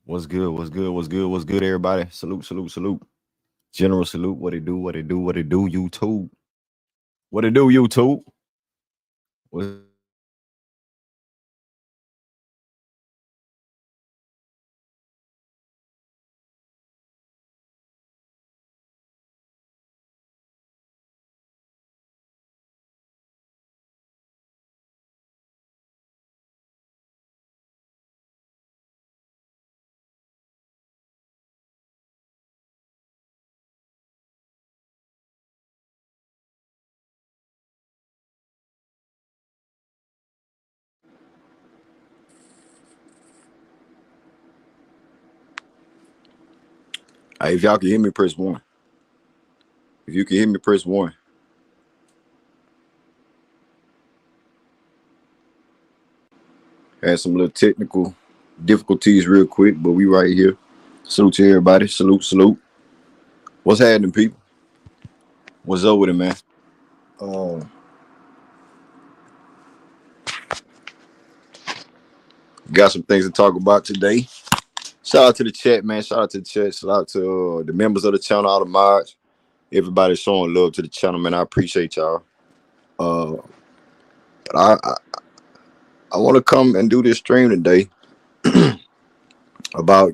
What's good? What's good? What's good? What's good, everybody? Salute, salute, salute. General salute. What it do? What it do? What it do? YouTube. What it do? YouTube. What's Hey, if y'all can hear me, press one. If you can hear me, press one. Had some little technical difficulties real quick, but we right here. Salute to everybody. Salute, salute. What's happening, people? What's up with it, man? Got some things to talk about today. Shout out to the chat, man. Shout out to the chat. Shout out to the members of the channel, all the mods. Everybody showing love to the channel, man. I appreciate y'all. But I want to come and do this stream today about,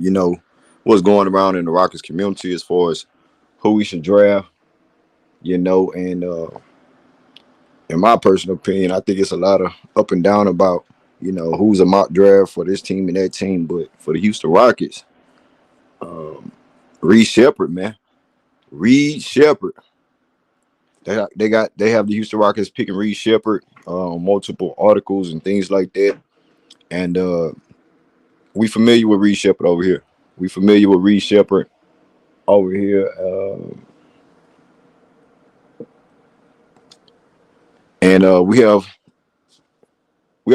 what's going around in the Rockets community as far as who we should draft, and in my personal opinion, I think it's a lot of up and down about, who's a mock draft for this team and that team. But for the Houston Rockets, Reed Sheppard, man. Reed Sheppard. They have the Houston Rockets picking Reed Sheppard, multiple articles and things like that. And we familiar with Reed Sheppard over here. We familiar with Reed Sheppard over here. And we have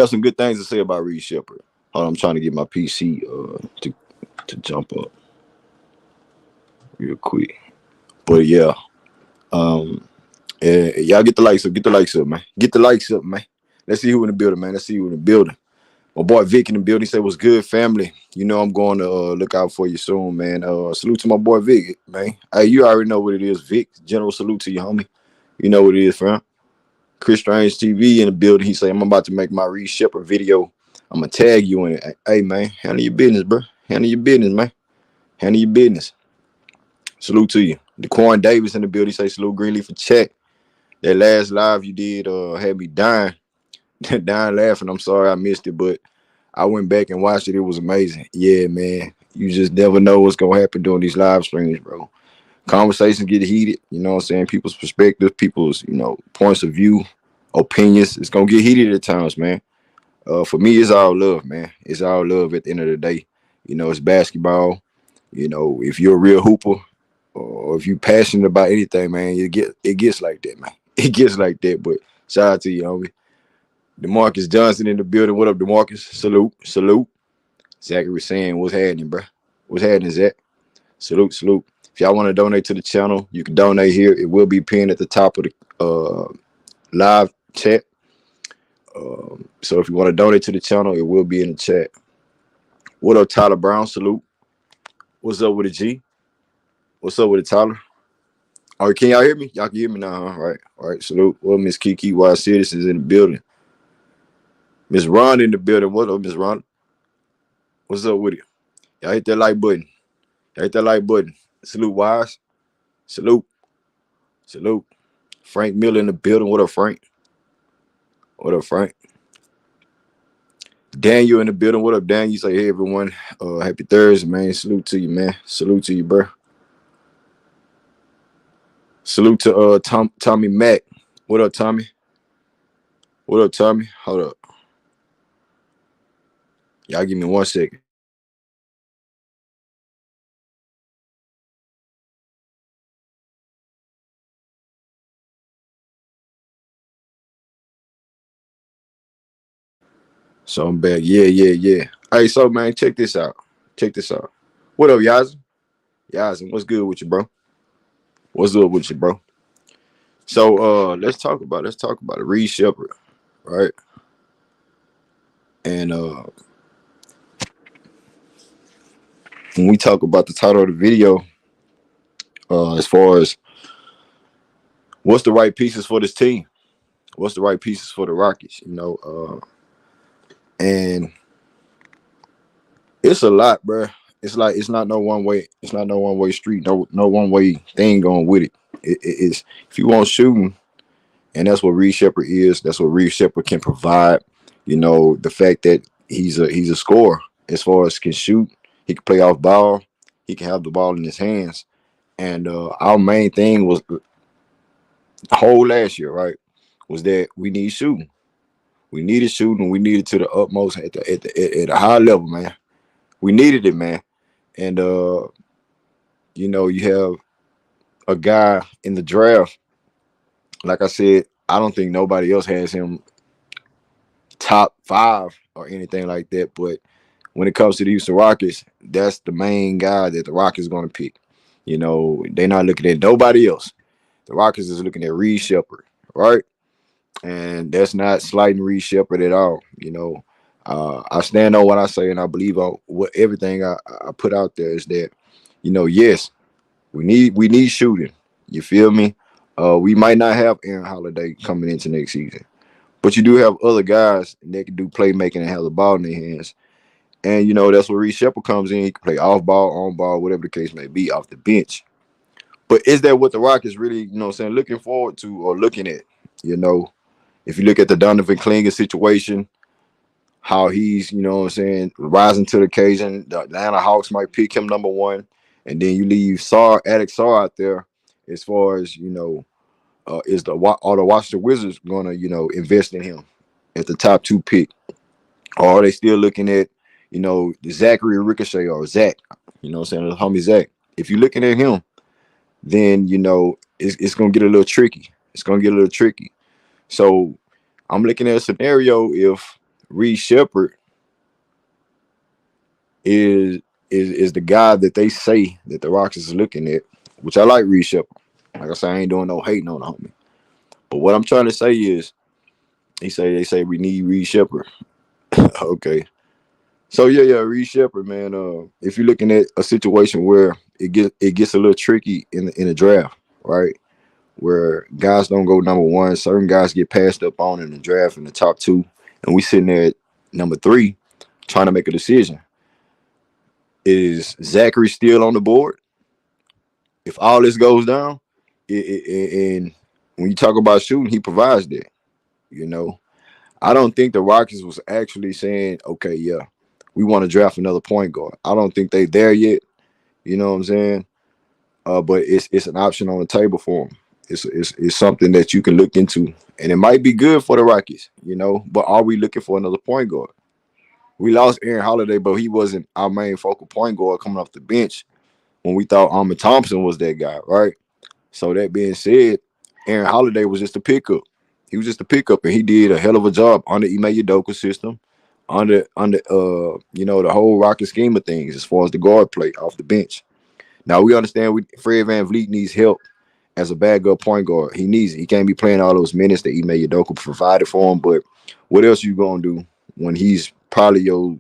some good things to say about Reed Sheppard. I'm trying to get my PC to jump up real quick. But yeah. Y'all get the likes up, man. Get the likes up, man. Let's see who in the building, man. My boy Vic in the building said, "What's good, family? You know I'm going to look out for you soon, man. Salute to my boy Vic, man. Hey, you already know what it is, Vic. General salute to you, homie. You know what it is, fam. Chris Strange TV in the building. He say, I'm about to make my Reed Sheppard video. I'm going to tag you in it. Hey, man, handle your business, bro. Handle your business, man. Handle your business. Salute to you. DeQuan Davis in the building. He say, salute Greenleaf for chat. That last live you did had me dying. Dying laughing. I'm sorry I missed it, but I went back and watched it. It was amazing. Yeah, man. You just never know what's going to happen during these live streams, bro. Conversations get heated, you know what I'm saying? People's perspective, people's, points of view, opinions. It's gonna get heated at times, man. For me, it's all love, man. It's all love at the end of the day. It's basketball. If you're a real hooper or if you're passionate about anything, man, it gets like that, man. It gets like that. But shout out to you, homie. DeMarcus Johnson in the building. What up, DeMarcus? Salute, salute. Zachary saying, what's happening, bro? What's happening, Zach? Salute, salute. If y'all want to donate to the channel, you can donate here. It will be pinned at the top of the live chat. So if you want to donate to the channel, it will be in the chat. What up, Tyler Brown? Salute. What's up with the G? What's up with it, Tyler? All right, can y'all hear me? Y'all can hear me now, huh? All right, salute. Well, Miss Kiki Wild Citizens in the building. Miss Ron in the building. What up, Miss Ron? What's up with it? Y'all hit that like button. Y'all hit that like button. Salute, Wise. Salute. Salute. Frank Miller in the building. What up, Frank? What up, Frank? Daniel in the building. What up, Daniel? You say, hey, everyone. Happy Thursday, man. Salute to you, man. Salute to you, bro. Salute to Tommy Mack. What up, Tommy? What up, Tommy? Hold up. Y'all give me 1 second. So I'm back. Yeah. Hey, so, man, check this out. What up, Yazin? Yazin, what's good with you, bro? What's up with you, bro? So let's talk about it. Reed Sheppard, right? And when we talk about the title of the video, as far as what's the right pieces for this team, what's the right pieces for the Rockets, and it's a lot, bro. It's like it's not no one way street, no one way thing going with it. It's if you want shooting, and that's what Reed Sheppard is. That's what Reed Sheppard can provide. The fact that he's a scorer as far as can shoot, he can play off ball, he can have the ball in his hands. And our main thing was the whole last year, right? Was that we need shooting. We needed shooting. We needed to the utmost at a high level, man. We needed it, man. And you have a guy in the draft. Like I said, I don't think nobody else has him top 5 or anything like that. But when it comes to the Houston Rockets, that's the main guy that the Rockets going to pick. They're not looking at nobody else. The Rockets is looking at Reed Sheppard, right? And that's not slighting Reed Sheppard at all. I stand on what I say, and I believe on what everything I put out there is that, yes, we need shooting. You feel me? We might not have Aaron Holiday coming into next season, but you do have other guys that can do playmaking and have the ball in their hands. And that's where Reed Sheppard comes in. He can play off ball, on ball, whatever the case may be, off the bench. But is that what the Rockets really, looking forward to or looking at? If you look at the Donovan Clingan situation, how he's, rising to the occasion. The Atlanta Hawks might pick him number 1, and then you leave Alex Sarr out there as far as, are the Washington Wizards going to, invest in him at the top 2 pick? Or are they still looking at, Zachary Ricochet or Zach, the homie Zach? If you're looking at him, then, it's going to get a little tricky. So I'm looking at a scenario if Reed Sheppard is the guy that they say that the Rockets is looking at, which I like Reed Sheppard. Like I say, I ain't doing no hating on the homie. But what I'm trying to say is, they say we need Reed Sheppard. Okay. So yeah, Reed Sheppard, man. If you're looking at a situation where it gets a little tricky in the draft, right? Where guys don't go number one, certain guys get passed up on in the draft in the top two, and we sitting there at number three, trying to make a decision. Is Zachary still on the board? If all this goes down, and when you talk about shooting, he provides that. You know, I don't think the Rockets was actually saying, okay, yeah, we want to draft another point guard. I don't think they there yet. You know what I'm saying? But it's an option on the table for them. It's something that you can look into, and it might be good for the Rockets. You know, but are we looking for another point guard? We lost Aaron Holiday, but he wasn't our main focal point guard coming off the bench when we thought Ahmed Thompson was that guy, right? So that being said, Aaron Holiday was just a pickup. He was just a pickup, and he did a hell of a job under Ime Udoka's system, under the whole Rocket scheme of things as far as the guard play off the bench. Now we understand Fred VanVleet needs help as a backup point guard. He needs it. He can't be playing all those minutes that Ime Udoka provided for him. But what else you gonna do when he's probably your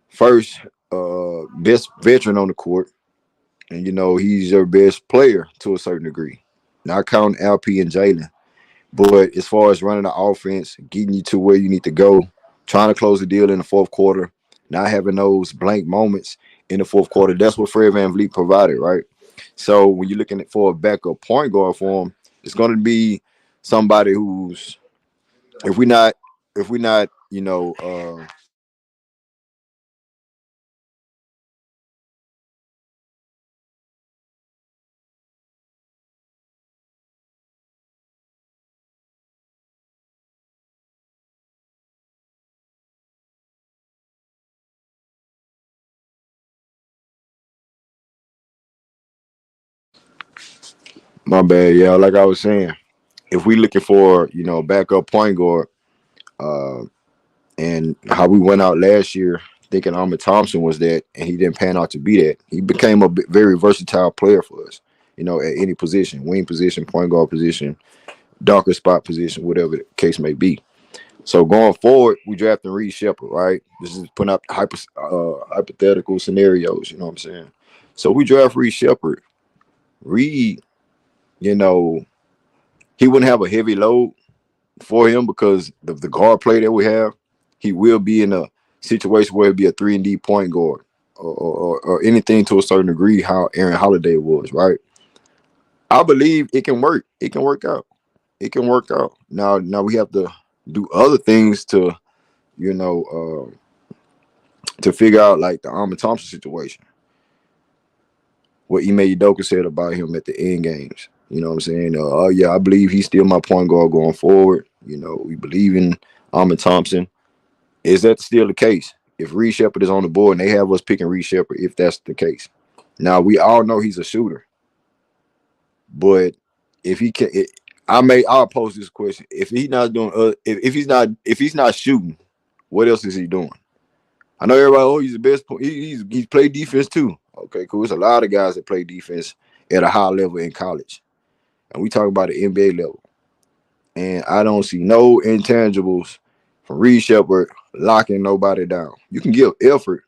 first best veteran on the court, and he's your best player to a certain degree. Not counting LP and Jalen, but as far as running the offense, getting you to where you need to go, trying to close the deal in the fourth quarter, not having those blank moments in the fourth quarter, that's what Fred VanVleet provided, right? So when you're looking for a backup point guard for him, it's going to be somebody who's, if we not, my bad, yeah, like I was saying, if we looking for, backup point guard, uh, and how we went out last year thinking Ahmed Thompson was that, and he didn't pan out to be that. He became a very versatile player for us, at any position, wing position, point guard position, darker spot position, whatever the case may be. So going forward, we drafting Reed Sheppard, right? This is putting up hypothetical scenarios, you know what I'm saying? So we draft Reed Sheppard. Reed, you know, he wouldn't have a heavy load for him because of the guard play that we have. He will be in a situation where it'd be a 3-and-D point guard or anything to a certain degree how Aaron Holiday was, right? I believe it can work. It can work out. It can work out. Now we have to do other things to, you know, to figure out like the Ahmed Thompson situation. What Ime Udoka said about him at the end games. You know what I'm saying? Oh yeah, I believe he's still my point guard going forward. We believe in Ahmed Thompson. Is that still the case? If Reed Sheppard is on the board and they have us picking Reed Sheppard, if that's the case. Now we all know he's a shooter, but if he can, I'll pose this question: if he's not doing, if he's not shooting, what else is he doing? I know everybody. Oh, he's the best. He's played defense too. Okay, cool. There's a lot of guys that play defense at a high level in college, and we talk about the NBA level. And I don't see no intangibles from Reed Sheppard locking nobody down. You can give effort,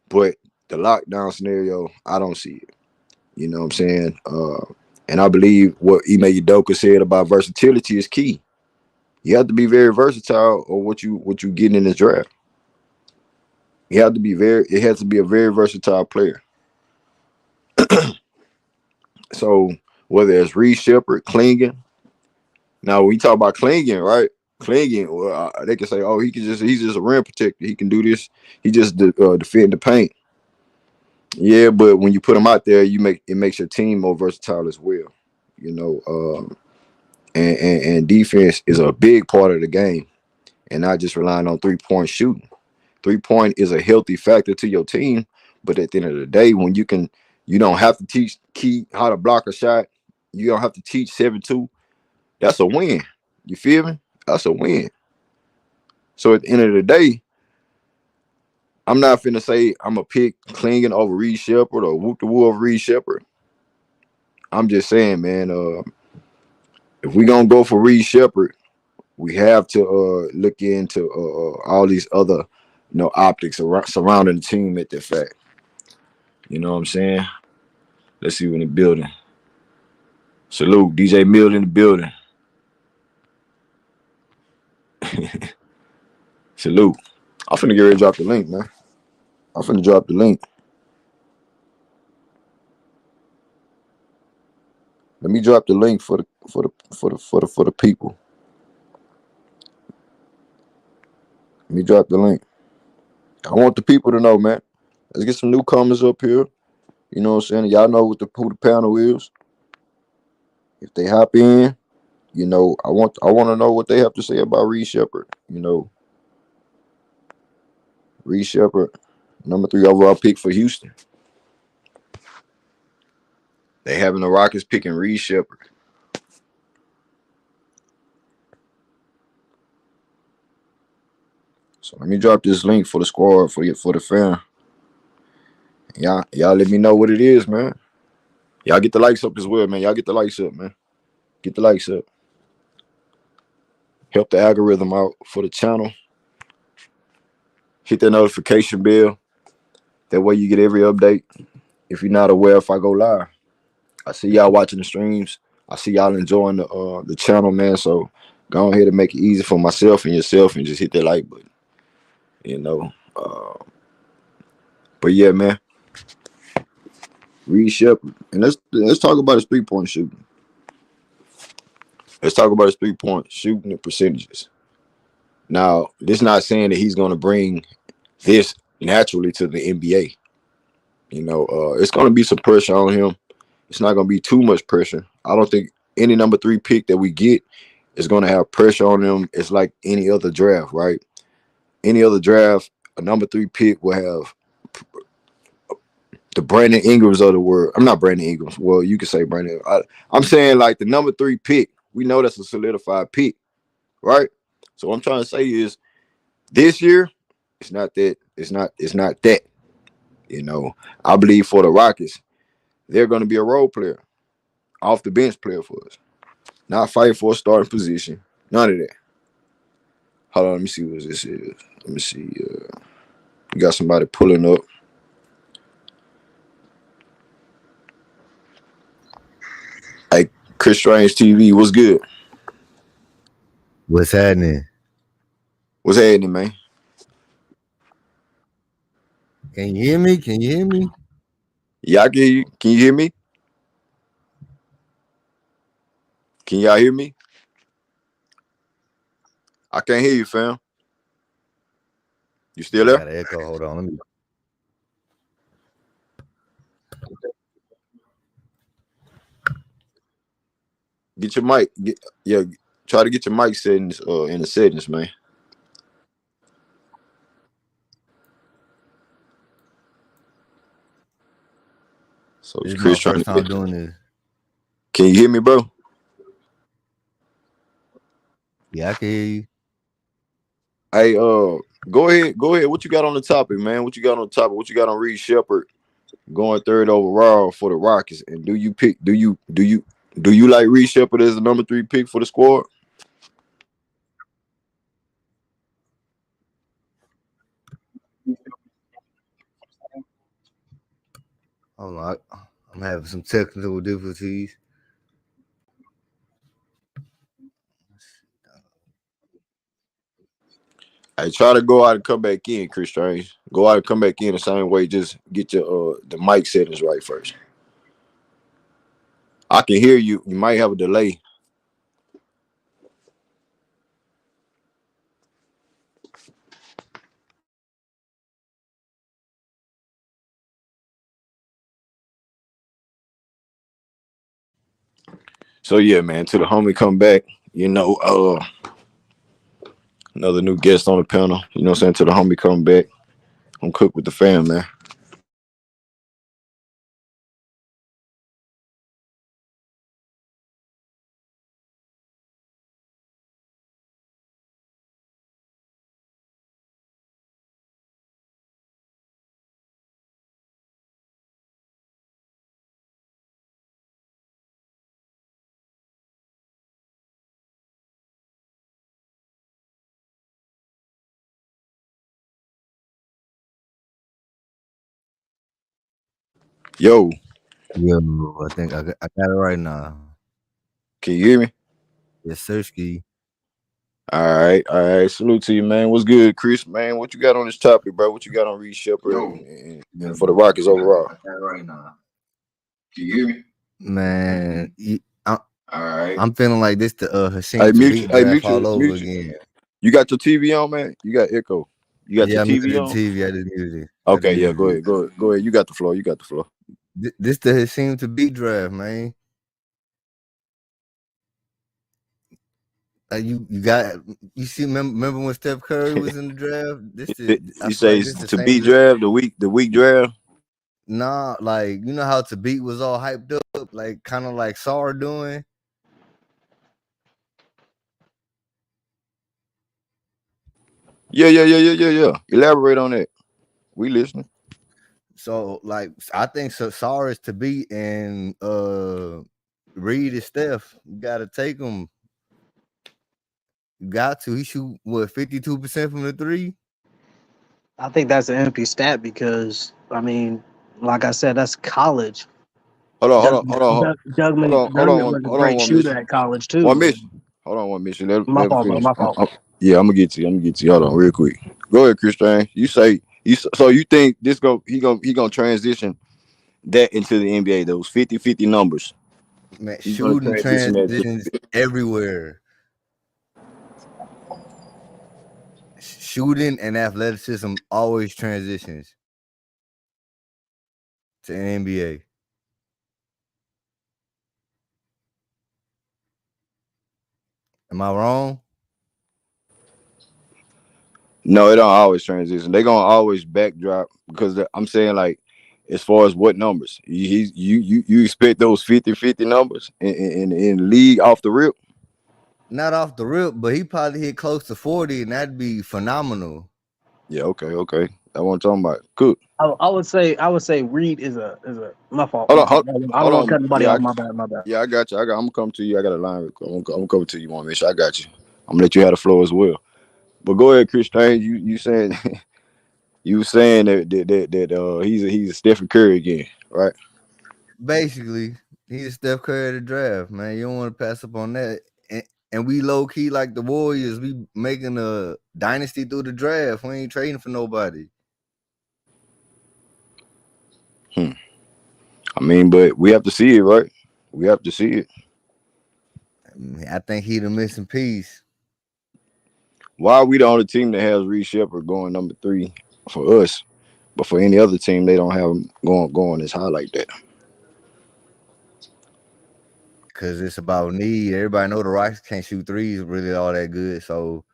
but the lockdown scenario, I don't see it. You know what I'm saying? And I believe what Ime Udoka said about versatility is key. You have to be very versatile on what you getting in this draft. You have to be it has to be a very versatile player. So whether it's Reed Sheppard, Clingan. Now we talk about Clingan, right? Clingan, well, they can say, oh, he's just a rim protector. He can do this. He just defend the paint. Yeah, but when you put him out there, it makes your team more versatile as well. You know, and defense is a big part of the game, and not just relying on 3-point shooting. 3-point is a healthy factor to your team, but at the end of the day, when you don't have to teach Key how to block a shot. You don't have to teach 7-2. That's a win. You feel me? That's a win. So at the end of the day, I'm not finna say I'm gonna pick Clingan over Reed Sheppard or Whoop the Woo over Reed Sheppard. I'm just saying, man, if we gonna go for Reed Sheppard, we have to look into all these other optics surrounding the team at that fact. You know what I'm saying? Let's see who in the building. Salute, DJ Mill in the building. Salute. I'm finna get ready to drop the link, man. I'm finna drop the link. Let me drop the link for the people. Let me drop the link. I want the people to know, man. Let's get some newcomers up here. You know what I'm saying? Y'all know who the panel is. If they hop in, I want to know what they have to say about Reed Sheppard. Reed Sheppard, number 3 overall pick for Houston. They having the Rockets picking Reed Sheppard. So let me drop this link for the squad for the fan. Y'all let me know what it is, man. Y'all get the likes up as well, man. Y'all get the likes up, man. Get the likes up. Help the algorithm out for the channel. Hit that notification bell. That way you get every update. If you're not aware, if I go live, I see y'all watching the streams. I see y'all enjoying the channel, man. So go ahead and make it easy for myself and yourself, and just hit that like button. But yeah, man. Reed Sheppard, and let's talk about his 3-point shooting. Let's talk about his 3-point shooting and percentages. Now, this is not saying that he's going to bring this naturally to the NBA. It's going to be some pressure on him. It's not going to be too much pressure. I don't think any number 3 pick that we get is going to have pressure on them. It's like any other draft, right? Any other draft, a number 3 pick will have the Brandon Ingrams of the world. I'm not Brandon Ingrams. Well, you could say Brandon. I'm saying like the number 3 pick. We know that's a solidified pick, right? So what I'm trying to say is this year, it's not that. It's not that. I believe for the Rockets, they're going to be a role player, off the bench player for us. Not fighting for a starting position. None of that. Hold on, let me see what this is. Let me see. You got somebody pulling up. Hey, Chris Strange TV, what's good? What's happening? What's happening, man? Can you hear me? Can you hear me? Yeah, I can hear you. Can you hear me? Can y'all hear me? I can't hear you, fam. You still I there? got an echo. Hold on. Let me. Get your mic. Try to get your mic settings in the settings, man. So it's This is my Chris trying first to time get. doing this. Can you hear me, bro? Yeah, I can hear you. Hey, go ahead. What you got on the topic, man? What you got on the topic? What you got on Reed Sheppard going 3rd overall for the Rockets? And do you like Reed Sheppard as the number 3 pick for the squad? Hold on. I'm having some technical difficulties. Hey, try to go out and come back in, Chris Strange. Go out and come back in the same way. Just get your the mic settings right first. I can hear you. You might have a delay. So yeah, man. To the homie come back. Another new guest on the panel. You know what I'm saying? To the homie come back. I'm cooked with the fam, man. Yo, Yo, I think I got it right now. can you hear me? Yes, sir, ski. All right. Salute to you, man. What's good, Chris? Man, what you got on this topic, bro? What you got on Reed Sheppard Yo, and yo, for the Rockets overall? I got it right now. Can you hear me? Man, I'm feeling like this the Hashem to beat Hey, draft all over mute you. again. You got your TV on, man? You got echo. You got Yeah, your I muted TV the on? TV. I just muted it. I just Okay, yeah, muted it. go ahead. You got the floor. You got the floor. This the Hashem to beat draft, man. You got you see remember when Steph Curry was in the draft? I You feel say like it's this the to same. beat draft the week draft. Nah, like you know how to beat was all hyped up, like kind of like Sar doing. Yeah. Elaborate on that. We listening. So like I think so Sar is to beat and Reed is Steph. You gotta take him. You got to. He shoot what 52% from the three. I think that's an empty stat because I mean, like I said, that's college. Hold on, hold Doug, on, hold on, hold Dougman on, was a hold on great one shooter mission. at college One too. mission. Hold on one mission. My Let him fault, bro. finish. My fault. Yeah, I'm gonna get to you. I'm gonna get to you. Hold on, real quick. Go ahead, Christian. You say so you think this he gonna transition that into the NBA, those 50-50 numbers. Man, He's gonna shooting transition that to transitions everywhere. Shooting and athleticism always transitions to an NBA. Am I wrong? no, it don't always transition. They gonna always backdrop because I'm saying like as far as what numbers you expect those 50-50 numbers in the league off the rip. Not off the rip, but he probably hit close to 40, and that'd be phenomenal. Yeah, okay. That's what I'm talking about. Cook. I would say Reed is a my fault. Hold My on, fault. I don't hold want to on. cut anybody off. My bad. My bad. Yeah, I got you. I'm gonna come to you. I got a line. I'm gonna come to you one minute. I got you. I'm gonna let you have the floor as well. But go ahead, Chris Strange. You saying you saying that he's a Stephen Curry again, right? Basically, he's Steph Curry of the draft, man. You don't want to pass up on that. And we low key like the Warriors. We making a dynasty through the draft. We ain't trading for nobody. Hmm. I mean, but we have to see it, right? We have to see it. I think he the missing piece. Why are we the only team that has Reed Sheppard going number 3 for us, but for any other team they don't have him going as high like that? Cause it's about need. Everybody know the Rockets can't shoot threes really all that good. So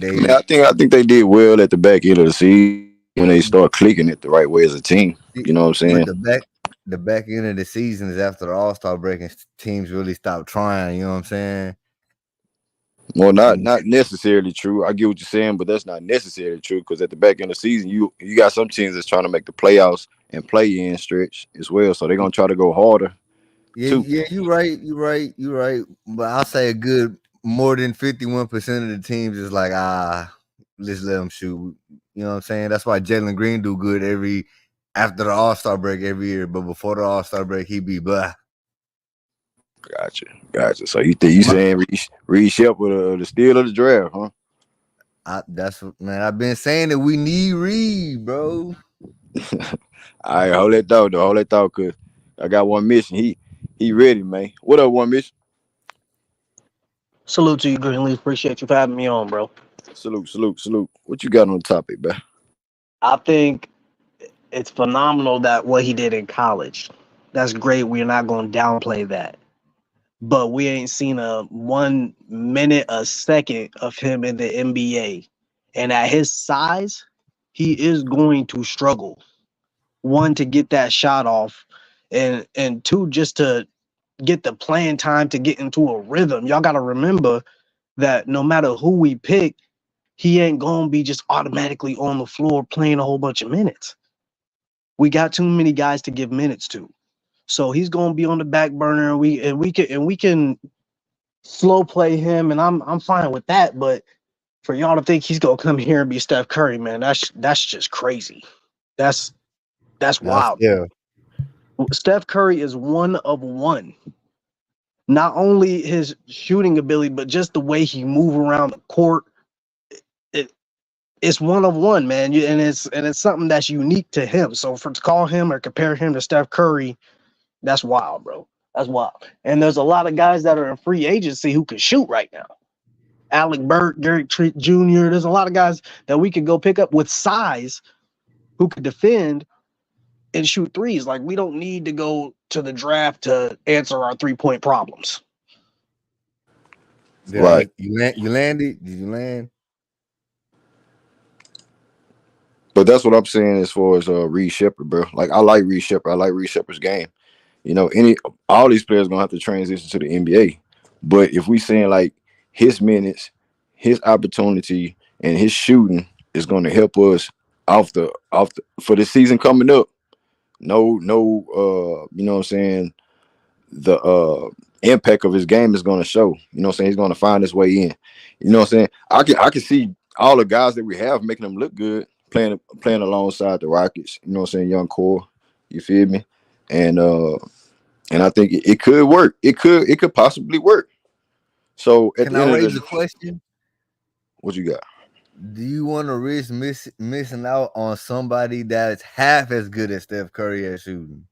I mean, they I think they did well at the back end of the season when they start clicking it the right way as a team. You know what I'm but saying? the back end of the season is after the All-Star break and teams really stop trying, you know what I'm saying? Well, not And not necessarily true. I get what you're saying, but that's not necessarily true because at the back end of the season, you got some teams that's trying to make the playoffs and play in stretch as well, so they're gonna try to go harder too. yeah, you're right. But I'll say a good more than 51% of the teams is like, let's let them shoot. You know what I'm saying? That's why Jalen Green do good after the All-Star break every year, but before the All-Star break, he be blah. Gotcha. So you think you saying Reed Sheppard the steal of the draft, huh? That's what, man. I've been saying that we need Reed, bro. All right, hold that thought though. Hold that thought, cause I got one mission. He ready, man. What up, one mission? Salute to you, Greenlee. Appreciate you for having me on, bro. Salute. What you got on the topic, man? I think it's phenomenal that what he did in college. That's great. We're not going to downplay that. But we ain't seen a 1 minute a second of him in the NBA. And at his size, he is going to struggle. One, to get that shot off, and two, just to get the playing time to get into a rhythm. Y'all got to remember that no matter who we pick, he ain't gonna be just automatically on the floor playing a whole bunch of minutes. We got too many guys to give minutes to. So he's gonna be on the back burner, and we can slow play him, and I'm fine with that. But for y'all to think he's gonna come here and be Steph Curry, man, that's just crazy. That's That's That's wild. yeah. Steph Curry is one of one. Not only his shooting ability, but just the way he move around the court. It's one of one, man. And it's something that's unique to him. So to call him or compare him to Steph Curry, that's wild, bro. That's wild. And there's a lot of guys that are in free agency who can shoot right now. Alec Burke, Derek Jr. There's a lot of guys that we could go pick up with size who could defend and shoot threes. Like, we don't need to go to the draft to answer our 3-point problems. Right. You landed? Did you land? But that's what I'm saying as far as Reed Sheppard, bro. Like, I like Reed Sheppard. I like Reed Sheppard's game. You know, all these players gonna have to transition to the NBA. But if we saying like his minutes, his opportunity, and his shooting is gonna help us off the for the season coming up. No, you know what I'm saying? The impact of his game is gonna show. You know what I'm saying? He's gonna find his way in. You know what I'm saying? I can see all the guys that we have making them look good playing alongside the Rockets. You know what I'm saying? Young core. You feel me? And I think it could work. It could possibly work. So at Can the I end of raise the a question? What you got? Do you want to risk missing out on somebody that's half as good as Steph Curry at shooting?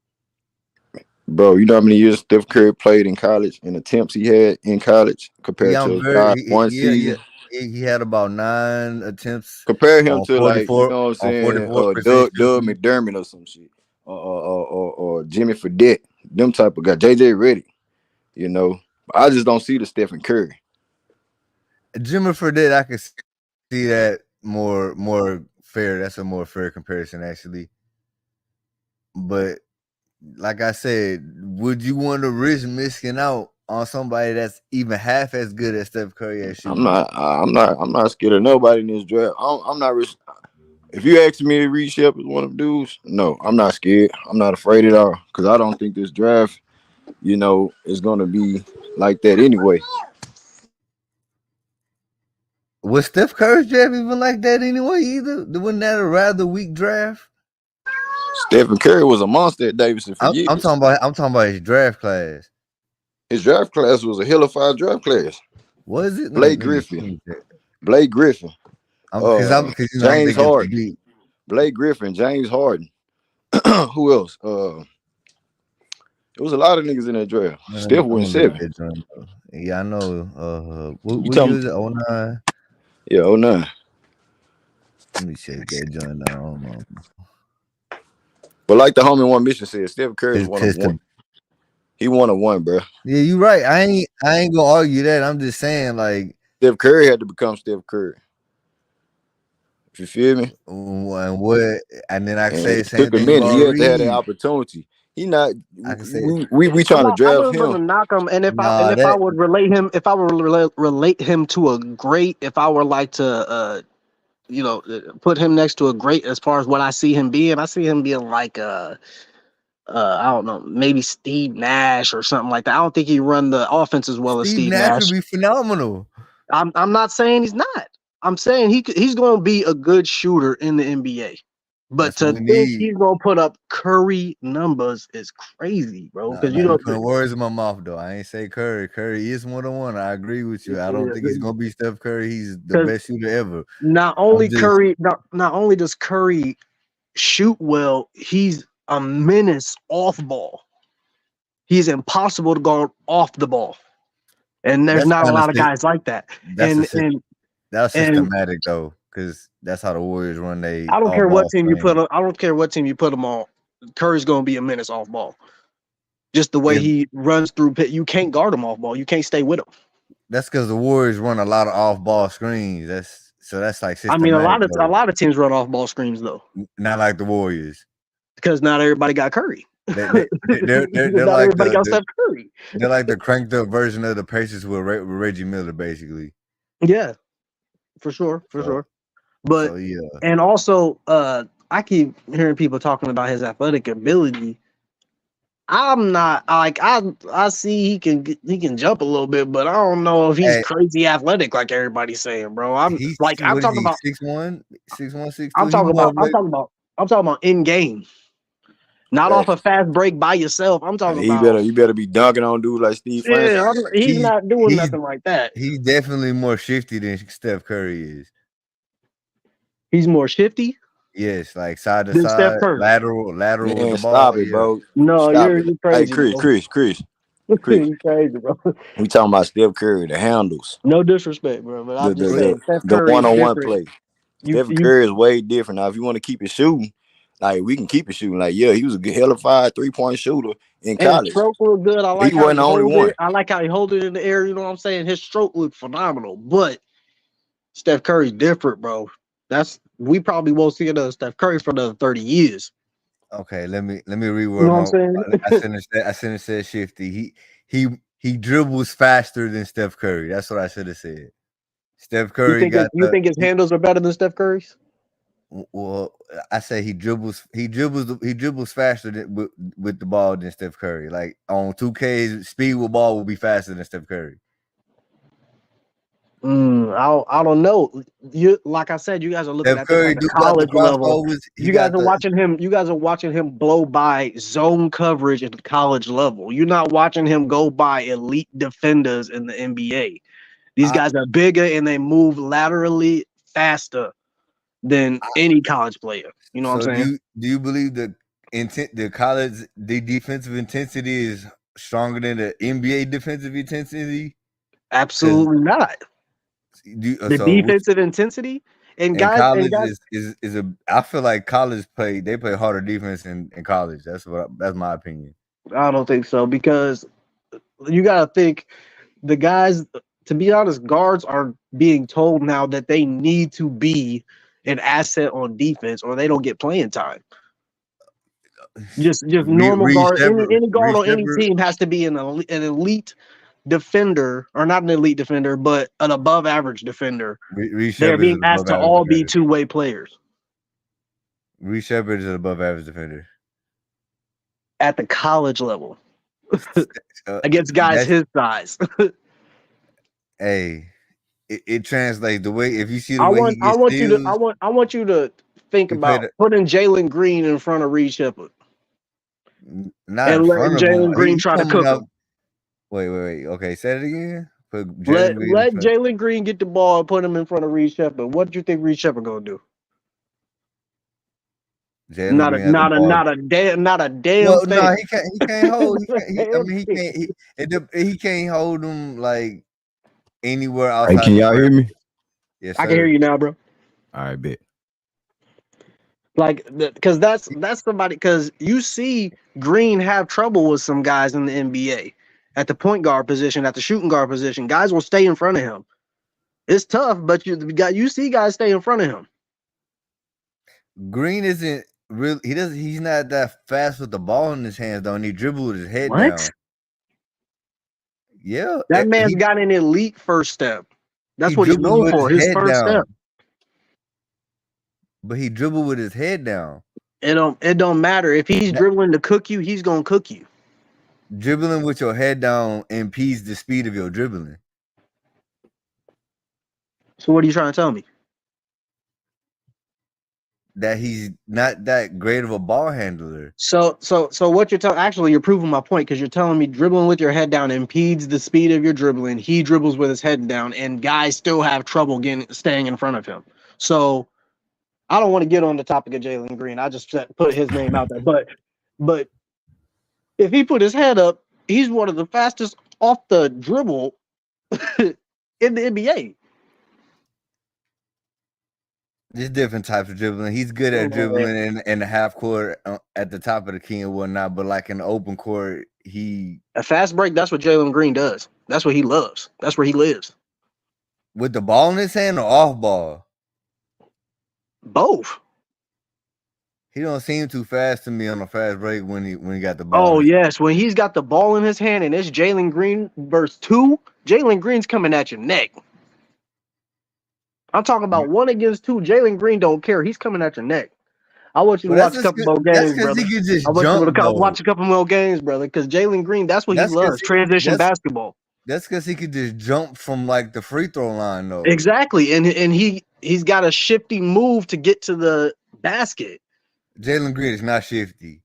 Bro, you know how many years Steph Curry played in college and attempts he had in college compared to one season? He had about 9 attempts. Compare him to 44, like, you know what I'm saying, 44% Doug shooting. McDermott or some shit, or Jimmy Fredette, them type of guy, JJ Redick. You know, I just don't see the Stephen Curry. Jimmy Fredette, I can see that more fair. That's a more fair comparison, actually. But like I said, would you want to risk missing out on somebody that's even half as good as Steph Curry at shooting? I'm not scared of nobody in this draft. I'm not risk. If you ask me to Reed Sheppard one of the dudes, no, I'm not scared. I'm not afraid at all because I don't think this draft, you know, is gonna be like that anyway. Was Steph Curry's draft even like that anyway? Either wasn't that a rather weak draft? Stephen Curry was a monster at Davidson for years. I'm talking about his draft class. His draft class was a hellified draft class. Was it? Blake Griffin. James Harden. Blake Griffin, James Harden. Who else? There was a lot of niggas in that draft. Steph went 7. Yeah, I know. What year was it? 09? Yeah, 09. Let me check that joint out. But like the homie One Mission said, Steph Curry is one of one. He won a one, bro. Yeah, you're right. I ain't gonna argue that. I'm just saying, like, Steph Curry had to become Steph Curry. You feel me? And then I say it took a minute. He had to have that opportunity. He not. We trying to draft him. I wouldn't knock him. And if I would relate him, relate him to a great, if I were like to put him next to a great as far as what I see him being like I don't know, maybe Steve Nash or something like that. I don't think he run the offense as well as Steve Nash. Would be phenomenal. I'm not saying he's not. I'm saying he's going to be a good shooter in the NBA. But to think he's going to put up Curry numbers is crazy, bro. Because you put words in my mouth, though. I ain't say Curry. Curry is 1-on-1. I agree with you. I don't think he's going to be Steph Curry. He's the best shooter ever. Not only does Curry shoot well, he's a menace off ball. He's impossible to guard off the ball. And there's not a lot of guys like that. That's systematic though, because that's how the Warriors run. I don't care what team you put on. I don't care what team you put him on. Curry's going to be a menace off ball. Just the way he runs through pit, you can't guard him off ball. You can't stay with him. That's because the Warriors run a lot of off ball screens. That's like systematic. I mean, a lot of teams run off ball screens though. Not like the Warriors, because not everybody got Curry. They're like everybody got Steph Curry. They're like the cranked up version of the Pacers with Reggie Miller, basically. Yeah. For sure. But and also I keep hearing people talking about his athletic ability. I'm not like I see he can jump a little bit, but I don't know if he's crazy athletic like everybody's saying, bro. I'm talking about 6'1", 6'2". I'm talking about in game. Not off a Facts. fast break by yourself. I'm And talking he about. better be dunking on dude like Steve Francis. Yeah, he's He not doing he's nothing like that. he's definitely more shifty than Steph Curry is. He's more shifty Yes, like side to than Steph side, Curry. lateral with Man, the ball. stop it, Yeah. bro. No, Stop you're it. Hey, crazy, bro. Chris. You're crazy, bro. We talking about Steph Curry, the handles, No disrespect, bro, but the I'm the just the, saying Steph the Curry is one-on-one different. play. You Steph Curry is way different. Now, if you want to keep it shooting, like we can keep it shooting. Like, yeah, he was a good hellified 3-point shooter in and his college. stroke look good. I But he like how wasn't he the only holds one. it. I like how he holds it in the air. You know what I'm saying? His stroke look phenomenal. But Steph Curry's different, bro. We probably won't see another Steph Curry for another 30 years. Okay, let me You reword know what I'm my. saying? I shouldn't have said shifty. He dribbles faster than Steph Curry. That's what I should have said. Steph Curry got You think his handles are better than Steph Curry's? well. I say he dribbles faster with the ball than Steph Curry. Like on 2Ks, speed with ball will be faster than Steph Curry. I don't know. You like I said, you guys are looking Steph at this Curry at the do got the college level. crossovers. He You guys got are the watching him. You guys are watching him blow by zone coverage at the college level. You're not watching him go by elite defenders in the NBA. These guys are bigger and they move laterally faster than any college player. You know what I'm So saying? do you believe the defensive intensity is stronger than the NBA defensive intensity? Absolutely not. The So defensive intensity and in guys college is a I feel like college play they play harder defense in college. That's my opinion. I don't think so because you got to think the guys. To be honest, guards are being told now that they need to be an asset on defense or they don't get playing time. Just normal guard. Any guard Reed on any Sheppard, team has to be an elite defender, or not an elite defender, but an above average defender. Reed They're Sheppard is being an asked above to average all be defender. two-way players Reed Sheppard is an above average defender at the college level uh, against guys that's his size. hey. It translates the way if you see the way he I gets want you to steals, I want you to think he played about putting Jalen Green in front of Reed Sheppard not in and letting front of him. Jalen Green He try to coming cook up. him. Wait. Okay, say it again. Put Jalen Let Green in front. Jalen Green get the ball and put him in front of Reed Sheppard. What do you think Reed Sheppard gonna do? Jalen Green has the ball. Not a damn Well, thing. no, he can't hold. I Damn mean, he thing. can't. He can't hold him like anywhere Hey, outside can the y'all hear perimeter. me? Yes, I can hear sir. you now, bro. All right, bet. Like, because that's somebody. Because you see Green have trouble with some guys in the NBA at the point guard position, at the shooting guard position. Guys will stay in front of him. It's tough, but you see guys stay in front of him. Green isn't really. He's not that fast with the ball in his hands, though. And he dribbles with his head What? down. Yeah, That man's got an elite first step. That's he what he's dribbles known with for. his His head first down. step. But he dribbled with his head down. It don't matter if he's dribbling to cook you. He's gonna cook you. Dribbling with your head down impedes the speed of your dribbling. So what are you trying to tell me? That he's not that great of a ball handler. So what you're telling? Actually, you're proving my point because you're telling me dribbling with your head down impedes the speed of your dribbling. He dribbles with his head down, and guys still have trouble staying in front of him. So I don't want to get on the topic of Jalen Green. I just put his name out there, but if he put his head up, he's one of the fastest off the dribble in the NBA. There's different types of dribbling. He's good at dribbling in the half court at the top of the key and whatnot, but like in the open court, a fast break. That's what Jalen Green does. That's what he loves. That's where he lives. With the ball in his hand or off ball? Both. He don't seem too fast to me on a fast break when he got the ball. Oh yes, when he's got the ball in his hand and it's Jalen Green versus two, Jalen Green's coming at your neck. I'm talking about 1 against 2. Jalen Green don't care. He's coming at your neck. I want you to watch a couple more games, brother. He can just I want jump, you to watch a couple more games, brother, because Jalen Green, that's what he loves, transition basketball. That's because he could just jump from like the free throw line, though. Exactly, and he's got a shifty move to get to the basket. Jalen Green is not shifty.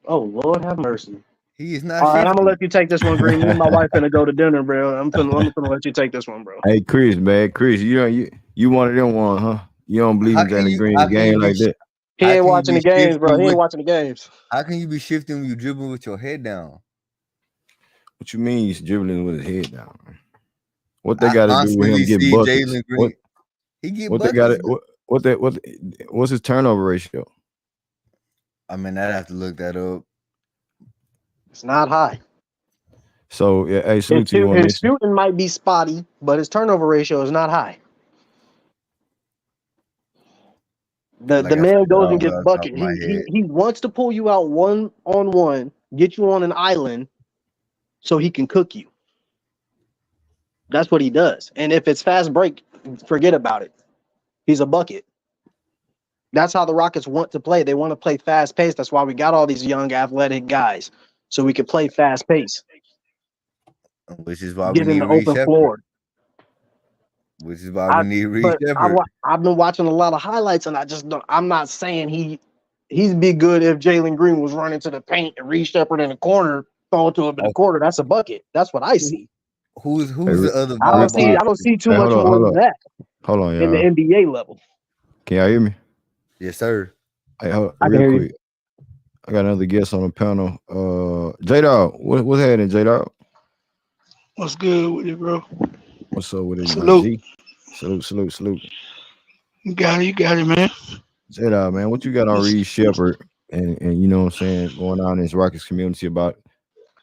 Oh Lord, have mercy. He is not All right, I'm gonna shifting. let you take this one, Green. Me and my wife finna go to dinner, bro. I'm finna let you take this one, bro. Hey, Chris, man, Chris, you one of them one, huh? You don't believe How in can Jalen you? Green How the can you game be? like that? He How ain't can you watching be the games, bro. shifting He ain't with? watching the games. How can you be shifting when you dribbling with your head down? What you mean he's dribbling with his head down? What they I got to do with him constantly getting see buckets? Jalen Green. He get What they got? buckets. What's his turnover ratio? I mean, I'd have to look that up. It's not high. So yeah, hey, salute to you on His this. shooting might be spotty, but his turnover ratio is not high. The Like I man said, I goes and don't know gets off the top bucket. of my head. He wants to pull you out 1-on-1, get you on an island, so he can cook you. That's what he does. And if it's fast break, forget about it. He's a bucket. That's how the Rockets want to play. They want to play fast pace. That's why we got all these young athletic guys, so we can play fast pace, Which is why we get in need the Reed open Sheppard. floor. Which is why we need Reed Sheppard. I've been watching a lot of highlights, and I'm not saying he'd be good if Jalen Green was running to the paint and Reed Sheppard in the corner, throw it to him in the corner. That's a bucket. That's what I see. Who's Hey, the other I don't real see quick. I don't viable? see too Hey, much more than that hold on, in the y'all. NBA level. Can y'all hear me? Yes, sir. Hey, I can real hear you. quick. I got another guest on the panel. J Dog, what's happening, J Dog? What's good with it, bro? What's up with it, my Salute. G? Salute. You got it, man. J Dog, man, what you got on What's, Reed Sheppard and you know what I'm saying, going on in this Rockets community about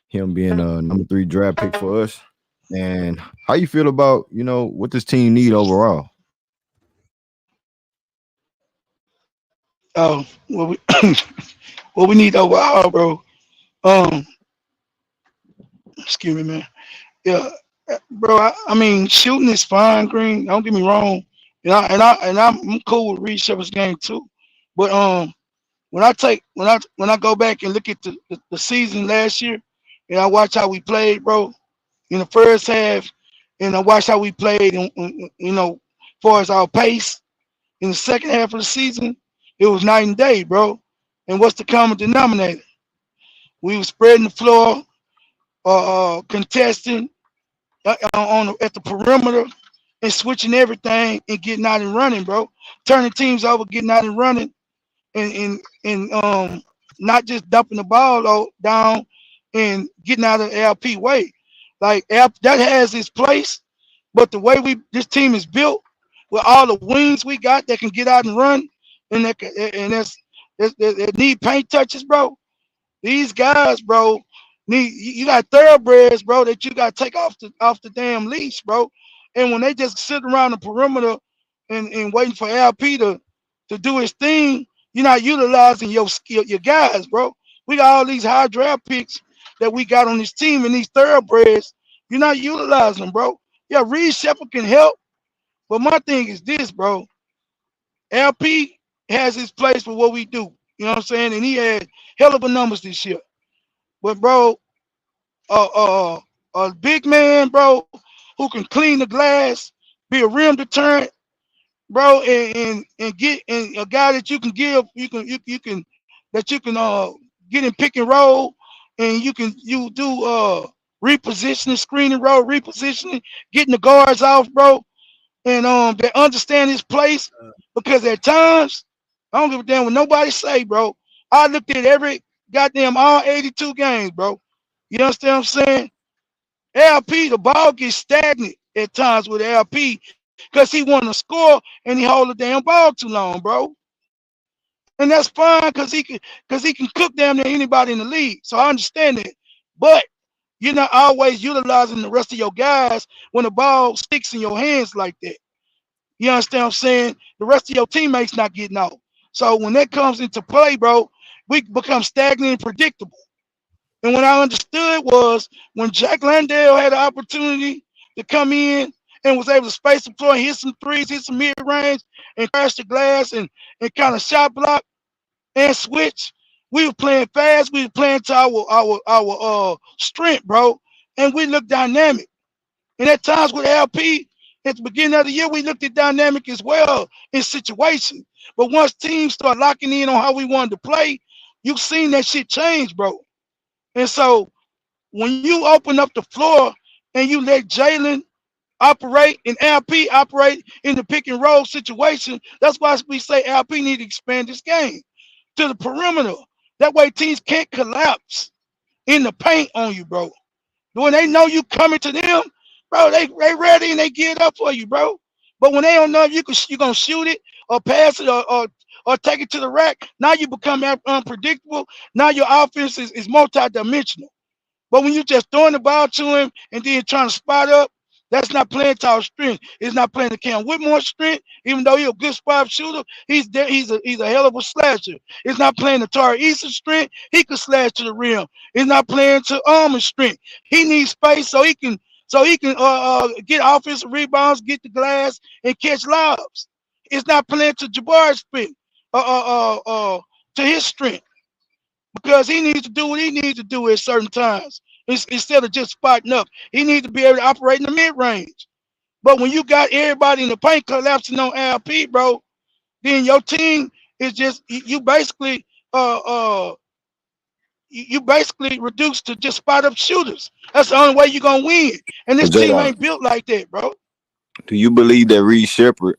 him being a number 3 draft pick for us? And how you feel about, what this team need overall? oh, what we what we need overall, bro? Um, excuse me, man. Yeah, bro. I mean, shooting is fine, Green. Don't get me wrong. I'm cool with Reed Shepherd's game too. But when I go back and look at the season last year, and I watch how we played, bro, in the first half, and I watch how we played, and as far as our pace in the second half of the season, it was night and day, bro. And what's the common denominator? We were spreading the floor, contesting at the perimeter, and switching everything and getting out and running, bro. Turning teams over, getting out and running, and not just dumping the ball down and getting out of LP way. Like that has its place, but the way this team is built with all the wings we got that can get out and run, and that need paint touches, bro. These guys, bro, you got thoroughbreds, bro, that you got to take off the damn leash, bro. And when they just sit around the perimeter and waiting for LP to do his thing, you're not utilizing your skill, your guys, bro. We got all these high draft picks that we got on this team and these thoroughbreds. You're not utilizing them, bro. Yeah, Reed Sheppard can help, but my thing is this, bro. LP has his place for what we do. You know what I'm saying? And he had hell of a numbers this year. But bro, a big man, bro, who can clean the glass, be a rim deterrent, bro, and get and a guy that you can give, you can that you can get in pick and roll, and you do repositioning, screen and roll, repositioning, getting the guards off, bro, and they understand his place because at times I don't give a damn what nobody say, bro. I looked at every goddamn all 82 games, bro. You understand what I'm saying? LP, the ball gets stagnant at times with LP because he want to score and he hold the damn ball too long, bro. And that's fine because he can cook damn near anybody in the league. So I understand it. But you're not always utilizing the rest of your guys when the ball sticks in your hands like that. You understand what I'm saying? The rest of your teammates not getting out. So when that comes into play, bro, we become stagnant and predictable. And what I understood was when Jack Landale had the opportunity to come in and was able to space the floor and hit some threes, hit some mid range, and crash the glass and kind of shot block and switch, we were playing fast. We were playing to our strength, bro, and we looked dynamic. And at times with LP, at the beginning of the year, we looked at dynamic as well in situations. But once teams start locking in on how we wanted to play, You've seen that shit change, bro. And so when you open up the floor and you let Jalen operate and LP operate in the pick and roll situation, that's why we say LP need to expand this game to the perimeter. That way teams can't collapse in the paint on you, bro. When they know you coming to them, bro, they ready and they get up for you, bro. But when they don't know if you're gonna shoot it or pass it or take it to the rack, now you become unpredictable. Now your offense is multi-dimensional. But when you just throwing the ball to him and then trying to spot up, that's not playing to our strength. It's not playing to Cam Whitmore's strength, even though he's a good spot shooter. He's there. He's a hell of a slasher. It's not playing to Tari Easton's strength. He can slash to the rim. It's not playing to Armand's strength. He needs space so he can get offensive rebounds, get the glass, and catch lobs. It's not playing to Jabari's strength, to his strength, because he needs to do what he needs to do at certain times instead of just spotting up. He needs to be able to operate in the mid-range. But when you got everybody in the paint collapsing on LP, bro, then your team is just you basically reduced to just spot up shooters. That's the only way you're gonna win. And this team ain't built like that, bro. Do you believe that Reed Sheppard,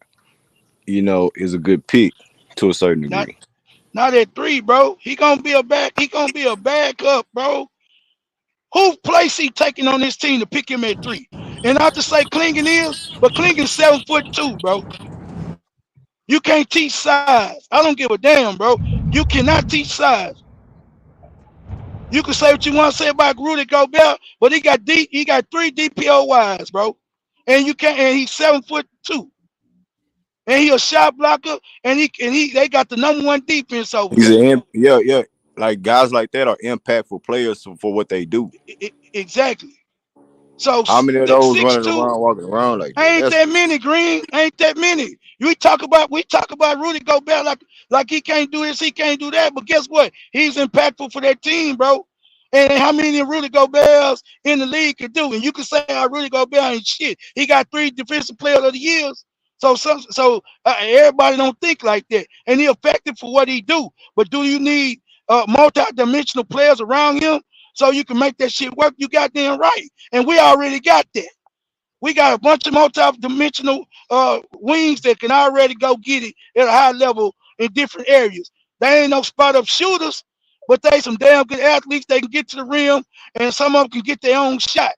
is a good pick to a certain degree? Not at 3, bro. He gonna be a backup, bro. Who place he taking on this team to pick him at 3? And not to say Clingan is, but Clingan's 7'2", bro. You can't teach size. I don't give a damn, bro. You cannot teach size. You can say what you want to say about Rudy Gobert, but he got 3 DPOYs, bro. And he's 7'2". And he a shot blocker, and they got the #1 defense over there. Yeah. Like guys like that are impactful players for what they do. Exactly. So how many of those walking around like that? Ain't that many, Green. Ain't that many. We talk about Rudy Gobert like he can't do this, he can't do that. But guess what? He's impactful for that team, bro. And how many Rudy Goberts in the league could do? And you can say how Rudy Gobert ain't shit. He got 3 defensive player of the years. So everybody don't think like that. And he effective for what he do. But do you need multi-dimensional players around him so you can make that shit work? You goddamn right. And we already got that. We got a bunch of multi-dimensional wings that can already go get it at a high level in different areas. They ain't no spot-up shooters, but they some damn good athletes. They can get to the rim, and some of them can get their own shot.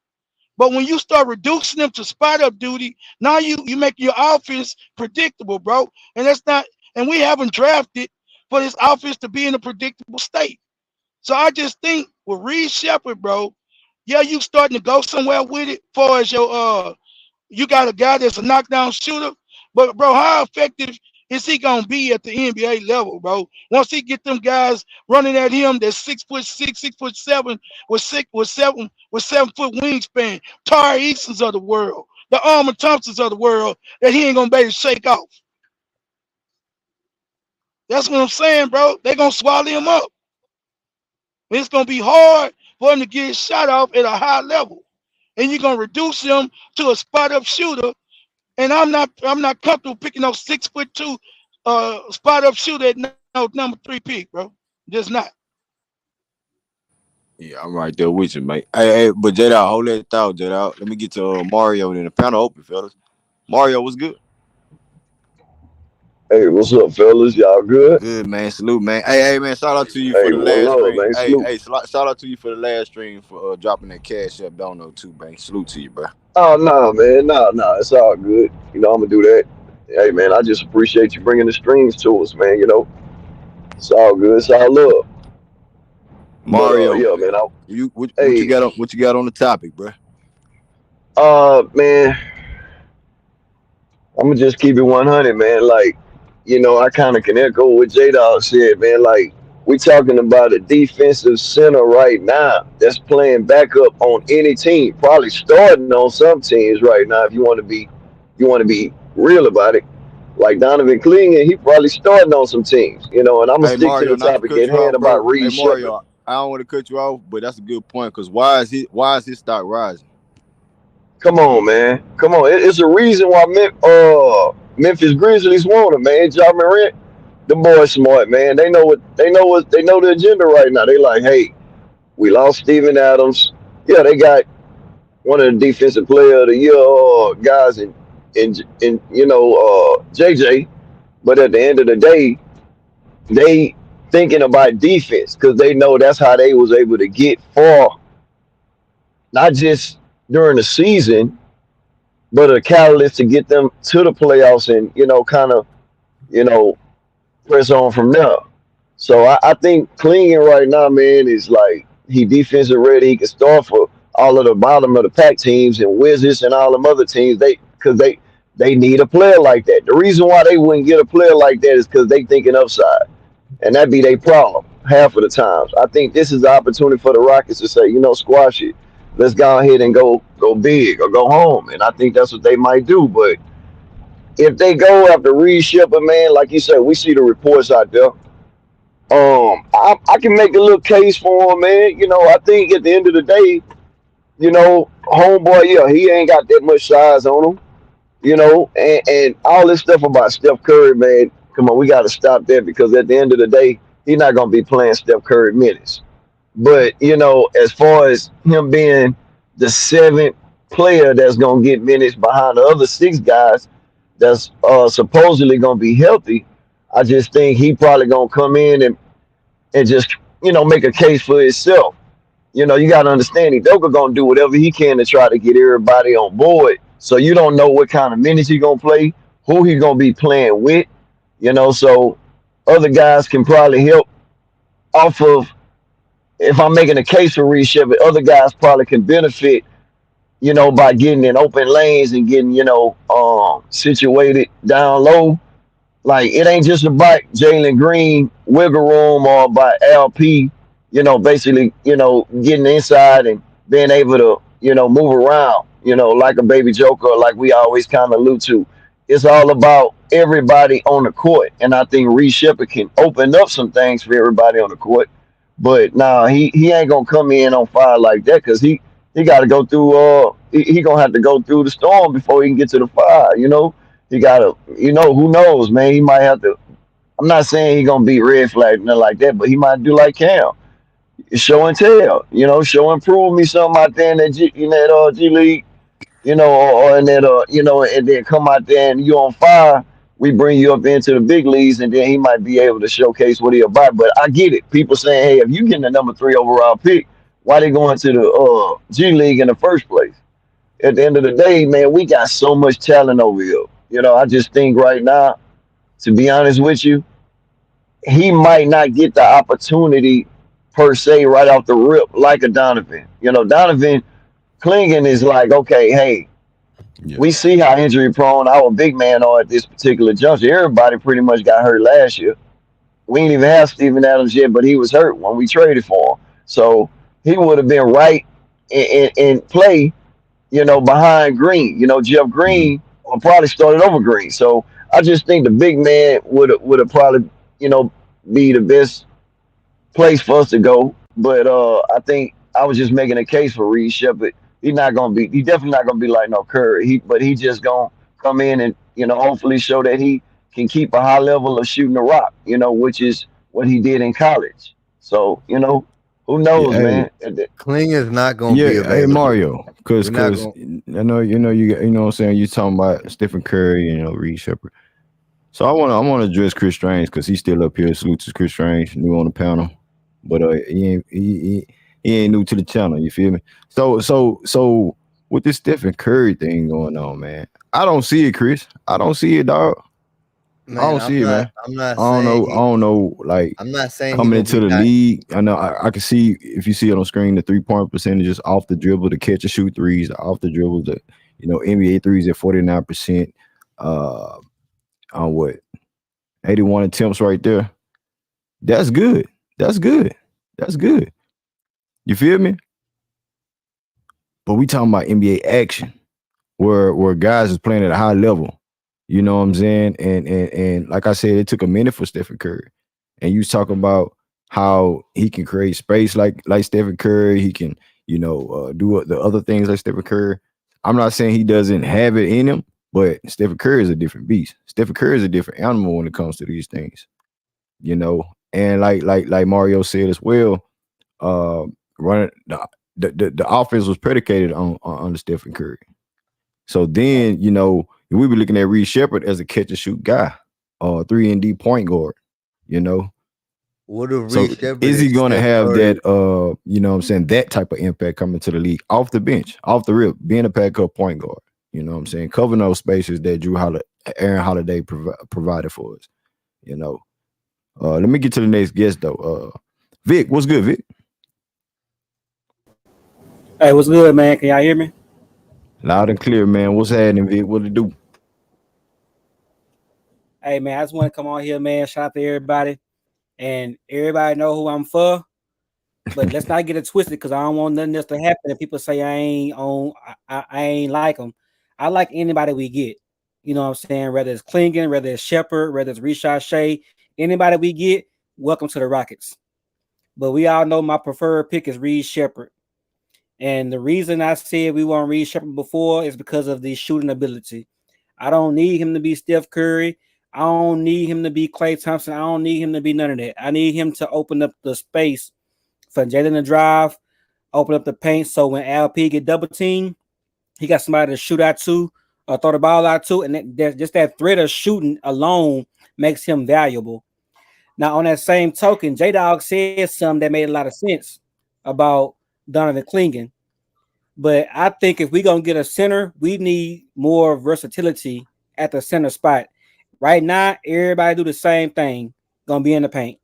But when you start reducing them to spot-up duty, now you make your offense predictable, bro. And that's not. And we haven't drafted for this offense to be in a predictable state. So I just think with Reed Sheppard, bro, yeah, you starting to go somewhere with it. Far as your you got a guy that's a knockdown shooter, but bro, how effective is he gonna be at the NBA level, bro? Once he get them guys running at him, that's 6'6", 6'7", with 7-foot wingspan, Tari Easton's of the world, the Armand Thompsons of the world, that he ain't gonna be able to shake off. That's what I'm saying, bro. They gonna swallow him up. It's gonna be hard for him to get his shot off at a high level, and you're gonna reduce him to a spot-up shooter. And I'm not comfortable picking no 6'2" spot-up shooter at no #3 pick, bro. Just not. Yeah, I'm right there with you, mate. Hey, but J-Dog, hold that thought, J-Dog. Let me get to Mario and the panel open, fellas. Mario, what's good? Hey, what's up, fellas? Y'all good? Good, man. Salute, man. Hey, man. Shout out to you for the last stream. Hey, shout out to you for the last stream for dropping that cash up. Don't know too, man. Salute to you, bro. Oh no, man, no, it's all good. I'm gonna do that. Hey, man, I just appreciate you bringing the streams to us, man. It's all good. It's all love. Mario, yeah, man. What you got on the topic, bro? Man, I'm gonna just keep it 100, man. Like, I kind of can echo what J-Dog said, man. Like, we talking about a defensive center right now that's playing backup on any team, probably starting on some teams right now. If you want to be real about it, like Donovan Clingan, he probably starting on some teams, and I'm gonna stick to the topic at hand about Reed Sheppard. I don't want to cut you off, but that's a good point, because why is his stock rising? Come on, man. Come on. It's a reason why Memphis Grizzlies want him, man. Ja Morant. the boys smart, man. They know the agenda right now. They like, hey, we lost Steven Adams. Yeah, they got one of the defensive player of the year guys in JJ. But at the end of the day, they thinking about defense because they know that's how they was able to get far, not just during the season, but a catalyst to get them to the playoffs and kind of you know press on from there. So I think Clingan right now, man, is like he defensive ready. He can start for all of the bottom of the pack teams and Wizards and all them other teams. They need a player like that. The reason why they wouldn't get a player like that is because they thinking upside, and that be their problem half of the times. I think this is the opportunity for the Rockets to say, squash it. Let's go ahead and go big or go home, and I think that's what they might do. But if they go after Reed Sheppard, man, like you said, we see the reports out there. I can make a little case for him, man. I think at the end of the day, homeboy, yeah, he ain't got that much size on him, and all this stuff about Steph Curry, man. Come on, we got to stop that because at the end of the day, he's not gonna be playing Steph Curry minutes. But as far as him being the seventh player that's gonna get minutes behind the other six guys that's supposedly gonna be healthy, I just think he probably gonna come in and just make a case for himself. You got to understand, Udoka gonna do whatever he can to try to get everybody on board. So you don't know what kind of minutes he gonna play, who he gonna be playing with. So other guys can probably help off of. If I'm making a case for Reed Sheppard, other guys probably can benefit, by getting in open lanes and getting, situated down low. Like it ain't just about Jalen Green wiggle room or about LP, basically, getting inside and being able to, move around, like a baby joker, like we always kind of allude to. It's all about everybody on the court. And I think Reed Sheppard can open up some things for everybody on the court. But now he ain't gonna come in on fire like that because he got to go through. He gonna have to go through the storm before he can get to the fire. He gotta. Who knows, man? He might have to. I'm not saying he gonna be red flag nothing like that, but he might do like Cam, show and tell. Show and prove me something out there in that G League. Or in that and then come out there and you on fire. We bring you up into the big leagues, and then he might be able to showcase what he about. But I get it. People saying, hey, if you getting the number 3 overall pick, why they going to the G League in the first place? At the end of the day, man, we got so much talent over here. I just think right now, to be honest with you, he might not get the opportunity per se right off the rip like a Donovan. Donovan Clingan is like, okay, hey, Yeah. we see how injury prone our big man are at this particular juncture. Everybody pretty much got hurt last year. We didn't even have Steven Adams yet, but he was hurt when we traded for him. So he would have been right in play, behind Green. Jeff Green will probably started over Green. So I just think the big man would have probably, be the best place for us to go. But I think I was just making a case for Reed Sheppard. He definitely not gonna be like no Curry. But he just gonna come in and hopefully show that he can keep a high level of shooting the rock. Which is what he did in college. So who knows, Yeah, man. Clingan's not gonna be Yeah, available. hey Mario, because We're not I know you know what I'm saying, you talking about Stephen Curry, Reed Sheppard. So I want to address Chris Strange because he's still up here. Salute to Chris Strange, new on the panel, but he ain't new to the channel. You feel me? So with this Stephen Curry thing going on, man, I don't see it, Chris. I don't see it, dog. Man, I don't see it, man. I'm not I don't know. Like I'm not saying coming into the league, I know I can see if you see it on screen the 3-point percentages off the dribble, the catch and shoot threes off the dribble, the NBA threes at 49%. On what 81 attempts right there. That's good. That's good. That's good. You feel me? But we talking about NBA action, where guys is playing at a high level. You know what I'm saying? And like I said, it took a minute for Stephen Curry. And you was talking about how he can create space like Stephen Curry. He can, do the other things like Stephen Curry. I'm not saying he doesn't have it in him, but Stephen Curry is a different beast. Stephen Curry is a different animal when it comes to these things. you know. And like Mario said as well, running the offense was predicated on the Stephen Curry. So then, you know, we be looking at Reed Sheppard as a catch and shoot guy, 3-and-D point guard, you know. What if So Reed Sheppard is he is going to Steph have Curry? that, you know what I'm saying, that type of impact coming to the league off the bench, off the rip, being a backup point guard, you know what I'm saying, covering those spaces that Aaron Holiday provided for us, you know. Let me get to the next guest, though. Vic, what's good, Vic? Hey, what's good, man? Can y'all hear me? Loud and clear, man. What's happening, Vic? What it do? Hey, man, I just want to come on here, man. Shout out to everybody. And everybody know who I'm for. But let's not get it twisted because I don't want nothing else to happen. And people say I ain't like them. I like anybody we get. You know what I'm saying? Whether it's Clingan, whether it's Sheppard, whether it's Reed, anybody we get, welcome to the Rockets. But we all know my preferred pick is Reed Sheppard. And the reason I said we want Reed Sheppard before is because of the shooting ability. I don't need him to be Steph Curry. I don't need him to be Klay Thompson. I don't need him to be none of that. I need him to open up the space for Jalen to drive, open up the paint. So when LP get double teamed, he got somebody to shoot out to or throw the ball out to. And just that threat of shooting alone makes him valuable. Now, on that same token, J-Dog said something that made a lot of sense about Donovan Clingan. But I think if we're going to get a center, we need more versatility at the center spot. Right now, everybody do the same thing. Going to be in the paint.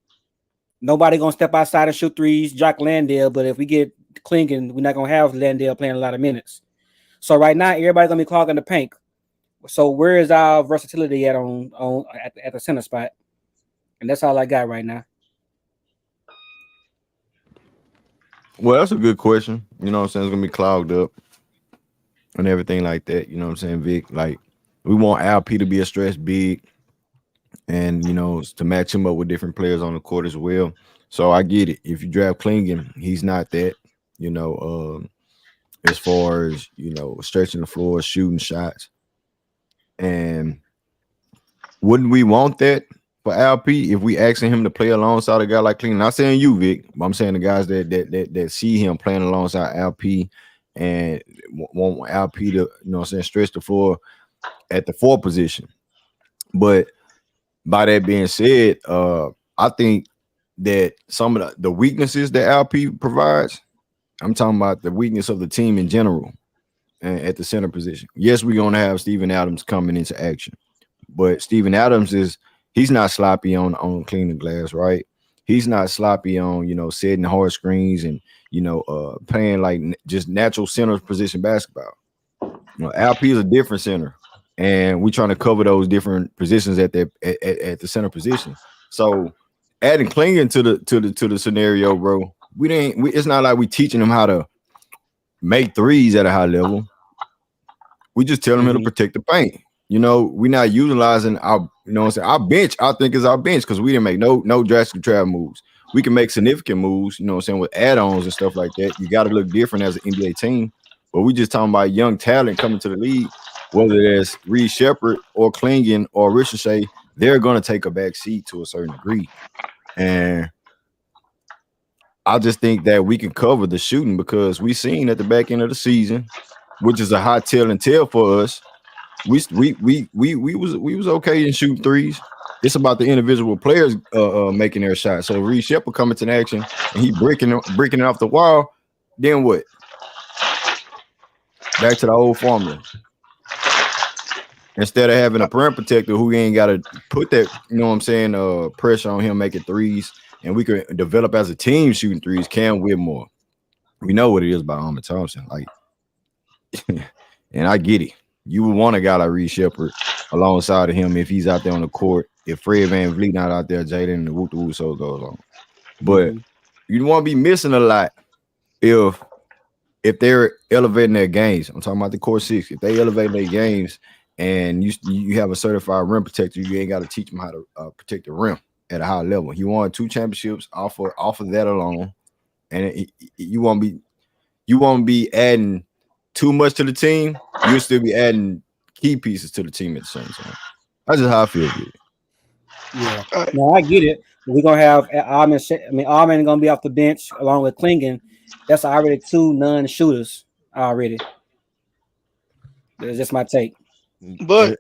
Nobody going to step outside and shoot threes, Jock Landale. But if we get Clingan, we're not going to have Landale playing a lot of minutes. So right now, everybody going to be clogging the paint. So where is our versatility at at the center spot? And that's all I got right now. Well, that's a good question. You know what I'm saying? It's going to be clogged up and everything like that. You know what I'm saying, Vic? Like, we want LP to be a stretch big and, you know, to match him up with different players on the court as well. So I get it. If you draft Clingan, he's not that, you know, as far as, you know, stretching the floor, shooting shots. And wouldn't we want that for LP if we asking him to play alongside a guy like Clingan? Not saying you, Vic, but I'm saying the guys that see him playing alongside LP and want LP to, you know what I'm saying, stretch the floor at the 4 position. But by that being said, I think that some of the weaknesses that LP provides, I'm talking about the weakness of the team in general and at the center position. Yes, we're going to have Steven Adams coming into action, but Steven Adams he's not sloppy on cleaning the glass, right? He's not sloppy on, you know, setting hard screens and, you know, playing like just natural center position basketball. You know, LP is a different center. And we're trying to cover those different positions at the center position. So adding Clingan to the scenario, bro, it's not like we teaching them how to make threes at a high level. We just tell them how to protect the paint. You know, we're not utilizing our, you know what I'm saying, our bench, I think is our bench because we didn't make no drastic trap moves. We can make significant moves, you know what I'm saying, with add-ons and stuff like that. You got to look different as an NBA team. But we just talking about young talent coming to the league. Whether that's Reed Sheppard or Clingan or Ricochet, they're going to take a back seat to a certain degree. And I just think that we can cover the shooting because we seen at the back end of the season, which is a hot tell and tell for us. We was okay in shooting threes. It's about the individual players making their shots. So Reed Sheppard coming to action and he breaking it off the wall. Then what? Back to the old formula. Instead of having a perimeter protector who ain't got to put that, you know what I'm saying, pressure on him making threes, and we could develop as a team shooting threes, Cam Whitmore. We know what it is about Ahmed Thompson. Like, and I get it. You would want a guy like Reed Sheppard alongside of him if he's out there on the court. If Fred VanVleet not out there, Jaden and the whoop so goes on. But you want to be missing a lot if they're elevating their games. I'm talking about the core 6. If they elevate their games and you have a certified rim protector, you ain't got to teach them how to protect the rim at a high level. He won 2 championships off of that alone, and you won't be adding too much to the team. You'll still be adding key pieces to the team at the same time. That's just how I feel. Yeah, no, I get it. We're gonna have Alman gonna be off the bench along with Clingan. That's already 2 non-shooters already. That's just my take. But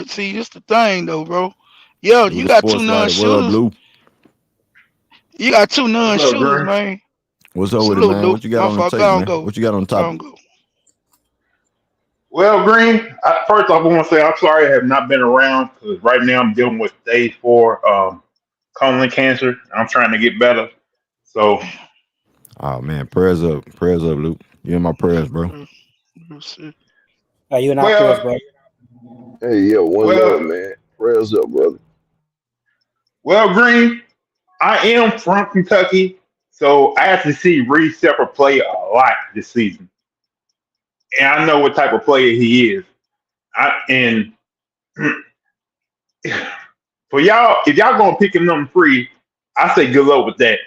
see, this the thing though, bro. Yo, Blue you the got 2 sports writer. What up, non-shooters. Blue? You got 2 What's up, non-shooters, Green? man. What's up with it, Salute, man? Luke. What you got My on the fault. tape, man? Go. What you got on the Go top? on, go. Well, Green, first off, I want to say I'm sorry I have not been around because right now I'm dealing with stage 4 colon cancer. I'm trying to get better. So, Oh man, prayers up, Luke. You in my prayers, bro. You in our prayers, bro. Hey, yo, one Well- love, man. Prayers up, brother. well, Green, I am from Kentucky, so I have to see Reed Sheppard play a lot this season. And I know what type of player he is. And for y'all, if y'all gonna pick him number 3, I say good luck with that.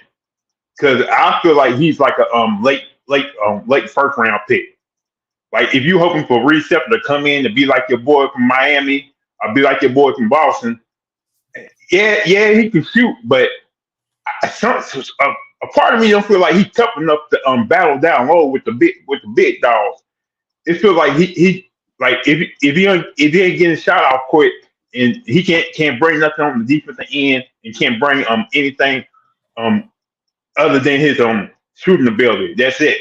Cause I feel like he's like a late first round pick. Like if you hoping for Reed Sheppard to come in and be like your boy from Miami or be like your boy from Boston, yeah, he can shoot, but a part of me don't feel like he's tough enough to battle down low with the big dogs. It feels like he like if he ain't getting shot off quick and he can't bring nothing on the defensive end and can't bring anything other than his shooting ability. That's it.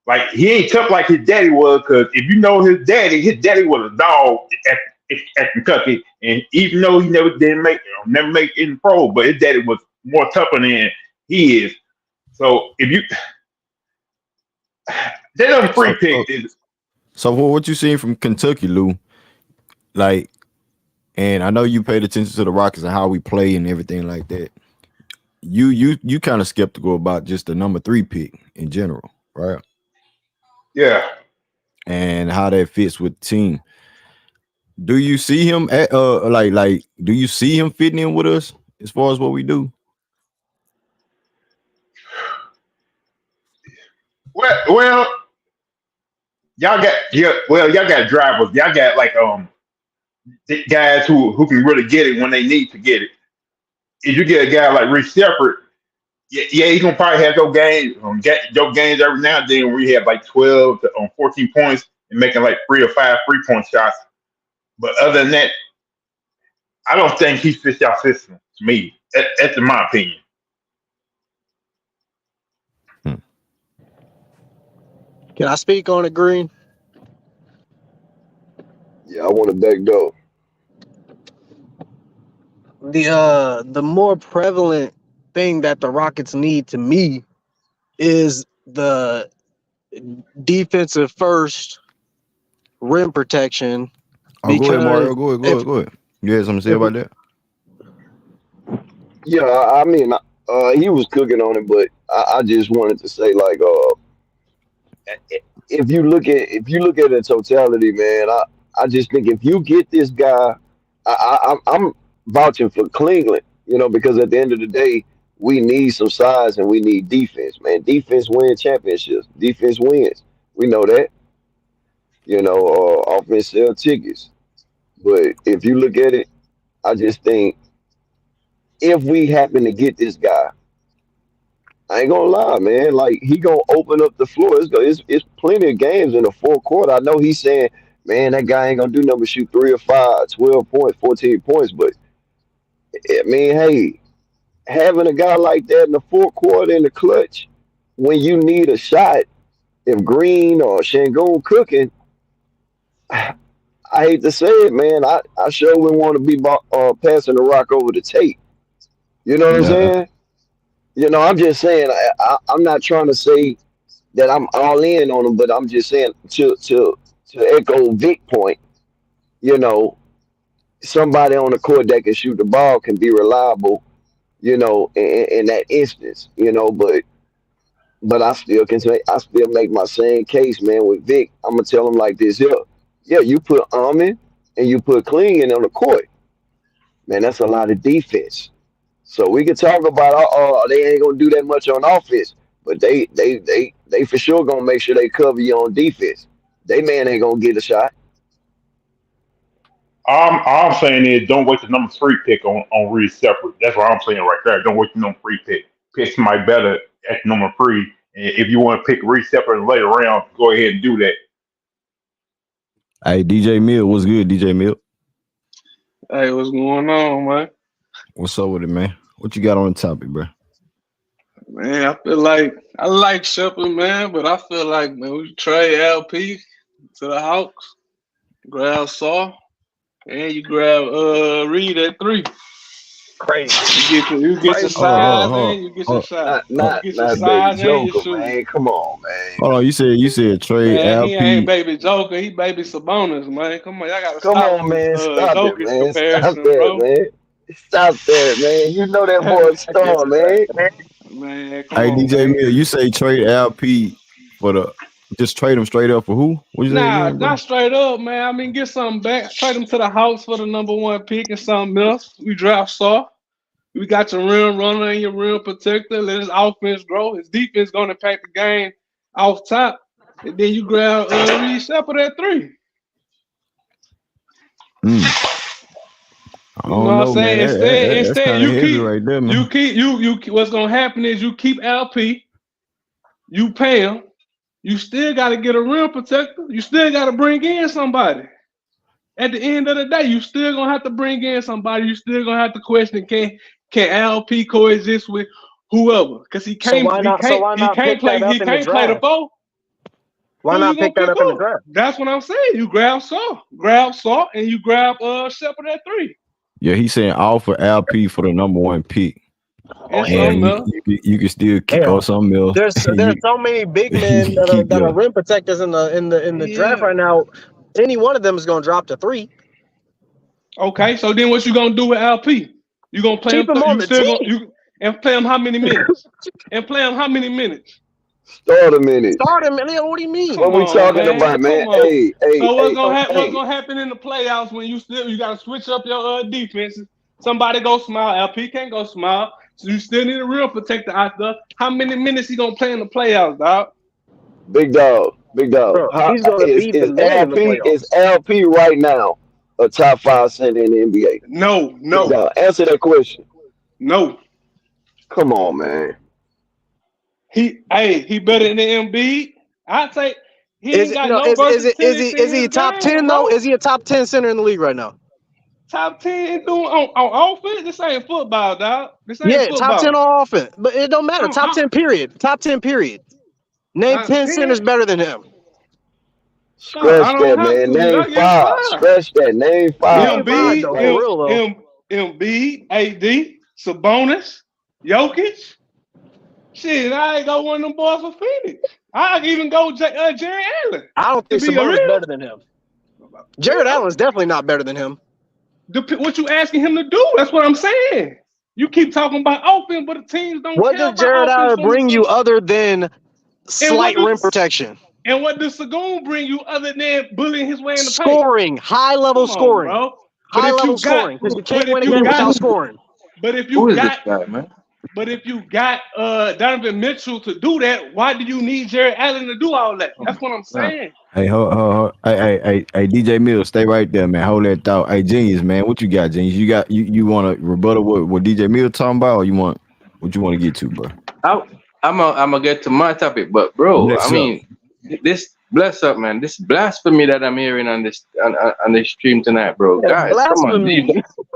Like he ain't tough like his daddy was, because if you know his daddy was a dog at Kentucky, and even though he never make it in the pro, but his daddy was more tougher than he is. So if you that number 3 pick is. So what you seen from Kentucky, Lou? Like, and I know you paid attention to the Rockets and how we play and everything like that. You kind of skeptical about just the number 3 pick in general, right? Yeah. And how that fits with the team. Do you see him at do you see him fitting in with us as far as what we do? Well, y'all got drivers. Y'all got like guys who can really get it when they need to get it. If you get a guy like Reed Sheppard, yeah, he's gonna probably have your games every now and then where he have like 12 to 14 points and making like 3 or 5 3-point shots. But other than that, I don't think he fits y'all system. To me, that's in my opinion. Can I speak on it, Green? Yeah, I want to back door. The more prevalent thing that the Rockets need to me is the defensive first rim protection. Oh, go ahead, Mario. Go ahead. You had something to say about that? Yeah, I mean, he was cooking on it, but I just wanted to say, like, if you look at the totality, man, I just think if you get this guy, I'm vouching for Cleveland, because at the end of the day, we need some size and we need defense, man. Defense wins championships. Defense wins. We know that. Offense sell tickets. But if you look at it, I just think if we happen to get this guy, I ain't gonna lie, man. Like he gonna open up the floor. It's plenty of games in the fourth quarter. I know he's saying, man, that guy ain't gonna do nothing but shoot 3 or 5, 12 points, 14 points. But I mean, hey, having a guy like that in the fourth quarter in the clutch when you need a shot, if Green or Şengün cooking, I hate to say it, man. I sure wouldn't want to be passing the rock over the tape. You know what I'm saying? I'm just saying. I'm not trying to say that I'm all in on him, but I'm just saying to echo Vic's point. Somebody on the court that can shoot the ball can be reliable. In that instance. But I still make my same case, man. With Vic, I'm gonna tell him like this here. Yeah, you put Armin and you put Clingan on the court. Man, that's a lot of defense. So we can talk about they ain't gonna do that much on offense, but they for sure gonna make sure they cover you on defense. They man ain't gonna get a shot. All I'm saying is don't waste the number 3 pick on Reed Sheppard. That's what I'm saying right there. Don't waste the number 3 pick. Pick somebody better at number 3. And if you want to pick Reed Sheppard in the later round, go ahead and do that. Hey, DJ Mill, what's good, DJ Mill? Hey, what's going on, man? What's up with it, man? What you got on the topic, bro? Man, I feel like I like Sheppard, man, but I feel like, man, we trade LP to the Hawks, grab Saw, and you grab Reed at 3. Crazy. You get your size and you get your shot. Not You get your baby size and you Joker, shoot. man. Come on, man. Hold on, you said trade Man, he ain't LP. baby Joker, he baby Sabonis, man. Come on, y'all gotta Come stop on, man. with Stop it, Jokic man. comparison, Stop that, bro. man. Stop that, man. You know that boy star, man. Man, come Hey, on, DJ man. Mill, you say trade LP for the just trade him straight up for who? What you say Nah, again, bro? not straight up, man. I mean, get something back. Trade him to the Hawks for the number 1 pick and something else. We draft Saw. We got your rim runner and your rim protector. Let his offense grow. His defense gonna impact the game off top. And then you grab Reed Sheppard at 3. I You don't know what know, I'm saying? man. That's Instead, kind of you heavy keep right there, man. you what's gonna happen is you keep LP, you pay him, you still gotta get a rim protector, you still gotta bring in somebody. At the end of the day, you still gonna have to bring in somebody. You still gonna have to question can LP coexist with whoever? Because he So can't why not pick that up in the play the draft? 4. Why Who not you gonna pick that pick up in the up? draft? That's what I'm saying. You grab Saw, and you grab Sheppard at 3. Yeah, he's saying offer LP for the number 1 pick. And hell. something And else. you can still kick Hell. or something else. There's so many big men that are rim protectors in the draft right now. Any one of them is gonna drop to 3. Okay, so then what you gonna do with LP? You gonna play Keep him? him on You the still team. gonna and play him how many minutes? Start a minute. Start him, man. What do you mean? What we talking about, man? Come on. Hey, So what's gonna hey. happen in the playoffs when you gotta switch up your defenses? Somebody go small. LP can't go small, so you still need a real protector out there. How many minutes he gonna play in the playoffs, dog? Big dog. Bro, he's gonna be the man in the playoffs. Is LP right now a top 5 center in the NBA? No. Big dog, answer that question. No. Come on, man. He better than Embiid. I'd say he ain't got no versatility. Is he top 10 though? Is he a top 10 center in the league right now? Top 10 doing on offense? This ain't football, dog. This ain't football. Top 10 on offense. But it don't matter. Top 10 period. Top 10 period. Name 10 centers better than him. Scratch that, man. Name 5. Scratch that. Name 5. Embiid, AD, Sabonis, Jokic. Shit, I ain't go one of them boys for Phoenix. I'd even go Jared Allen. I don't think Sabonis is better than him. Jared Allen's definitely not better than him. What you asking him to do? That's what I'm saying. You keep talking about offense, but the teams don't. What does Jared Allen bring you other than slight rim protection? And what does Sagoon bring you other than bullying his way in the paint? Scoring, high level scoring, bro. High level scoring. Because you can't win a game without scoring. But if you got Donovan Mitchell to do that, why do you need Jared Allen to do all that? That's what I'm saying. Hey, hey, DJ Mills, stay right there, man. Hold that thought. Hey, Genius, man, what you got, Genius? You want to rebuttal what DJ Mills talking about, or what you want to get to, bro? I'm gonna get to my topic, but bro, this bless up, man. This blasphemy that I'm hearing on this on the stream tonight, bro. Guys, come on.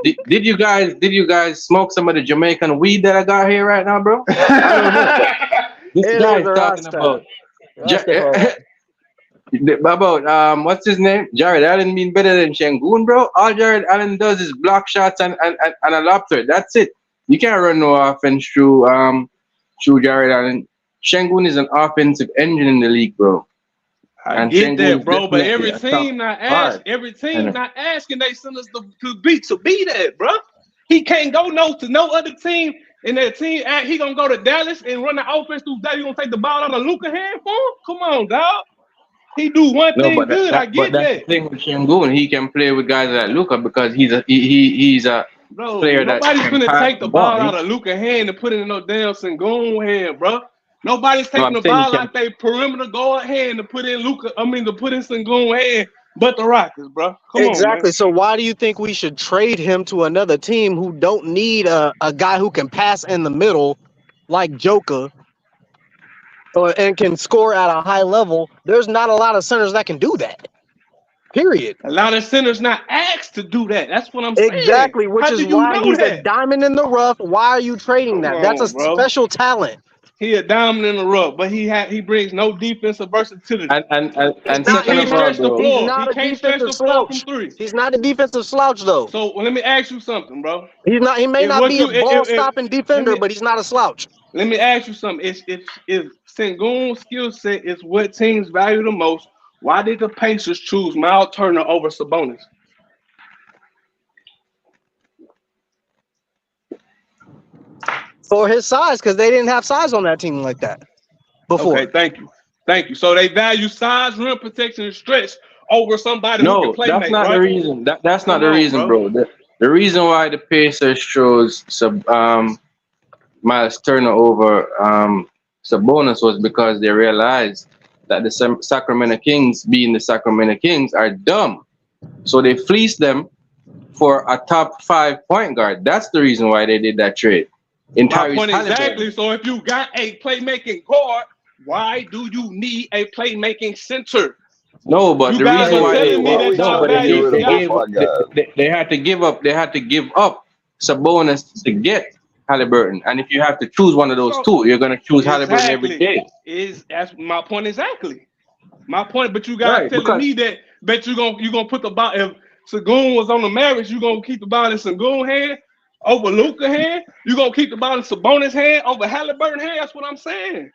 Did you guys smoke some of the Jamaican weed that I got here right now, bro? I don't know. This guy's talking about what's his name? Jared Allen being better than Şengün, bro. All Jared Allen does is block shots and a lobster. That's it. You can't run no offense through Jared Allen. Şengün is an offensive engine in the league, bro. I get that, bro, but every team not asking they send us to be that, bro. He can't go to no other team in that team. He gonna go to Dallas and run the offense through Dallas. You gonna take the ball out of Luka hand for him? Come on, dog. He do one thing good. I get that. That's the thing with Şengün, he can play with guys like Luka because he's a player that nobody's gonna take the ball out of Luka hand and put it in no damn Şengün hand, bro. Nobody's taking the ball out they perimeter guard hand to put in Şengün hand but the Rockets, bro. Come Exactly. on, man. So why do you think we should trade him to another team who don't need a guy who can pass in the middle like Joker and can score at a high level? There's not a lot of centers that can do that. Period. A lot of centers not asked to do that. That's what I'm saying. Exactly, which How is do you why know he's a that? diamond in the rough. Why are you trading that? Come That's a on, bro. special talent. He a diamond in the rough, but he brings no defensive versatility. And He's second He of can't all, stretch the bro. He's floor. not He a can't stretch defensive the floor from slouch. three. He's not a defensive slouch though. So let me ask you something, bro. He's not. He may If not what be you a ball if stopping defender, but he's not a slouch. let me ask you something. If Sengun's skill set is what teams value the most, why did the Pacers choose Miles Turner over Sabonis? For his size, because they didn't have size on that team like that before. Okay, thank you. So they value size, rim protection, and stretch over somebody who No, can play. that's not right? the reason. That's not Come the on, reason, bro. bro. The reason why the Pacers chose Miles Turner over Sabonis was because they realized that the Sacramento Kings, being the Sacramento Kings, are dumb. So they fleeced them for a top 5 point guard. That's the reason why they did that trade. In My Tyrese point Halliburton. exactly. So if you got a playmaking guard, why do you need a playmaking center? No, but You the guys reason are why telling me that no, y'all but value rid of guys. both my guys. they had to give up Sabonis to get Halliburton. And if you have to choose one of those two, you're gonna choose Halliburton every day. That's my point exactly. My point, but you guys telling me that bet you gonna put the ball. If Sengun was on the Mavericks, you gonna keep the ball in Sengun hand over Luka hand. You gonna keep the ball in Sabonis hand over Halliburton hand. That's what I'm saying.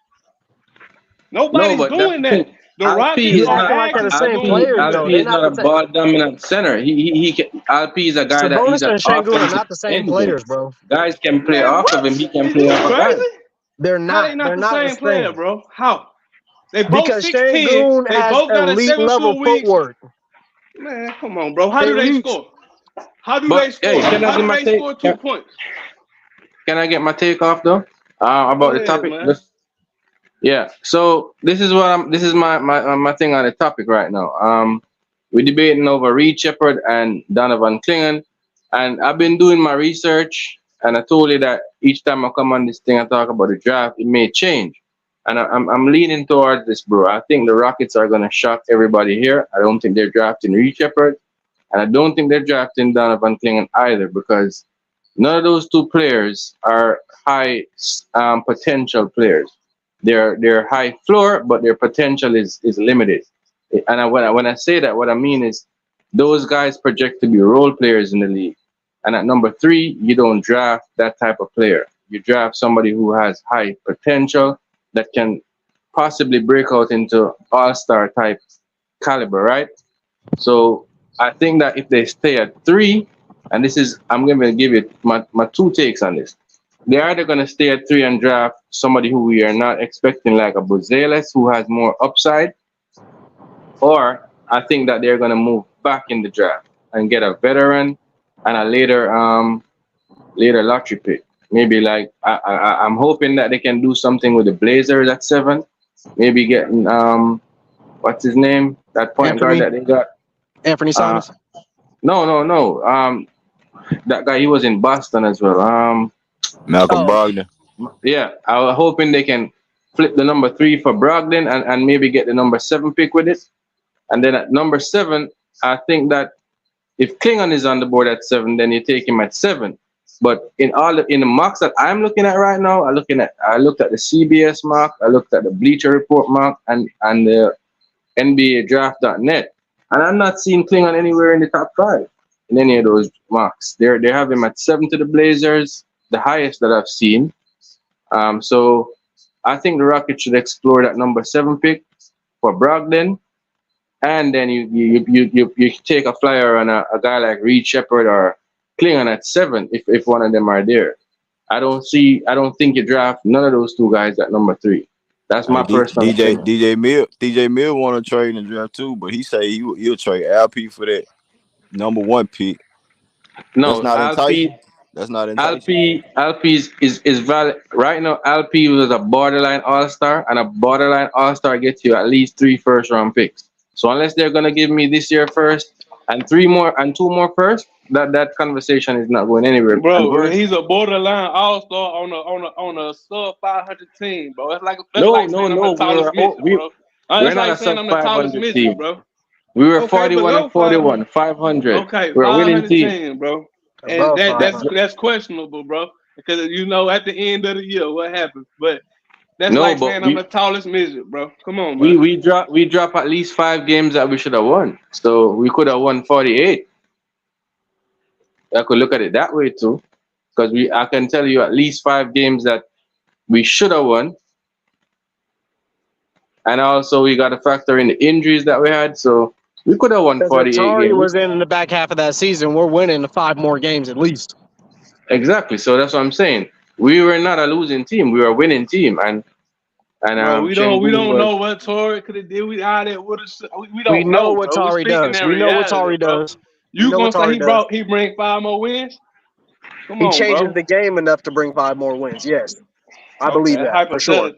Nobody's doing that. The Rockets are acting like the same Sengun. players, though. Alp They're is not not a the same. ball dominant center. He can, Alp is a guy that he's Sabonis an and Şengün are offensive not the same engine. players, bro. Guys can play Man, off what? of him. He can Is play you off of crazy? guys. They're How they not. not They're the not same player, bro? How? They both Because 6'10". Şengün They has both got a elite 7 level foot weeks. footwork. Man, come on, bro. How do they Elite. score? How do But they score? hey, can I How get do my they take? score 2 points? Can I get my take off though? About Go the ahead, topic. man. Yeah. So this is my thing on the topic right now. We're debating over Reed Sheppard and Donovan Clingan, and I've been doing my research, and I told you that each time I come on this thing and talk about the draft, it may change, and I'm leaning towards this, bro. I think the Rockets are gonna shock everybody here. I don't think they're drafting Reed Sheppard, and I don't think they're drafting Donovan Clingan either, because none of those two players are high potential players. They're high floor, but their potential is limited. And when I say that, what I mean is those guys project to be role players in the league. And at number 3, you don't draft that type of player. You draft somebody who has high potential that can possibly break out into all-star type caliber, right? So I think that if they stay at 3, and I'm going to give you my 2 takes on this. They're either going to stay at 3 and draft somebody who we are not expecting, like a Buzelis, who has more upside, or I think that they're going to move back in the draft and get a veteran and a later lottery pick. Maybe like I'm hoping that they can do something with the Blazers at 7. Maybe getting what's his name? That point guard that they got. Anthony Simons. No. That guy, he was in Boston as well. Malcolm Brogdon. Yeah, I was hoping they can flip the number 3 for Brogdon and maybe get the number 7 pick with it. And then at number 7, I think that if Clingan is on the board at 7, then you take him at 7. But in the mocks that I'm looking at right now, I looked at the CBS mock, I looked at the Bleacher Report mock, and the NBA Draft.net, and I'm not seeing Clingan anywhere in the top 5 in any of those mocks. They have him at 7 to the Blazers, the highest that I've seen. So I think the Rockets should explore that number 7 pick for Brogdon. And then you take a flyer on a guy like Reed Sheppard or Clingan at 7 if one of them are there. I don't think you draft none of those 2 guys at number 3. That's my personal opinion. DJ Mill want to trade in the draft too, but he say he'll trade LP for that number 1 pick. No, that's not enticing. LP is valid right now. LP was a borderline all-star, and a borderline all-star gets you at least 3 first-round picks. So unless they're gonna give me this year first and 2 more first, that conversation is not going anywhere. Bro, he's a borderline all-star on a sub 500 team, bro. That's like saying I'm the tallest midget, bro. We're not a sub 500 team, bro. We were 41 and 41, 500. Okay, we're a winning team, bro. And that's questionable, bro. Because at the end of the year, what happens? But that's saying I'm the tallest midget, bro. Come on, man. We drop at least 5 games that we should have won. So we could have won 48. I could look at it that way too. Because I can tell you at least 5 games that we should have won. And also we got to factor in the injuries that we had. So we could have won 48 games. was in the back half of that season. We're winning 5 more games at least. Exactly. So that's what I'm saying. We were not a losing team. We were a winning team. And we don't know what Torrey could have did. We don't know what Torrey does. We know what Torrey does. You gonna say he bring 5 more wins? He changes the game enough to bring 5 more wins. Yes, I believe that for sure.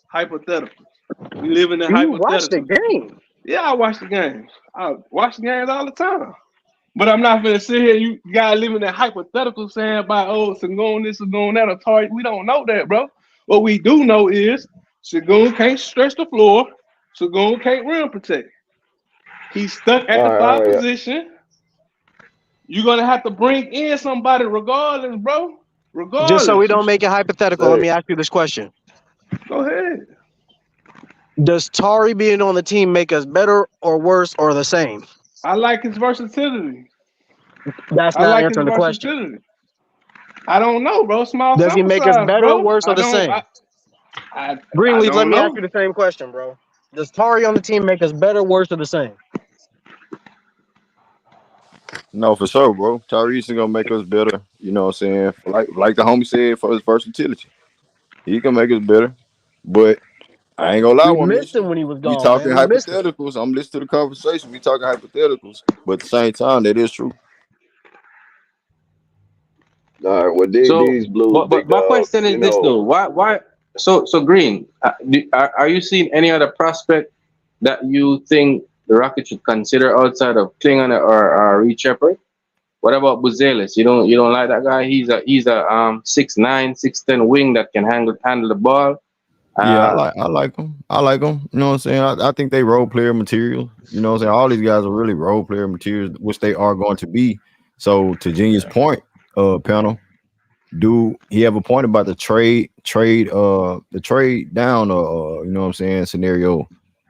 Hypothetical. We live in a hypothetical. You watch the game? Yeah, I watch the games. I watch the games all the time. But I'm not gonna sit here. You gotta live in that hypothetical saying about Sengun this, Sengun that, or Torrey. We don't know that, bro. What we do know is Sengun can't stretch the floor. Sengun can't rim protect. He's stuck at the 5 position. You're gonna have to bring in somebody regardless, bro. Regardless. Just so we don't make it hypothetical, let me ask you this question. Go ahead. Does Torrey being on the team make us better or worse or the same? I like his versatility. That's not answering the question. I don't know, bro. Small. Does he make us better or worse or the same? Greenleaf, let me ask you the same question, bro. Does Torrey on the team make us better, worse, or the same? No, for sure, bro. Tyrese is gonna make us better. You know what I'm saying? Like the homie said, for his versatility, he can make us better. But I ain't gonna lie, we missed him when he was gone. We talking hypotheticals. I'm listening to the conversation. We talking hypotheticals, but at the same time, that is true. All right. Well, these Blues. But my question is this though: Why? So Green, are you seeing any other prospect that you think the Rockets should consider outside of Clingan or Reed Sheppard? What about Buzelis? You don't like that guy? He's a 6'9", 6'10" wing that can handle the ball. Yeah, I like him. You know what I'm saying? I think they role player material. You know what I'm saying? All these guys are really role player materials, which they are going to be. So to Genius' point, panel, do he have a point about the trade down you know what I'm saying, scenario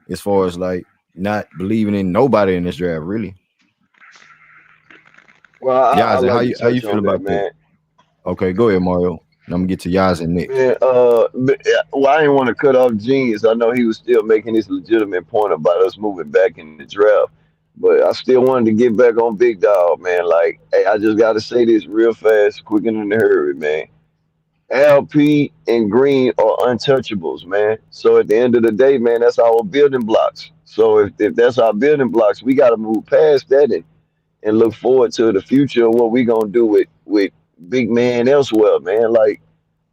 as far as like not believing in nobody in this draft, really? Well, how you feel about that? Okay, go ahead, Mario. I'm gonna get to Yazzie next. Yeah, well, I didn't want to cut off Genius. I know he was still making his legitimate point about us moving back in the draft, but I still wanted to get back on Big Dog, man. Like, hey, I just got to say this real fast, quick and in a hurry, man. LP and Green are untouchables, man. So at the end of the day, man, that's our building blocks. So if that's our building blocks, we got to move past that and look forward to the future of what we gonna do with big man elsewhere, man. Like,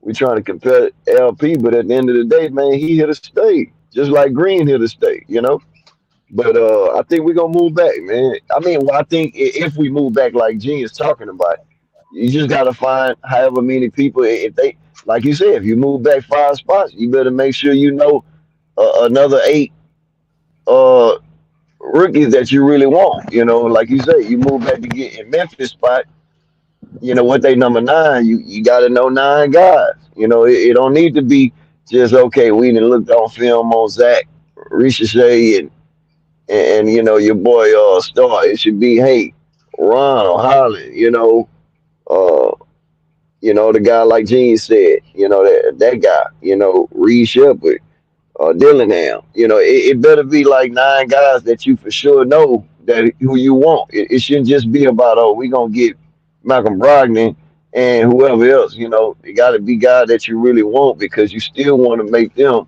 we trying to compare LP, but at the end of the day, man, he here to stay, just like Green here to stay, you know. But I think we're gonna move back, man. I mean, I think if we move back like Gene is talking about, you just gotta find however many people. If they, like you said, if you move back 5 spots, you better make sure you know another 8 rookies that you really want. You know, like you say, you move back to get in Memphis spot. You know what they number 9. You got to know 9 guys. You know, it don't need to be just okay. We didn't look on film on Zach, Ricochet, and you know your boy Star. It should be Ron or Holland. You know the guy like Gene said. You know that guy. You know Reed Sheppard, Dillingham. You know it better be like 9 guys that you for sure know that who you want. It shouldn't just be about we gonna get Malcolm Brogdon and whoever else. You know, it got to be guys that you really want because you still want to make them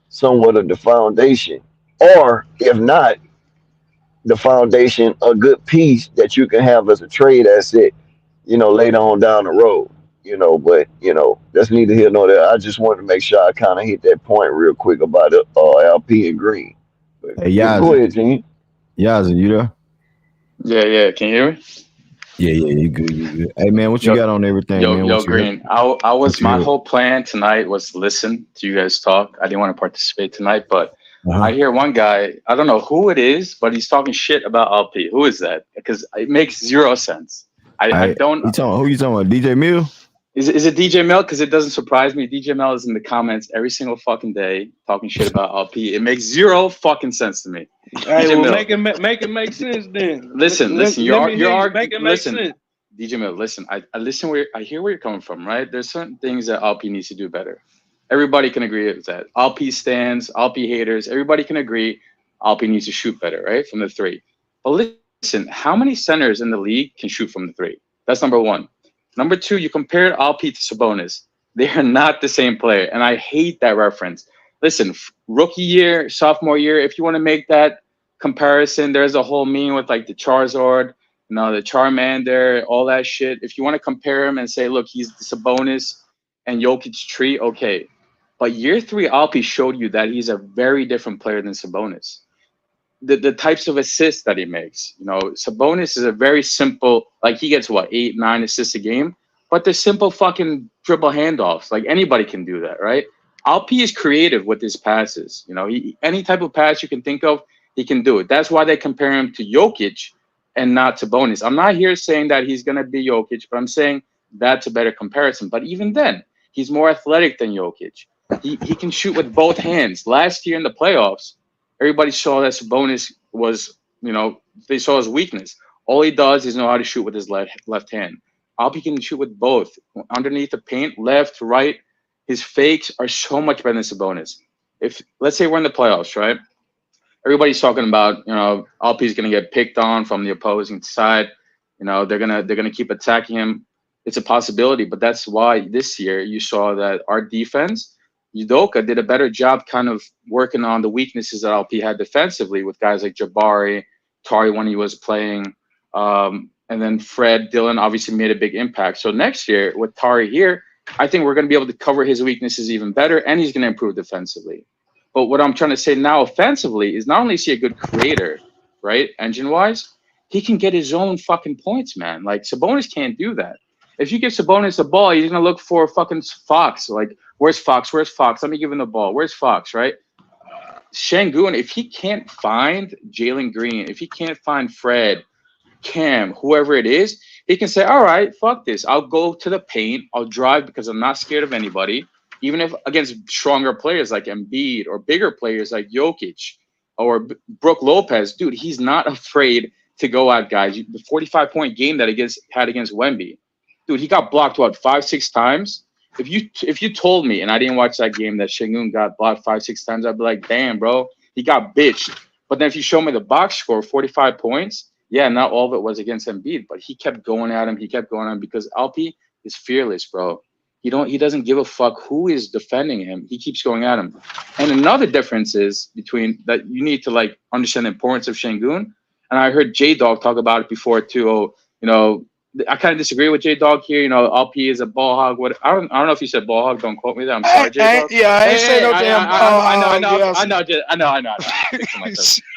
somewhat of the foundation, or if not the foundation, a good piece that you can have as a trade asset, you know, later on down the road. You know, but you know, that's neither here nor there. I just wanted to make sure I kind of hit that point real quick about LP and Green. But, hey, Yazzie. Go ahead, Gene. Yaza, you there? Yeah. Can you hear me? Yeah, you good. Hey man, what you got on everything, man? Yo, What you Green. My whole plan tonight was to listen to you guys talk. I didn't want to participate tonight, but I hear one guy, I don't know who it is, but he's talking shit about LP. Who is that? Because it makes zero sense. I don't. Who you talking about? DJ Mill? Is it DJ Mel? Because it doesn't surprise me. DJ Mel is in the comments every single fucking day talking shit about LP. It makes zero fucking sense to me. Hey, well, make it make sense then. Listen. You're arguing. Make it make sense. DJ Mel, listen. I listen I hear where you're coming from, right? There's certain things that LP needs to do better. Everybody can agree with that. LP stands, LP haters, everybody can agree LP needs to shoot better, right? From the three. But listen, how many centers in the league can shoot from the three? That's number one. Number two, you compared LP to Sabonis. They are not the same player, and I hate that reference. Listen, rookie year, sophomore year, if you want to make that comparison, there's a whole meme with like the Charizard, the Charmander, all that shit. If you want to compare him and say, look, he's the Sabonis and Jokic tree, okay. But year three, LP showed you that he's a very different player than Sabonis. The types of assists that he makes, Sabonis is a very simple, like he gets 8, 9 assists a game, but they're simple fucking dribble handoffs. Like anybody can do that, right? LP is creative with his passes. Any type of pass you can think of, he can do it. That's why they compare him to Jokic and not to Sabonis. I'm not here saying that he's gonna be Jokic, but I'm saying that's a better comparison. But even then, he's more athletic than Jokic. He can shoot with both hands. Last year in the playoffs, everybody saw that Sabonis was, they saw his weakness. All he does is know how to shoot with his left hand. LP can shoot with both. Underneath the paint, left, right. His fakes are so much better than Sabonis. If let's say we're in the playoffs, right? Everybody's talking about, LP is gonna get picked on from the opposing side. They're gonna keep attacking him. It's a possibility, but that's why this year you saw that our defense, Udoka did a better job kind of working on the weaknesses that LP had defensively with guys like Jabari, Tari when he was playing, and then Fred Dillon obviously made a big impact. So next year with Tari here, I think we're going to be able to cover his weaknesses even better, and he's going to improve defensively. But what I'm trying to say now offensively is not only is he a good creator, right, engine-wise, he can get his own fucking points, man. Like Sabonis can't do that. If you give Sabonis the ball, he's going to look for fucking Fox. Like, where's Fox? Where's Fox? Let me give him the ball. Where's Fox, right? Şengün, if he can't find Jalen Green, if he can't find Fred, Cam, whoever it is, he can say, all right, fuck this. I'll go to the paint. I'll drive because I'm not scared of anybody. Even if against stronger players like Embiid or bigger players like Jokic or Brook Lopez, dude, he's not afraid to go at guys. The 45-point game that had against Wemby, dude, he got blocked, 5-6 times? If you told me, and I didn't watch that game, that Şengün got blocked 5-6 times, I'd be like, damn, bro, he got bitched. But then if you show me the box score, 45 points, yeah, not all of it was against Embiid, but he kept going at him. He kept going at him because LP is fearless, bro. He doesn't give a fuck who is defending him. He keeps going at him. And another difference is between that you need to understand the importance of Şengün. And I heard J-Dog talk about it before too. I kind of disagree with J-Dog here. LP is a ball hog. I don't know if you said ball hog. Don't quote me there. I'm sorry, J-Dog. I ain't say no damn. I know.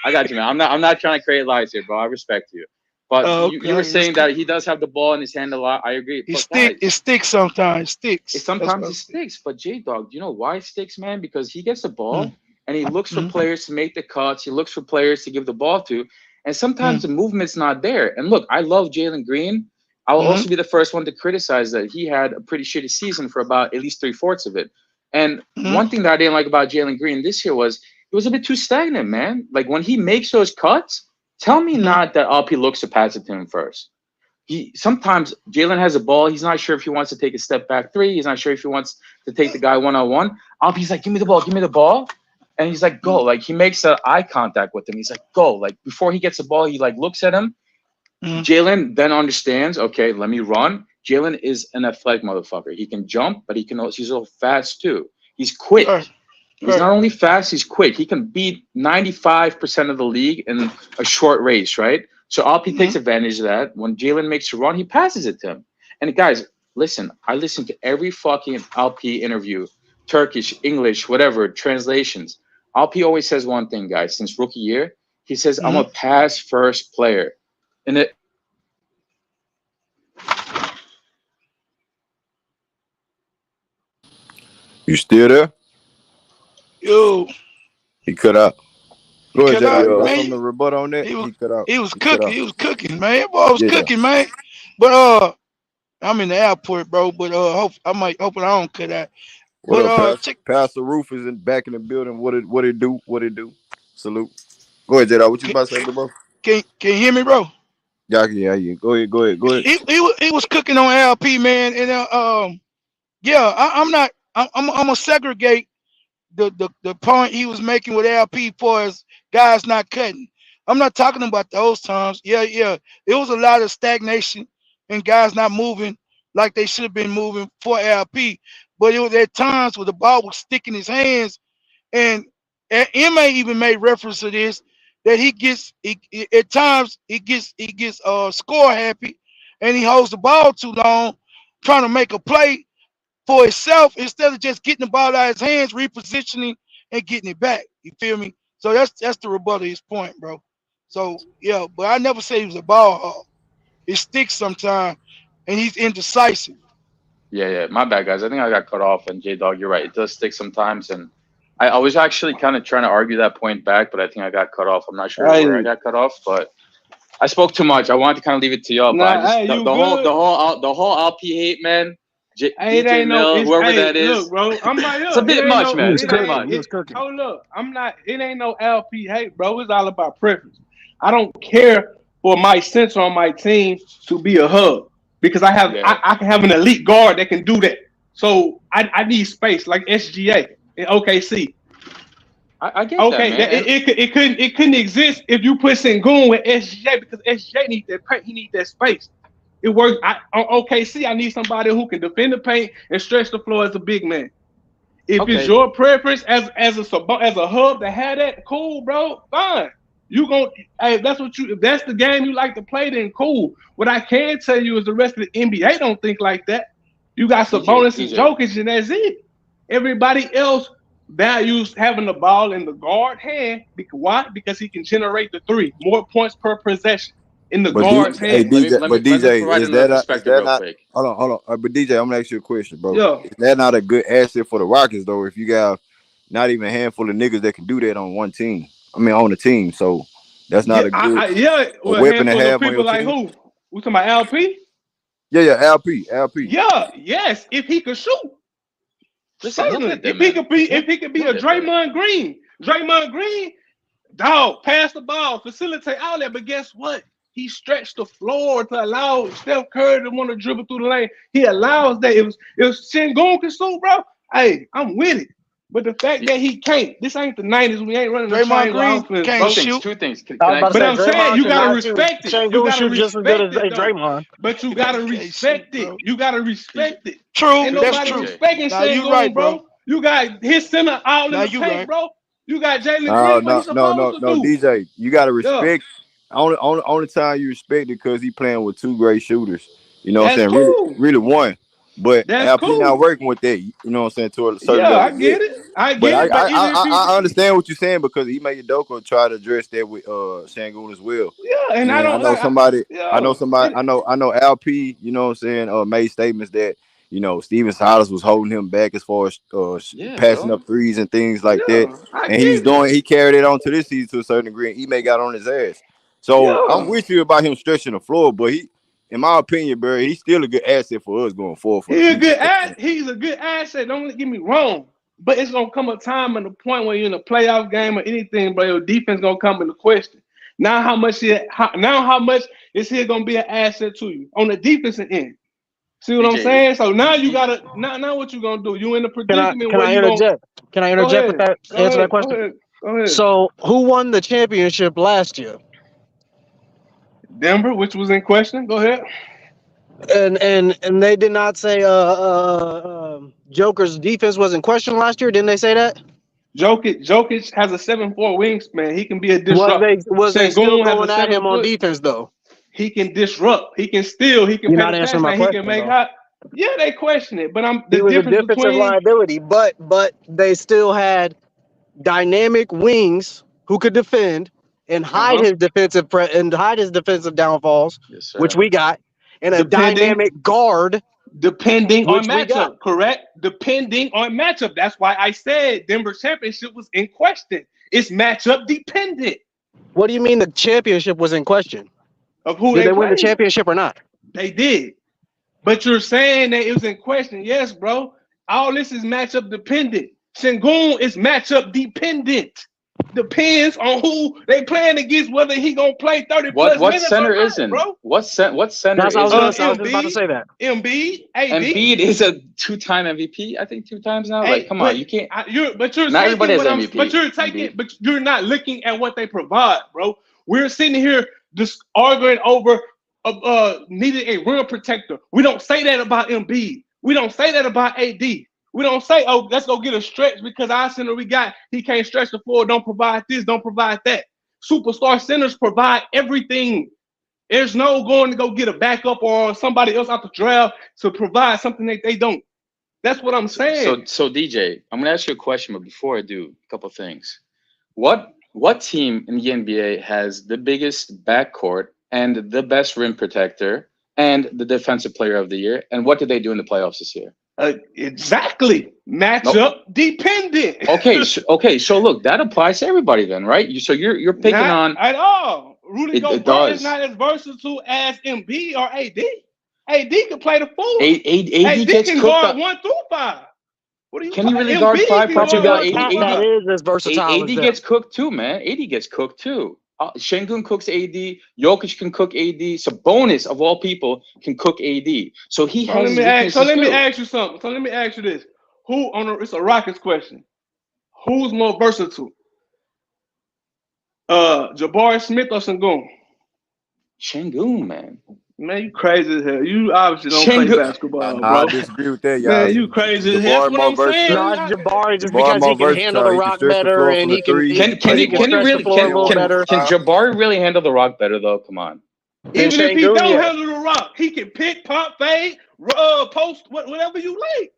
I got you, man. I'm not trying to create lies here, bro. I respect you. But you were saying that he does have the ball in his hand a lot. I agree. It sticks sometimes. Sometimes it sticks. But J-Dog, do you know why it sticks, man? Because he gets the ball and he looks for players to make the cuts. He looks for players to give the ball to. And sometimes the movement's not there. And look, I love Jalen Green. I will also be the first one to criticize that he had a pretty shitty season for about at least 3/4 of it. And one thing that I didn't like about Jalen Green this year was he was a bit too stagnant, man. Like when he makes those cuts, tell me not that LP looks to pass it to him first. Sometimes Jalen has a ball. He's not sure if he wants to take a step back three. He's not sure if he wants to take the guy one-on-one. LP's like, give me the ball. And he's like, go. Like he makes eye contact with him. He's like, go. Like before he gets the ball, he looks at him. Jalen then understands, okay, let me run. Jalen is an athletic motherfucker. He can jump, but he's also fast too. He's quick. He's not only fast, he's quick. He can beat 95% of the league in a short race, right? So LP takes advantage of that. When Jalen makes a run, he passes it to him. And guys, listen, I listen to every fucking LP interview, Turkish, English, whatever, translations. LP always says one thing, guys, since rookie year. He says, "I'm a pass first player," and it. You still there? Yo, He cut out. Go ahead, cut out, Jada. You got man. something to rebut on that? He cut out. He was He cut cooking. out. He was cooking, man. Boy, was Yeah. cooking, man. But I'm in the airport, bro. But hoping I don't cut out. What But up, Pastor Roof is back in the building. What it do? Salute. Go ahead, Jada. What you about to say, bro? Can you hear me, bro? Yeah, Go ahead. He was cooking on LP, man, and yeah, I'm gonna segregate the point he was making with LP for as guys not cutting. I'm not talking about those times. Yeah, it was a lot of stagnation and guys not moving like they should have been moving for LP. But it was at times where the ball was sticking his hands, and MA even made reference to this, that at times he gets score happy, and he holds the ball too long, trying to make a play for himself instead of just getting the ball out of his hands, repositioning and getting it back. You feel me? So that's the rebuttal of his point, bro. So yeah, but I never say he was a ball hog. It sticks sometimes, and he's indecisive. Yeah. My bad, guys. I think I got cut off. And J Dog, you're right. It does stick sometimes. And I was actually kind of trying to argue that point back, but I think I got cut off. I'm not sure where I got cut off, but I spoke too much. I wanted to kind of leave it to y'all. Nah, but the whole LP hate, man. DJ Mill, whoever that is. Look, bro, I'm not. It's a bit much, man. It's a bit much. Hold up, I'm not. It ain't no LP hate, bro. It's all about preference. I don't care for my center on my team to be a hub because I can have an elite guard that can do that. So I need space like SGA in OKC. I get that, man. It couldn't exist if you put Sengun with SGA because SGA needs that paint. He needs that space. It works. On OKC, I need somebody who can defend the paint and stretch the floor as a big man. If it's your preference as a hub to have that, cool, bro. Fine. If that's the game you like to play, then cool. What I can tell you is the rest of the NBA don't think like that. You got Sabonis and Jokic, and that's it. Everybody else values having the ball in the guard hand. Why? Because he can generate the three, more points per possession in the guard's hand. DJ, is that not? Hold on. But DJ, I'm gonna ask you a question, bro. Yeah. Is that not a good asset for the Rockets though? If you got not even a handful of niggas that can do that on one team, on the team, so that's not a good weapon to have on your like team. Who? We talking about LP? Yeah, LP. Yes, if he could shoot. Certainly, if he could be a Draymond Green, dog, pass the ball, facilitate all that. But guess what? He stretched the floor to allow Steph Curry to want to dribble through the lane. He allows that. If Sengun can shoot, bro, hey, I'm with it. But the fact that he can't, this ain't the 90s. We ain't running the Draymond Green can't shoot. Two things. But I'm saying you gotta respect it. You gotta just as good as Draymond. But you gotta respect it. You gotta respect it. True, Ain't that's nobody true. respecting Sengun, right, bro. You got his center all in the paint, bro. You got Jalen Green. No, DJ. You gotta respect. Only time you respect it because he playing with two great shooters. You know what I'm saying? Cool. Really one. But LP not working with that. You know what I'm saying? To a certain level. I get it. I understand what you're saying because he made Doko try to address that with Sengun as well. Yeah, and I know somebody. I know LP. You know what I'm saying? Made statements that Steven Silas was holding him back as far as passing up threes and things like that. And he carried it on to this season to a certain degree. And Ime got on his ass. So I'm with you about him stretching the floor, but in my opinion, bro, he's still a good asset for us going forward. He's a good asset. Don't get me wrong. But it's gonna come a time and a point when you're in a playoff game or anything, bro. Your defense gonna come into question. Now, how much is he gonna be an asset to you on the defensive end? See what I'm saying? So now you gotta now what you gonna do? You in the predicament Can I interject with that? Answer that question. Go ahead. So who won the championship last year? Denver, which was in question. Go ahead. And they did not say Joker's defense was in question last year. Didn't they say that? Jokic has a 7'4" wingspan. He can be a disruptor. Was they still going at him on defense though? He can disrupt. He can steal. He can. You're not answering my question. He can make hot. Yeah, they question it, but he was a defensive liability. But they still had dynamic wings who could defend and hide his defensive downfalls, Yes, sir. which we got, and a dynamic guard. Depending on Which we got. matchup, correct? Depending on matchup. That's why I said Denver championship was in question. It's matchup dependent. What do you mean the championship was in question? Of who Did they win the played. championship or not? They did. But you're saying that it was in question. Yes, bro. All this is matchup dependent. Sengun is matchup dependent. Depends on who they playing against, whether he gonna play 30 plus What minutes center or not, isn't? bro. What center That's I was isn't? just about to say that. Embiid, AD. Embiid is a 2-time MVP. I think 2 times now. Like, come on, you can't. But you're Not everybody has taking MVP. But you're taking. Embiid. But you're not looking at what they provide, bro. We're sitting here just arguing over needing a rim protector. We don't say that about Embiid. We don't say that about AD. We don't say, oh, let's go get a stretch because our center we got, he can't stretch the floor, don't provide this, don't provide that. Superstar centers provide everything. There's no going to go get a backup or somebody else out the draft to provide something that they don't. That's what I'm saying. So DJ, I'm gonna ask you a question, but before I do, a couple things. What team in the NBA has the biggest backcourt and the best rim protector and the defensive player of the year? And what did they do in the playoffs this year? Exactly. Matchup dependent. Okay. So look, that applies to everybody then, right? So you're picking not on at all. Rudy it Gobert is does. not as versatile as Embiid or AD. AD can play the 4. AD gets can cooked guard up. 1 through 5. What are you Can he really Embiid guard 5 can properly? guard AD, 1 through 5. That is as versatile AD as gets cooked too, man. AD gets cooked too. Sengun cooks AD. Jokic can cook AD. Sabonis, of all people, can cook AD. So he has. Let me ask you something. So let me ask you this: it's a Rockets question. Who's more versatile? Jabari Smith or Sengun? Sengun, man. Man, you crazy as hell. You obviously don't play basketball, bro. I disagree with that, y'all. Man, you crazy as hell. That's what I'm saying. No, it's Jabari just Jabari because he more can handle the versatile. He can rock stretch the better floor and from he the can three. Can he really better. can Jabari really handle the rock better though? Come on. Even if he don't handle the rock, he can pick, pop, fade, post, whatever you like.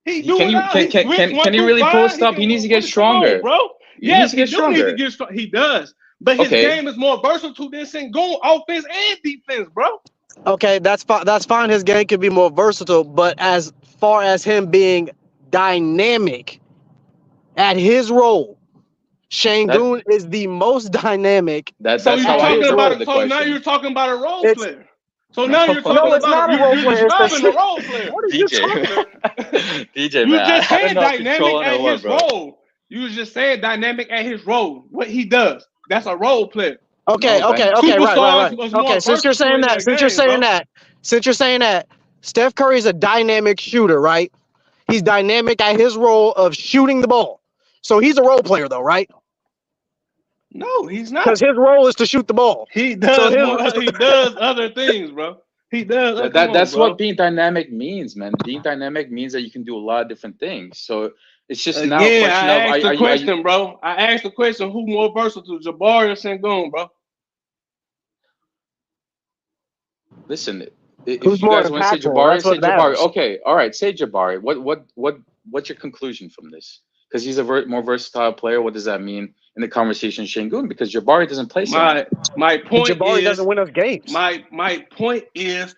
He do it all. Can he really post up? He needs to get stronger, bro. Yes, he need to get strong. He does, but his game is more versatile than Sengun, offense and defense, bro. Okay, that's fine. That's fine. His game can be more versatile, but as far as him being dynamic at his role, Sengun is the most dynamic. That's how I interpret the question. So now you're talking about a role player. So now you're talking no, it's not a role player. You're describing the role player. What are you talking about? DJ, you man, just saying dynamic at his bro. role. You was just saying dynamic at his role. What he does. That's a role player. Okay, right. Okay, since you're saying that, Steph Curry is a dynamic shooter, right? He's dynamic at his role of shooting the ball. So he's a role player, though, right? No, he's not. Because his role is to shoot the ball. He does. He does other things, bro. He does. That's what being dynamic means, man. Being dynamic means that you can do a lot of different things. So it's just now a question of bro. I asked the question: who more versatile, Jabari or Sengun, bro? Listen, if you guys want to say Jabari, say Jabari. Okay, all right, say Jabari. What's your conclusion from this? Because he's a more versatile player. What does that mean in the conversation, Sengun? Because Jabari doesn't play. My point Jabari doesn't win us games. My point is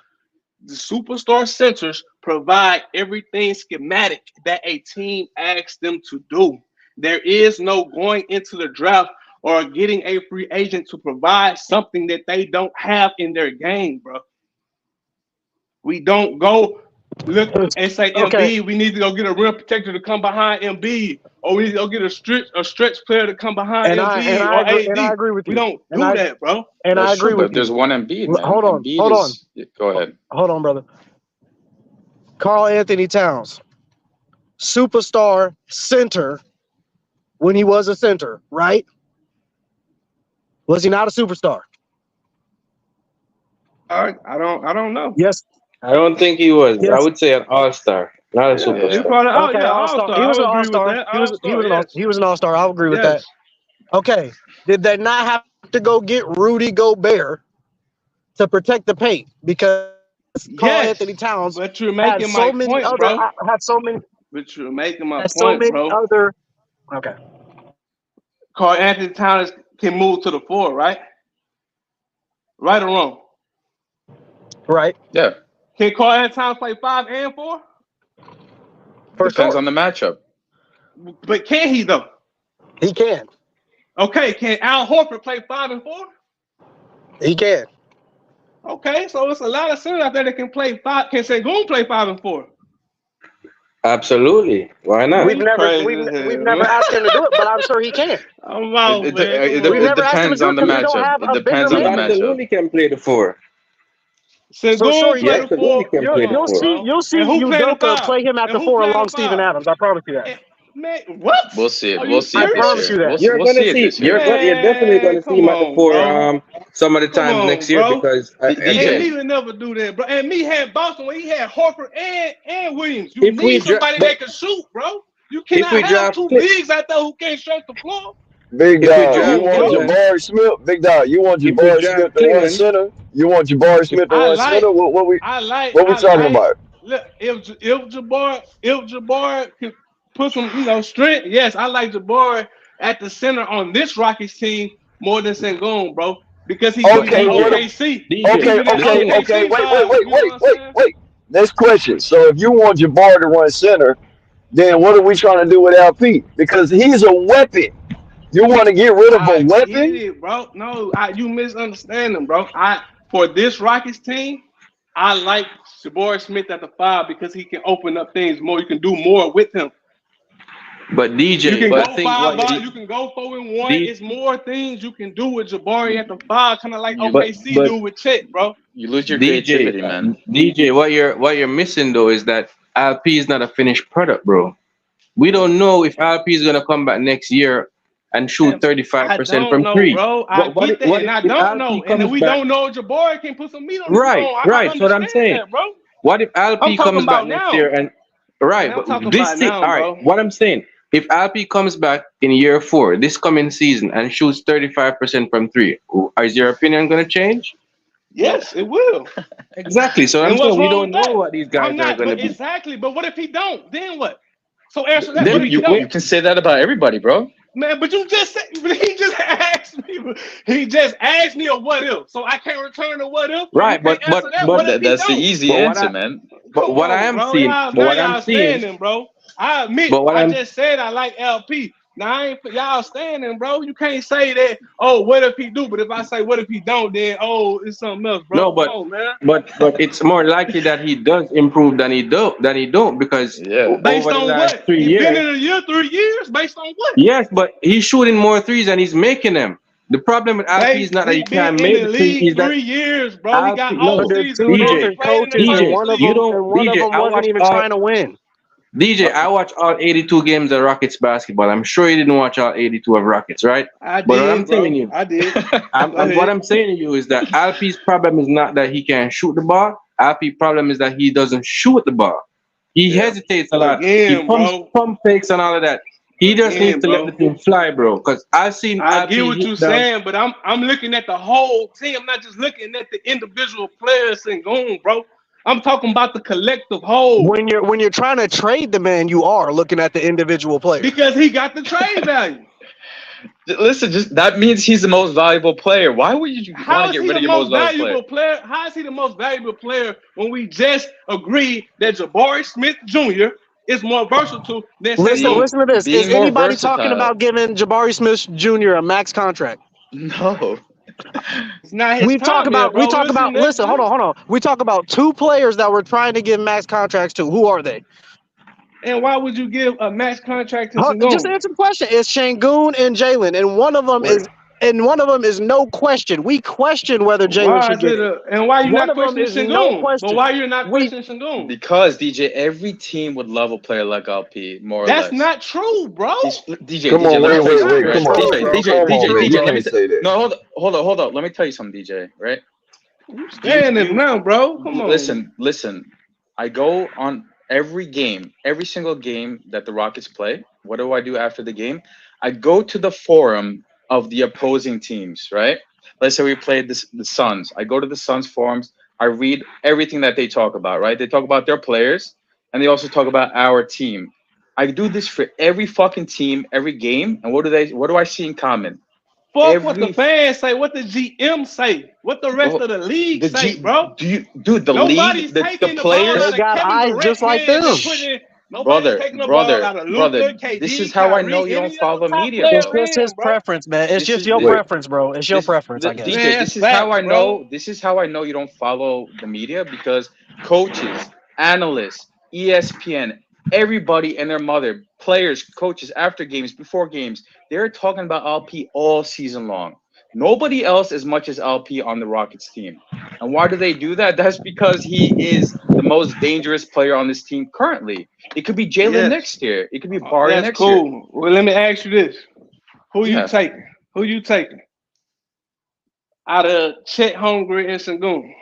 the superstar centers provide everything schematic that a team asks them to do. There is no going into the draft or getting a free agent to provide something that they don't have in their game, bro. We don't go look and say, Embiid, we need to go get a rim protector to come behind Embiid, or we need to go get a stretch player to come behind Embiid or AD. And I agree with you. We don't do that, bro. And I agree with you. There's one Embiid, man. Hold on. Go ahead. Hold on, brother. Karl Anthony Towns, superstar center when he was a center, right? Was he not a superstar? I don't know. Yes. I don't think he was. Yes. I would say an all-star, not a superstar. All-star. He was an all-star. He was an all-star. I'll agree with that. Okay. Did they not have to go get Rudy Gobert to protect the paint? Because Karl Anthony Towns but you're making my point, bro. Had so many. But you're making my point, so many bro. Other. Okay. Karl Anthony Towns can move to the 4, right? Right or wrong? Right. Yeah. Can Karl Anton play 5 and 4? Depends on the matchup. But can he though? He can. Okay, can Al Horford play 5 and 4? He can. Okay, so it's a lot of centers out there that can play 5. Can Sengun play 5 and 4? Absolutely. Why not? We've never asked him to do it, but I'm sure he can. I'm out, It man. depends on the matchup. It depends on the matchup. Absolutely can play the 4. Sengun yes, play the 4. You'll see Udoka play him at the 4 along Steven Adams. I promise you that. Man, what? We'll see it. Are We'll see you it. I promise you that. You're We'll gonna see it see. You're definitely gonna see him at the 4 some of the times next year bro. because DJ he would never do that, bro. And me had Boston when he had Horford and Williams. You If we need somebody that can shoot, bro. You cannot we have draft 2 Clint- bigs out there who can't stretch the floor. Big If we dog, draft you want Clingan- Jabari Smith? Big dog, you want If we Jabari draft Smith to run Clingan- center? You want Jabari Smith to run center? What we talking about? Look, if Jabbar can put some, strength, yes, I like Jabbar at the center on this Rockets team more than Sengun, bro. Because he's Okay, OKC. Okay. Wait. Next question. So if you want Jabbar to run center, then what are we trying to do with LP? Because he's a weapon. You want to get rid of a weapon? Get it, bro. No, you misunderstand him, bro. For this Rockets team, I like Jabari Smith at the 5 because he can open up things more. You can do more with him. But DJ, You can but go I think 5 you can go 4 and 1. It's more things you can do with Jabari at the 5, kind of like OKC do with Chet, bro. You lose your creativity, man. DJ, what you're missing though is that LP is not a finished product, bro. We don't know if LP is gonna come back next year and shoot 35% from 3. Bro. I don't know. And we don't know if Jabari can put some meat on the bone. Right. That's what I'm saying. That, bro. What if LP comes back next year and what I'm saying, if LP comes back in year 4, this coming season, and shoots 35% from 3, is your opinion gonna change? Yes, it will. Exactly. So I'm saying we don't know what these guys are gonna be. Exactly, but what if he don't? Then what? So answer that. Then you can say that about everybody, bro. Man, but he just asked me a what if, so I can't return a what if. Right, but that's the easy answer, man. But what I am seeing, bro. I admit, I just said I like LP. Now I ain't y'all standing, bro. You can't say that. Oh, what if he do? But if I say what if he don't, then it's something else, bro. No, but it's more likely that he does improve than he don't because based on what? He's been in a year, 3 years. Based on what? Yes, but he's shooting more threes and he's making them. The problem with LP is not that he can't make the three. He's 3 years, bro. He got all these DJ, one of them wasn't even trying to win. DJ, I watched all 82 games of Rockets basketball. I'm sure you didn't watch all 82 of Rockets, right? I did. But what I'm telling you, I did. What I'm saying to you is that Alp's problem is not that he can't shoot the ball. Alp's problem is that he doesn't shoot the ball. He hesitates a lot. He pump fakes and all of that. He just needs to let the thing fly, bro. Because I get what you're saying, but I'm looking at the whole team. I'm not just looking at the individual players and going, bro. I'm talking about the collective whole. When you're trying to trade the man, you are looking at the individual player because he got the trade value. Listen, just that means he's the most valuable player. Why would you want to get rid of your most valuable player? How is he the most valuable player when we just agreed that Jabari Smith Jr. is more versatile than Listen to this. Is anybody talking about giving Jabari Smith Jr. a max contract? No. It's not his we talk about listen, hold on. We talk about 2 players that we're trying to give max contracts to. Who are they? And why would you give a max contract to Sengun? Just answer the question. It's Sengun and Jalen, and one of them is no question. We question whether Jalen should get it. And why you not questioning Sengun? But why you're not questioning Sengun? Because DJ, every team would love a player like LP more or less. That's not true, bro. DJ, come on, wait. DJ, let me say that. No, hold on. Let me tell you something, DJ. Right? You standing now, bro. Come on. Listen. I go on every single game that the Rockets play. What do I do after the game? I go to the forum of the opposing teams, right? Let's say we played the Suns. I go to the Suns forums. I read everything that they talk about, right? They talk about their players, and they also talk about our team. I do this for every fucking team, every game. And what do I see in common? Fuck what the fans say, what the GM say, what the rest of the league say, bro. The Nobody's league, the taking the players ball out They got of Kevin eyes Durant's just like hands them. and putting it. Nobody's taking the ball out of Luka, KD, this is how I know Kyrie, you don't any follow other top media, player It's bro. just his bro. preference, man. It's This just is- your wait. preference, bro. It's your preference, I guess. DJ, Man, this is facts, how I bro. know. This is how I know you don't follow the media, because coaches, analysts, ESPN, everybody and their mother, players, coaches, after games, before games, they're talking about LP all season long. Nobody else as much as LP on the Rockets team. And why do they do that? That's because he is the most dangerous player on this team currently. It could be Jalen next year. It could be Barry That's next cool. year. Well, let me ask you this: Who Yeah. you taking? Who you taking out of Chet, Holmgren, and Sengun?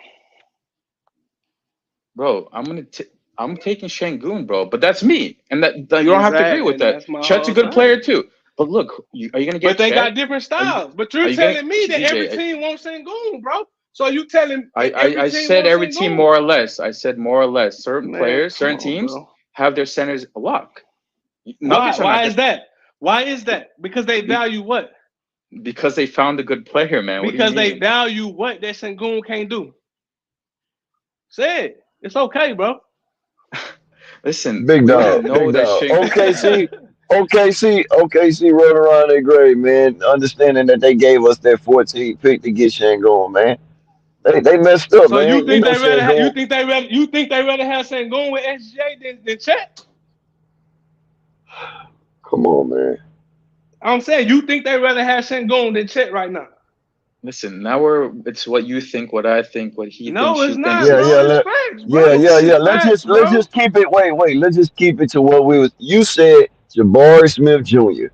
Bro, I'm taking Şengün, bro, but that's me, and that you don't have to agree with that. Chet's a good player too, but look, are you gonna get? But they Chet? got different styles. But you're telling me that every team wants Sengun, bro. So you telling? I said every team more or less. I said more or less. Certain players, certain teams have their centers a lock. Why is that? Why is that? Because they value what? Because they found a good player, man. Because they value what that Sengun can't do. Say it. It's okay, bro. Listen, big dog, big dog. OKC rode around their grave, man. Understanding that they gave us that 14th pick to get Şengün, man. They messed up, so man. You think they rather have Şengün with SJ than Chet? Come on, man. I'm saying you think they rather have Şengün than Chet right now. Listen, now it's what you think, what I think, what he thinks. No, it's not. Let's just keep it. Wait. Let's just keep it to what we was. You said Jabari Smith Jr.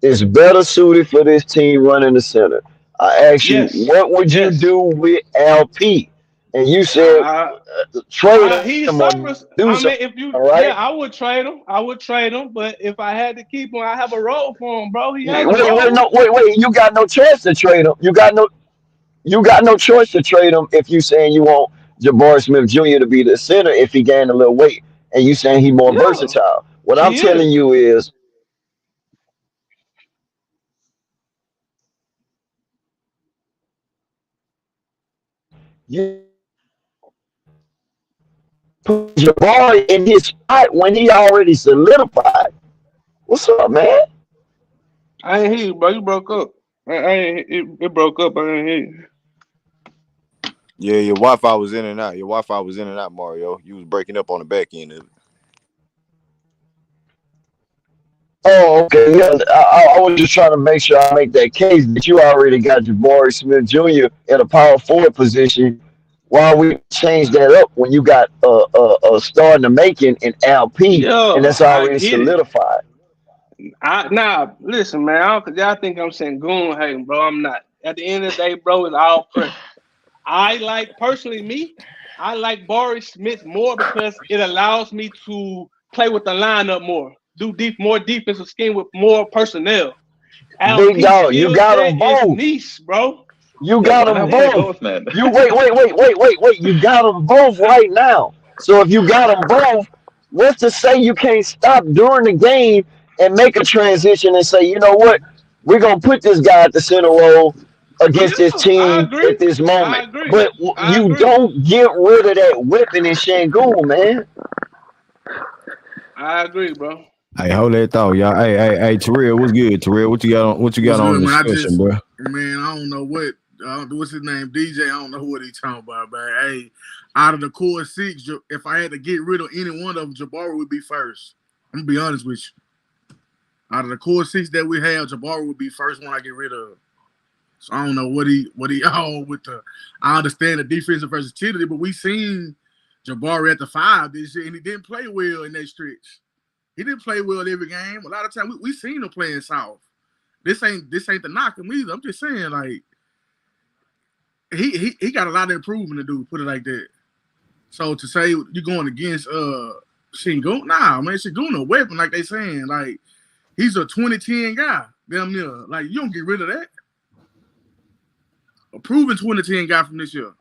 is better suited for this team running the center. I asked you, what would you do with LP? And you said trade him. I would trade him. But if I had to keep him, I have a role for him, bro. Wait. You got no chance to trade him. You got no choice to trade him if you saying you want Jabari Smith Jr. to be the center if he gained a little weight, and you saying he's more versatile. What I'm telling you is. You put Jabari in his spot when he already solidified. What's up, man? I ain't hear you, bro. You broke up. It broke up. I ain't hear you. Yeah, your Wi-Fi was in and out. Mario. You was breaking up on the back end of it. Oh, okay. Yeah, I was just trying to make sure I make that case that you already got Jabari Smith Jr. in a power forward position. Why we change that up when you got a star in the making in LP, and that's already solidified? Listen, man. Y'all think I'm saying goon hating, bro. I'm not. At the end of the day, bro, it's all preference. I like Barry Smith more because it allows me to play with the lineup more, do more defensive scheme with more personnel. Big dog, you got them both. Niche, bro. You got them both. Man. You wait. You got them both right now. So if you got them both, what's to say you can't stop during the game and make a transition and say, you know what, we're gonna put this guy at the center role against this team at this moment. But you don't get rid of that weapon in Şengün, man. I agree, bro. Hey, hold that thought, y'all. Hey, Terrell, what's good? Terrell, what you got on this session, bro? Man, I don't know what's his name, DJ. I don't know what he's talking about, man. Hey, out of the core six, if I had to get rid of any one of them, Jabari would be first. I'm gonna be honest with you. Out of the core six that we have, Jabari would be first one I get rid of. So I don't know what he all with the. I understand the defensive versatility, but we seen Jabari at the 5 this year, and he didn't play well in that stretch. He didn't play well every game. A lot of times we seen him playing soft. This ain't the knock him either. I'm just saying, like, he got a lot of improvement to do, put it like that. So to say you're going against Şengün, nah, man, Şengün a weapon, like they saying. Like, he's a 2010 guy, damn near. Like, you don't get rid of that. A proven 2010 guy from this year.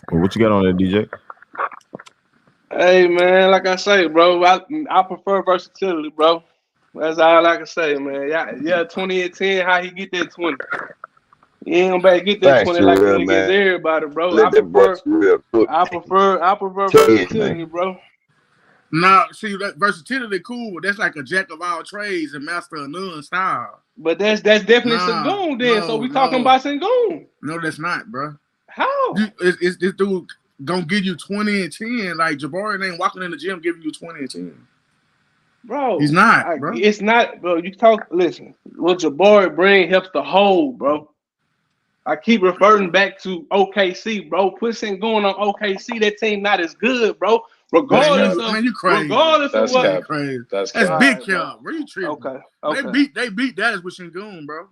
Well, what you got on there, DJ? Hey, man, like I say, bro, I prefer versatility, bro. That's all I can say, man. Yeah, 20 and 10. How he get that 20? He ain't gonna get that Thanks, 20 like he Terrell, against man. everybody, bro. Let that boy Terrell cook. I prefer 10, versatility, man. bro. Nah, see that versatility cool, but that's like a jack of all trades and master of none style. But that's definitely Sengun then. So we talking about Sengun. No, that's not, bro. How? It's this dude gonna give you 20 and 10. Like Jabari ain't walking in the gym giving you 20 and 10. Bro, he's not, bro. It's not, bro. Listen, what Jabari bring helps the whole, bro. I keep referring back to OKC, bro. Put Sengun on OKC, that team not as good, bro. Regardless of you crazy. Regardless That's of what, cap. Crazy. That's big cap. cap. Where you tripping? Okay. They beat that as with Sengun, bro.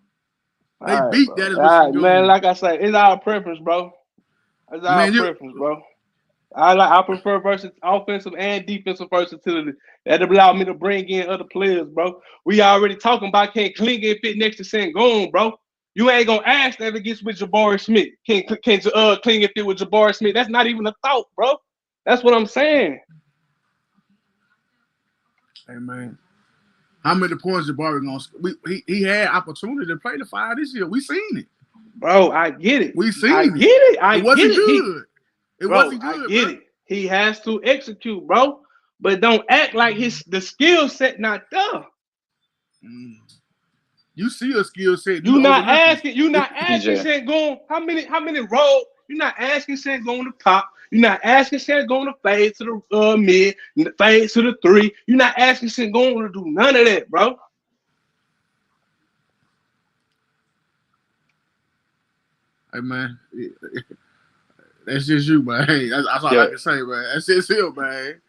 They All right, beat bro. that as with All right, Sengun. man. Like I say, it's our preference, bro. It's our preference, bro. I prefer offensive and defensive versatility. That allow me to bring in other players, bro. We already talking about can Clingan fit next to Sengun, bro. You ain't gonna ask that if it gets with Jabari Smith. Can Clingan fit with Jabari Smith? That's not even a thought, bro. That's what I'm saying. Hey man, how many points Jabari gonna? He had opportunity to play the 5 this year. We seen it, bro. I get it. We seen I it. Get it. I it wasn't get it. Good. It wasn't good. I get it. He has to execute, bro. But don't act like the skill set not there. You see a skill set. You're not asking Sengun how many roles. You're not asking Sengun to pop. You're not asking Sengun to fade to the mid, fade to the 3. You're not asking Sengun to do none of that, bro. Hey man, that's just you, man. Hey, that's all I can say, man. That's just him, man.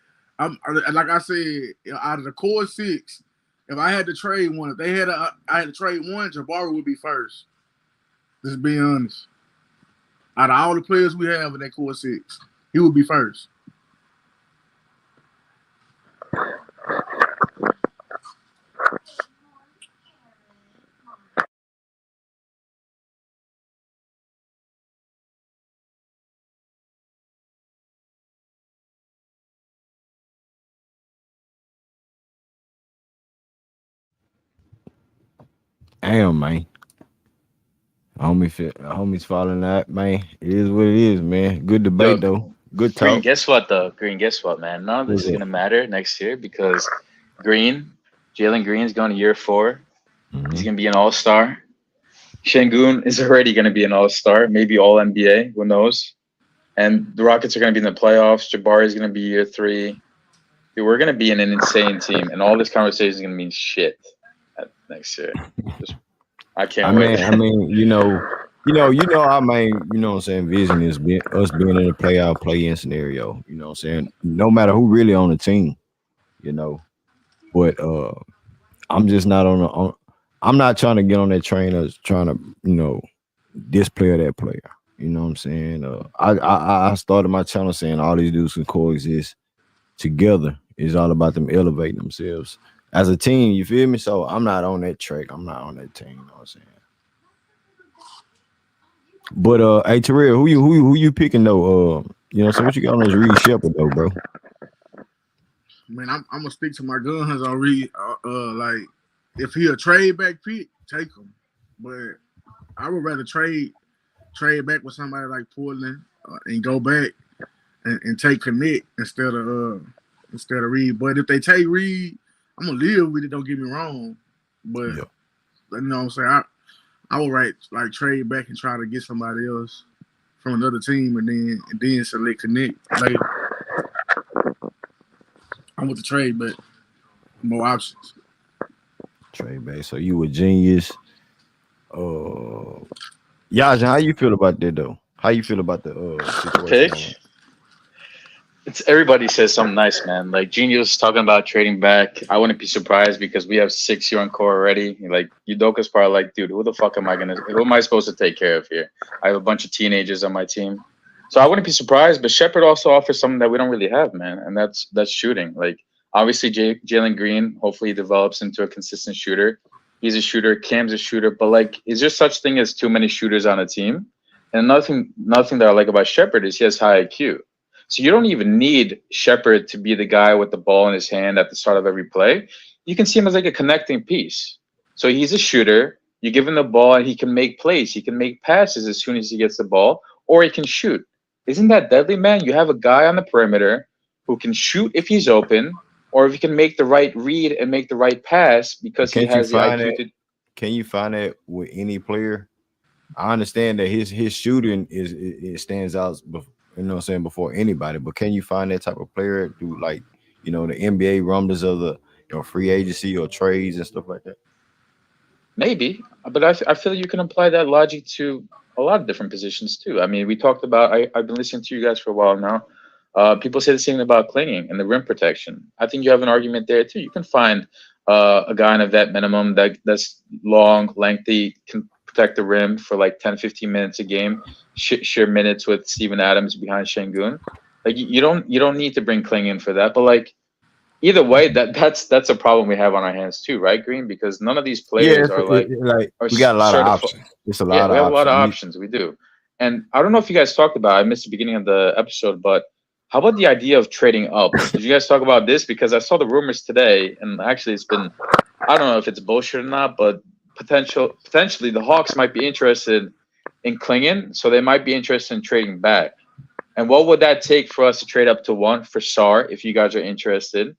Like I said, out of the core 6, if I had to trade one, I had to trade one, Jabari would be first. Just being honest. Out of all the players we have in that core 6, he would be first. Damn, man. Homies following that, man. It is what it is, man. Good debate, though. Good talk. Green, guess what, though? Green, guess what, man? None of this is going to matter next year because Jalen Green is going to year 4. Mm-hmm. He's going to be an all-star. Sengun is already going to be an all-star, maybe all-NBA. Who knows? And the Rockets are going to be in the playoffs. Jabari is going to be year 3. Dude, we're going to be an insane team, and all this conversation is going to mean shit next year. I can't wait. I mean, you know, our main, you know what I'm saying, vision is us being in a playoff play-in scenario. You know what I'm saying? No matter who really on the team, you know. But I'm just not I'm not trying to get on that train of trying to, you know, this player, that player. You know what I'm saying? I started my channel saying all these dudes can coexist together. It's all about them elevating themselves as a team, you feel me? So I'm not on that track. I'm not on that team, you know what I'm saying? But hey Terrell, who you picking though? You know, so what you got on this Reed Sheppard though, bro? Man, I'm gonna stick to my guns on Reed. Like if he a trade back pick, take him. But I would rather trade back with somebody like Portland and go back and take Connect instead of Reed. But if they take Reed, I'm gonna live with it. Don't get me wrong, but you know what I'm saying. I would trade back and try to get somebody else from another team, and then select Connect later. I'm with the trade back. More options. Trade back. So you a genius. Yajan, how you feel about that though? How you feel about the situation? Pick? Everybody says something nice, man. Like Genius talking about trading back. I wouldn't be surprised because we have 6 year on core already. Like Udoka's probably like, dude, who am I supposed to take care of here? I have a bunch of teenagers on my team. So I wouldn't be surprised, but Sheppard also offers something that we don't really have, man. And that's shooting. Like obviously Jalen Green hopefully develops into a consistent shooter. He's a shooter, Cam's a shooter, but like, is there such thing as too many shooters on a team? And nothing that I like about Sheppard is he has high IQ. So you don't even need Sheppard to be the guy with the ball in his hand at the start of every play. you can see him as like a connecting piece. So he's a shooter. You give him the ball and he can make plays. He can make passes as soon as he gets the ball, or he can shoot. Isn't that deadly, man? You have a guy on the perimeter who can shoot if he's open, or if he can make the right read and make the right pass because he has the IQ to. Can you find that with any player? I understand that his shooting it stands out, you know what I'm saying, before anybody. But can you find that type of player through, like, you know, the NBA rumblings of the, you know, free agency or trades and stuff like that? Maybe, but I feel you can apply that logic to a lot of different positions too. I mean, we talked about. I've been listening to you guys for a while now. People say the same about Clingan and the rim protection. I think you have an argument there too. You can find a guy on a vet minimum that's long, lengthy, can protect the rim for like 10, 15 minutes a game, share minutes with Steven Adams behind Şengün. Like you don't need to bring Clingan for that, but like either way, that's a problem we have on our hands too, right, Green? Because none of these players are we got a lot of options. It's a lot of options. We have a lot of options. We do. And I don't know if you guys talked about, I missed the beginning of the episode, but how about the idea of trading up? Did you guys talk about this? Because I saw the rumors today, and actually it's been, I don't know if it's bullshit or not, but potentially the Hawks might be interested in Clingan, so they might be interested in trading back. And what would that take for us to trade up to 1 for Sarr, if you guys are interested?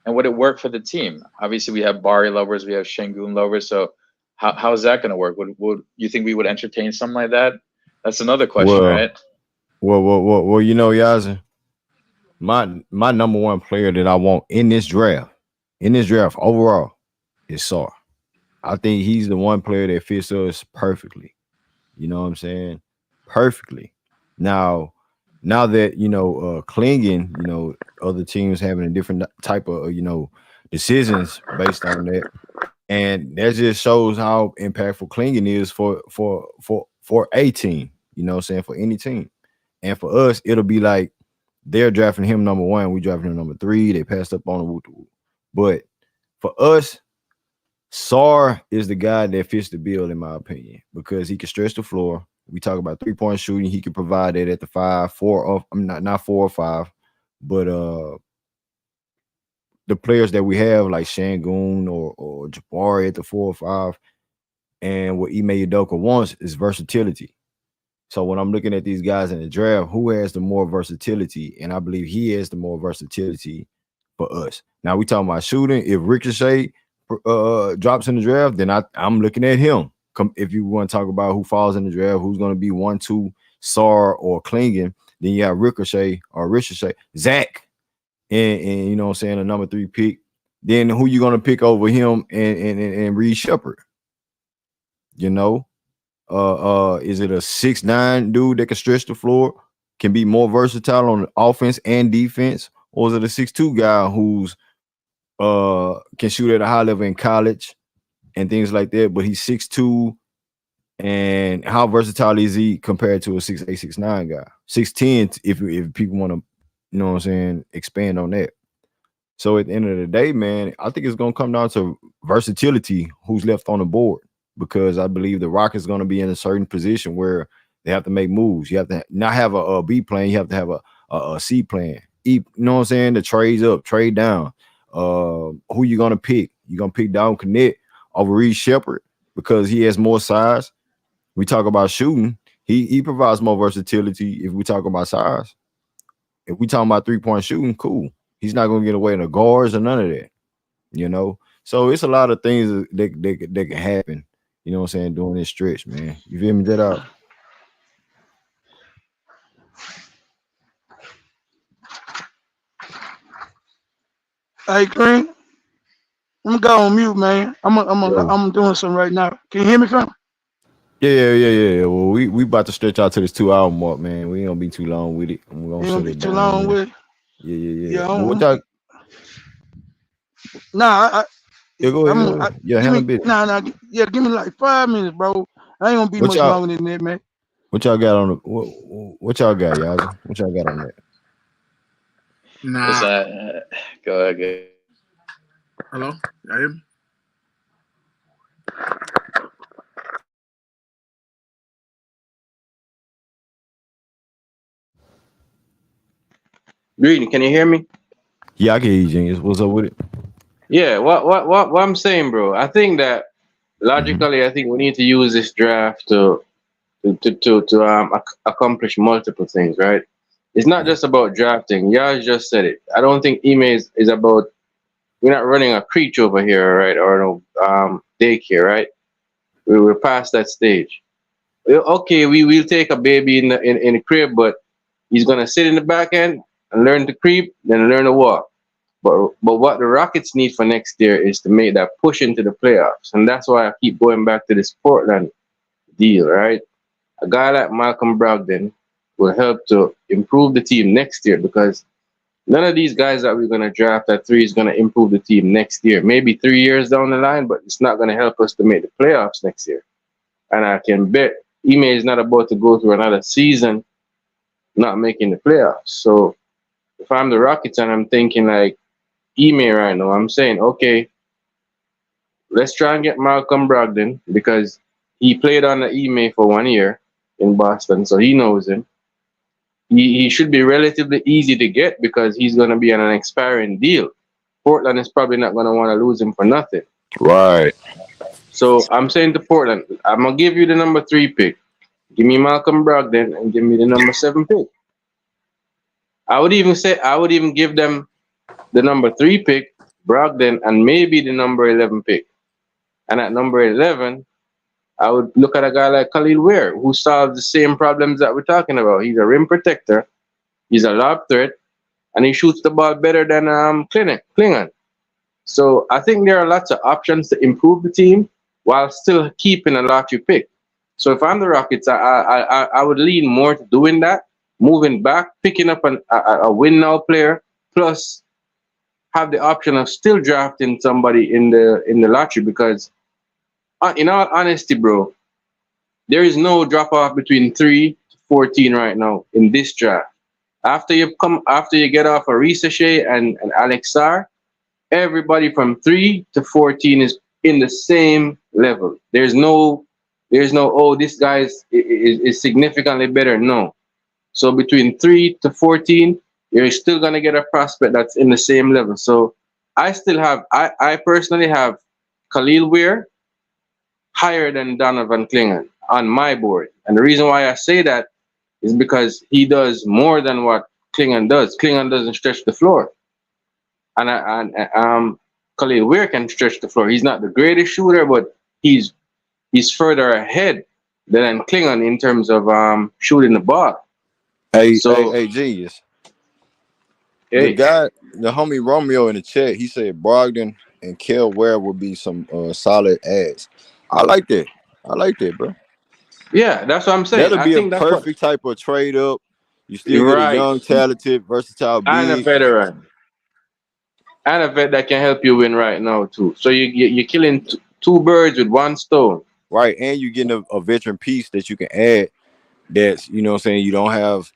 And would it work for the team? Obviously, we have Bari lovers, we have Şengün lovers, so how is that going to work? Would you think we would entertain something like that? That's another question, right? Well, you know, Yazzie, my number one player that I want in this draft overall, is Sarr. I think he's the one player that fits us perfectly. You know what I'm saying? Perfectly. Now that, you know, Clingan, you know, other teams having a different type of, you know, decisions based on that. And that just shows how impactful Clingan is for a team, you know what I'm saying, for any team. And for us, it'll be like they're drafting him number 1, we drafting him number 3. They passed up on him. But for us, Sarr is the guy that fits the bill, in my opinion, because he can stretch the floor. We talk about 3-point shooting. He can provide that at the 5, 4 of, I'm not 4 or 5, but the players that we have like Şengün or Jabari at the 4 or 5, and what Ime Udoka wants is versatility. So when I'm looking at these guys in the draft, who has the more versatility? And I believe he has the more versatility for us. Now we talking about shooting. If Ricochet drops in the draft, then I'm looking at him. If you want to talk about who falls in the draft, who's going to be 1, 2, Sarr or Clingan, then you have Ricochet, Zach, and you know what I'm saying, a number 3 pick. Then who you going to pick over him and Reed Sheppard? You know, is it a 6'9" dude that can stretch the floor, can be more versatile on offense and defense, or is it a 6'2" guy who's can shoot at a high level in college and things like that, but he's 6'2", and how versatile is he compared to a 6'8", 6'9" guy? 6'10", if people want to, you know what I'm saying, expand on that. So at the end of the day, man, I think it's gonna come down to versatility, who's left on the board, because I believe the Rockets going to be in a certain position where they have to make moves. You have to not have a B plan, you have to have a C plan. You know what I'm saying? The trades up, trade down. Who you gonna pick? You gonna pick Donovan Clingan over Reed Sheppard because he has more size? We talk about shooting, he provides more versatility. If we talk about size, if we talking about 3-point shooting, cool. He's not gonna get away in the guards or none of that, you know. So it's a lot of things that can happen, you know what I'm saying, during this stretch, man. You feel me? That out. Hey, Green, I'm gonna go on mute, man. I'm doing something right now. Can you hear me, fam? Yeah. Well, we about to stretch out to this 2-hour mark, man. We ain't gonna be too long with it. We're gonna shut it down. Too long with it. Yeah. What y'all? Nah, go ahead. Handle a bit. Give me like 5 minutes, bro. I ain't gonna be much longer than that, man. What y'all got on the? What y'all got, y'all? What y'all got on that? Nah. Go ahead. Hello, y'all hear me? Reed, can you hear me? Yeah, I can hear you, Genius. What's up with it? Yeah, what I'm saying, bro. I think that logically, I think we need to use this draft to accomplish multiple things, right? It's not just about drafting. Yaz just said it. I don't think Ime is about. We're not running a creech over here, right? Or no daycare, right? We're past that stage. Okay, we will take a baby in the crib, but he's gonna sit in the back end and learn to creep, then learn to walk. But what the Rockets need for next year is to make that push into the playoffs, and that's why I keep going back to this Portland deal, right? A guy like Malcolm Brogdon will help to improve the team next year because none of these guys that we're gonna draft at 3 is gonna improve the team next year. Maybe 3 years down the line, but it's not gonna help us to make the playoffs next year. And I can bet Ime is not about to go through another season not making the playoffs. So if I'm the Rockets and I'm thinking like Ime right now, I'm saying, okay, let's try and get Malcolm Brogdon because he played on the Ime for 1 year in Boston, so he knows him. He should be relatively easy to get because he's going to be on an expiring deal. Portland is probably not going to want to lose him for nothing. Right. So I'm saying to Portland, I'm going to give you the number 3 pick. Give me Malcolm Brogdon and give me the number 7 pick. I would even give them the number 3 pick, Brogdon, and maybe the number 11 pick. And at number 11, I would look at a guy like Khalil Ware, who solves the same problems that we're talking about. He's a rim protector, he's a lob threat, and he shoots the ball better than Clingan. So I think there are lots of options to improve the team while still keeping a lottery pick. So if I'm the Rockets, I would lean more to doing that, moving back, picking up a win now player, plus have the option of still drafting somebody in the lottery because, in all honesty, bro, there is no drop off between 3 to 14 right now in this draft. After you get off a Risa Shea and Alex Sarr, everybody from 3 to 14 is in the same level. There's no oh, this guy is significantly better. No. So between 3 to 14, you're still gonna get a prospect that's in the same level. So I personally have Khalil Ware higher than Donovan Clingan on my board. And the reason why I say that is because he does more than what Clingan does. Clingan doesn't stretch the floor. And Khalil Ware can stretch the floor. He's not the greatest shooter, but he's further ahead than Clingan in terms of shooting the ball. Hey, genius. Hey. The homie Romeo in the chat, he said Brogdon and Kel Ware would be some solid ads. I like that, bro. Yeah, that's what I'm saying. That'll be a perfect type of trade up. You still get a young, talented, versatile big. And a veteran. And a vet that can help you win right now, too. So you're killing two birds with one stone. Right, and you're getting a veteran piece that you can add that's, you know what I'm saying, you don't have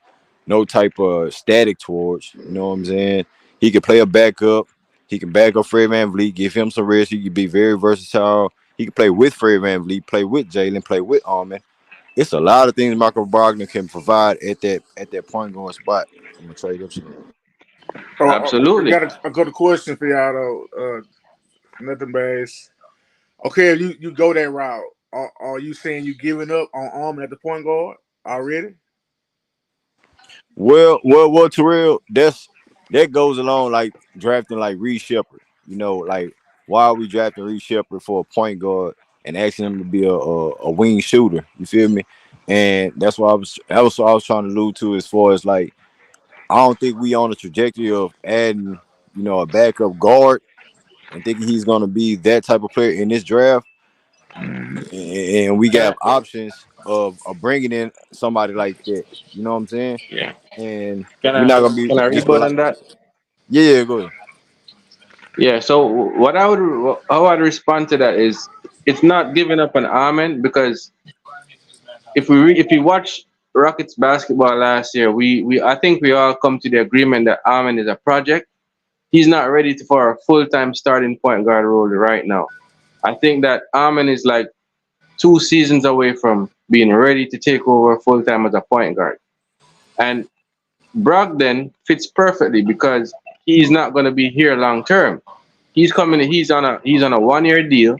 no type of static towards, you know what I'm saying? He can play a backup. He can back up Fred VanVleet, give him some rest. He can be very versatile. He can play with Fred VanVleet, play with Jalen, play with Armin. It's a lot of things Michael Brogdon can provide at that point going spot from a trade up. Absolutely. I got a question for y'all though. Nothing bad. Okay, if you go that route, are you saying you giving up on Armin at the point guard already? Well, Terrell, that goes along like drafting like Reed Sheppard. You know, like why are we drafting Reed Sheppard for a point guard and asking him to be a wing shooter? You feel me? And that's what I was trying to allude to as far as like I don't think we on a trajectory of adding, you know, a backup guard and thinking he's gonna be that type of player in this draft. And we got options of bringing in somebody like that. You know what I'm saying? Yeah. And Can we're not gonna be I rebut on that? Yeah, go ahead. Yeah. So how I'd respond to that is it's not giving up an Armin because if we watch Rockets basketball last year, I think we all come to the agreement that Armin is a project. He's not ready for a full-time starting point guard role right now. I think that Armin is like 2 seasons away from being ready to take over full-time as a point guard. And Brogdon fits perfectly because he's not going to be here long-term. He's coming. He's on a 1-year deal.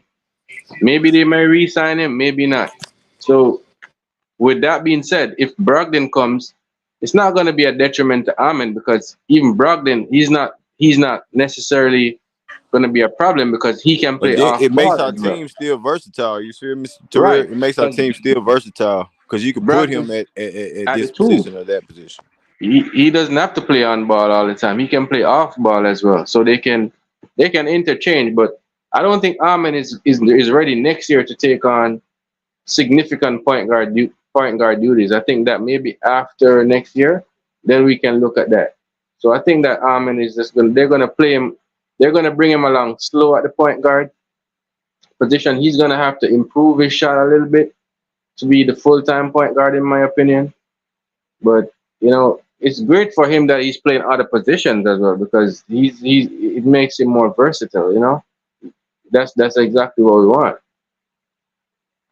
Maybe they may re-sign him, maybe not. So with that being said, if Brogdon comes, it's not going to be a detriment to Ahmed because even Brogdon, he's not necessarily going to be a problem because he can But play then off it makes ball our as well. team still versatile. You feel me, Terrell? Right. It makes our Because team still versatile because you can put him Brogdon at at the this two. position or that position. He doesn't have to play on ball all the time. He can play off ball as well. So they can interchange. But I don't think Ahmed is ready next year to take on significant point guard duties. I think that maybe after next year, then we can look at that. So I think that Ahmed is they're gonna play him. They're gonna bring him along slow at the point guard position. He's gonna have to improve his shot a little bit to be the full-time point guard, in my opinion. But it's great for him that he's playing other positions as well because it makes him more versatile. That's exactly what we want.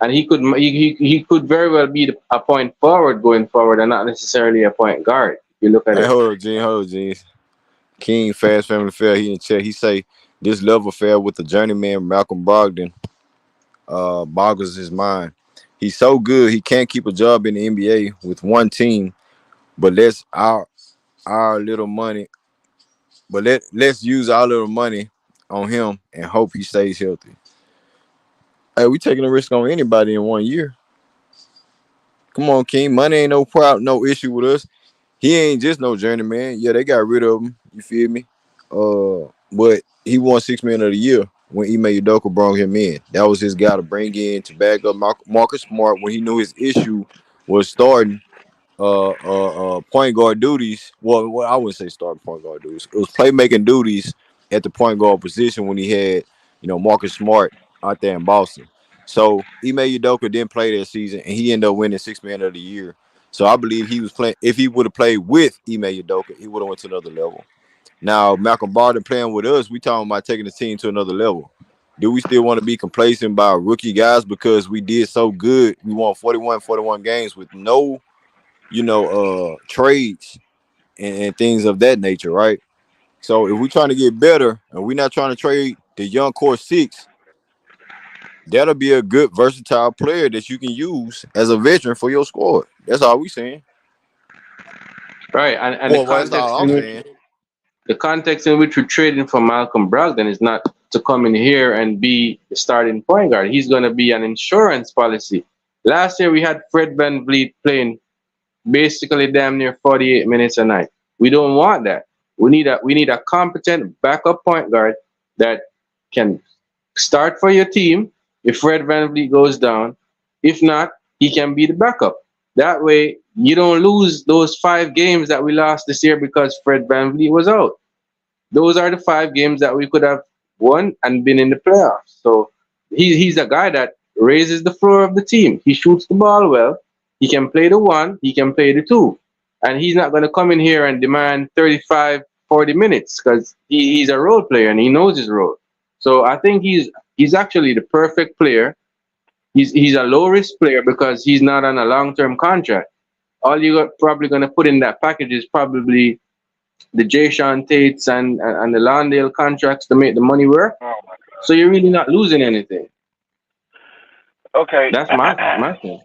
And he could very well be a point forward going forward and not necessarily a point guard. If you look at Hey, it. hold on, Gene. King Fast Family Fair. He in chat. He say this love affair with the journeyman Malcolm Brogdon boggles his mind. He's so good he can't keep a job in the NBA with one team, but let's our little money. But let's use our little money on him and hope he stays healthy. Hey, we taking a risk on anybody in 1 year. Come on, King. Money ain't no problem, no issue with us. He ain't just no journeyman. Yeah, they got rid of him. You feel me? But he won $6 million of the year when Ime Udoka brought him in. That was his guy to bring in to back up Marcus Smart when he knew his issue was starting point guard duties. Well, I wouldn't say starting point guard duties. It was playmaking duties at the point guard position when he had, Marcus Smart out there in Boston. So Ime Udoka didn't play that season, and he ended up winning $6 million of the year. So I believe he was playing. If he would have played with Ime Udoka, he would have went to another level. Now Malcolm Brogdon playing with us, we talking about taking the team to another level. Do we still want to be complacent by rookie guys because we did so good? We won 41 games with no trades and things of that nature, right? So if we're trying to get better and we're not trying to trade the young core six, that'll be a good versatile player that you can use as a veteran for your squad. That's all we saying. Right, and Well, that's all I'm saying. the context in which we're trading for Malcolm Brogdon is not to come in here and be the starting point guard. He's going to be an insurance policy. Last year we had Fred VanVleet playing basically damn near 48 minutes a night. We don't want that. We need a competent backup point guard that can start for your team if Fred VanVleet goes down. If not, he can be the backup. That way, you don't lose those 5 games that we lost this year because Fred VanVleet was out. Those are the 5 games that we could have won and been in the playoffs. So he's a guy that raises the floor of the team. He shoots the ball well. He can play the 1. He can play the 2. And he's not going to come in here and demand 35, 40 minutes because he's a role player and he knows his role. So I think he's actually the perfect player. He's a low risk player because he's not on a long-term contract. All you're probably going to put in that package is probably the Jay-Sean Tates and the Lawndale contracts to make the money work. So you're really not losing anything. Okay. That's my thing.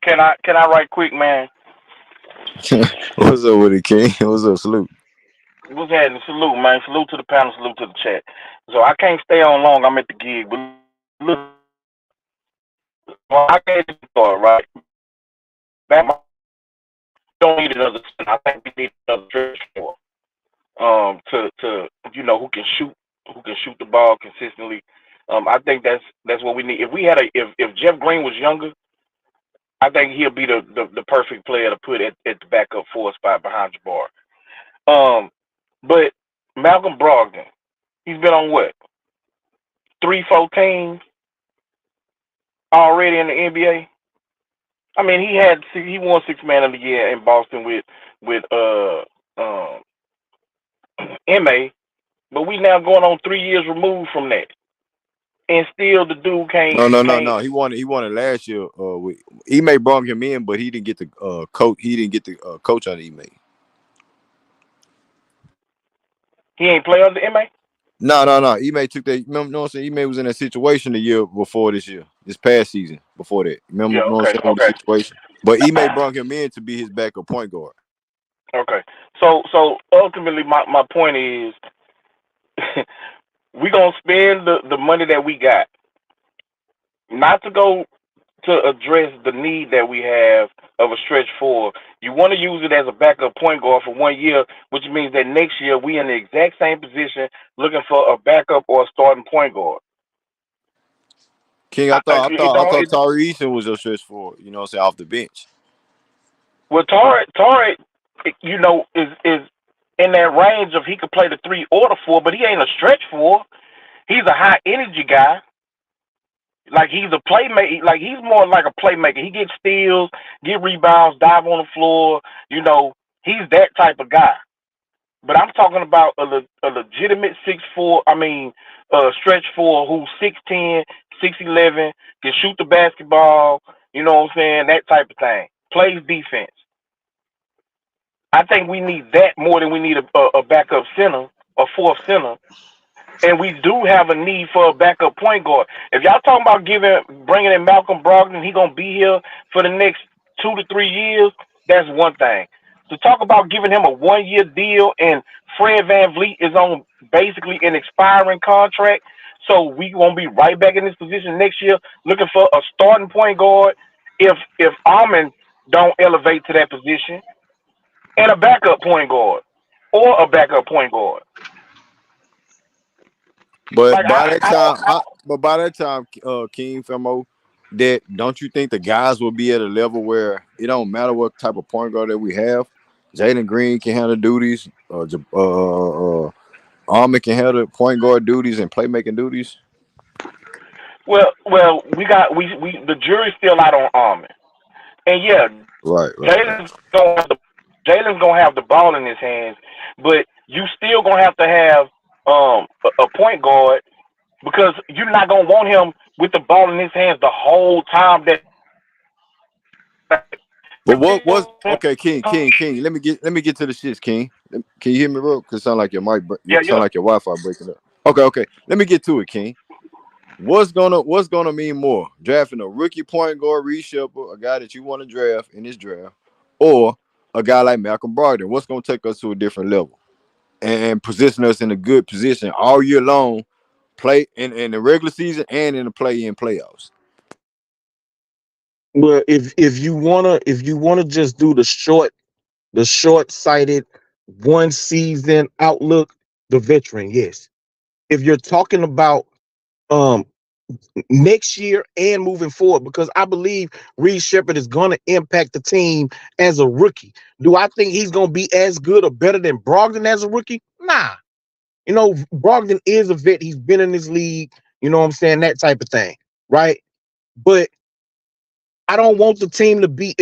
Can I write quick, man? What's up with it, King? What's up, salute? What's happening? Salute, man. Salute to the panel. Salute to the chat. So I can't stay on long. I'm at the gig, but look, well, I gave it a thought, right? That don't need another. I think we need another stretch for to who can shoot the ball consistently. I think that's what we need. If we had if Jeff Green was younger, I think he'll be the perfect player to put at the backup 4 spot behind Jabbar. But Malcolm Brogdon, he's been on what? 3-4 teams already in the NBA. I mean, he won 6 Man of the Year in Boston with MA, but we now going on 3 years removed from that, and still the dude can't. No. He won it last year. Ime brought him in, but he didn't get the coach. He didn't get the coach on Ime. He ain't play under MA. No. Ime took that. Remember, know what I'm saying? Ime was in that situation the year before this past season. Before that, remember, Yeah. know what Okay. I'm saying, with the Okay. situation. But Ime brought him in to be his backup point guard. Okay. So ultimately, my point is, we gonna spend the money that we got, not to go to address the need that we have of a stretch four. You want to use it as a backup point guard for 1 year, which means that next year we in the exact same position looking for a backup or a starting point guard. King, I thought It Tari Eason was a stretch for, you know what I'm saying, off the bench. well, Torrey, you know, is in that range of he could play the 3 or the 4, but he ain't a stretch 4. He's a high energy guy. Like he's a playmaker. Like he's more like a playmaker. He gets steals, get rebounds, dive on the floor. You know, he's that type of guy. But I'm talking about a legitimate 6'4". I mean, stretch 4 who's 6'10", 6'11", can shoot the basketball. You know what I'm saying? That type of thing. Plays defense. I think we need that more than we need a backup center, a fourth center. And we do have a need for a backup point guard. If y'all talking about bringing in Malcolm Brogdon, he gonna be here for the next 2 to 3 years. That's one thing. To talk about giving him a 1 year deal, and Fred VanVleet is on basically an expiring contract, so we gonna be right back in this position next year, looking for a starting point guard. If Almond don't elevate to that position, and a backup point guard, or a backup point guard. But Like by that time, King Femo, that don't you think the guys will be at a level where it don't matter what type of point guard that we have? Jalen Green can handle duties. Armin can handle point guard duties and playmaking duties. Well, we the jury's still out on Armin, and yeah, Right. Jalen's gonna have the ball in his hands, but you still gonna have to have a point guard, because you're not gonna want him with the ball in his hands the whole time. But what was okay, King? Let me get to the shits, King. Can you hear me, bro? Cause it sound like your mic, sound like your Wi-Fi breaking up. Okay. Let me get to it, King. What's gonna mean more? Drafting a rookie point guard, Reed Sheppard, a guy that you want to draft in this draft, or a guy like Malcolm Brogdon? What's gonna take us to a different level and position us in a good position all year long, play in the regular season and in the play-in playoffs? Well, if you wanna just do the short-sighted 1 season outlook, the veteran, yes. If you're talking about um next year and moving forward, because I believe Reed Sheppard is going to impact the team as a rookie. Do I think he's going to be as good or better than Brogdon as a rookie? Nah. You know, Brogdon is a vet. He's been in this league. You know what I'm saying? That type of thing, right? But I don't want the team to be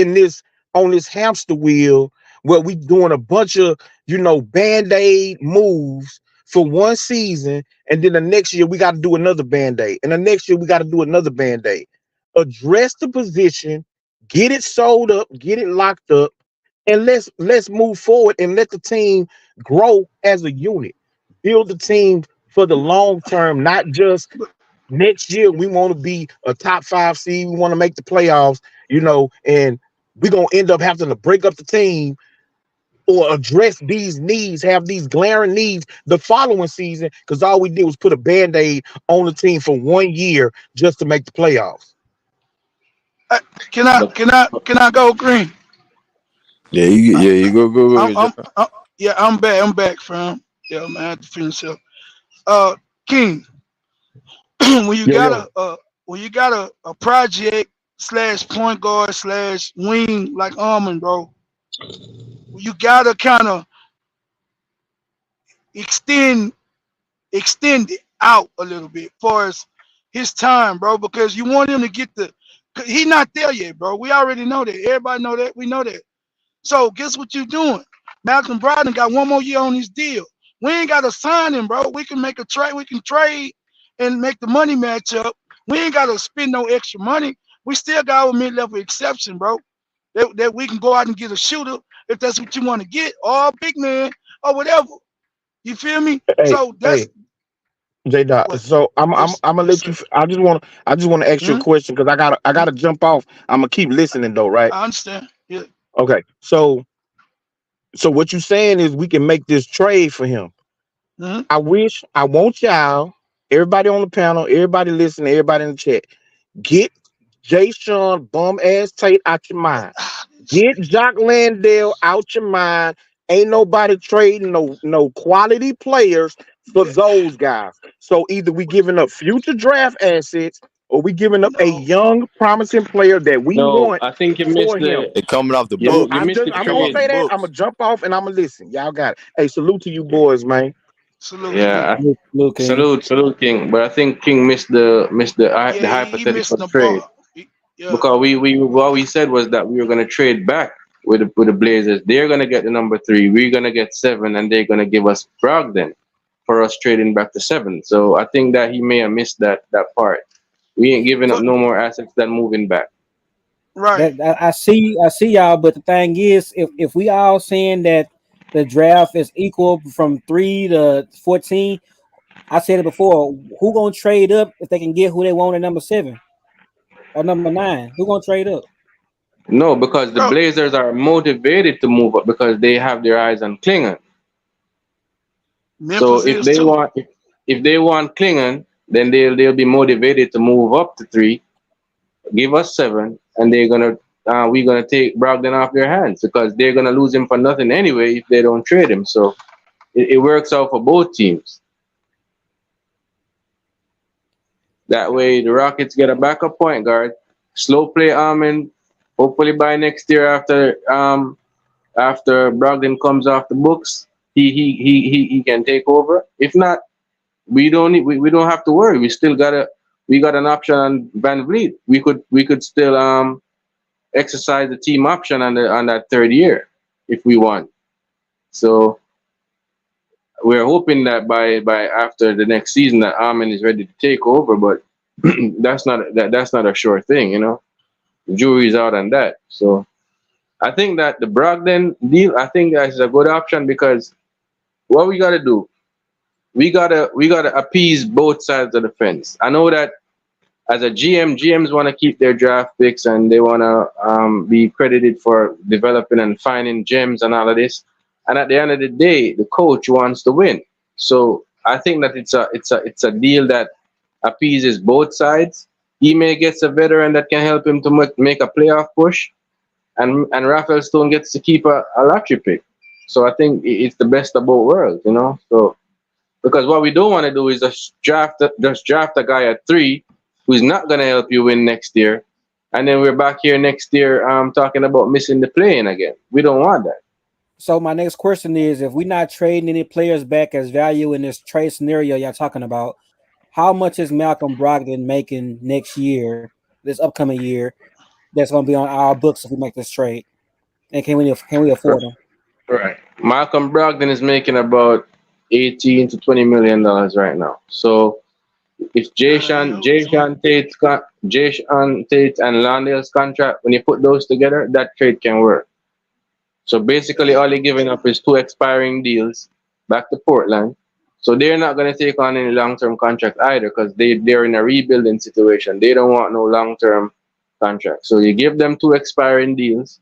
on this hamster wheel where we doing a bunch of, band-aid moves for 1 season, and then the next year we got to do another band-aid, and the next year we got to do another band-aid. Address the position, get it sold up, get it locked up, and let's move forward and let the team grow as a unit. Build the team for the long term, not just next year. We want to be a top 5 seed. We want to make the playoffs, and we're going to end up having to break up the team or address these needs, have these glaring needs the following season, because all we did was put a Band-Aid on the team for 1 year just to make the playoffs. Can I go, Green? Yeah, you go. I'm back, fam. Yeah, man, I had to finish up. King, when you got a project / point guard / wing like Armin, bro, you gotta kind of extend it out a little bit for as his time, bro, because you want him to get he's not there yet, bro. We already know that. Everybody know that. We know that. So guess what you're doing? Malcolm Brogdon got 1 more year on his deal. We ain't got to sign him, bro. We can make a trade. We can trade and make the money match up. We ain't got to spend no extra money. We still got our mid-level exception, bro. That we can go out and get a shooter if that's what you want to get, or a big man, or whatever. You feel me? So J Dot. What? So I'm Yes, gonna yes, let you. sir. I just want to ask you a Hmm? question because I gotta jump off. I'm gonna keep listening though, right? I understand. Yeah. Okay. So what you saying is we can make this trade for him. Hmm? I want y'all, everybody on the panel, everybody listening, everybody in the chat, get Jay Sean bum ass Tate out your mind. Get Jock Landale out your mind. Ain't nobody trading no quality players for Yeah. those guys. So either we giving up future draft assets or we giving up a No. young promising player that we No, want I think you missed for him. the They coming off the you books. you missed the They I'm coming gonna off the trade. say that. I'm books. gonna jump off and I'm gonna listen. Y'all got it. Hey, salute to you boys, man. Salute, salute. Yeah, Luke King. salute King, but I think King missed the Yeah, he missed hypothetical the trade part. Yeah. because we what we said was that we were gonna trade back with the Blazers. They're gonna get the number 3, we're gonna get 7, and they're gonna give us Brogdon for us trading back to 7. So I think that he may have missed that part. We ain't giving up But no more assets than moving back. right. I see y'all, but the thing is, if we all saying that the draft is equal from 3 to 14, I said it before. Who gonna trade up if they can get who they want at number 7 or number 9? Who gonna trade up? No, because the Bro, Blazers are motivated to move up because they have their eyes on Klingon. So Memphis is too. if they want Klingon, then they'll be motivated to move up to 3, give us 7, and we're gonna take Brogdon off their hands because they're gonna lose him for nothing anyway if they don't trade him. So it works out for both teams. That way the Rockets get a backup point guard, slow play Armin. Hopefully by next year after Brogdon comes off the books, he can take over. If not, we don't have to worry. We got an option on Van Vliet. We could still exercise the team option on that 3rd year if we want. So we're hoping that by after the next season that Armin is ready to take over, but that's not a sure thing, The jury's out on that. So I think that the Brogdon deal, I think that is a good option because what we gotta do, we gotta appease both sides of the fence. I know that as a GMs want to keep their draft picks and they want to be credited for developing and finding gems and all of this. And at the end of the day, the coach wants to win. So I think that it's a deal that appeases both sides. He may get a veteran that can help him to make a playoff push, and Raphael Stone gets to keep a lottery pick. So I think it's the best of both worlds, So because what we don't want to do is just draft a guy at 3 who's not going to help you win next year, and then we're back here next year talking about missing the play-in again. We don't want that. So my next question is, if we're not trading any players back as value in this trade scenario y'all talking about, how much is Malcolm Brogdon making next year, this upcoming year, that's going to be on our books if we make this trade? And can we afford him? Right. Malcolm Brogdon is making about $18 to $20 million right now. So if Jason Tate and Landale's contract, when you put those together, that trade can work. So basically, all they're giving up is 2 expiring deals back to Portland. So they're not going to take on any long-term contract either because they're in a rebuilding situation. They don't want no long-term contract. So you give them 2 expiring deals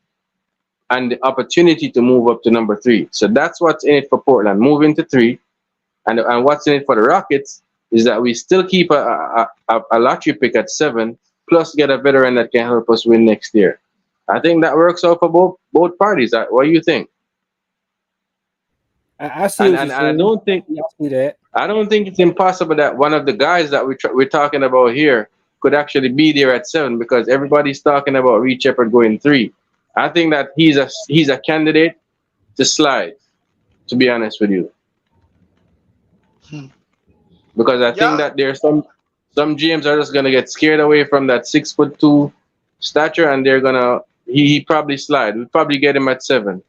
and the opportunity to move up to number 3. So that's what's in it for Portland, moving to 3. And what's in it for the Rockets is that we still keep a lottery pick at 7, plus get a veteran that can help us win next year. I think that works out for both parties. What do you think? I see what you're saying. I don't think it's impossible that one of the guys that we're talking about here could actually be there at 7 because everybody's talking about Reed Sheppard going 3. I think that he's a candidate to slide, to be honest with you. Because I think that there's some GMs are just gonna get scared away from that 6'2" stature, and they're gonna he probably slide. We'll probably get him at 7.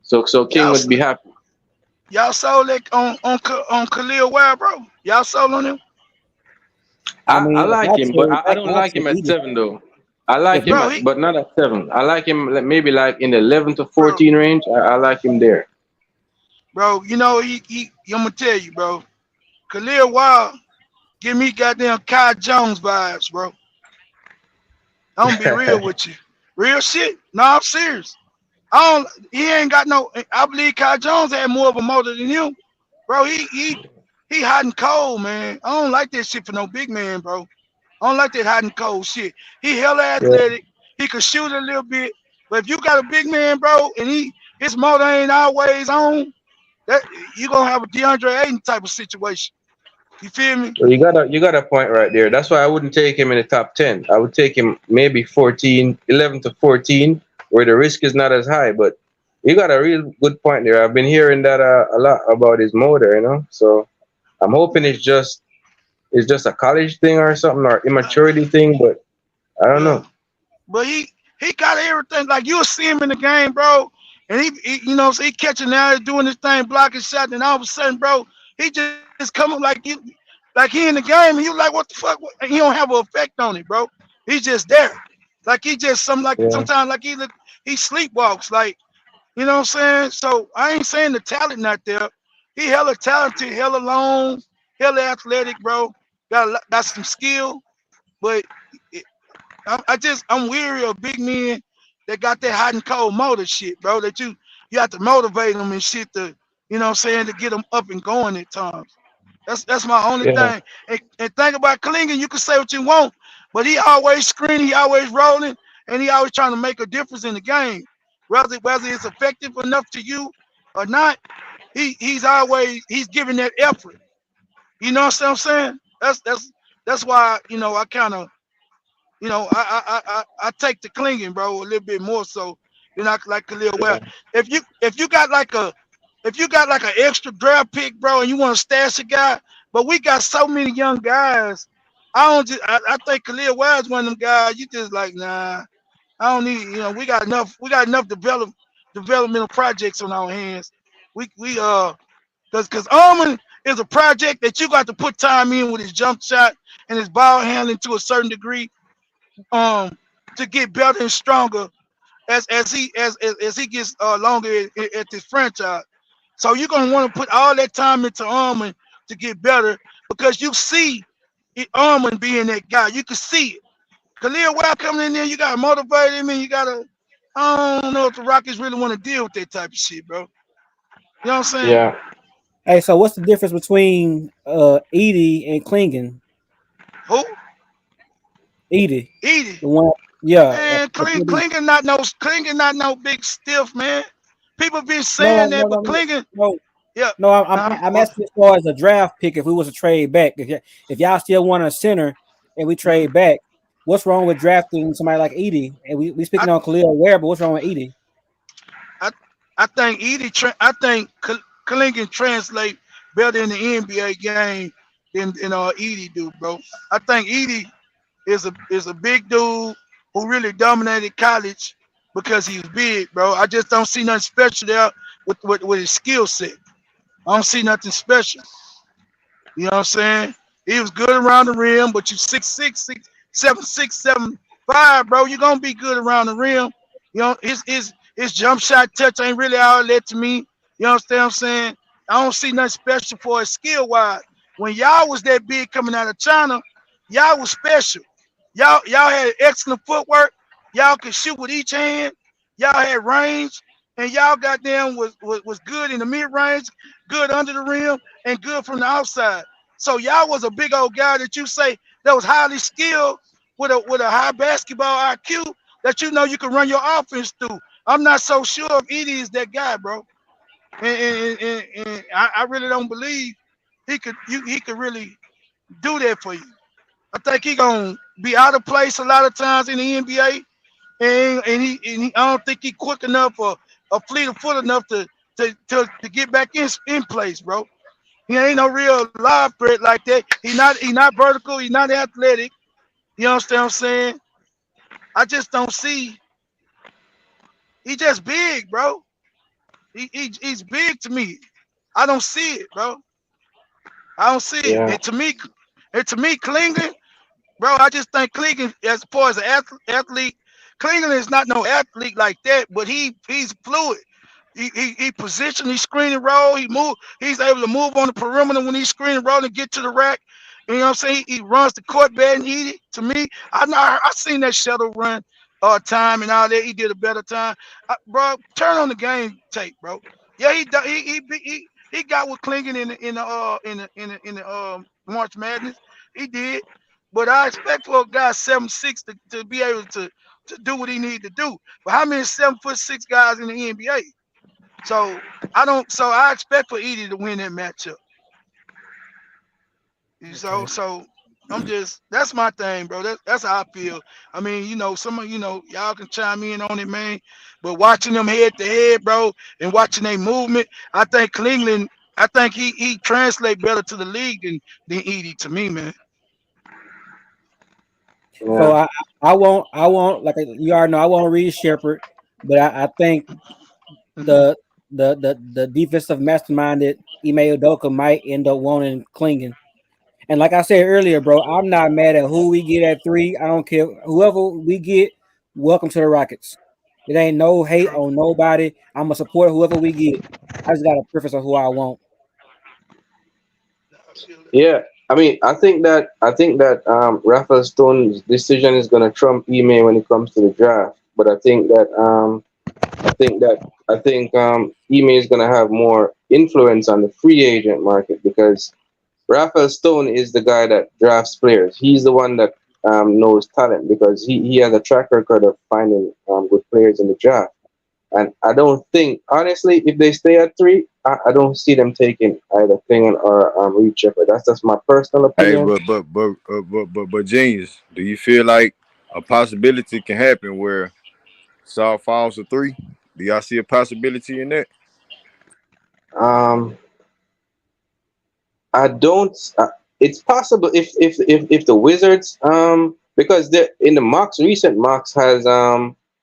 So King would be happy. Y'all sold it on Khalil Ware, bro. Y'all sold on him. I like him, but I don't like him at 7 though. I like him, but not at 7. I like him maybe like in the 11 to 14 range. I like him there. bro. You know I'm gonna tell you, bro. Khalil Wild give me goddamn Kai Jones vibes, bro. I'm gonna be real with you. Real shit. No, I'm serious. I don't. He ain't got no. I believe Kai Jones had more of a motor than him, bro. He hot and cold, man. I don't like that shit for no big man, bro. I don't like that hot and cold shit. He hella Yeah, athletic. He could shoot a little bit, but if you got a big man, bro, and his motor ain't always on, that you gonna have a DeAndre Ayton type of situation. You feel me? so you got a point right there. That's why I wouldn't take him in the top 10. I would take him maybe 14, 11 to 14, where the risk is not as high. But you got a real good point there. I've been hearing that a lot about his motor, you know. So I'm hoping it's just a college thing or something or immaturity thing, but I don't Yeah. know. But he got everything. Like you'll see him in the game, bro. And you know, so he catching now, doing this thing, blocking shots, and all of a sudden, bro, he just coming like he in the game, and you like, what the fuck? And he don't have an effect on it, bro. He's just there. Like he just like Yeah, sometimes like he sleepwalks, like you know what I'm saying. So I ain't saying the talent not there. He hella talented, hella long, hella athletic, bro. Got some skill, but I'm weary of big men that got that hot and cold motor shit, bro. That you have to motivate them and shit to, you know what I'm saying, to get them up and going at times. That's my only yeah, thing. And think about Clingan, you can say what you want, but he always screening, he always rolling, and he always trying to make a difference in the game. Whether it's effective enough to you or not, he's giving that effort. You know what I'm saying? That's why, you know, I kind of, you know, I take the clinging, bro, a little bit more so than I like Khalil Well. yeah, If you got like a if you got like an extra draft pick, bro, and you want to stash a guy, but we got so many young guys. I think Khalil Well is one of them guys. You just like, nah, I don't need, you know, we got enough developmental projects on our hands. We because Armin is a project that you got to put time in with his jump shot and his ball handling to a certain degree um to get better and stronger as he gets longer at this franchise. So you're gonna want to put all that time into Armin to get better because you see Armin being that guy. You can see it. Khalil Wild coming in there, you gotta motivate him and you gotta. I don't know if the Rockets really want to deal with that type of shit, bro. You know what I'm saying? yeah. Hey, so what's the difference between Edie and Clingan? Who? Edie, Edie. the one, yeah. Man, Clingan not no big stiff, man. People been No, saying that, no, but no, no, Clingan, no. yeah. No, I'm Well, asking as far as a draft pick. If we was to trade back, if y'all still want a center and we mhm. trade back, what's wrong with drafting somebody like Edie? And we I speaking on Khalil Ware, but what's wrong with Edie? I I think I think Kling can translate better in the NBA game than Edie do, bro. I think Edie is a big dude who really dominated college because he was big, bro. I just don't see nothing special there with his skill set. I don't see nothing special. You know what I'm saying? He was good around the rim, but you 6'6", 7'6", 7'5", bro. You're gonna be good around the rim. You know, his jump shot touch ain't really outlet to me. You understand what I'm saying? I don't see nothing special for his skill wise. When y'all was that big coming out of China, y'all was special. Y'all had excellent footwork. Y'all could shoot with each hand. Y'all had range, and y'all goddamn was good in the mid range, good under the rim, and good from the outside. So y'all was a big old guy that you say that was highly skilled with a high basketball IQ that you know you can run your offense through. I'm not so sure if Edie is that guy, bro. And I really don't believe he could really do that for you. I think he gonna be out of place a lot of times in the NBA, and I don't think he quick enough or fleet of foot enough to get back in place, bro. He ain't no real live threat like that. He not vertical. He not athletic. You understand what I'm saying? I just don't see. He just big, bro. He's big to me. I don't see it, bro. I don't see it. Yeah, And to me, Clingan, bro, I just think Clingan, as far as an athlete, Clingan is not no athlete like that, but he's fluid. He position, he screen and roll, he move, he's able to move on the perimeter when he screen and roll and get to the rack. You know what I'm saying? He runs the court bad and eat it. To me, I seen that shuttle run time and all that. He did a better time. Bro, turn on the game tape, bro. Yeah, he got with Clingan in the March Madness. He did. But I expect for a guy 7'6" to be able to do what he need to do. But how many 7'6" guys in the NBA? So I expect for Edie to win that matchup. So that's my thing, bro. That's how I feel. I mean, some of y'all can chime in on it, man. But watching them head to head, bro, and watching their movement, I think Cleveland, I think he translate better to the league than Edie to me, man. Yeah. So I won't like you already know I want Reed Sheppard, but I think the defensive masterminded Ime Udoka might end up wanting Clingan. And like I said earlier, bro, I'm not mad at who we get at 3. I don't care whoever we get. Welcome to the Rockets. It ain't no hate on nobody. I'm gonna support whoever we get. I just got a preference of who I want. Yeah, I mean, I think that Rafael Stone's decision is gonna trump Ime when it comes to the draft. But I think Ime is gonna have more influence on the free agent market because Rafael Stone is the guy that drafts players. He's the one that knows talent because he has a track record of finding good players in the draft. And I don't think, honestly, if they stay at 3, I don't see them taking either Clingan or Reed Sheppard. That's just my personal Hey, opinion. but genius, do you feel like a possibility can happen where Saul falls to 3? Do y'all see a possibility in that? I don't. It's possible if the Wizards because they in the recent mocks has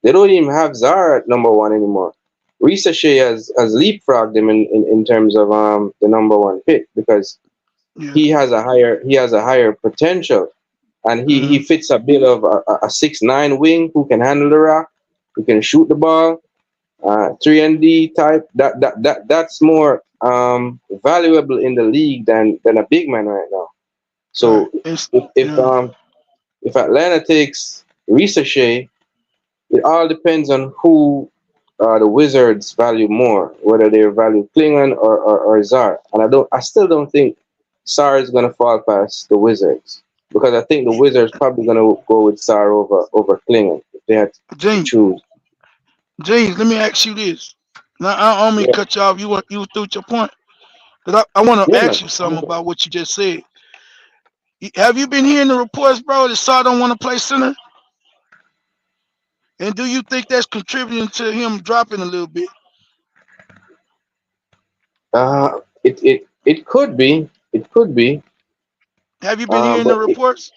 they don't even have Zara at number 1 anymore. Risa Shea has leapfrogged him in terms of the number 1 pick because he has a higher potential and he fits a bit of a 6'9" wing who can handle the rock, who can shoot the ball, 3-and-D type. That's more valuable in the league than a big man right now. So if Atlanta takes Risa Shea, it all depends on who the Wizards value more, whether they value Clingan or Zar. And I still don't think Zar is gonna fall past the Wizards because I think the Wizards probably gonna go with Zar over Clingan if they had to choose. James, let me ask you this. Now I don't mean to cut you off. You through with your point, because I want to ask you something about what you just said. Have you been hearing the reports, bro, that Sarr don't want to play center? And do you think that's contributing to him dropping a little bit? It could be. It could be. Have you been hearing the reports?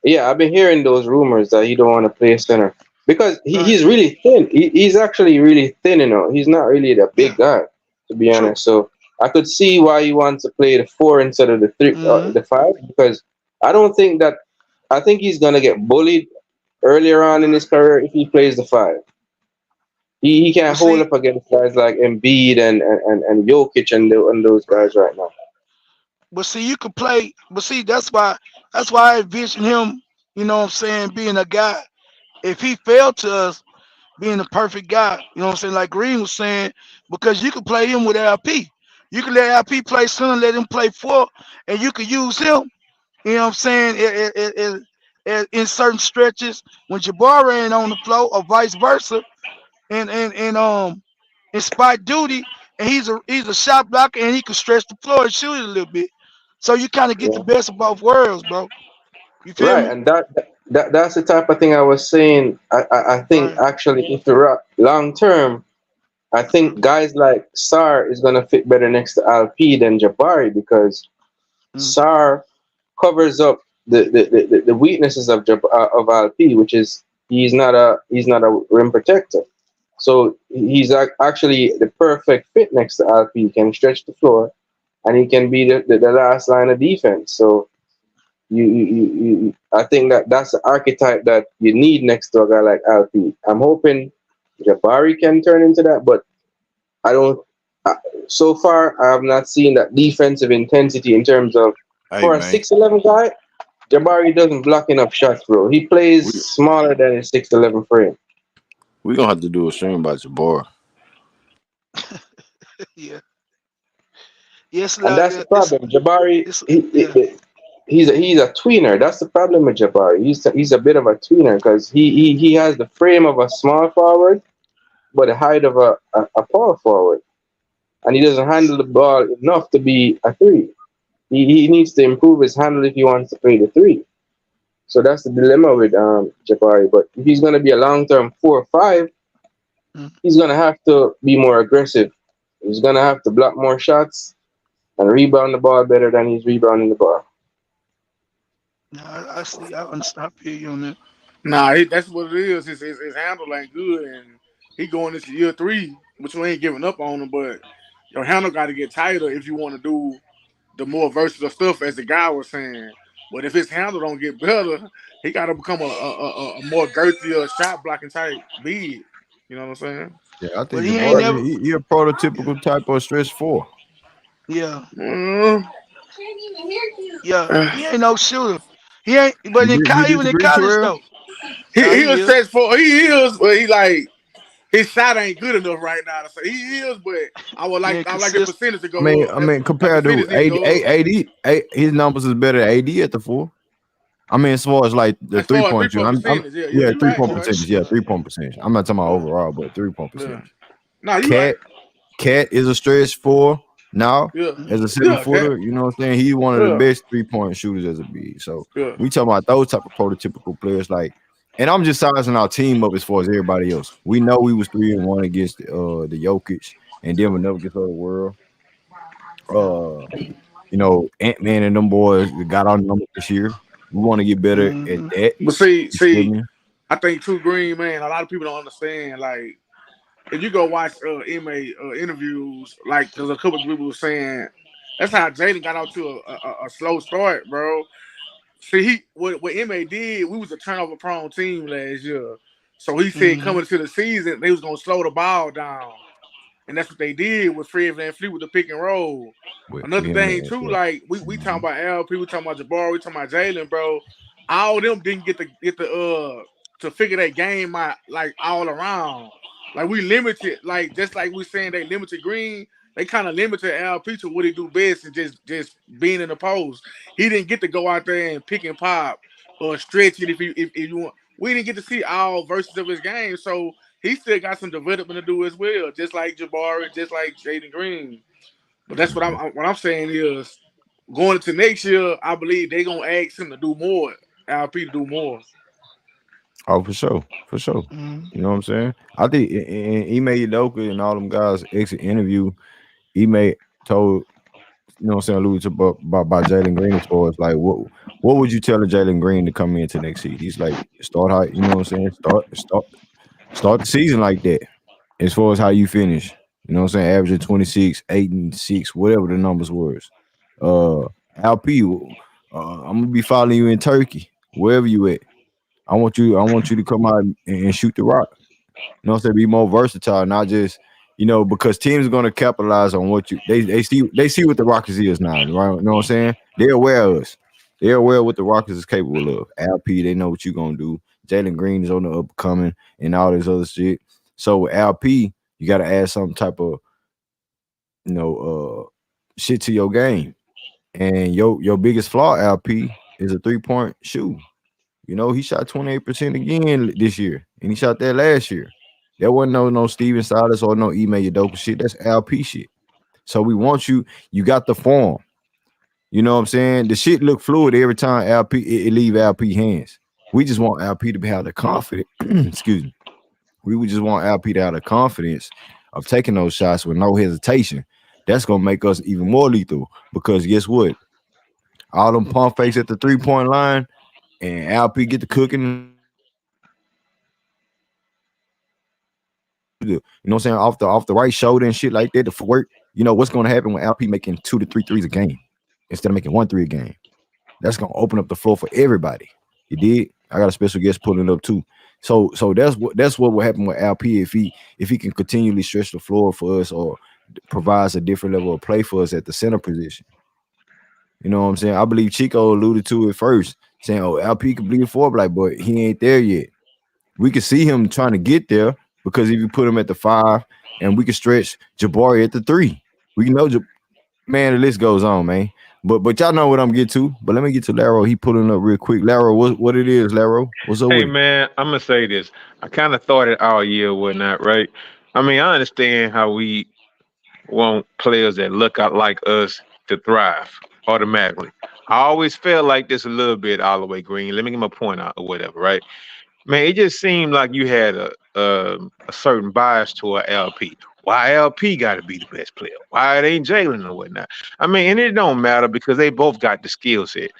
Yeah, I've been hearing those rumors that he don't want to play center because he's really thin. He's actually really thin, He's not really the big guy, to be honest. So I could see why he wants to play the 4 instead of the 3, the 5, because I think he's gonna get bullied earlier on in his career if he plays the 5. He can't hold up against guys like Embiid and Jokic and those guys right now. But see, you could play. But see, that's why I envision him. You know what I'm saying? Being a guy. If he failed to us, being the perfect guy. You know what I'm saying? Like Green was saying, because you could play him with LP. You could let LP play center, let him play 4, and you could use him. You know what I'm saying? In certain stretches when Jabari ain't on the floor, or vice versa, and in spot duty, and he's a shot blocker and he can stretch the floor and shoot it a little bit. So you kind of get the best of both worlds, bro. You feel me? And that's the type of thing I was saying. I think actually if the long term, I think guys like Sarr is gonna fit better next to LP than Jabari because Sarr covers up the weaknesses of LP, which is he's not a rim protector. So he's actually the perfect fit next to LP. He can stretch the floor, and he can be the last line of defense. So I think that's the archetype that you need next to a guy like LP. I'm hoping Jabari can turn into that, but I don't. So far, I have not seen that defensive intensity in terms of for a 6'11" guy. Jabari doesn't block enough shots, bro. He plays smaller than his 6'11" frame. We're gonna have to do a stream about Jabbar. Yeah. Yes, And that's the problem. Jabari, he's a tweener. That's the problem with Jabari. He's a bit of a tweener because he has the frame of a small forward, but the height of a power forward, and he doesn't handle the ball enough to be a three. He needs to improve his handle if he wants to play the three. So that's the dilemma with Jabari. But if he's going to be a long-term 4 or 5, he's going to have to be more aggressive. He's going to have to block more shots and rebound the ball better than he's rebounding the ball. I see. I feel you on that. Nah, that's what it is. His handle ain't good, and he going into year 3, which we ain't giving up on him. But your handle got to get tighter if you want to do the more versatile stuff, as the guy was saying. But if his handle don't get better, he got to become a more girthier shot blocking type big. You know what I'm saying? Yeah, I think he a prototypical type of stretch 4. Yeah. Yeah, he ain't no shooter. He ain't, but even in college though. He is stretch 4. He is, but he like his shot ain't good enough right now to say he is. But I would like the percentage to go up. I mean, compared to AD, his numbers is better than AD at the 4. I mean, as far as like the 3-point percentage, 3-point percentage, 3-point percentage. I'm not talking about overall, but 3-point percentage. No, Cat is a stretch 4 now as a 7-footer. You know what I'm saying? He's one of the best 3-point shooters as a big. So we talking about those type of prototypical players. Like, and I'm just sizing our team up as far as everybody else. We know we was 3-1 against the Jokic and Denver Nuggets of the world. You know, Ant-Man and them boys got our numbers this year. We want to get better at that. But see, I think True Green, man, a lot of people don't understand. Like, if you go watch MA interviews, like, because a couple of people were saying that's how Jaden got out to a slow start, bro. See, what MA did, we was a turnover prone team last year. So he said coming into the season, they was gonna slow the ball down. And that's what they did with Fred VanVleet with the pick and roll. Another thing too, like we talking about LP, we talking about Jabbar, we talking about Jalen, bro. All of them didn't get to figure that game out like all around. Like we limited, like just like we saying they limited Green, they kind of limited LP to what he do best and just being in the post. He didn't get to go out there and pick and pop or stretch it if you want. We didn't get to see all versions of his game, so he still got some development to do as well, just like Jabari, just like Jaden Green. But that's what I'm saying is going into next year, I believe they're gonna ask him to do more, LP to do more. Oh, for sure. You know what I'm saying? I think Ime Udoka and all them guys exit interview, Ime told, you know what I'm saying, alluded to about Jalen Green as far as like what would you tell Jalen Green to come into next season? He's like start high, you know what I'm saying? Start the season like that. As far as how you finish. You know what I'm saying? Averaging 26, 8 and 6, whatever the numbers was. LP, I'm gonna be following you in Turkey, wherever you at. I want you to come out and shoot the rock. You know what I'm saying? Be more versatile, not just, you know, because teams are gonna capitalize on what they see what the Rockets is now, right? You know what I'm saying? They're aware of us. They're aware of what the Rockets is capable of. LP, they know what you're gonna do. Jalen Green is on the upcoming and all this other shit. So with LP, you gotta add some type of, you know, shit to your game. And your biggest flaw, LP, is a 3-point shoot. You know, he shot 28% again this year, and he shot that last year. There wasn't no Steven Silas or no Ime Udoka shit. That's LP shit. So we want you. You got the form. You know what I'm saying? The shit look fluid every time it leave LP hands. We just want LP to have the confidence. Excuse me. We would just want LP to have the confidence of taking those shots with no hesitation. That's gonna make us even more lethal because guess what? All them pump fakes at the 3-point line, and LP get the cooking. You know what I'm saying? Off the right shoulder and shit like that, the footwork. You know what's gonna happen when LP making 2 to 3 threes a game instead of making 1 3 a game? That's gonna open up the floor for everybody. You did. I got a special guest pulling up too. So that's what will happen with LP if he can continually stretch the floor for us or provides a different level of play for us at the center position. You know what I'm saying? I believe Chico alluded to it first, saying, "Oh, LP could bleed forward, like, but he ain't there yet." We can see him trying to get there because if you put him at the 5 and we can stretch Jabari at the 3, we know, man, the list goes on, man. But y'all know what I'm getting to. But let me get to Laro. He pulling up real quick. Laro, what it is, Laro? What's up Hey with it? man, I'm gonna say this. I kind of thought it all year or whatnot, right? I mean, I understand how we want players that look out like us to thrive automatically. I always felt like this a little bit all the way green. Let me get my point out or whatever, right? Man, it just seemed like you had a certain bias toward LP. Why LP got to be the best player? Why it ain't Jalen or whatnot? I mean, and it don't matter because they both got the skill set.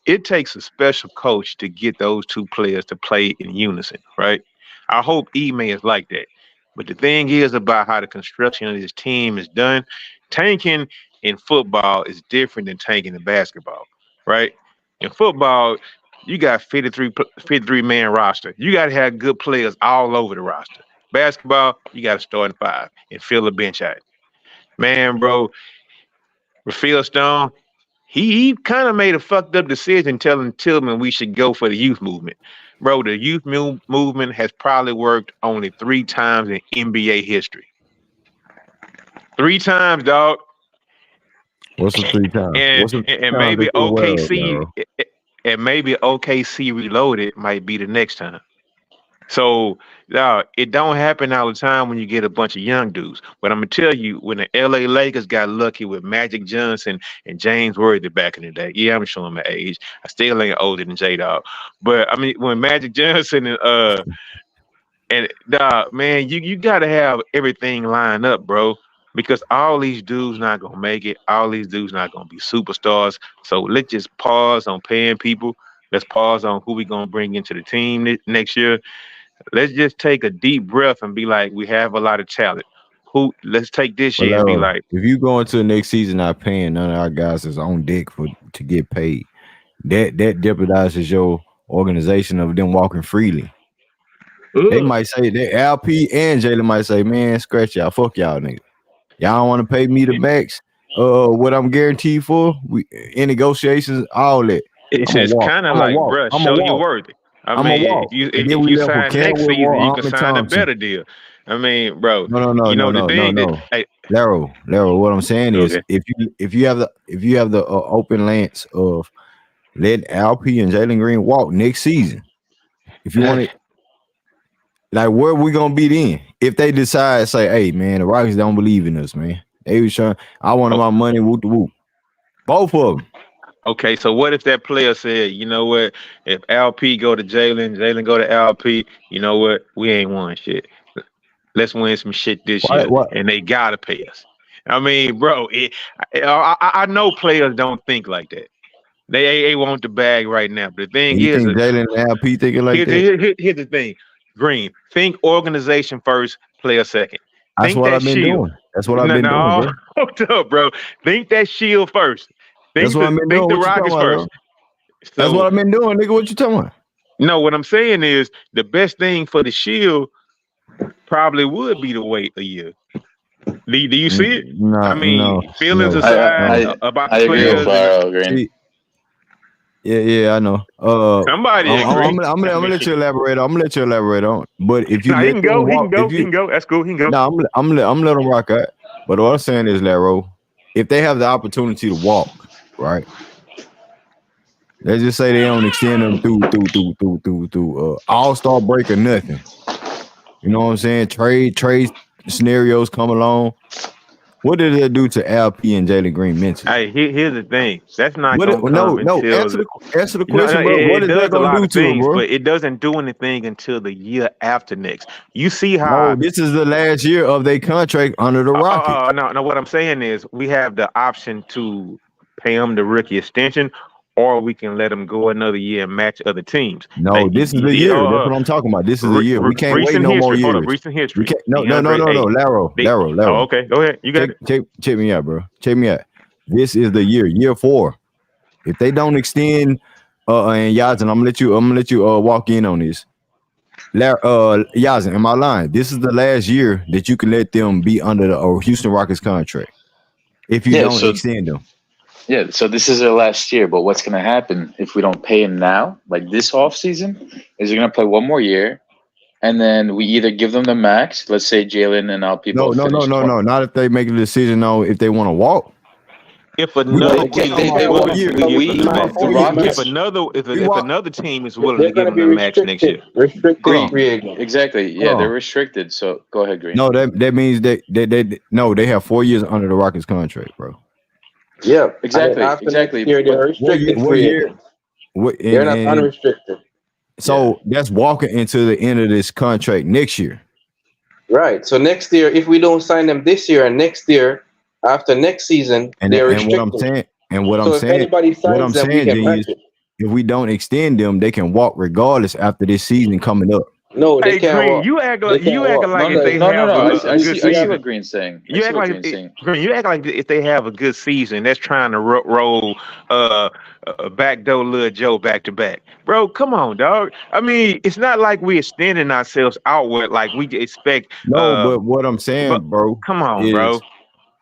It takes a special coach to get those two players to play in unison, right? I hope Ime is like that. But the thing is about how the construction of this team is done, tanking in football is different than tanking in basketball, right? In football, you got 53 man roster. You got to have good players all over the roster. Basketball, you got to start in 5 and fill the bench out. Man, bro, Raphael Stone, he kind of made a fucked up decision telling Tillman we should go for the youth movement. Bro, the youth movement has probably worked only 3 times in NBA history. 3 times, dog. What's the 3 times? And maybe OKC and maybe OKC Reloaded might be the next time. So it don't happen all the time when you get a bunch of young dudes. But I'm gonna tell you, when the LA Lakers got lucky with Magic Johnson and James Worthy back in the day, yeah, I'm showing my age. I still ain't older than J-Dog. But I mean, when Magic Johnson and man, you gotta have everything lined up, bro. Because all these dudes not gonna make it. All these dudes not gonna be superstars. So let's just pause on paying people. Let's pause on who we gonna bring into the team next year. Let's just take a deep breath and be like, we have a lot of talent. Let's take this year and be like, if you go into the next season not paying none of our guys is on deck to get paid, that jeopardizes your organization of them walking freely. They might say that LP and Jalen might say, man, scratch y'all, fuck y'all niggas. Y'all don't want to pay me the max. What I'm guaranteed for, in negotiations, all that. It's just kind of like, bro, show you worthy. I mean, if you sign next season, you can sign a better deal. I mean, bro. No. Laro, what I'm saying is, if you have the open lance of letting LP and Jalen Green walk next season, if you want it, like, where are we gonna be then? If they decide, say, hey man, the Rockets don't believe in us, man. They was trying, I wanted my money, whoop the whoop. Both of them. Okay, so what if that player said, you know what? If LP go to Jalen, Jalen go to LP, you know what? We ain't won shit. Let's win some shit this year, and they gotta pay us. I mean, bro, I know players don't think like that. They want the bag right now. But the thing is, think Jalen and LP thinking like that? Here's the thing, Green. Think organization first, player second. That's what I've been doing. That's what I've been doing, bro. Hold up, bro. Think that shield first. That's what I've been doing. Think the Rockets first. That's what I've been doing, nigga. What you talking about? No, what I'm saying is the best thing for the shield probably would be to wait a year. Do you see it? No, I mean, feelings aside about the players. Yeah, I know. Somebody I'm gonna let you elaborate. I'm gonna let you elaborate on. But if you he can go. That's cool. He can go. No, I'm let him rock out. But what I'm saying is, Laro, if they have the opportunity to walk, right? Let's just say they don't extend them through all-star break or nothing. You know what I'm saying? Trade scenarios come along. What did that do to LP and Jalen Green mentally? Hey, here's the thing. That's not going to come until... Answer the question, bro. What is that going to do to him, bro? But it doesn't do anything until the year after next. You see how... No, this is the last year of their contract under the Rockets. No, what I'm saying is we have the option to pay them the rookie extension, or we can let them go another year and match other teams. No, this is the year. That's what I'm talking about. This is the year. We can't wait no more years. Recent history. No. Laro. Oh, okay. Go ahead. You got it. Check me out, bro. Check me out. This is the year 4. If they don't extend and Yaz, and I'm gonna let you walk in on this. Yazin, am I lying? This is the last year that you can let them be under the Houston Rockets contract if you Yeah, don't so extend them. yeah, so this is their last year, but what's gonna happen if we don't pay him now, like this offseason, is they're gonna play one more year, and then we either give them the max, let's say Jalen and LP No, both no, no, finish no, 20. no. Not if they make a decision on if they want to walk. If We another walk They, team they, is they willing, will. year. The if Rockets. another team is willing They're to give going to them be the max next year. restricted Green, free agent. exactly. Yeah, Hold they're on. restricted. So go ahead, Green. No, that means they have 4 years under the Rockets contract, bro. Yeah, Exactly, after exactly. next year, they're But restricted What free year? agents. What They're not unrestricted. so that's walking into the end of this contract next year. Right. So next year, if we don't sign them this year and next year, after next season, they're And what I'm restricted. saying, and what So I'm if saying, anybody signs them, we can match Genius, it. if we don't extend them, they can walk regardless after this season coming up. No, they Hey, can't Green, walk. you act They like can't walk. if they no. have I a see. good I see season. what Green's saying. I You see act what like Green's saying. Green, you act like if they have a good season, that's trying to roll backdoor Lil Joe back to back. Bro, come on, dog. I mean, it's not like we're extending ourselves outward like we expect. No, but what I'm saying, bro, come on, is,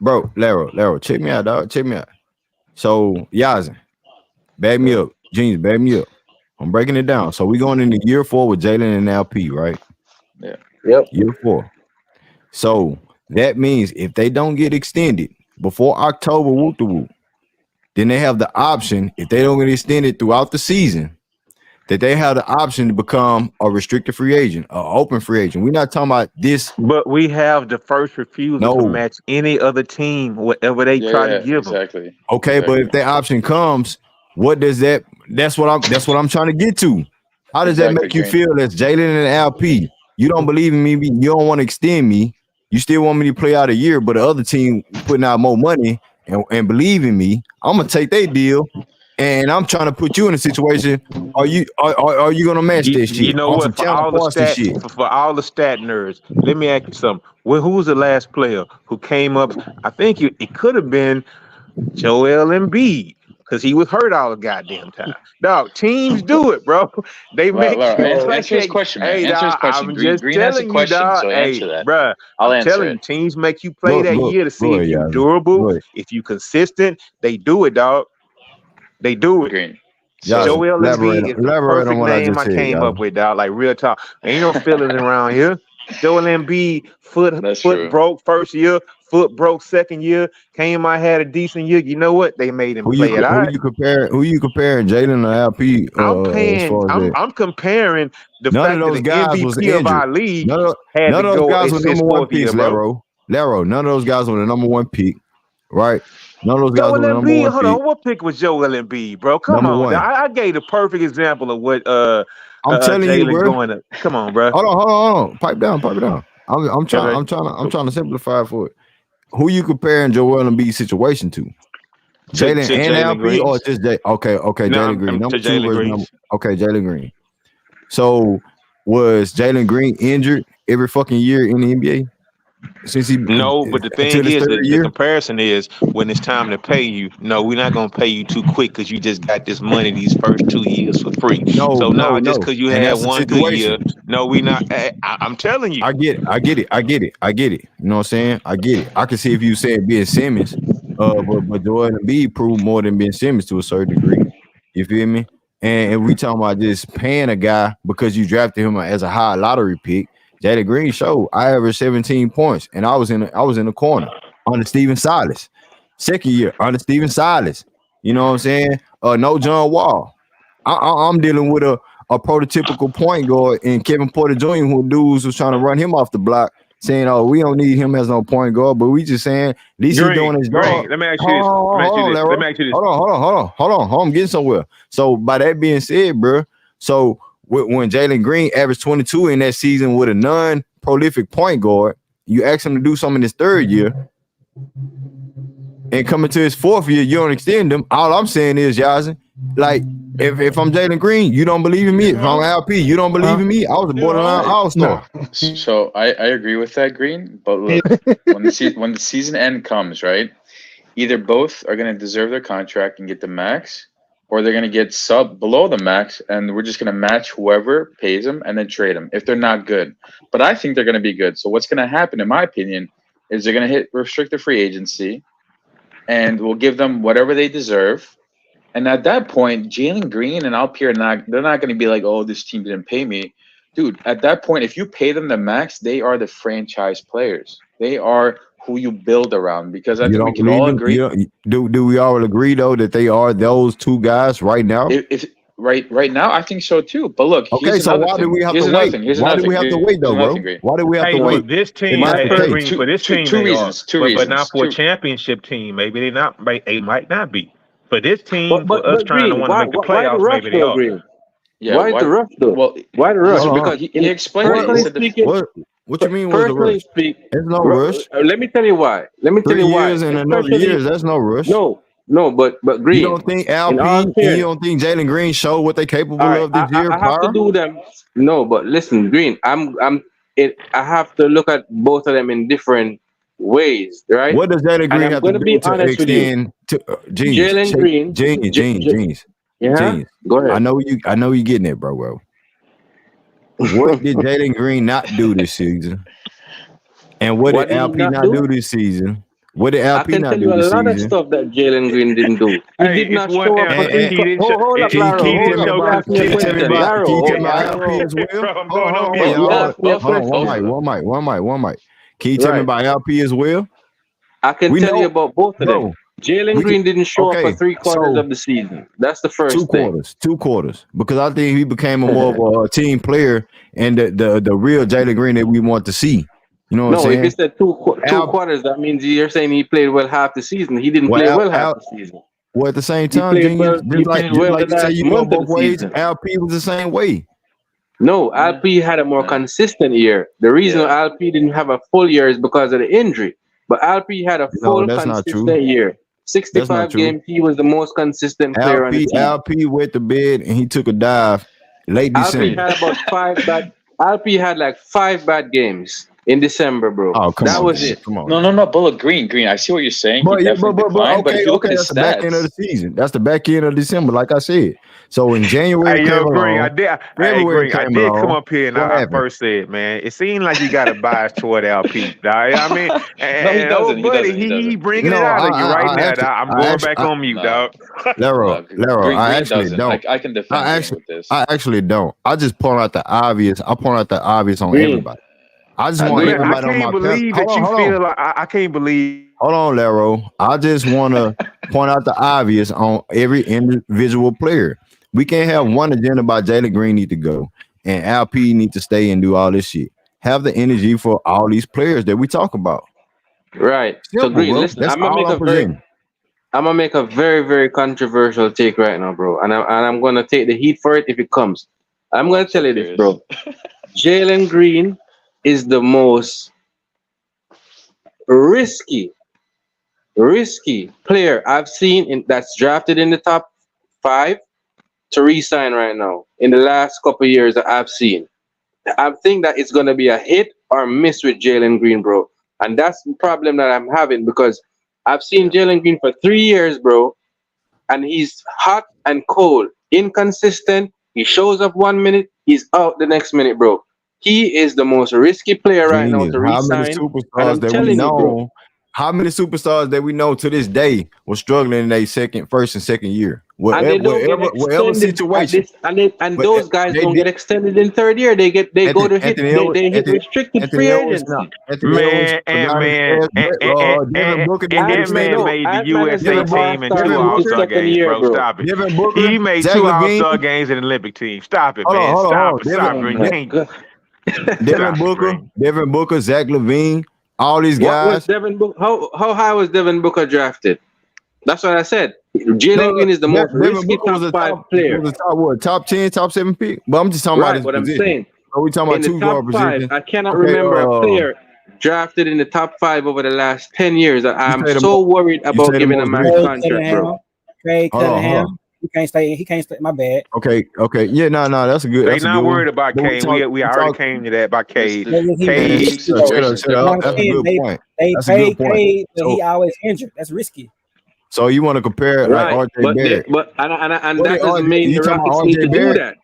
bro, Laro, check me out, dog. Check me out. So, Yazin, back me up. Genius, back me up. I'm breaking it down. So we going into year 4 with Jalen and LP, right? Yeah. Yep. Year 4. So that means if they don't get extended before October, whoop the whoop, then they have the option, if they don't get extended throughout the season, that they have the option to become a restricted free agent, an open free agent. We're not talking about this. But we have the first refusal to match any other team, whatever they try to give them. Exactly. Okay, but if that option comes, what does that? That's what I'm trying to get to. How does that make you feel as Jalen and LP? You don't believe in me. You don't want to extend me. You still want me to play out a year, but the other team putting out more money and believe in me. I'm gonna take their deal, and I'm trying to put you in a situation. Are you gonna match this shit? You know what? For all the stat nerds, let me ask you something. Who was the last player who came up? I think it could have been Joel Embiid, because he was hurt all the goddamn time. Dog, teams do it, bro. They make answer his question, man. Hey, Answer his dog, question. I'm Green, just Green has a telling you, question, dog. so answer that. Bro, I'll I'm answer telling you, it. teams make you play that year to see if you're durable, if you consistent. They do it, dog. They do it. Green. Joel Embiid is the elaborate perfect on what I name just I said, came y'all. up with, dog. Like real talk. Ain't no feelings around here. Joel Embiid, foot broke first year, foot broke second year. Came out, had a decent year. You know what? They made him play it out. Who you comparing, Jalen or LP? I'm comparing the fact that the MVP of our league had None to of those go guys were his number one fourth year, picks, bro. Laro. None of those guys were the number one pick, right? None of those guys Joel were the number Embiid, one hold pick. on. What pick was Joel Embiid, bro? Come Number on. one. I gave the perfect example of what I'm telling you, Jalen bro. going to. Come on, bro. Hold on. Pipe down. I'm trying to simplify for it. Who you comparing Joel Embiid's situation to? Jalen and LP or just Jay? Okay, Jalen Green. Number 2 versus number. Okay, Jalen Green. So was Jalen Green injured every fucking year in the NBA? Since he but the thing is, the comparison is when it's time to pay you. No, we're not gonna pay you too quick because you just got this money these first 2 years for free. Just because you had one good year, no, we not. I'm telling you. I get it. You know what I'm saying? I get it. I can see if you said Ben Simmons, but Joel Embiid proved more than Ben Simmons to a certain degree. You feel me? And we talking about just paying a guy because you drafted him as a high lottery pick. Jalen Green showed I averaged 17 points, and I was in the corner under Steven Silas. Second year under Steven Silas. You know what I'm saying? No John Wall. I'm dealing with a prototypical point guard and Kevin Porter Jr., who dudes was trying to run him off the block, saying, "Oh, we don't need him as no point guard," but we just saying, at least he's doing his job. Let me ask you this. Hold on. I'm getting somewhere. So by that being said, bro, so when Jalen Green averaged 22 in that season with a non-prolific point guard, you ask him to do something in his third year, and coming to his fourth year, you don't extend him. All I'm saying is, Yazin, like, if I'm Jalen Green, you don't believe in me. If I'm LP, you don't believe in me. I was a borderline all-star. So I agree with that, Green. But look, when the season end comes, right? Either both are going to deserve their contract and get the max, or they're going to get sub below the max, and we're just going to match whoever pays them and then trade them if they're not good. But I think they're going to be good. So what's going to happen, in my opinion, is they're going to hit restricted free agency, and we'll give them whatever they deserve. And at that point, Jalen Green and Alpier, they're not going to be like, oh, this team didn't pay me. Dude, at that point, if you pay them the max, they are the franchise players. They are who you build around, because I think we can all agree. Do we all agree, though, that they are those two guys right now? If right now, I think so, too. But look, okay, so why do we have to wait? Why do we have to wait, though, bro? Why do we have to wait? This team, for this team, two reasons. But not for a championship team. Maybe they might not be. For this team, for us trying to want to make the playoffs, maybe they are. Yeah, why the rush though? Well, why the rush? Because he explained it. What you mean was the rush? There's no rush. Let me tell you why. 3 years and another years. That's no rush. No, but Green. You don't think Alpine? You don't think Jalen Green showed what they capable of this year? I have to do them. No, but listen, Green. I have to look at both of them in different ways, right? What does Jalen Green have to do to extend to Jalen Green? Jeans. Yeah. Go ahead. I know you getting it, bro. What did Jalen Green not do this season? And what did LP not do this season? What did LP not do this season? I can tell you a lot of stuff that Jalen Green didn't do. He did not show up for three. Hold up, Laro. Can you tell me about LP as well? One mic. Can you tell me about LP as well? I can tell you about both of them. Jalen Green didn't show up for 3/4 of the season. That's the first thing. 2 quarters. Because I think he became more of a team player and the real Jalen Green that we want to see. You know what I'm saying? No, if it's that two quarters, that means you're saying he played well half the season. He didn't play well half the season. Well, at the same time, just like you say, you go both ways. LP was the same way. No, LP had a more consistent year. The reason LP didn't have a full year is because of the injury. But LP had a full consistent year. 65 games, he was the most consistent player on the team. LP went to bed and he took a dive late December. LP had like 5 bad games in December, bro. Oh, come on. That was it. Come on. No, Bullet Green. I see what you're saying. But if you look at his that's the back end of the season. That's the back end of December, like I said. So in January, I did come up here and I first said, man, it seemed like you got a bias toward LP. I mean, he bringing it out of you right now. I'm going back on mute, dog. Lero, I actually don't. I can defend you with this. I actually don't. I just point out the obvious. I point out the obvious on everybody. I just want everybody on my I can't believe. Hold on, Lero. I just want to point out the obvious on every individual player. We can't have one agenda about Jalen Green need to go and LP need to stay and do all this shit. Have the energy for all these players that we talk about. Right. So Green, listen, I'm gonna make a very, very controversial take right now, bro. And I'm gonna take the heat for it if it comes. I'm gonna tell you this, bro. Jalen Green is the most risky player I've seen that's drafted in the top 5 to re-sign right now in the last couple of years that I've seen. I think that it's going to be a hit or miss with Jalen Green, bro. And that's the problem that I'm having, because I've seen Jalen Green for 3 years, bro, and he's hot and cold, inconsistent. He shows up 1 minute, he's out the next minute, bro. He is the most risky player right now to re-sign. How many superstars that we know to this day were struggling in their first and second year? Whatever situation. And those guys don't get extended in third year. They hit restricted free agency. Man made the USA team in 2 All-Star games, bro. Stop it. He made 2 All-Star games in the Olympic team. Stop it, man. Stop it. Devin Booker, Zach LaVine, all these guys. How high was Devin Booker drafted? That's what I said. Jalen Green is the most risky top 5 player. Top 10, top 7 pick? But I'm just talking about his what position. I'm saying. Are we talking about 2 guard positions? I cannot remember a player drafted in the top 5 over the last 10 years. I'm so worried about giving him a contract, bro. Craig Cunningham. He can't stay. My bad. Okay. Yeah, no, that's a good. They're not worried about Cade. We already came to that by Cade. Shut up. That's a good point. They paid Cade, but he always injured. That's risky. So you want to compare like Right, RJ Barrett? and What that did doesn't RJ mean you the talking about Rockets need to RJ do Barrett? that.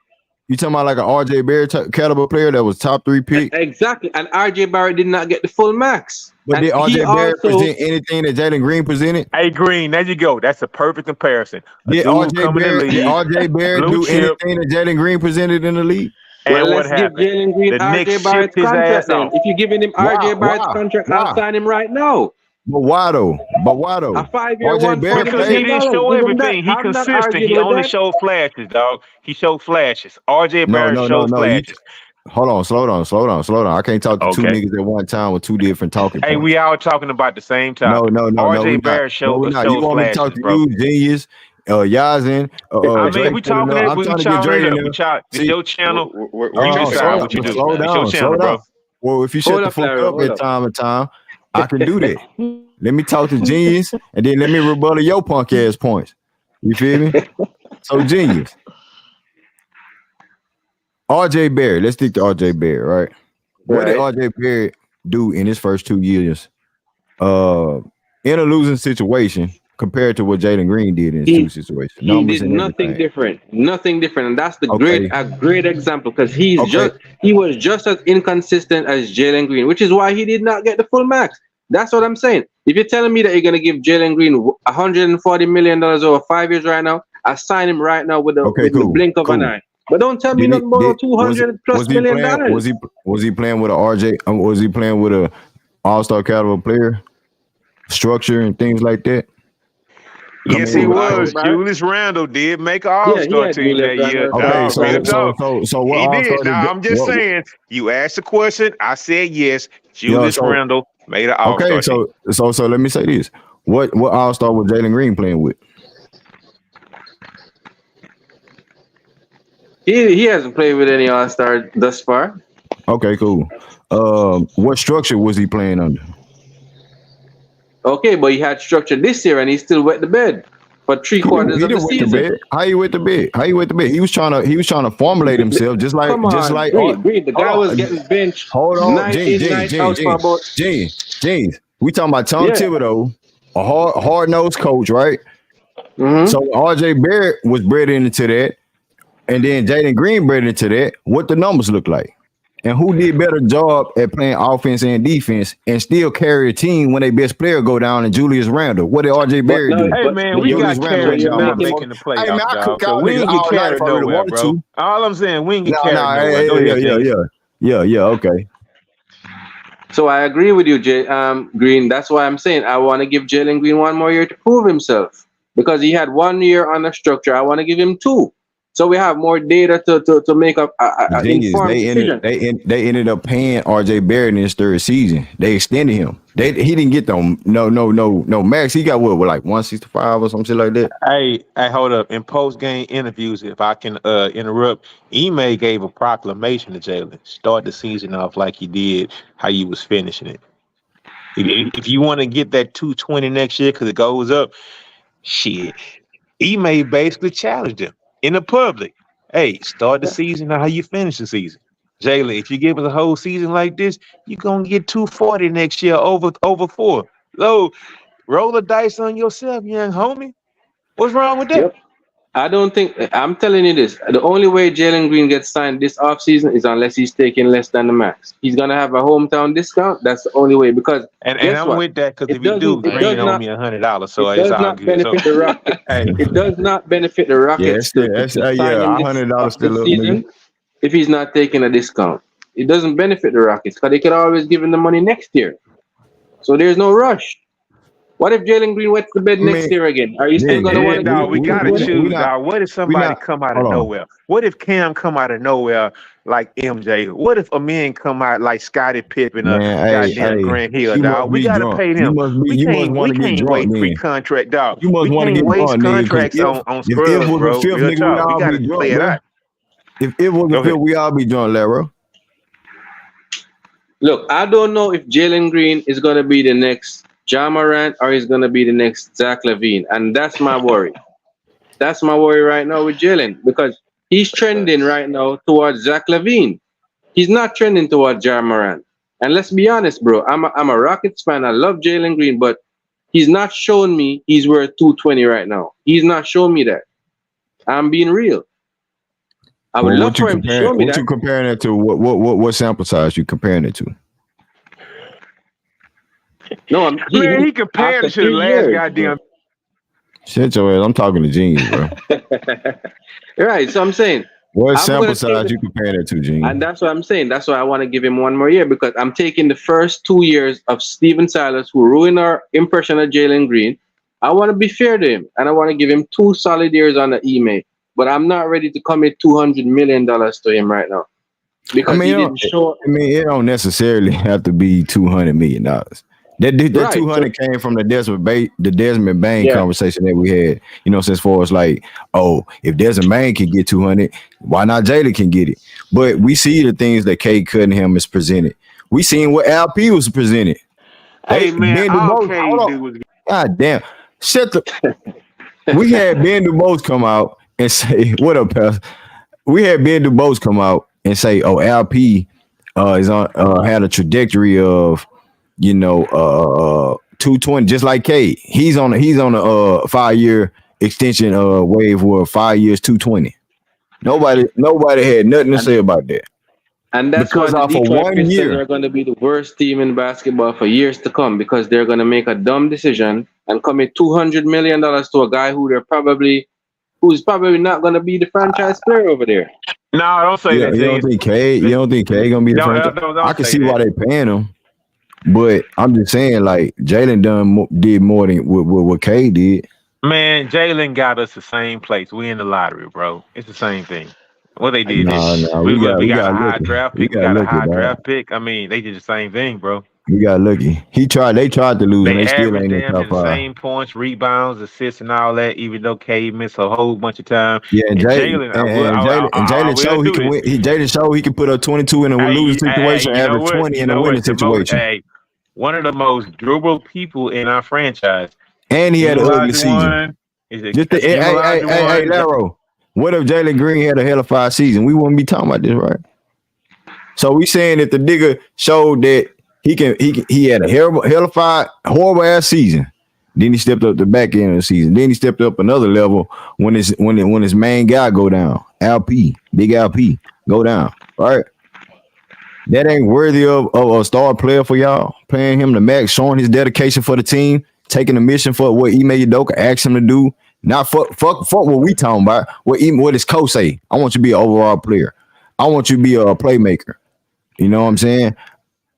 You talking about like an RJ Barrett caliber player that was top 3 pick? Exactly, and RJ Barrett did not get the full max. But And did he RJ Barrett also present anything that Jalen Green presented? Hey, Green, there you go. That's a perfect comparison. A Did dude RJ coming in the Barrett, did league, RJ Barrett blue do chip, anything that Jalen Green presented in the league? Well, and what let's give happened? Jalen Green The Knicks RJ Barrett's shipped his contract ass then. off. If you're giving him RJ Barrett's contract, I'll sign him right now. But why though? A 5-year, RJ Barrett Because $140 he million. didn't show Give him that. everything. He I'm not consistent. arguing He with only that. showed flashes, dog. He showed flashes. RJ No, Barrett showed You flashes. hold on, slow down. I can't talk to two Okay. niggas at one time with two different talking Hey, points. we all talking about the same No, topic. we're RJ not. Barrett No, showed we're not. You want me to flashes, talk to bro. you, Genius, Yazin, I mean, Drake? we talking I'm it. We trying to get chopping Dre it in up. there. This your channel. We're You just decide agreeing what you on do. this, slow man. It's your down, channel, slow bro. down. Well, if you shut Hold the up, fuck Larry. up Hold at up. time and time, I can do that. Let me talk to Genius, and then let me rebuttal your punk ass points. You feel me? So Genius, RJ Barrett. Let's stick to RJ Barrett, right? What did Right. RJ Barrett do in his first 2 years? In a losing situation compared to what Jalen Green did in his two situations. He Numbers did and nothing everything. different. Nothing different. And that's the Okay. great example because he was just as inconsistent as Jalen Green, which is why he did not get the full max. That's what I'm saying. If you're telling me that you're gonna give Jalen Green $140 million over 5 years right now, I sign him right now with the blink of an eye. But don't tell me nothing about $200+ million. Was he playing with a RJ? Was he playing with a all-star caliber player? Structure and things like that. Yes, he was. Julius Randle did make an all-star team that year. Okay, so what he all-star did. Now I'm just saying. You asked the question. I said yes. Julius Randle made an all-star team. So let me say this: what all-star was Jalen Green playing with? He hasn't played with any all-star thus far. Okay, cool. What structure was he playing under? Okay, but he had structure this year, and he still wet the bed for 3/4 of the season. How you wet the bed? He was trying to formulate himself, just like Reed, the guy was getting benched. Hold on, night in, night out for about. James. We talking about Tom Thibodeau, a hard-nosed coach, right? Mm-hmm. So RJ Barrett was bred into that, and then Jalen Green bred into that. What the numbers look like? And who did better job at playing offense and defense and still carry a team when their best player go down and Julius Randle? What did RJ Barrett do? Hey man, we got carried not making the playoffs, dog. So we ain't get carried nowhere, bro. All I'm saying, we ain't get carried nowhere. Yeah, okay. So I agree with you, Green. That's why I'm saying I want to give Jalen Green 1 more year to prove himself because he had 1 year on the structure. I want to give him 2. So we have more data to make up an informed decision. They ended up paying RJ Barrett in his 3rd season. They extended him. He didn't get no max. He got what like 165 or something like that. Hey, hold up. In post-game interviews, if I can interrupt, Ime gave a proclamation to Jalen. Start the season off like he did, how you was finishing it. If you want to get that 220 next year because it goes up, shit. Ime basically challenged him in the public. Hey, start the season how you finish the season. Jalen, if you give us a whole season like this, you're going to get 240 next year over 4. So, roll the dice on yourself, young homie. What's wrong with that? Yep. I don't think, I'm telling you this, the only way Jalen Green gets signed this offseason is unless he's taking less than the max. He's going to have a hometown discount. That's the only way because and I'm with that because if you do, Green owe me $100, so it's all good. Benefit the Rockets. It does not benefit the Rockets $100 still season if he's not taking a discount. It doesn't benefit the Rockets because they could always give him the money next year. So there's no rush. What if Jalen Green wets the bed next year again? Are you still going to want to? We got to choose, dog. What if somebody come out of nowhere? What if Cam come out of nowhere like MJ? What if Amin come out like Scottie Pippen or goddamn Grant Hill, dog? We got to pay them. We can't wait free contract, dog. We can't waste contracts on scrubs, bro. Real talk. We got to play it out. If it was a fifth, we all be drunk, Laro. Look, I don't know if Jalen Green is going to be the next Ja Morant or he's going to be the next Zach LaVine. And that's my worry. That's my worry right now with Jalen because he's trending right now towards Zach LaVine. He's not trending towards Ja Morant. And let's be honest, bro. I'm a Rockets fan. I love Jalen Green, but He's not showing me he's worth 220 right now. He's not showing me that. I'm being real. I would love for him to show me that. What you comparing it to? What sample size you comparing it to? No, he compared it to the last goddamn. Shit your ass. I'm talking to Genius, bro. Right. So I'm saying. What sample size you comparing it to, Genius? And that's what I'm saying. That's why I want to give him one more year, because I'm taking the first 2 years of Steven Silas, who ruined our impression of Jalen Green. I want to be fair to him, and I want to give him 2 solid years on the email. But I'm not ready to commit $200 million to him right now, because he didn't show. I mean, it don't necessarily have to be $200 million. That right, 200 came from the Desmond Bain conversation that we had. You know, since far as like, oh, if Desmond Bain can get 200, why not Jalen can get it? But we see the things that Cade Cunningham is presented. We seen what LP was presented. Hey man, God damn, shut the. We had Ben DuBose come out and say, "What up, Pastor?" We had Ben DuBose come out and say, "Oh, LP is on had a trajectory of." 220, just like Cade. He's on a 5-year extension wave for 5 years, 220. Nobody had nothing to say about that. And that's because why the Detroit Pistons are going to be the worst team in basketball for years to come, because they're going to make a dumb decision and commit $200 million to a guy who's probably not going to be the franchise player over there. No, don't say that. You don't think Cade gonna be the franchise? I can see why they paying him. But I'm just saying, like, Jalen did more than what Cade did. Man, Jalen got us the same place. We in the lottery, bro. It's the same thing. What they did is we got a high draft pick. We got a high draft pick. I mean, they did the same thing, bro. We got lucky. They tried to lose, and they still ain't in the top 5. Same points, rebounds, assists, and all that. Even though Cade missed a whole bunch of time. Yeah, and Jalen showed he can win. Jalen showed he can put up 22 in a losing situation, and average 20 in a winning situation. One of the most durable people in our franchise. And he had an ugly season. Hey, Laro, what if Jalen Green had a hell of 5 season? We wouldn't be talking about this, right? So we saying that the nigga showed that he had a horrible ass season. Then he stepped up the back end of the season. Then he stepped up another level when his main guy go down. Big LP, go down. All right. That ain't worthy of a star player for y'all. Paying him the max, showing his dedication for the team, taking a mission for what Ime Udoka asked him to do. Not fuck what we talking about. What his coach say. I want you to be an overall player. I want you to be a playmaker. You know what I'm saying?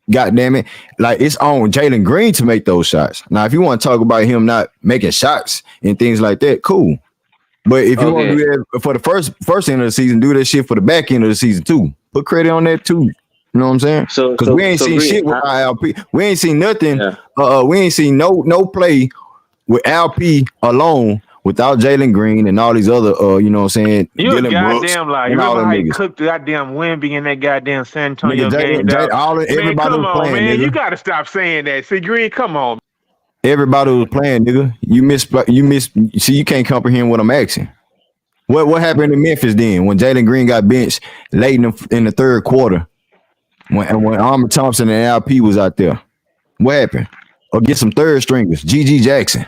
God damn it. Like, it's on Jalen Green to make those shots. Now, if you want to talk about him not making shots and things like that, cool. But if you want to do that for the first end of the season, do that shit for the back end of the season too. Put credit on that too. You know what I'm saying? Because we ain't seen shit with LP. We ain't seen nothing. Yeah. We ain't seen no play with LP alone without Jalen Green and all these other, you know what I'm saying? You a goddamn lie. You remember how he cooked the goddamn Wemby in that goddamn San Antonio game? Everybody was playing, man. Nigga. You got to stop saying that. See, Green, come on. Everybody was playing, nigga. You miss. See, you can't comprehend what I'm asking. What happened in Memphis then when Jalen Green got benched late in the third quarter? When Armour Thompson and LP was out there, what happened? Or get some third stringers, GG Jackson.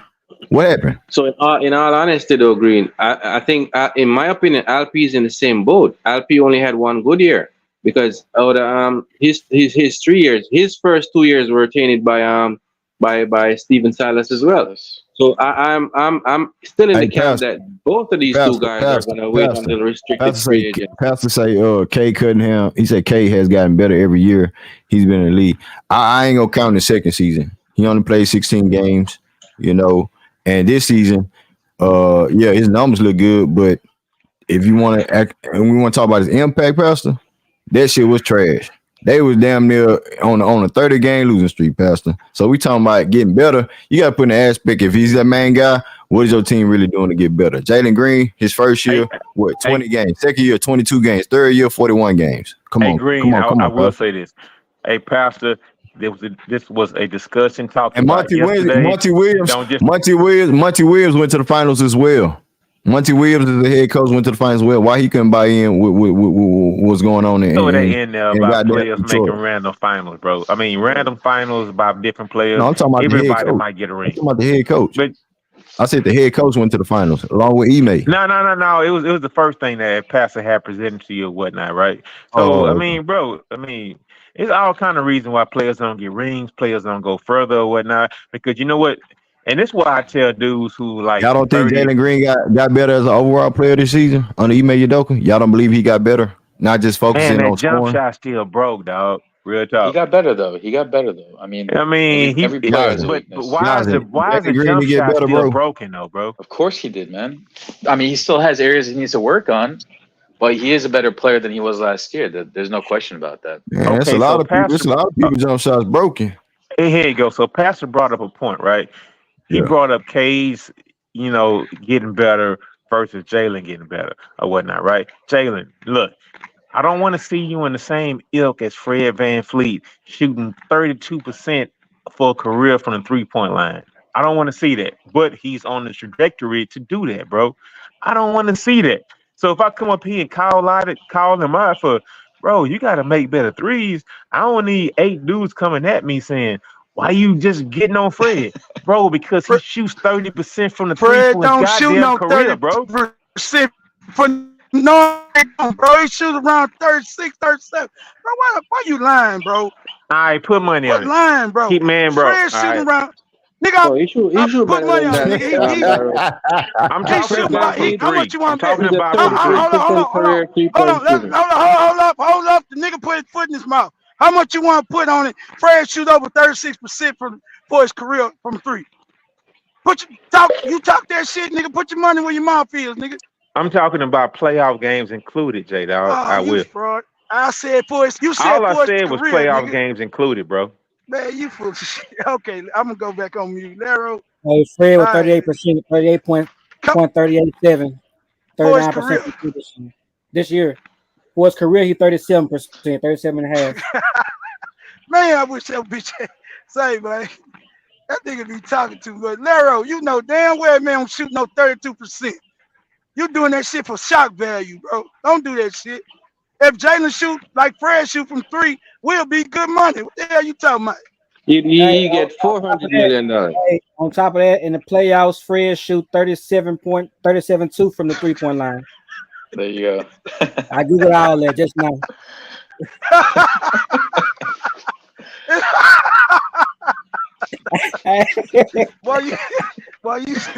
What happened? So in all honesty, though, Green, I think in my opinion, LP is in the same boat. LP only had 1 good year because his 3 years, his first 2 years were tainted by Steven Silas as well. So I'm still in the camp that both of these two guys are going to wait until the restricted free agent. Pastor say, Cade Cunningham. He said Cade has gotten better every year he's been in the league. I ain't gonna count the second season. He only played 16 games, and this season, his numbers look good. But if you want to act, and we want to talk about his impact, Pastor, that shit was trash. They was damn near on a 30-game losing streak, Pastor. So we talking about getting better. You got to put in the aspect, if he's that main guy, what is your team really doing to get better? Jalen Green, his first year, 20 games. Second year, 22 games. Third year, 41 games. Come on, Green, I will say this. Hey, Pastor, this was a discussion talking and about yesterday. Monty Williams went to the finals as well. Monty Williams, as the head coach, went to the finals as well. Why he couldn't buy in with what's going on So in they in there about goddamn players making Detroit. random finals, bro. I mean, random finals about different players. No, I'm talking about the head Everybody coach. might get a I'm ring. talking about the head coach. But I said the head coach went to the finals along with Ime. no. It was the first thing that Pastor had presented to you or whatnot, right? So I mean, bro, it's all kind of reason why players don't get rings, players don't go further or whatnot. Because you know what? And this is why I tell dudes who like Y'all don't think 30. Jalen Green got better as an overall player this season under Ime Udoka? Y'all don't believe he got better? Not just Man, focusing that on jump scoring. shot still broke, dog. Real He talk. got better though. I mean, every player has a but weakness. why is the Jalen Green jump to get shot better, still bro. broken though, bro? Of course he did, man. I mean, he still has areas he needs to work on, but he is a better player than he was last year. There's no question about that. Man, it's a lot of people. It's a lot of people jump shots broken. Here you go. So Pastor brought up a point, right? He Yeah. brought up K's, getting better versus Jalen getting better or whatnot, right? Jalen, look, I don't want to see you in the same ilk as Fred VanVleet shooting 32% for a career from the 3-point line. I don't want to see that, but he's on the trajectory to do that, bro. I don't want to see that. So if I come up here and call him out for, bro, you got to make better threes. I don't need 8 dudes coming at me saying, why you just getting on Fred, bro? Because he shoots 30% from the Fred three for his don't shoot goddamn no career, bro. 30% for no, bro. He shoots around 36, 37. Bro, why you lying, bro? All right, put money on it. Lying, bro. Keep man, bro. Fred shooting All right. around. Nigga, He shoot I put better money than on it, that. nigga. I'm He talking shoot about from how much three. you want I'm to bet? talking about He's a from 33% career Hold 3-point on, shooter. hold up. The nigga put his foot in his mouth. How much you want to put on it? Fred shoot over 36% for his career from three. You talk that shit, nigga. Put your money where your mouth is, nigga. I'm talking about playoff games included, J Dog. Oh, I you will. fraud. I said you said All I for his said was career, playoff nigga. games included, bro. Man, you full of shit. Okay, I'm gonna go back on mute. Laro. Hey, Fred with 38%, 38.387, For his 39% this year. For his career, he 37%, 37.5. Man, I wish that bitch say, man. That nigga be talking too much. Laro, you know damn well, man, I'm shooting no 32%. You doing that shit for shock value, bro. Don't do that shit. If Jalen shoot like Fred shoot from three, we'll be good money. What the hell you talking about? You get $400 million. On top of that, in the playoffs, Fred shoot 37.2 from the 3-point line. There you go. I googled all that just now.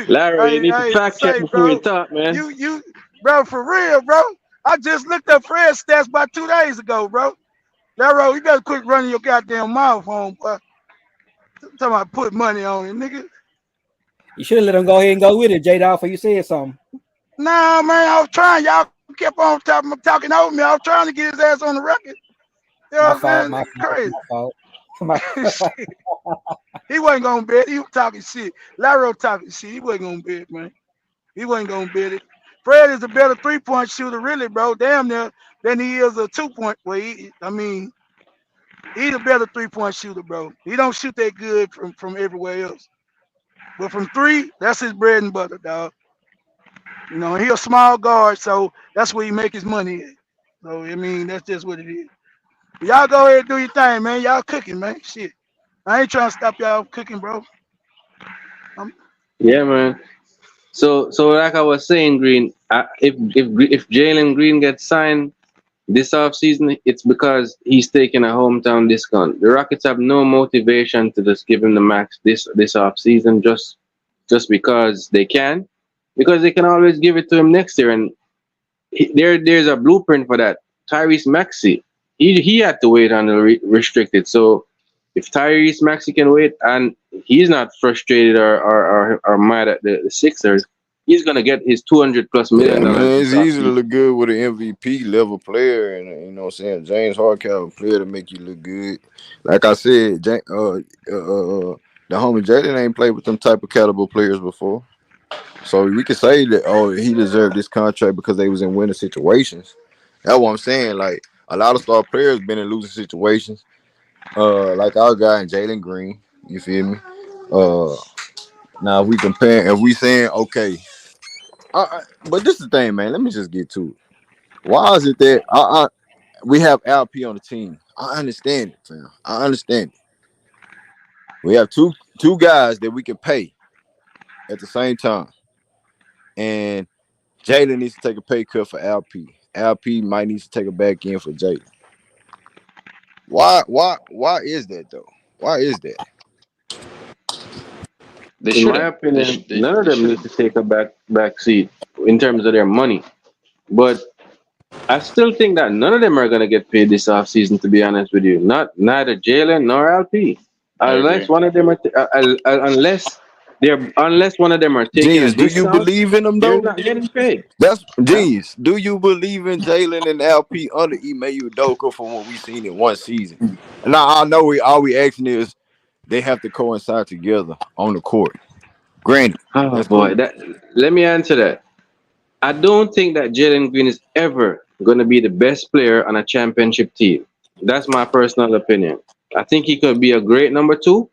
Larry, you need to fact check before you talk, man. You, bro, for real, bro. I just looked up Fred's stats about 2 days ago, bro. Larry, you gotta quit running your goddamn mouth on, bro. Talking about put money on it, nigga. You should have let him go ahead and go with it, J-Dog, for you said something. Nah, man, I was trying. Y'all kept on talking over me. I was trying to get his ass on the record. You know what I'm saying? Crazy. My fault. He wasn't gonna bet. He was talking shit. Larry talking shit. He wasn't gonna bet, man. He wasn't gonna bet it. Fred is a better 3-point shooter, really, bro. Damn near than he is a 2-point. Well, he's a better 3-point shooter, bro. He don't shoot that good from everywhere else. But from three, that's his bread and butter, dog. You know, he a small guard, so that's where he make his money at. So, I mean, that's just what it is. But y'all go ahead and do your thing, man. Y'all cooking, man. Shit. I ain't trying to stop y'all cooking, bro. Yeah, man. So like I was saying, Green, if Jalen Green gets signed this offseason, it's because he's taking a hometown discount. The Rockets have no motivation to just give him the max this offseason just because they can. Because they can always give it to him next year. And there's a blueprint for that. Tyrese Maxey, he had to wait on the restricted. So if Tyrese Maxey can wait and he's not frustrated or mad at the Sixers, he's gonna get his $200+ million. Yeah, man, it's easy to look good with an MVP level player, and you know what I'm saying, James Harden, player to make you look good. Like I said, the homie Jaden ain't played with them type of caliber players before, so we can say that he deserved this contract because they was in winning situations. That's what I'm saying. Like a lot of star players been in losing situations. Like our guy in Jalen Green, you feel me? Now if we saying okay. But this is the thing, man. Let me just get to it. Why is it that we have LP on the team. I understand it, fam. I understand it. We have two guys that we can pay at the same time, and Jalen needs to take a pay cut for LP. LP might need to take a back end for Jalen. Why is that though? Why is that? In my opinion, none of them need to take a back seat in terms of their money. But I still think that none of them are gonna get paid this offseason, to be honest with you. Neither Jalen nor LP. Unless one of them are unless one of them are taking Genius, a do you discount, believe in them they're though? not getting paid. That's genius. Do you believe in Jalen and LP under Ime Udoka from what we seen in one season? Now I know all we asking is they have to coincide together on the court. Granted, Oh that's boy, cool. let me answer that. I don't think that Jalen Green is ever going to be the best player on a championship team. That's my personal opinion. I think he could be a great number 2,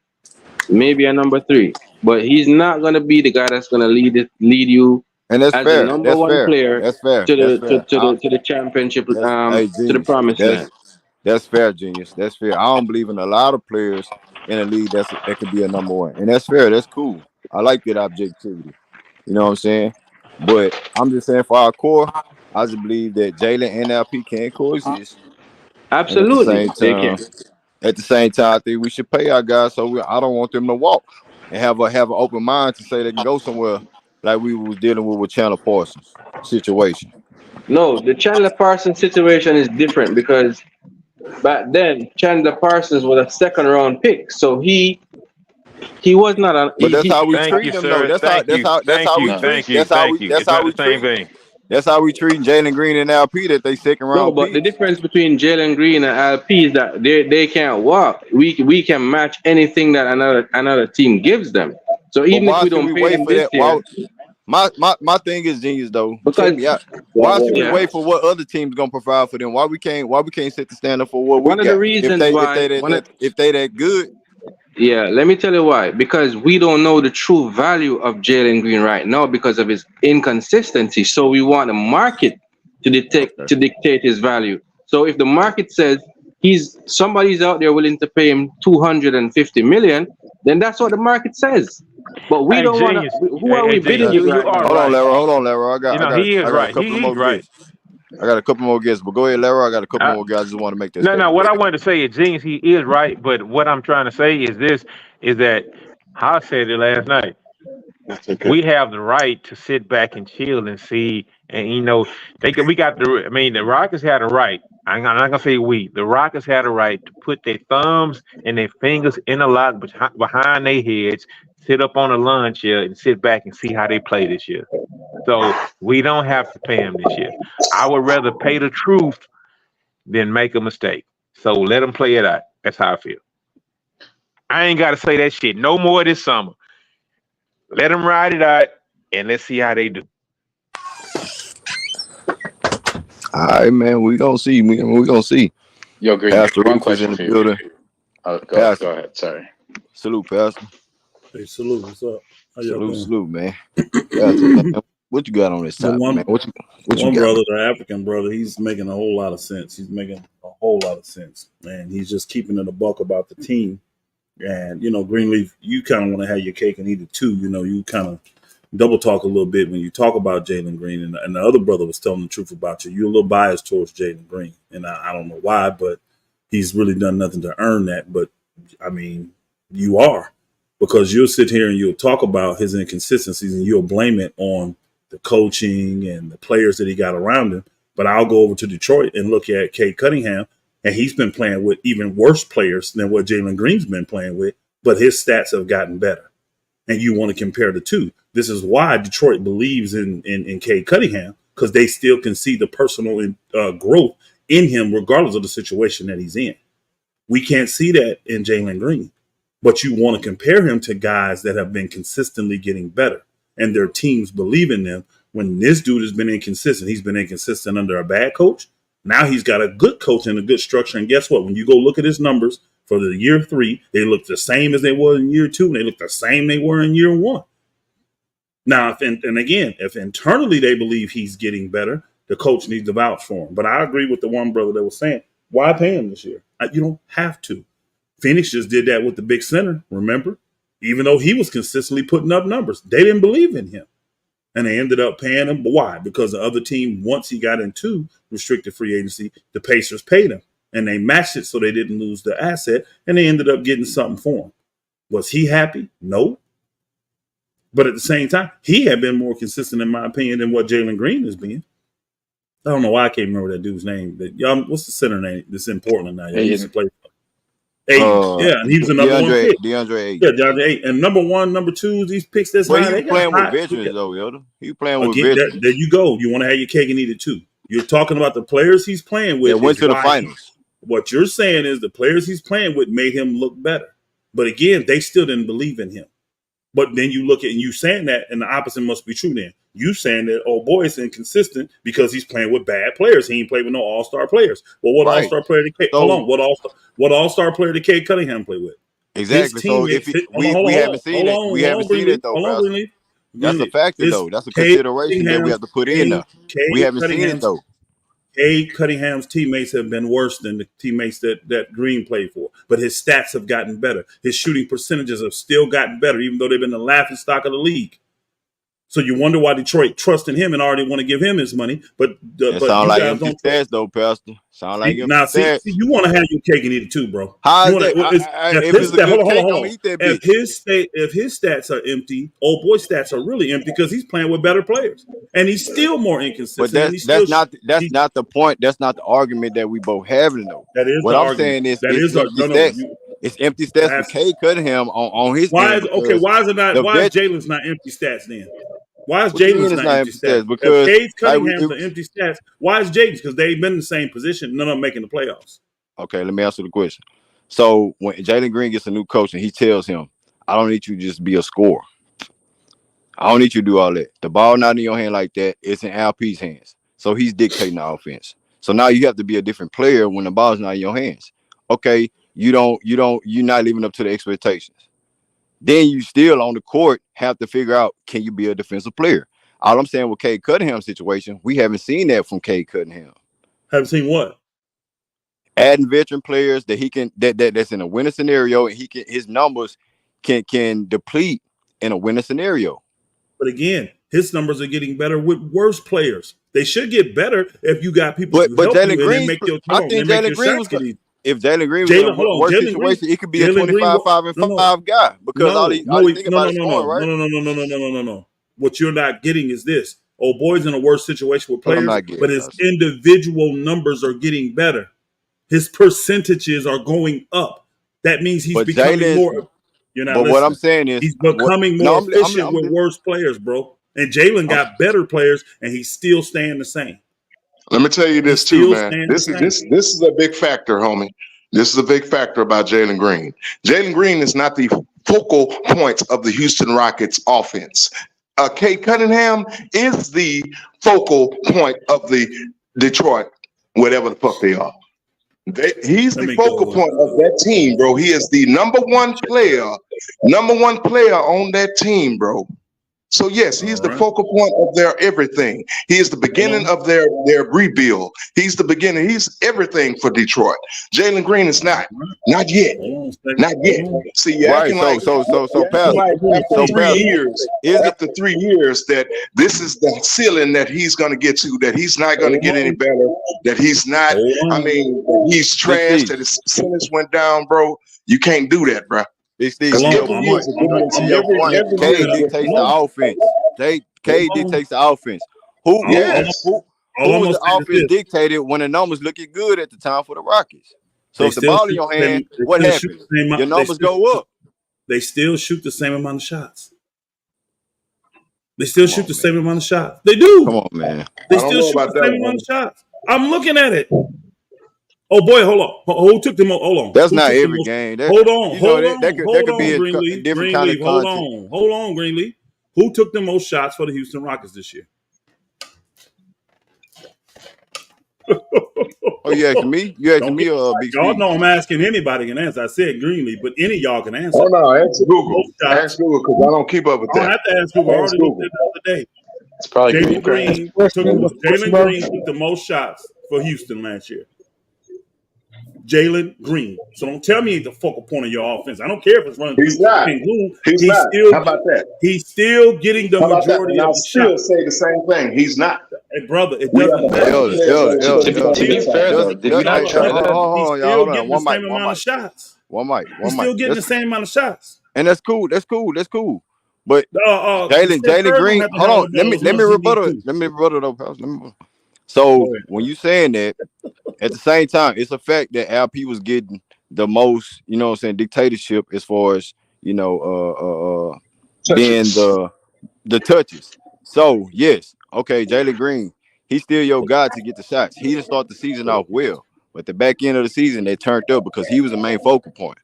maybe a number 3, but he's not going to be the guy that's going to lead you And that's as the fair. number That's 1 fair. player That's fair. to That's the fair. to the championship Hey, to the genius. promised land. That's fair, genius. That's fair. I don't believe in a lot of players in the league that could be a number 1, and that's fair. That's cool. I like that objectivity. You know what I'm saying? But I'm just saying for our core, I just believe that Jalen and LP can coexist. And Absolutely, they can. at the same time, I think we should pay our guys. So I don't want them to walk and have an open mind to say they can go somewhere like we was dealing with Chandler Parsons situation. No, the Chandler Parsons situation is different because back then Chandler Parsons was a 2nd round pick, so he was not a But that's how we Thank treat you, them, though. sir. That's Thank you. how we treat. That's how we. That's It's how not the we same treat. thing. That's how we treat Jalen Green and LP that they 2nd No, round but the picks. difference between Jalen Green and LP is that they can't walk. We can match anything that another team gives them. So But even if why we should we don't pay wait them for this that? year, My thing is genius though. Check because me out. Why should we yeah, wait for what other teams gonna provide for them? Why we can't set the standard for what we one of the got? If reasons they why if they that good. yeah, let me tell you why. Because we don't know the true value of Jalen Green right now because of his inconsistency. So we want the market to dictate his value. So if the market says somebody's out there willing to pay him 250 million, then that's what the market says. But we Hey, don't want to. genius. Who are we Genius, bidding with you right are now? right. Hold on, Larry. You know, he is I got a right. couple He's more right. guests. I got a couple more guests, but go ahead, Larry. I got a couple more guys. I just want to make this. No. What I wanted to say is, genius, he is right. But what I'm trying to say is that I said it last night. We have the right to sit back and chill and see, and we got the Rockets had a right. I'm not gonna say we. The Rockets had a right to put their thumbs and their fingers in a lock behind their heads, sit up on a lawn chair, and sit back and see how they play this year. So we don't have to pay them this year. I would rather pay the truth than make a mistake. So let them play it out. That's how I feel. I ain't got to say that shit no more this summer. Let them ride it out, and let's see how they do. All right, man. We gonna see. We gonna see. Yo, Green, Pastor one Reeves is question in the for you. building. Go ahead. Sorry. Salute, Pastor. Hey, salute. What's up? How y'all doing? Salute, man. Pastor, man. What you got on this topic, man? What you got? Brother, the African brother, he's making a whole lot of sense. He's making a whole lot of sense, and he's just keeping it a buck about the team. And Greenleaf, you kind of want to have your cake and eat it too. You kind of double talk a little bit when you talk about Jalen Green, and the other brother was telling the truth about you. You're a little biased towards Jalen Green, and I don't know why, but he's really done nothing to earn that. But I mean, you are, because you'll sit here and you'll talk about his inconsistencies and you'll blame it on the coaching and the players that he got around him. But I'll go over to Detroit and look at Cade Cunningham, and he's been playing with even worse players than what Jalen Green's been playing with, but his stats have gotten better. And you want to compare the two. This is why Detroit believes in Cade Cunningham, because they still can see the personal growth in him, regardless of the situation that he's in. We can't see that in Jalen Green, but you want to compare him to guys that have been consistently getting better, and their teams believe in them. When this dude has been inconsistent, he's been inconsistent under a bad coach. Now he's got a good coach and a good structure. And guess what? When you go look at his numbers for the year 3, they look the same as they were in year 2, and they look the same they were in year 1. Now, if internally they believe he's getting better, the coach needs to vouch for him. But I agree with the one brother that was saying, why pay him this year? You don't have to. Phoenix just did that with the big center, remember? Even though he was consistently putting up numbers. They didn't believe in him. And they ended up paying him. But why? Because the other team, once he got into restricted free agency, the Pacers paid him. And they matched it so they didn't lose the asset. And they ended up getting something for him. Was he happy? No. But at the same time, he had been more consistent, in my opinion, than what Jalen Green has been. I don't know why I can't remember that dude's name. But what's the center name that's in Portland now? He used to play. Yeah, and he was the number one pick. DeAndre Ayton. Yeah, DeAndre Ayton. And number one, number two, these picks that's high. He was playing with veterans, though, Elder. He was playing with veterans. There you go. You want to have your cake and eat it, too. You're talking about the players he's playing with. They went to the finals. What you're saying is the players he's playing with made him look better. But again, they still didn't believe in him. But then you look at, and you saying that, and the opposite must be true then. You saying that, oh, boy, it's inconsistent because he's playing with bad players. He ain't played with no all-star players. Well, what all-star player did what all-star player did Cade Cunningham play with? Exactly. So if we haven't seen it, we haven't seen it, though, that's a factor, though. That's a consideration that we have to put in there. We haven't seen it, though. Cade Cunningham's teammates have been worse than the teammates that Green played for, but his stats have gotten better. His shooting percentages have still gotten better, even though they've been the laughingstock of the league. So you wonder why Detroit trusted him and already want to give him his money. But sound like empty stats, though, Pastor. Sound like empty stats. See, you want to have your cake and eat it too, bro. If his stats are empty, old boy stats are really empty because he's playing with better players, and he's still more inconsistent. But that's not the point. That's not the argument that we both having, though. That is what I'm saying is it's empty stats for Cade Cunningham on his. Why is it not? Why is Jalen's not empty stats then? Why is Jalen's not empty stats? Because if Cade Cunningham's are empty stats, why is Jalen's? Because they've been in the same position. None of them making the playoffs. Okay, let me answer the question. So when Jalen Green gets a new coach and he tells him, I don't need you to just be a scorer. I don't need you to do all that. The ball not in your hand like that. It's in Al P's hands. So he's dictating the offense. So now you have to be a different player when the ball's not in your hands. Okay, you're not living up to the expectations. Then you still on the court have to figure out, can you be a defensive player? All I'm saying with Cade Cunningham's situation, we haven't seen that from Cade Cunningham. Haven't seen what? Adding veteran players that he can that's in a winning scenario, and his numbers can deplete in a winning scenario. But again, his numbers are getting better with worse players. They should get better if you got people but Jalen Green, I think Jalen Green was if Jalen Green was in a worse situation, it could be a 25, 5, and 5 guy because all he think about is scoring, right? No. What you're not getting is this. Old boy's in a worse situation with players, but his individual numbers are getting better. His percentages are going up. That means he's becoming more. You're not. But what I'm saying is he's becoming more efficient with worse players, bro. And Jalen got better players, and he's still staying the same. Let me tell you this too, man. This is a big factor, homie. This is a big factor about Jalen Green. Jalen Green is not the focal point of the Houston Rockets offense. Cade Cunningham is the focal point of the Detroit, whatever the fuck they are. He's the focal point of that team, bro. He is the number one player on that team, bro. So yes, he's the focal point of their everything. He is the beginning of their rebuild. He's the beginning. He's everything for Detroit. Jalen Green is not yet. See, you're acting like after 3 years, after 3 years, that this is the ceiling that he's going to get to. That he's not going to get any better. That he's not. I mean, he's trash. That his percentage went down, bro. You can't do that, bro. Cade dictates the offense. Cade dictates the offense. Who was the offense dictated when the numbers looking good at the time for the Rockets? So if the ball in your hand, what happens? Your numbers go up. They still shoot the same amount of shots. They still shoot the same amount of shots. They do. Come on, man. They still shoot the same amount of shots. I'm looking at it. Oh boy, hold on. Who took them? Hold on. That's not every game. Hold on. That could be a different kind of content. Hold on, Greenleaf. Who took the most shots for the Houston Rockets this year? Oh, you asking me? You asking me or Big Y'all know I'm asking anybody can answer. I said Greenleaf, but any of y'all can answer. Oh no, ask Google. Ask Google because I don't keep up with that. I don't have to ask Google. I already looked at it the other day. It's probably Jalen Green. Green took the most shots for Houston last year. Jalen Green. So don't tell me he's the focal point of your offense. I don't care if it's running He's through not. Sengun. He's not. How about that? He's still getting the How about that? majority And of I'll the still shots. say the same thing. He's not. Hey, brother, it We have doesn't a matter. To be fair, though, did we not try that? He's still getting the same amount of shots. He's still getting the same amount of shots. And that's cool. That's cool. That's cool. But Jalen Green, hold on. Let me rebuttal. Let me rebuttal though, pal. So when you saying that, at the same time, it's a fact that LP was getting the most, you know what I'm saying, dictatorship as far as, you know, being the touches. So yes, okay, Jalen Green, he's still your guy to get the shots. He didn't start the season off well, but the back end of the season they turned up because he was the main focal point.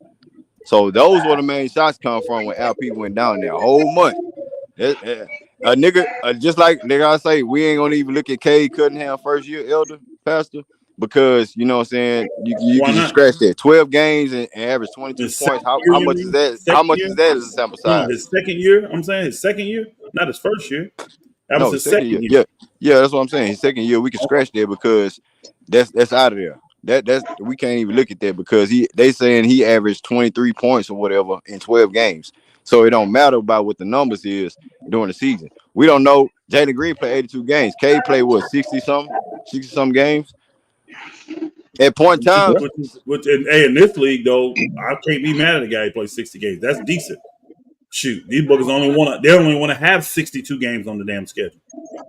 So those were the main shots come from when LP went down there a whole month. A nigga, just like nigga, I say, we ain't gonna even look at Cade Cunningham first year elder pastor because you know what I'm saying. You can just scratch that 12 games and average 22 points. How much is that? How much is that as a sample size? No, his second year. I'm saying his second year, not his first year. That was his second year. Yeah, that's what I'm saying. His second year, we can scratch that because that's out of there. That's we can't even look at that because they saying he averaged 23 points or whatever in 12 games. So it don't matter about what the numbers is during the season. We don't know. Jalen Green played 82 games. Cade played what 60 some games. At point in time. In this league though, I can't be mad at a guy who plays 60 games. That's decent. Shoot, these bookers they only want to have 62 games on the damn schedule.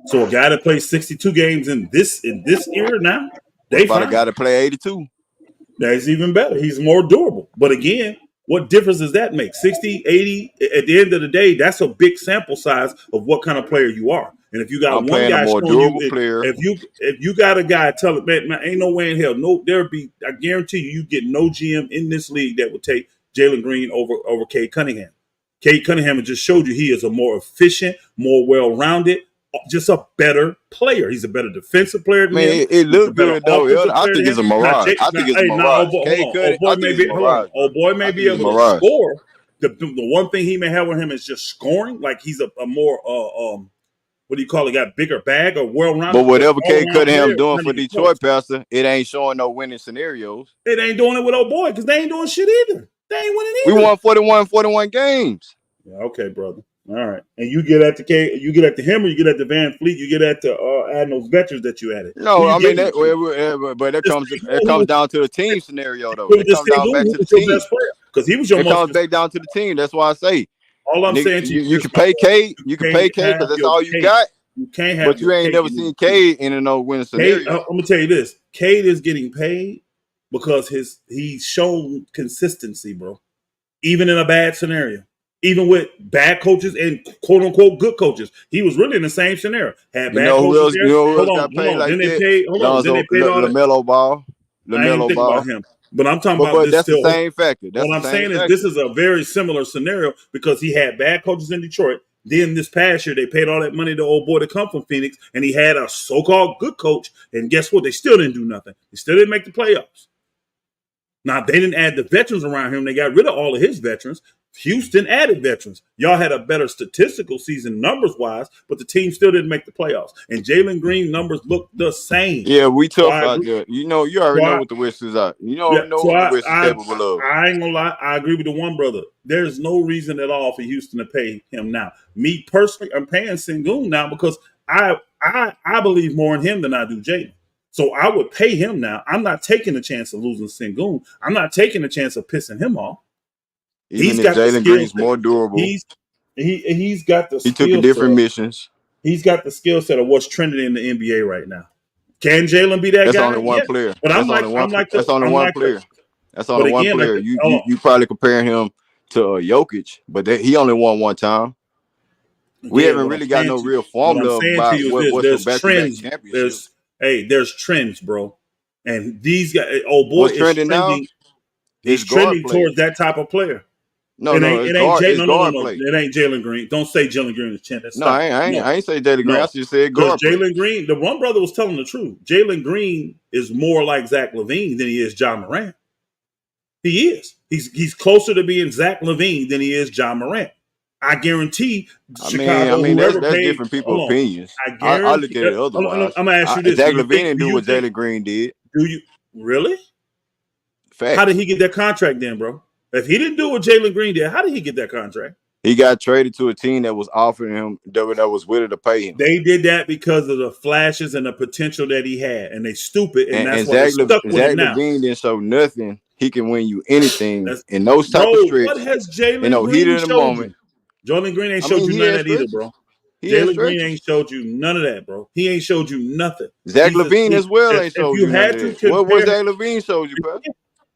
So a guy that plays 62 games in this era now, they about a guy to play 82. That's even better. He's more durable. But again, what difference does that make? 60, 80, at the end of the day, that's a big sample size of what kind of player you are. And if you got one guy showing you, if you got a guy telling, man, ain't no way in hell, I guarantee you get no GM in this league that would take Jalen Green over Cade Cunningham. Cade Cunningham just showed you he is a more efficient, more well-rounded, just a better player. He's a better defensive player than him. It looked good though. I think it's a mirage. Old boy may be able to score. The one thing he may have with him is just scoring. Like he's a more what do you call it? Got bigger bag or well-rounded. But whatever Cade Cunningham doing for Detroit, Pastor, it ain't showing no winning scenarios. It ain't doing it with old boy because they ain't doing shit either. They ain't winning either. We won 41 games. Yeah, okay, brother. All right, and you get at the you get at the him, or you get at the Van Fleet, you get at the adding those veterans that you added. No, I mean that, but it comes down to the team scenario though. It comes down back to the team because he was your. It comes back down to the team. That's why I say. All I'm saying to you can pay Cade. You can pay Cade because that's all you got. You can't have, but you ain't never seen Cade in a no winning scenario. I'm gonna tell you this: Cade is getting paid because he's shown consistency, bro. Even in a bad scenario. Even with bad coaches and quote unquote good coaches, he was really in the same scenario. Had bad coaches there. Hold on. Then they paid all LaMelo Ball. LaMelo Ball. About him. But I'm talking about this. That's the same factor. What I'm saying is this is a very similar scenario because he had bad coaches in Detroit. Then this past year, they paid all that money to old boy to come from Phoenix, and he had a so-called good coach. And guess what? They still didn't do nothing. They still didn't make the playoffs. Now, they didn't add the veterans around him. They got rid of all of his veterans. Houston added veterans. Y'all had a better statistical season numbers-wise, but the team still didn't make the playoffs. And Jalen Green numbers look the same. Yeah, we tough out there. You already know what the Wizards are. You know what the Wizards are capable of. I ain't gonna lie. I agree with the one brother. There's no reason at all for Houston to pay him now. Me personally, I'm paying Sengun now because I believe more in him than I do Jalen. So I would pay him now. I'm not taking the chance of losing Sengun. I'm not taking the chance of pissing him off. Even if Jalen Green's more durable. He's got the He took different missions. He's got the skill set of what's trending in the NBA right now. Can Jalen be that guy? That's only one player. But that's only one player. That's only one player. You probably comparing him to Jokic, but he only won one time. We haven't really got no real formula about what's the back-to-back championship. There's trends, bro. And these guys, old boy, what's trending now? He's trending towards that type of player. No, it ain't Jalen. It ain't Jalen Green. Don't say Jalen Green is chin. I ain't say Jalen Green. I just said guard. Jalen Green, the one brother was telling the truth. Jalen Green is more like Zach LaVine than he is John Morant. He is. He's closer to being Zach LaVine than he is John Morant. I guarantee I Chicago, mean that's whoever paid. different people's Hold on. opinions. I I look guarantee. at it Hold on, otherwise. I'm gonna ask you this: Zach do you LaVine think? didn't Do do you what think? Jalen Green did. Do you really? Fact. How did he get that contract then, bro? If he didn't do what Jalen Green did, how did he get that contract? He got traded to a team that was offering him that was willing to pay him. They did that because of the flashes and the potential that he had, and they stupid, and that's why they Zach stuck with him now. LaVine didn't show nothing. He can win you anything in those type Bro, of stretch. what has Jalen heat Green of the showed moment. you? Jalen Green ain't showed you none of that either, bro. Jalen Green ain't showed you none of that, bro. He ain't showed you nothing. Zach LaVine as well ain't showed you none of that. What was Zach LaVine showed you, pal?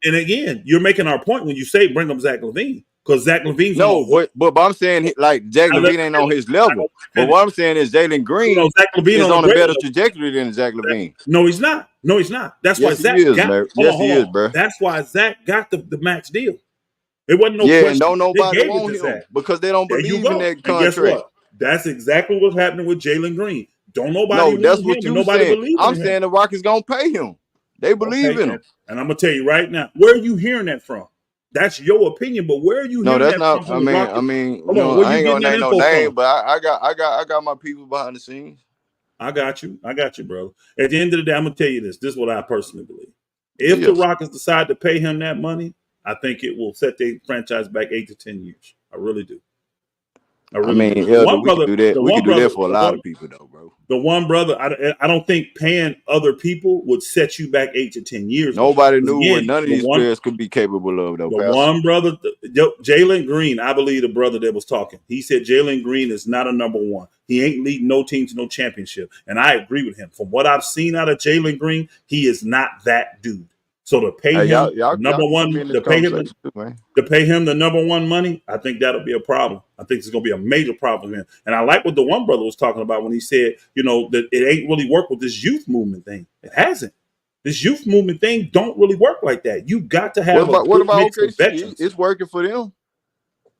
And again, you're making our point when you say bring up Zach LaVine. Because Zach LaVine's but I'm saying like Zach LaVine ain't on his level. But what I'm saying is Jalen Green is on a better trajectory than Zach LaVine. No, he's not. No, he's not. That's why Zach got. Hold on, bro. That's why Zach got the max deal. It wasn't no question. And don't nobody want him because they don't believe in that contract. And guess what? That's exactly what's happening with Jalen Green. Don't nobody want that's him. what you Nobody saying. believes I'm in him. saying the Rockets gonna pay him. They believe in him. And I'm gonna tell you right now, where are you hearing that from? That's your opinion, but where are you hearing that from? I ain't gonna name no name, but I got my people behind the scenes. I got you, bro. At the end of the day, I'm gonna tell you this. This is what I personally believe. If the Rockets decide to pay him that money, I think it will set their franchise back 8 to 10 years. I really do. We can do that. We can do that for a lot of people, though, bro. The one brother, I don't think paying other people would set you back 8 to 10 years. Nobody knew what none of these players could be capable of, though. The one brother, Jalen Green, I believe the brother that was talking, he said Jalen Green is not a number one. He ain't leading no team to no championship. And I agree with him. From what I've seen out of Jalen Green, he is not that dude. So to pay him number one, to pay him the number one money, I think that'll be a problem. I think it's going to be a major problem for him. And I like what the one brother was talking about when he said, that it ain't really work with this youth movement thing. It hasn't. This youth movement thing don't really work like that. You got to have what about OKC? It's working for them.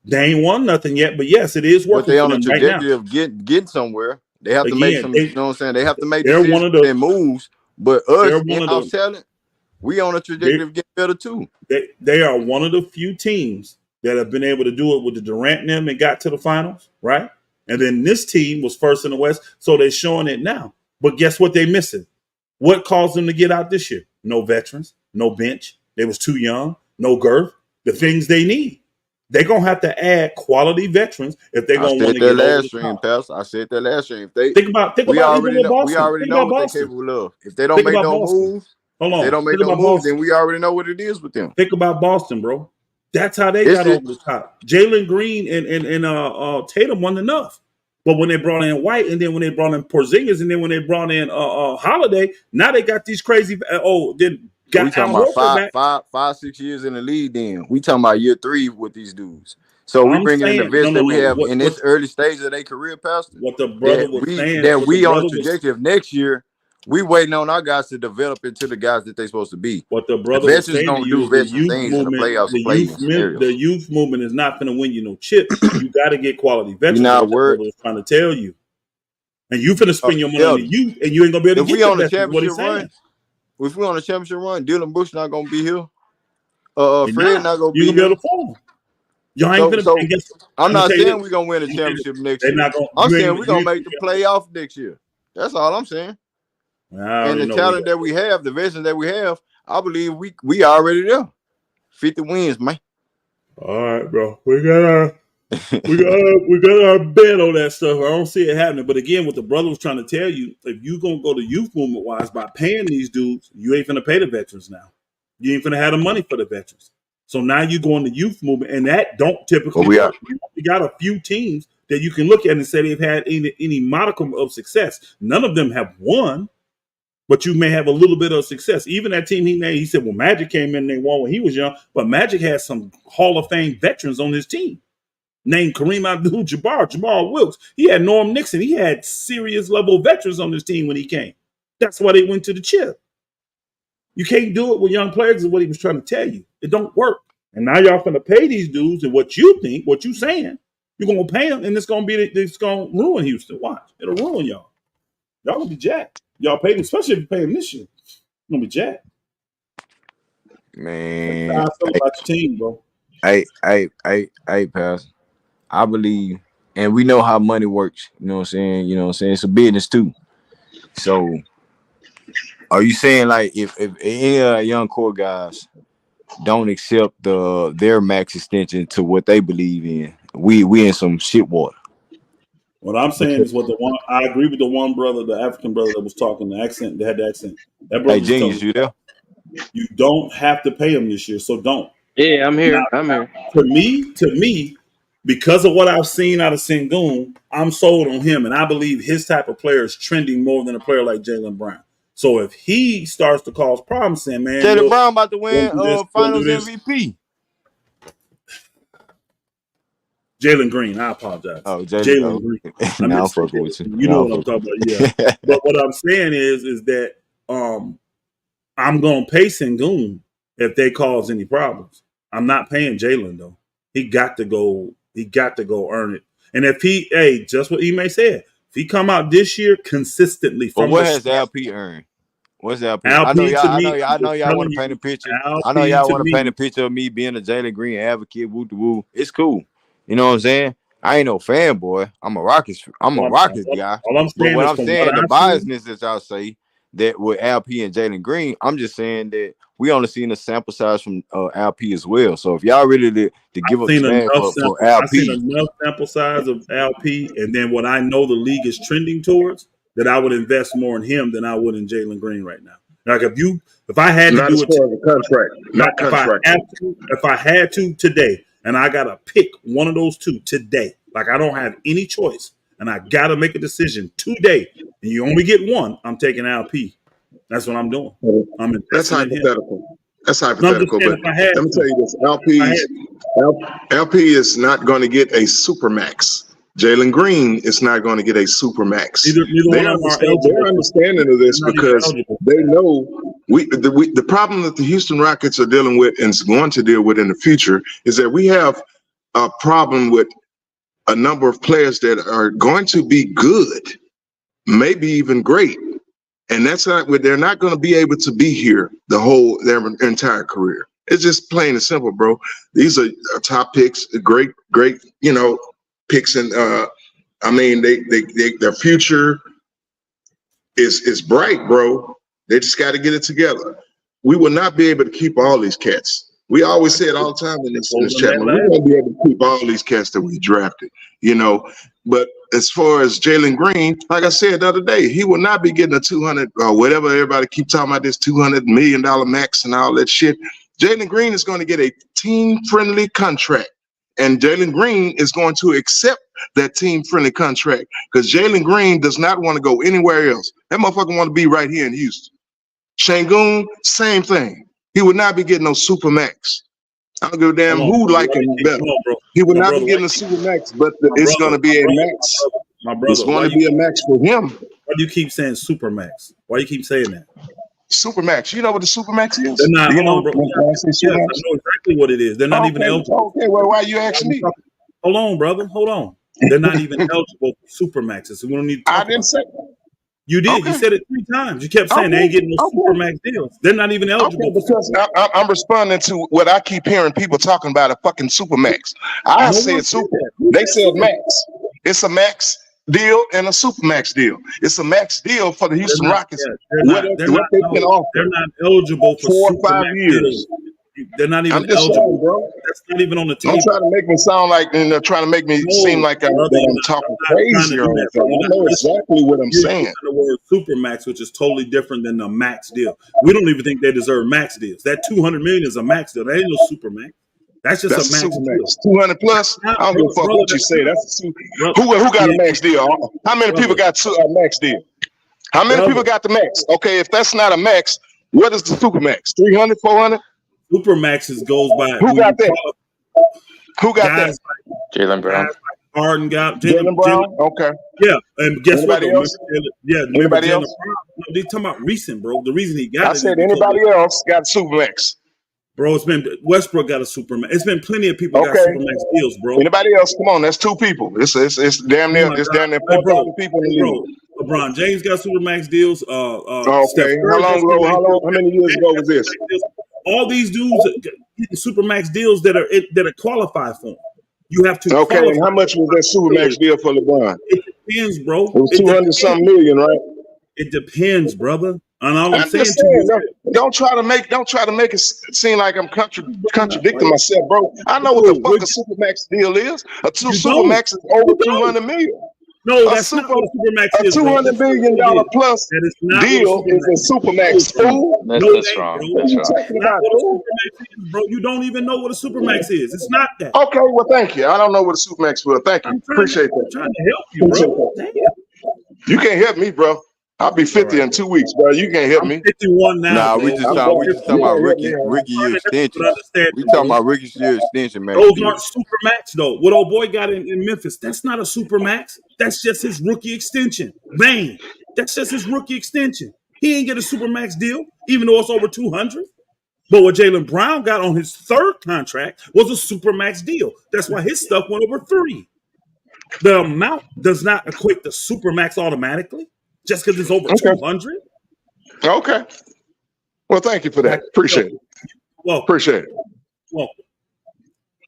They ain't won nothing yet, but yes, it is working. But they on a trajectory of getting somewhere. They have to make some. You know what I'm saying? They have to make decisions and moves. But us in our talent, we on a trajectory of getting better too. They are one of the few teams that have been able to do it with the Durant and them and got to the finals, right? And then this team was first in the West, so they're showing it now. But guess what they're missing? What caused them to get out this year? No veterans, no bench. They was too young, no girth. The things they need. They're going to have to add quality veterans if they're going to want to get over the top. I said that last stream. If they we already know what they're capable of. If they don't make no moves, then we already know what it is with them. Think about Boston, bro. That's how they got over the top. Jalen Green and Tatum wasn't enough. But when they brought in White, and then when they brought in Porzingis, and then when they brought in Holiday, now they got these crazy. We talking about 5-6 years in the league. Then we talking about year 3 with these dudes. So we bringing in the vets that we have in this early stage of their career, Pastor. What the brother was saying that we on the trajectory of next year. We waiting on our guys to develop into the guys that they're supposed to be. What the brother was saying gonna do veteran things in the playoffs. The youth movement is not going to win you no chip. You got to get quality veterans. You're not worried. Was trying to tell you, and you finna spend your money on the youth, and you ain't gonna be able to get the championship run. If we on a championship run, Dylan Brooks not gonna be here. Fred not gonna be here. You gonna be able to form. Y'all ain't I'm not saying we're gonna win a championship next year. I'm saying we're gonna make the playoff next year. That's all I'm saying. And the talent that we have, the veterans that we have, I believe we already there. 50 wins, man. All right, bro. We got our bet on that stuff. I don't see it happening. But again, what the brother was trying to tell you, if you gonna go to youth movement wise by paying these dudes, you ain't finna pay the veterans now. You ain't finna have the money for the veterans. So now you go in the youth movement, and that don't typically work. We got a few teams that you can look at and say they've had any modicum of success. None of them have won, but you may have a little bit of success. Even that team he named, he said, well, Magic came in and they won when he was young, but Magic has some Hall of Fame veterans on his team. Named Kareem Abdul-Jabbar, Jamal Wilkes. He had Norm Nixon. He had serious level veterans on his team when he came. That's why they went to the chip. You can't do it with young players is what he was trying to tell you. It don't work. And now y'all gonna pay these dudes and what you think, what you saying, you're gonna pay them and it's gonna ruin Houston. Watch. It'll ruin y'all. Y'all gonna be jacked. Y'all pay them, especially if you pay them this year. You're gonna be jacked. Man. That's how I feel about your team, bro. Hey, Pass. I believe, and we know how money works. You know what I'm saying? You know what I'm saying? It's a business too. So, are you saying like if any young core guys don't accept their max extension to what they believe in, we in some shit water. What I'm saying is I agree with the one brother, the African brother that was talking, the accent, they had the accent. That brother was Genius, telling you there? you don't have to pay him this year, so don't. Yeah, I'm here. Now, I'm here. To me, because of what I've seen out of Sengun, I'm sold on him, and I believe his type of player is trending more than a player like Jaylen Brown. So if he starts to cause problems, saying, man, Jaylen Brown about to win Finals MVP. Jalen Green, I apologize. Oh, Jalen Green. Nah, I'm fucking with you. You know what I'm talking about, yeah. But what I'm saying is that I'm gonna pay Sengun if they cause any problems. I'm not paying Jalen though. He got to go earn it. And if just what Ime said, if he come out this year consistently from what has LP earned? What's LP? LP I know y'all want to you, paint a picture. LP I know y'all want to me, paint a picture of me being a Jalen Green advocate. Woo to woo. It's cool. You know what I'm saying? I ain't no fanboy. I'm a Rockets guy. All I'm But saying what is I'm from saying, what the I've biasness that y'all say that with LP and Jalen Green, I'm just saying that we only seen a sample size from LP as well. So if y'all really to give up the for LP, I've seen enough sample size of LP, and then what I know the league is trending towards, that I would invest more in him than I would in Jalen Green right now. Like if I had to do it, if I had to today, and I gotta pick one of those two today, like I don't have any choice, and I gotta make a decision today, and you only get one, I'm taking LP. That's what I'm doing. That's hypothetical. That's hypothetical. But let me tell you this: LP is not going to get a super max. Jalen Green is not going to get a super max. They're understanding of this because they know the problem that the Houston Rockets are dealing with and is going to deal with in the future is that we have a problem with a number of players that are going to be good, maybe even great. And that's not where they're not going to be able to be here their entire career. It's just plain and simple, bro. These are top picks, great, picks, and their future is bright, bro. They just got to get it together. We will not be able to keep all these cats. We always say it all the time in this chat. We're going to be able to keep all these cats that we drafted, But as far as Jalen Green, like I said the other day, he will not be getting a 200 or whatever. Everybody keep talking about this $200 million max and all that shit. Jalen Green is going to get a team-friendly contract, and Jalen Green is going to accept that team-friendly contract because Jalen Green does not want to go anywhere else. That motherfucker want to be right here in Houston. Sengun, same thing. He would not be getting no super max. I don't give a damn who like him better. He would not be getting a super max, but it's going to be a max. It's going to be a max for him. Why do you keep saying super max? Why do you keep saying that? Super max. You know what the super max is? They're not. Hold on, bro. Yes, I know exactly what it is. They're not even eligible. Okay, well, why are you asking me? Hold on, brother. Hold on. They're not even eligible for super maxes. So we don't need to talk I didn't say. You did. Okay. You said it 3 times. You kept saying they ain't getting no super max deals. They're not even eligible. Because I'm responding to what I keep hearing people talking about a fucking super max. I said super. They said max. It's a max deal and a super max deal. It's a max deal for the Houston Rockets. They're not eligible for 4 or 5 years. Deals. They're not even eligible, saying, bro. That's not even on the table. Don't try to make me sound like, trying to make me seem like I'm talking crazy. I know exactly what I'm saying. The word super max, which is totally different than the max deal. We don't even think they deserve max deals. That $200 million is a max deal. There ain't no super max. That's just a max deal. 200 plus. I don't give a fuck what you say. That's who got a max deal? How many people got a max deal? How many people got the max? Okay, if that's not a max, what is the super max? 300, 400? Super maxes goes by. Who got that? Who got that? Jalen Brown. Harden got Jalen Brown. Okay. Yeah, and guess anybody what? Else? Yeah, anybody else? No, they talking about recent, bro. The reason he got I said anybody else got super max. Bro, it's been Westbrook got a super max. It's been plenty of people got super max deals, bro. Anybody else? Come on, that's 2 people. It's damn near 4,000 people in the league. LeBron James got super max deals. Okay. How many years ago was this? All these dudes getting super max deals that are qualified for them. You have to Okay, and qualify. how much was that Supermax deal for LeBron? It depends, bro. It was 200-something million, right? It depends, brother. And all I'm I'm saying just to you saying, is, don't try to make it seem like I'm contradicting myself, bro. I know what the fuck a Supermax deal is. You don't. Supermax is over 200 million. No, that's not what a Supermax is, bro. $200 million plus That is not deal what a is a Supermax. Fool. That's wrong. What are you talking Not about, what a fool? Supermax is, bro. You don't even know what a Supermax is. It's not that. Okay, well, thank you. I don't know what a Supermax was. Thank you. Appreciate I'm that. trying to help you, bro. Damn. You can't help me, bro. I'll be 50 in 2 weeks, bro. You can't help me. 51 now. Nah, we bro. just I'm talking about rookie year extensions. understand, We talking about rookie year extension, man. Those aren't Supermax, though. What old boy got in Memphis, that's not a Supermax. That's just his rookie extension. Bang. That's just his rookie extension. He ain't get a Supermax deal, even though it's over 200. But what Jaylen Brown got on his third contract was a Supermax deal. That's why his stuff went over 3. The amount does not equate to Supermax automatically just because it's over 200. Okay. Well, thank you for that. Appreciate it. Well, appreciate it. Well,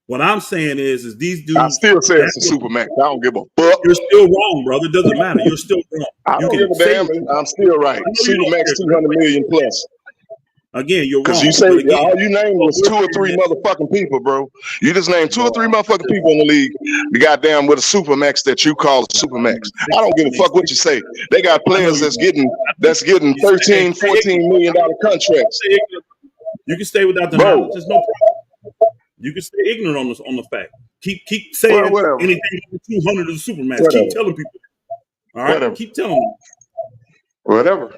what I'm saying is these dudes. I still say it's a Supermax. I don't give a fuck. You're still wrong, brother. It doesn't matter. You're still wrong. I don't give a damn. I'm still right. Supermax 200 million plus. Again, you're wrong. Because you say all you named was 2 or 3 motherfucking people, bro. You just named 2 or 3 motherfucking people in the league. The goddamn with a Supermax that you call a Supermax. I don't give a fuck what you say. They got players that's getting 13, 14 million dollar contracts. You can stay without the knowledge. There's no problem. You can stay ignorant on the fact. Keep saying anything over 200 is a Supermax. Whatever. Keep telling people. All right. Whatever. Keep telling them. Whatever.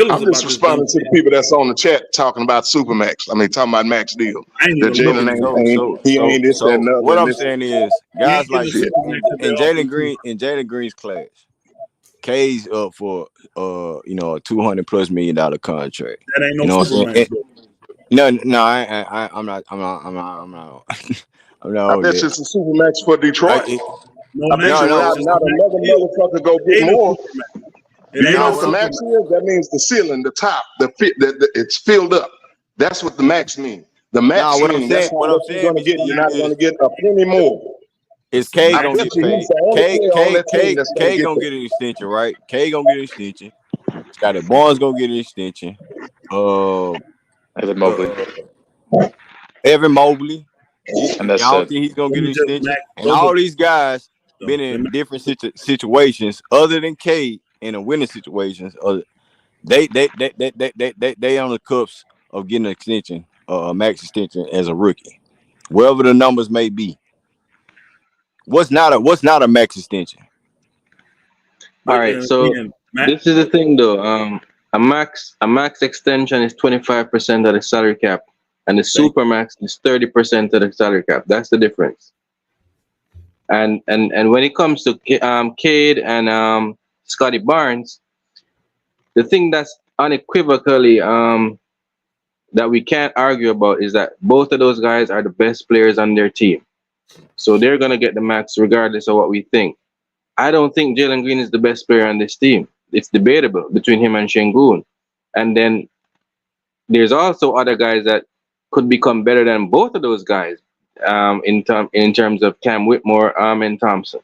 I'm just responding to the people that's on the chat talking about Supermax. I mean, talking about max deal. That Jalen ain't this, that, and that. What I'm saying is, guys like in Jalen Green's class, K's up for a $200+ million contract. That ain't no Supermax. No, I'm not. I bet it's a Supermax for Detroit. I bet not another motherfucker go get more. You know what the max is? That means the ceiling, the top, it's filled up. That's what the max means. The max means that's what you're gonna get. You're not gonna get a penny more. Is K gonna get paid? K gonna get an extension, right? K gonna get an extension. Scotty Barnes gonna get an extension. Evan Mobley. And that's I don't think he's gonna get an extension. And all these guys been in different situations other than K in a winning situations. They on the cusp of getting an extension, a max extension as a rookie, wherever the numbers may be. What's not a max extension? All right, so this is the thing though. A max extension is 25% of the salary cap, and the supermax is 30% of the salary cap. That's the difference. And when it comes to Cade and Scotty Barnes, the thing that's unequivocally that we can't argue about is that both of those guys are the best players on their team. So they're gonna get the max regardless of what we think. I don't think Jalen Green is the best player on this team. It's debatable between him and Şengün. And then there's also other guys that could become better than both of those guys in terms of Cam Whitmore, and Thompson.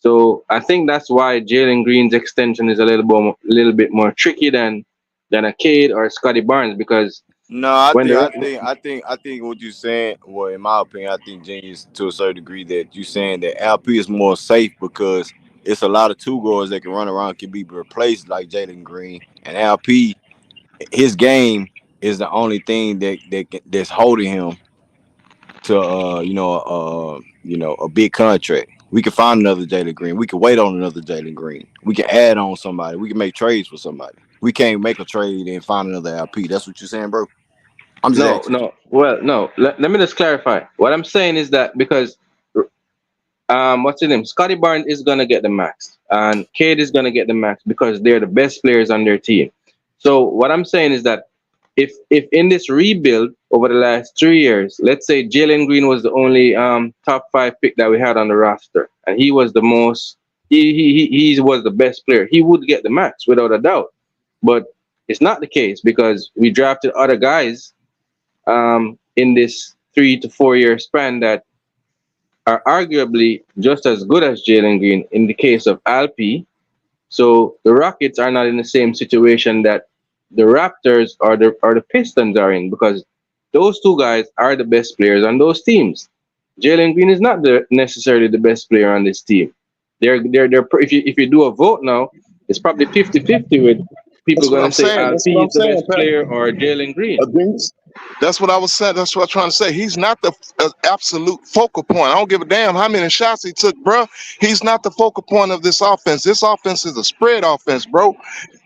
So I think that's why Jalen Green's extension is a little bit more tricky than a Cade or Scotty Barnes, because I think what you're saying, well, in my opinion, I think Genius to a certain degree that you're saying that LP is more safe because it's a lot of two guards that can run around, can be replaced like Jalen Green, and LP, his game is the only thing that's holding him to a big contract. We can find another Jalen Green. We can wait on another Jalen Green. We can add on somebody. We can make trades for somebody. We can't make a trade and find another LP. That's what you're saying, bro? I'm just asking. No. Well, no. Let me just clarify. What I'm saying is that because what's his name? Scotty Barnes is gonna get the max, and Cade is gonna get the max because they're the best players on their team. So what I'm saying is that if in this rebuild over the last 3 years, let's say Jalen Green was the only top 5 pick that we had on the roster, and he was the most, he was the best player, he would get the max without a doubt. But it's not the case because we drafted other guys in this 3 to 4 year span that are arguably just as good as Jalen Green in the case of Alpi. So the Rockets are not in the same situation that the Raptors or the Pistons are in, because those two guys are the best players on those teams. Jalen Green is not necessarily the best player on this team. If you do a vote now, it's probably 50-50 with people That's what going I'm to say saying. That's Alpi what I'm is the saying, best Pat. player or Jalen Green. That's what I was saying. That's what I'm trying to say. He's not the absolute focal point. I don't give a damn how many shots he took, bro. He's not the focal point of this offense. This offense is a spread offense, bro.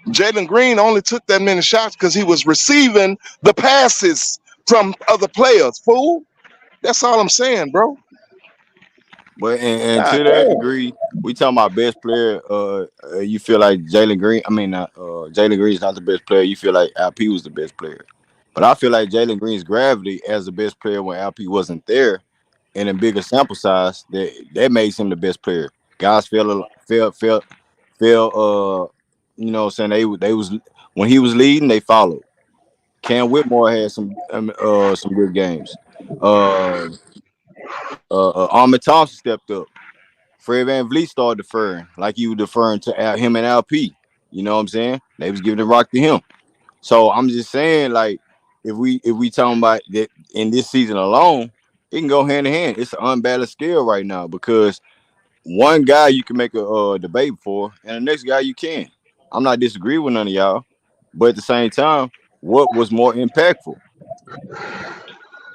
Jalen Green only took that many shots because he was receiving the passes from other players. Fool. That's all I'm saying, bro. But and God to that damn. degree, we talking about best player. You feel like Jalen Green? I mean, Jalen Green is not the best player. You feel like LP was the best player. But I feel like Jalen Green's gravity as the best player when LP wasn't there, and a bigger sample size, that makes him the best player. Guys fell. You know what I'm saying? They was when he was leading, they followed. Cam Whitmore had some good games. Ahmed Thompson stepped up. Fred VanVleet started deferring, like you were deferring to him and LP. You know what I'm saying? They was giving the rock to him. So I'm just saying, like, if we talking about that in this season alone, it can go hand in hand. It's an unbalanced scale right now because one guy you can make a debate for, and the next guy you can. I'm not disagreeing with none of y'all, but at the same time, what was more impactful?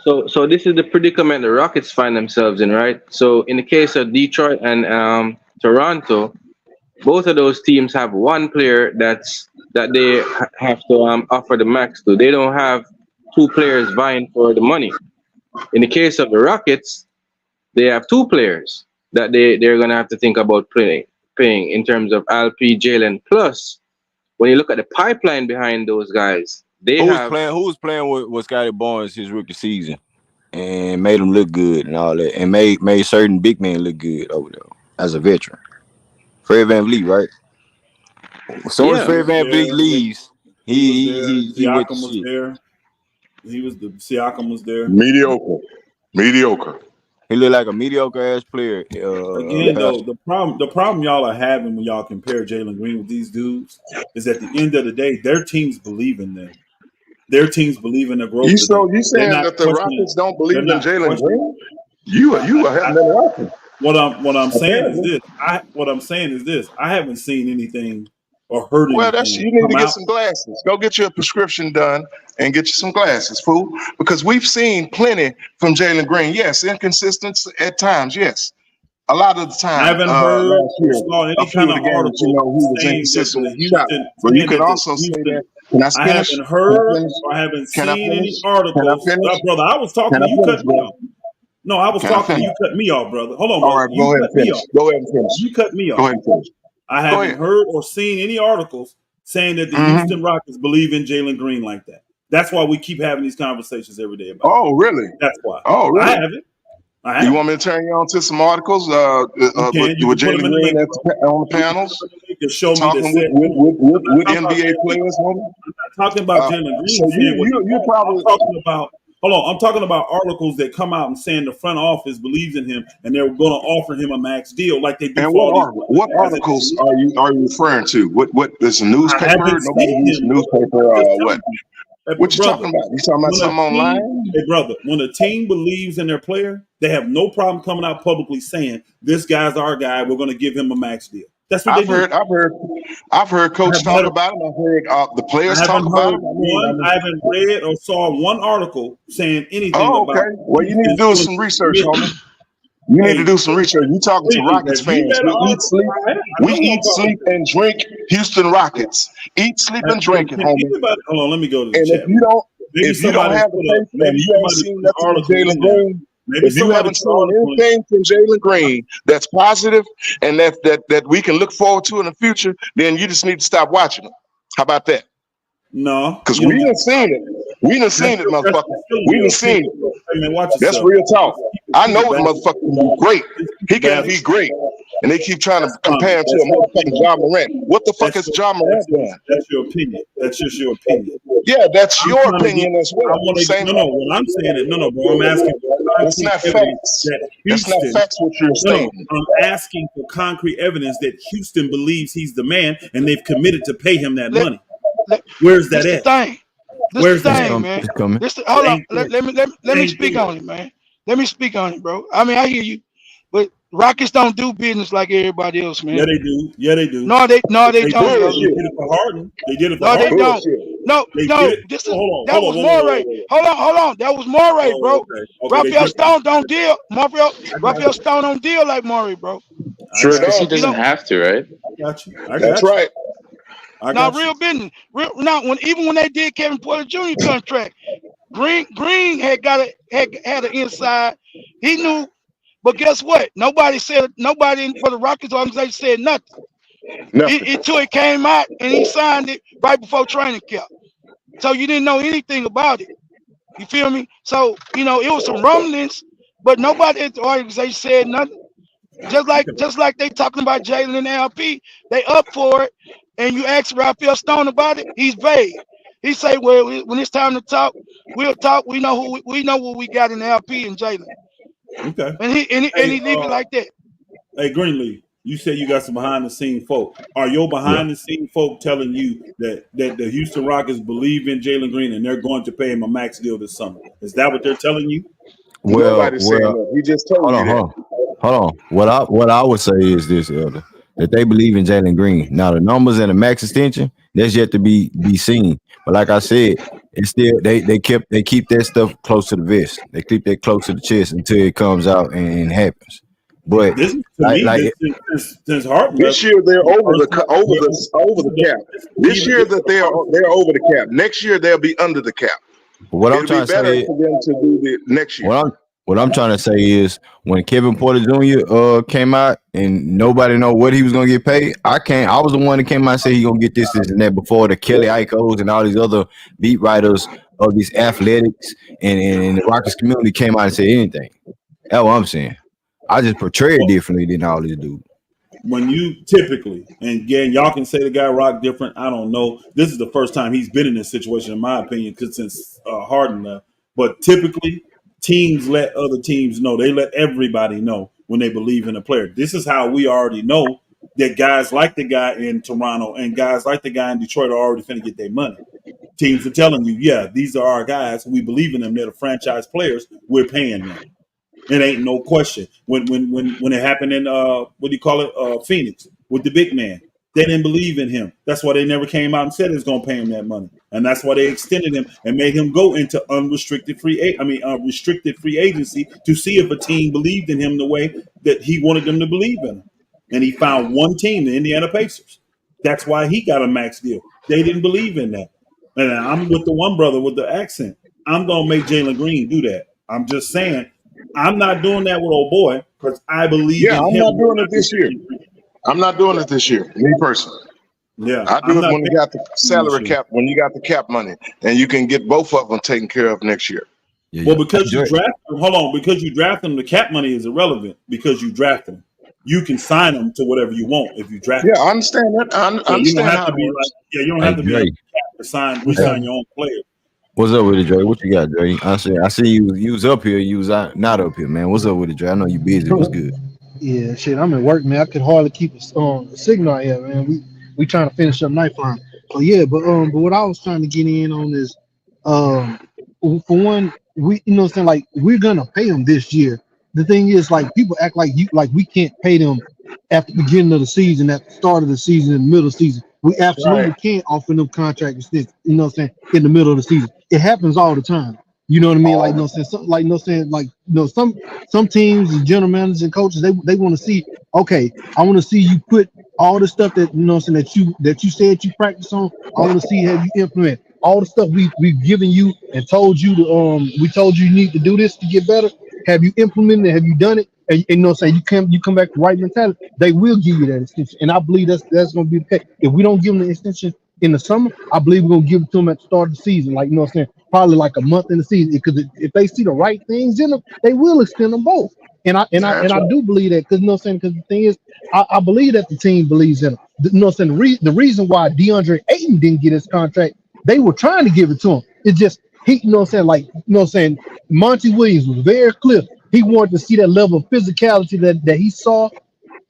So this is the predicament the Rockets find themselves in, right? So in the case of Detroit and Toronto, both of those teams have one player that they have to offer the max to. They don't have two players vying for the money. In the case of the Rockets, they have two players that they're gonna have to think about paying in terms of LP, Jalen. Plus, when you look at the pipeline behind those guys, Who was playing with Scotty Barnes his rookie season and made him look good and all that, and made certain big men look good over there as a veteran. Fred VanVleet, right? As soon as Fred VanVleet leaves, he with the Siakam was shit. there. Siakam was there. Mediocre. He looked like a mediocre ass player. Again, though, the problem y'all are having when y'all compare Jalen Green with these dudes is at the end of the day, their teams believe in them. Their teams believe in their growth. You saying that the Rockets don't believe in Jalen Green? You are having been watching. What I'm saying is this. I haven't seen anything or heard anything. Well, you need to get some glasses. Go get you a prescription done and get you some glasses, fool. Because we've seen plenty from Jalen Green. Yes, inconsistent at times. Yes, a lot of the time. I haven't heard last year, saw any a few kind of of the games, article he was saying inconsistent that with shot. But you can also say that. Can I I finish? haven't heard or I haven't Can I seen any finish? articles. Can I finish? Brother, I was talking Can to I you, finish, cut me bro? off. No, I was Can I talking to you, finish? cut me off, brother. Hold on, All brother. right, go ahead and finish. Go ahead and finish. You cut me off. Go ahead and finish. I haven't heard or seen any articles saying that the Houston Rockets believe in Jalen Green like that. That's why we keep having these conversations every day about Oh, really? That's why. Oh, really? I haven't. You want me to turn you on to some articles You with can put them Jalen in the Green link, on the panels? You can show me Talking with NBA players, homie? I'm not talking about Jalen Green. So you probably... I'm talking about articles that come out and saying the front office believes in him and they're going to offer him a max deal like they do. And what articles are you referring to? What is a newspaper? Nobody reads a newspaper. What? What you talking about? You talking about something online? Hey, brother, when a team believes in their player, they have no problem coming out publicly saying, "This guy's our guy. We're going to give him a max deal." That's what I've heard coach talk about it. I've heard the players talk about it. I haven't read or saw one article saying anything about it. Well, you need to do some research, homie. You need to do some research. You talking to Rockets fans? We eat, sleep, and drink Houston Rockets. Eat, sleep, and drink it, homie. Hold on, let me go to the and chat. If you don't have the faith, and you haven't seen nothing from Jalen Green, if you haven't seen anything from Jalen Green that's positive and that we can look forward to in the future, then you just need to stop watching them. How about that? No, because we done seen it. We done seen it, motherfucker. We done seen it. That's real talk. I know the motherfucker can be great. He can be great. and they keep trying to compare him to a motherfucking John Morant. What the fuck is John Morant doing? That's your opinion. That's just your opinion. Yeah, that's your opinion as well. What I'm saying is, bro. I'm asking for that's not facts. That's not facts what you're stating. I'm asking for concrete evidence that Houston believes he's the man and they've committed to pay him that money. Where's that at? Where's the thing, man? Hold on. Let me speak on it, man. Let me speak on it, bro. I mean, I hear you, but Rockets don't do business like everybody else, man. Yeah, they do. Yeah, they do. No, they don't. They did it for Harden. They did it for Harden. No, they don't. No. That was Morey. Hold on. That was Morey, bro. Okay, Raphael Stone don't deal. Raphael Stone don't deal like Morey, bro. Sure, because he doesn't have to, right? I got you. That's right. Now, real business. Even when they did Kevin Porter Jr. contract, Green had an inside. He knew, but guess what? Nobody for the Rockets organization said nothing. Until it came out and he signed it right before training camp. So you didn't know anything about it. You feel me? So it was some rumblings, but nobody at the organization said nothing. Just like they talking about Jalen and LP, they up for it. And you ask Raphael Stone about it, he's vague. He say, "Well, when it's time to talk, we'll talk. We know what we got in LP and Jalen." Okay. And he leave it like that. Hey, Greenlee, you said you got some behind the scene folk. Are your behind the scene folk telling you that the Houston Rockets believe in Jalen Green and they're going to pay him a max deal this summer? Is that what they're telling you? Nobody's saying that. He just told you that. Hold on. What I would say is this, Elder, that they believe in Jalen Green. Now the numbers and the max extension, that's yet to be seen. But like I said, it's still they keep that stuff close to the vest. They keep that close to the chest until it comes out and happens. But since Harden this year they're over the cap. This year that they're over the cap. Next year they'll be under the cap. What I'm trying to say for them to do the next year. What I'm trying to say is when Kevin Porter Jr. Came out and nobody know what he was gonna get paid, I was the one that came out and said he gonna get this and that before the Kelly Icos and all these other beat writers of these athletics and the Rockets community came out and said anything. That's what I'm saying. I just portray it differently than all these dudes. When you typically, and again, y'all can say the guy rock different. I don't know. This is the first time he's been in this situation, in my opinion, because since Harden left. But typically, teams let other teams know. They let everybody know when they believe in a player. This is how we already know that guys like the guy in Toronto and guys like the guy in Detroit are already finna get their money. Teams are telling you, yeah, these are our guys. We believe in them. They're the franchise players. We're paying them. It ain't no question. When it happened in Phoenix with the big man, they didn't believe in him. That's why they never came out and said it was gonna pay him that money, and that's why they extended him and made him go into restricted free agency to see if a team believed in him the way that he wanted them to believe in him. And he found one team, the Indiana Pacers. That's why he got a max deal. They didn't believe in that. And I'm with the one brother with the accent. I'm gonna make Jalen Green do that. I'm just saying. I'm not doing that with old boy because I believe in him. I'm not doing it this year. I'm not doing it this year, me personally. Yeah, I do it when you got the salary cap, when you got the cap money, and you can get both of them taken care of next year. Well, because you draft them, because you draft them, the cap money is irrelevant because you draft them. You can sign them to whatever you want if you draft them. Yeah, I understand that. I understand you don't have how to be it works. you don't have to be to sign your own player. What's up with it, Dre? What you got, Dre? I see you was up here, you was not up here, man. What's up with it, Dre? I know you busy. What's good? Yeah, shit, I'm at work, man. I could hardly keep a signal out here, man. We trying to finish up Nightline. But what I was trying to get in on is for one, we like we're gonna pay them this year. The thing is, like, people act like we can't pay them at the beginning of the season, at the start of the season, in the middle of the season. We absolutely can't offer them contract extensions, in the middle of the season. It happens all the time. You know what I mean? Some teams, the general managers and coaches, they want to see, okay, I want to see you put all the stuff that that you said you practice on. I want to see how you implement all the stuff we've given you and told you to we told you need to do this to get better. Have you implemented it? Have you done it? And you come back to right mentality, they will give you that extension. And I believe that's going to be the case. If we don't give them the extension in the summer, I believe we're going to give it to them at the start of the season. Like, probably like a month in the season, because if they see the right things in them, they will extend them both. And I do believe that, because you know what I'm saying, because the thing is, I believe that the team believes in him. You know what I'm saying? The reason why DeAndre Ayton didn't get his contract, they were trying to give it to him. It's just he, you know what I'm saying, like, you know what I'm saying, Monty Williams was very clear. He wanted to see that level of physicality that he saw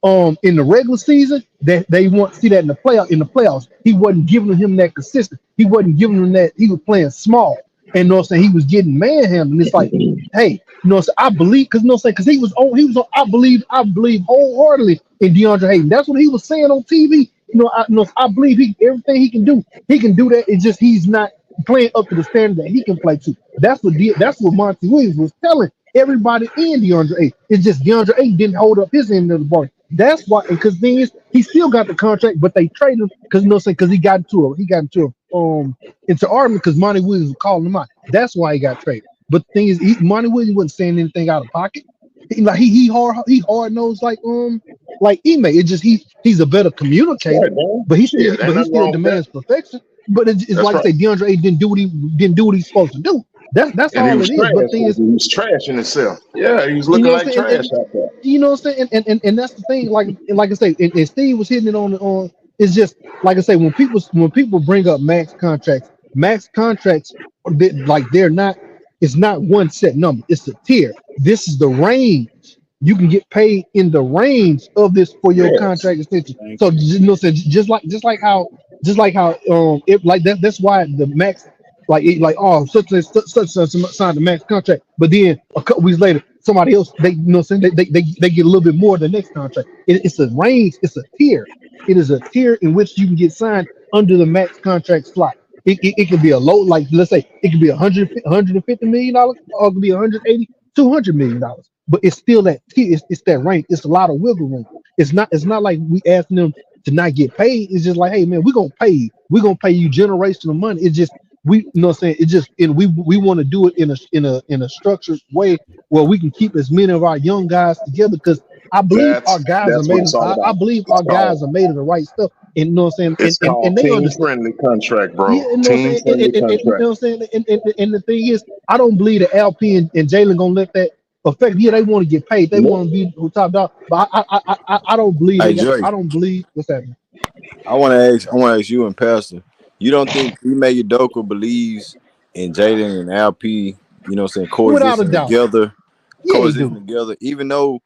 in the regular season, that they want to see that in the playoffs. He wasn't giving him that consistent. He wasn't giving him that. He was playing small, and you know what I'm saying, he was getting manhandled. And it's like, hey, you know what I'm saying, I believe, because you know what I'm saying, because he was on, I believe wholeheartedly in DeAndre Ayton. That's what he was saying on TV. I believe everything he can do. He can do that. It's just he's not playing up to the standard that he can play to. That's what Monty Williams was telling everybody in DeAndre Ayton. It's just DeAndre Ayton didn't hold up his end of the bargain. That's why, because thing is, he still got the contract, but they traded him because, you know what I'm saying, because he got into argument because Monty Williams was calling him out. That's why he got traded. But the thing is, Monty Williams wasn't saying anything out of pocket. He hard nosed like Ime. It's just he's a better communicator, but he still demands perfection. But it's like I say, DeAndre Ayton didn't do what he's supposed to do. That's all it is. But the thing is, he was trash in himself. Yeah, he was looking like trash out there. You know what I'm saying? And that's the thing. Like I say, and Steve was hitting it on. It's just like I say, when people bring up max contracts, they're not. It's not one set number. It's a tier. This is the range. You can get paid in the range of this for your contract extension. So you know, just like how that's why the max, such and such signed the max contract, but then a couple weeks later somebody else, they get a little bit more than the next contract. It's a range. It's a tier. It is a tier in which you can get signed under the max contract slot. It could be a low, like let's say it could be $150 million, or it could be $180, $200 million. But it's still that tier. It's that range. It's a lot of wiggle room. It's not like we asking them to not get paid. It's just like, hey man, we're gonna pay you. We're gonna pay you generational money. It's just we want to do it in a structured way where we can keep as many of our young guys together, because I believe our guys are made of the right stuff. And you know what I'm saying? It's called and they team-friendly contract, bro. Yeah, you know Team-friendly contract. You know what I'm saying? And the thing is, I don't believe that LP and Jalen gonna let that affect. Yeah, they want to get paid. They want to be top dog. But I don't believe. Hey, Dre, I don't believe. What's happening? I want to ask you and Pastor. You don't think Ime Udoka believes in Jalen and LP? You know what I'm saying? Coexisting together, even though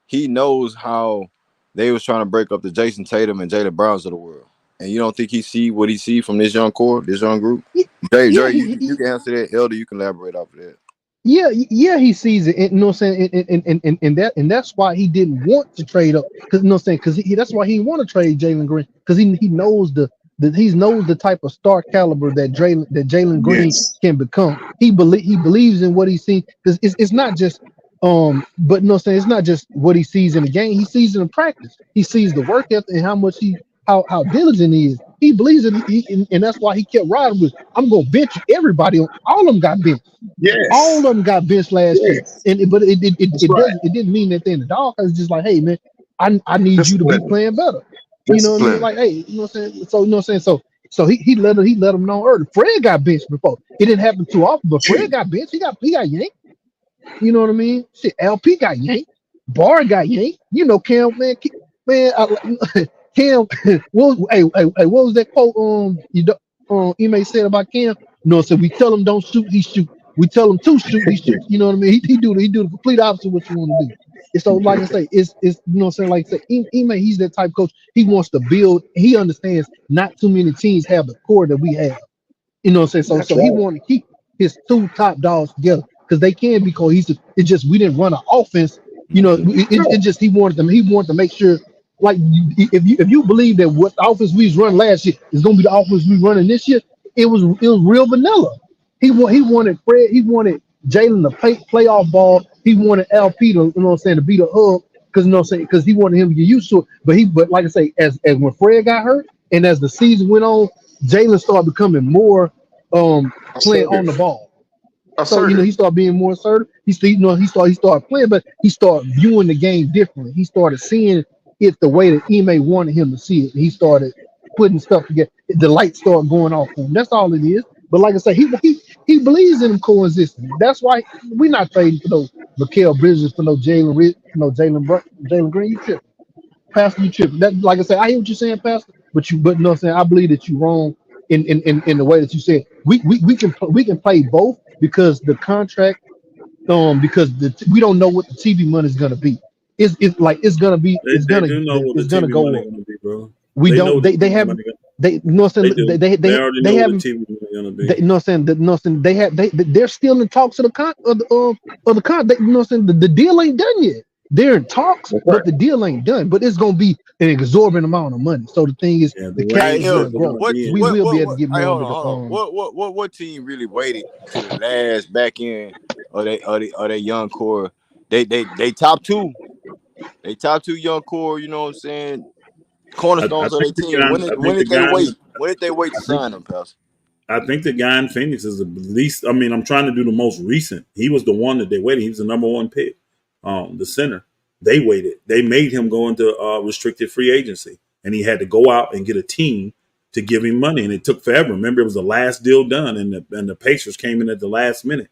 he knows how they was trying to break up the Jason Tatum and Jalen Browns of the world. And you don't think he see what he see from this young core, this young group? Dre, you can answer that. Elder, you can elaborate off of that. Yeah, he sees it. And, you know what I'm saying? And that's why he didn't want to trade up. Because you know what I'm saying? Because that's why he want to trade Jalen Green. Because he knows the type of star caliber that Jalen Green can become. He believes in what he sees. Because it's not just but you know what I'm saying, it's not just what he sees in the game. He sees it in practice. He sees the work ethic and how much how diligent he is. He believes it, and that's why he kept riding with, I'm gonna bench everybody. All of them got benched. Yes. All of them got benched last year. But it didn't mean that in the dog. It's just like, hey man, I need you to be playing better. You know what I mean? Like, hey, you know what I'm saying? So you know what I'm saying? So he let him know early. Fred got benched before. It didn't happen too often, but Fred got benched. He got yanked. You know what I mean? Shit, LP got yanked. Barr got yanked. You know, Cam, man, Cam. What was that quote? Ime said about Cam. No, so we tell him don't shoot, he shoot. We tell him to shoot, he shoot. You know what I mean? He do the complete opposite of what you want to do. And so, like I say, it's you know what I'm saying. Like I say, Ime, he's that type of coach. He wants to build. He understands not too many teams have the core that we have. You know what I'm saying? So he want to keep his two top dogs together, because they can be cohesive. It's just we didn't run an offense. You know, it just he wanted to make sure, like, if you believe that what the offense we was running last year is gonna be the offense we running this year, it was real vanilla. He wanted Fred, he wanted Jalen to play playoff ball. He wanted LP to, you know what I'm saying, to be the hub, because you know what I'm saying, because he wanted him to get used to it. But like I say, as when Fred got hurt and as the season went on, Jalen started becoming more playing on the ball. So you know, he started being more assertive. He started playing, but he started viewing the game differently. He started seeing it the way that Ime wanted him to see it. He started putting stuff together. The lights started going off for him. That's all it is. But like I say, He believes in them coexisting. That's why we're not trading for no Mikael Bridges, for no Jalen Green. You tripping, Pastor? You tripping? That, like I said, I hear what you're saying, Pastor. But you know what I'm saying. I believe that you're wrong in the way that you said. We can play both because the contract, because we don't know what the TV money is gonna be. It's like it's gonna be They do know what the it's gonna TV go money up. gonna be, bro. We They know don't. what the They TV haven't. money gonna. They you know what I'm They saying. do. They already They know what the haven't. TV money gonna be. They, you know what I'm saying. You know what I'm saying. They're still in talks of the con. You know what I'm saying. The deal ain't done yet. They're in talks, That's right. but the deal ain't done. But it's gonna be an exorbitant amount of money. So the thing is, Yeah, the the cap Hey, is range gonna that Hill, they're grow. gonna what, be in. We what, will be what, able to what? get Hey, more hold under on, the hold on. What team really waited to the last back end of they young core? They top two. They top two young core. You know what I'm saying? I Cornerstones of their think the team. guy. I When think the did they guy. wait? When did they wait to I think. sign them, Pastor? I think the guy in Phoenix is the least. I mean, I'm trying to do the most recent. He was the one that they waited. He was the number one pick. The center. They waited. They made him go into restricted free agency, and he had to go out and get a team to give him money, and it took forever. Remember, it was the last deal done, and the Pacers came in at the last minute,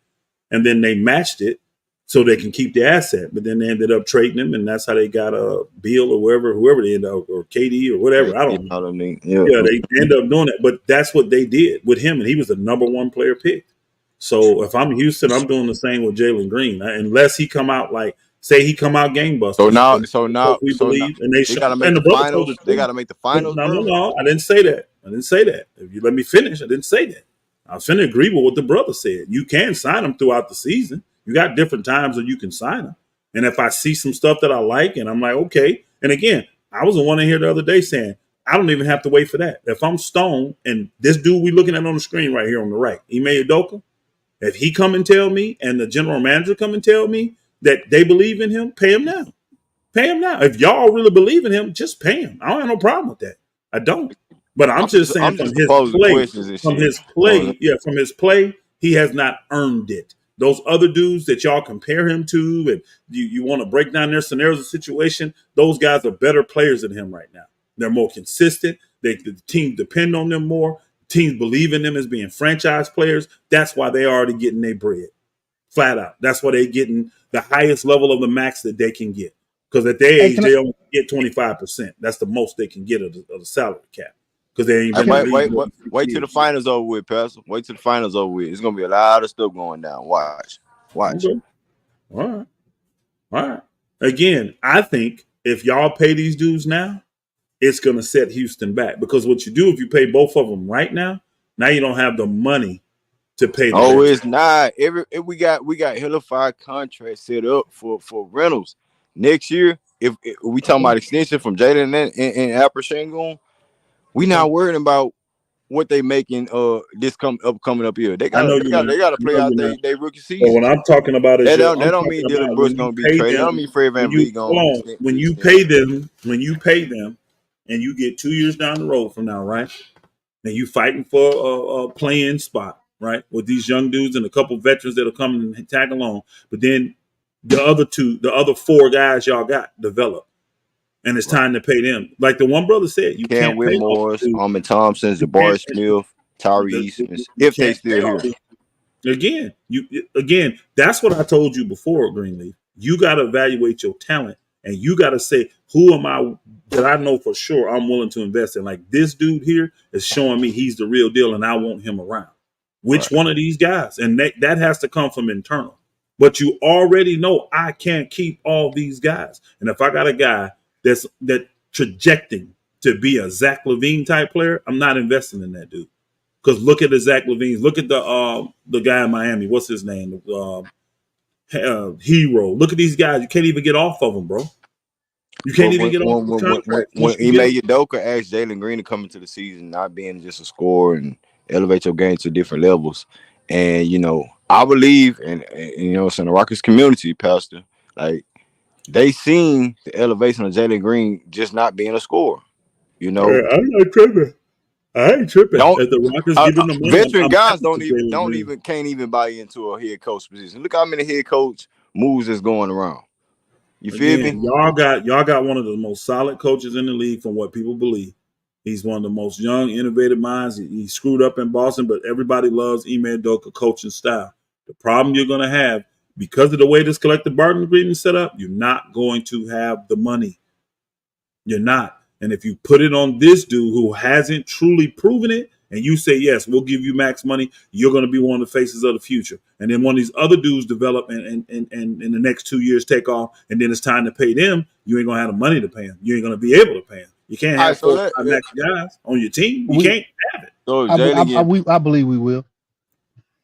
and then they matched it so they can keep the asset. But then they ended up trading him, and that's how they got a Beal or whoever they ended up, or KD or whatever. I You don't know. know what I mean? Yeah. Yeah, they end up doing it, but that's what they did with him, and he was the number one player picked. So if I'm Houston, I'm doing the same with Jalen Green, unless he come out like say he come out So gangbusters, now, and so now, we so now believe, and they they show, got to make and the the brother told the finals. They truth. got to make the finals, bro. No, I didn't say that. I didn't say that. If you let me finish, I didn't say that. I was finna agree with what the brother said. You can sign them throughout the season. You got different times that you can sign them. And if I see some stuff that I like, and I'm like, okay. And again, I was the one in here the other day saying, I don't even have to wait for that. If I'm Stone and this dude we looking at on the screen right here on the right, Ime Udoka, if he come and tell me, and the general manager come and tell me that they believe in him, pay him now. Pay him now. If y'all really believe in him, just pay him. I don't have no problem with that. I don't. But I'm just saying I'm just from posing questions and shit. his play, yeah, from his play, he has not earned it. Those other dudes that y'all compare him to, and you want to break down their scenarios of situation, those guys are better players than him right now. They're more consistent. The team depend on them more. Teams believe in them as being franchise players. That's why they already getting their bread. Flat out. That's why they getting the highest level of the max that they can get. Because at their Hey, age, they only get 25%. That's the most they can get of the salary cap. Because they ain't Hey, been in the league more wait than 6 till the years. finals over with, Pastor. Wait till the finals over with. It's gonna be a lot of stuff going down. Watch. Okay. All right. All right. Again, I think if y'all pay these dudes now, it's going to set Houston back. Because what you do if you pay both of them right now you don't have the money to pay the Oh, rest. it's not. We got hellified contracts set up for Reynolds next year. If we talking about extension from Jaden and Alper Shangoon, we not worrying about what they making this coming up here. They I know got you're not. to I play know out you're not. they rookie But what seasons. I'm talking about is That I'm don't talking mean Dylan about Brooks when you gonna be pay traded. That don't them, mean Fred when Van you Vliet gonna hold on, when you pay them, and you get 2 years down the road from now, right? And you fighting for a playing spot, right? With these young dudes and a couple veterans that'll come and tag along. But then the other four guys y'all got develop. And it's time to pay them. Like the one brother said, you Cam can't pay all Whitmore's, these Armin Thompson, You can't Jabari Smith, Tyrese, you if they can't pay still all here. these. Again, that's what I told you before, Greenleaf. You got to evaluate your talent, and you got to say, who am I that I know for sure I'm willing to invest in? Like this dude here is showing me he's the real deal, and I want him around. Which one of these guys? And that has to come from internal. But you already know I can't keep all these guys. And if I got a guy that trajecting to be a Zach LaVine type player, I'm not investing in that dude. Because look at the Zach LaVines. Look at the guy in Miami. What's his name? Hero. Look at these guys. You can't even get off of them, bro. You can't even get off of the contract. When Once you get Ime Udoka asked Jalen Green to come into the season, not being just a scorer and elevate your game to different levels, and I believe, and it's in the Rockets community, Pastor, like they seen the elevation of Jalen Green just not being a scorer. I'm not tripping. I ain't tripping. Don't If the Rockets give him the money, veteran I'm guys happy for Jalen Green. can't even buy into a head coach position. Look how many head coach moves is going around. You feel me? Again, y'all got one of the most solid coaches in the league from what people believe. He's one of the most young, innovative minds. He screwed up in Boston, but everybody loves Ime Udoka coaching style. The problem you're going to have, because of the way this collective bargaining agreement is set up, you're not going to have the money. You're not. And if you put it on this dude who hasn't truly proven it, and you say, yes, we'll give you max money, you're going to be one of the faces of the future. And then when these other dudes develop and in the next 2 years take off, and then it's time to pay them, you ain't going to have the money to pay them. You ain't going to be able to pay them. You can't have 4 or 5 max guys on your team. You can't have it. So I believe we will.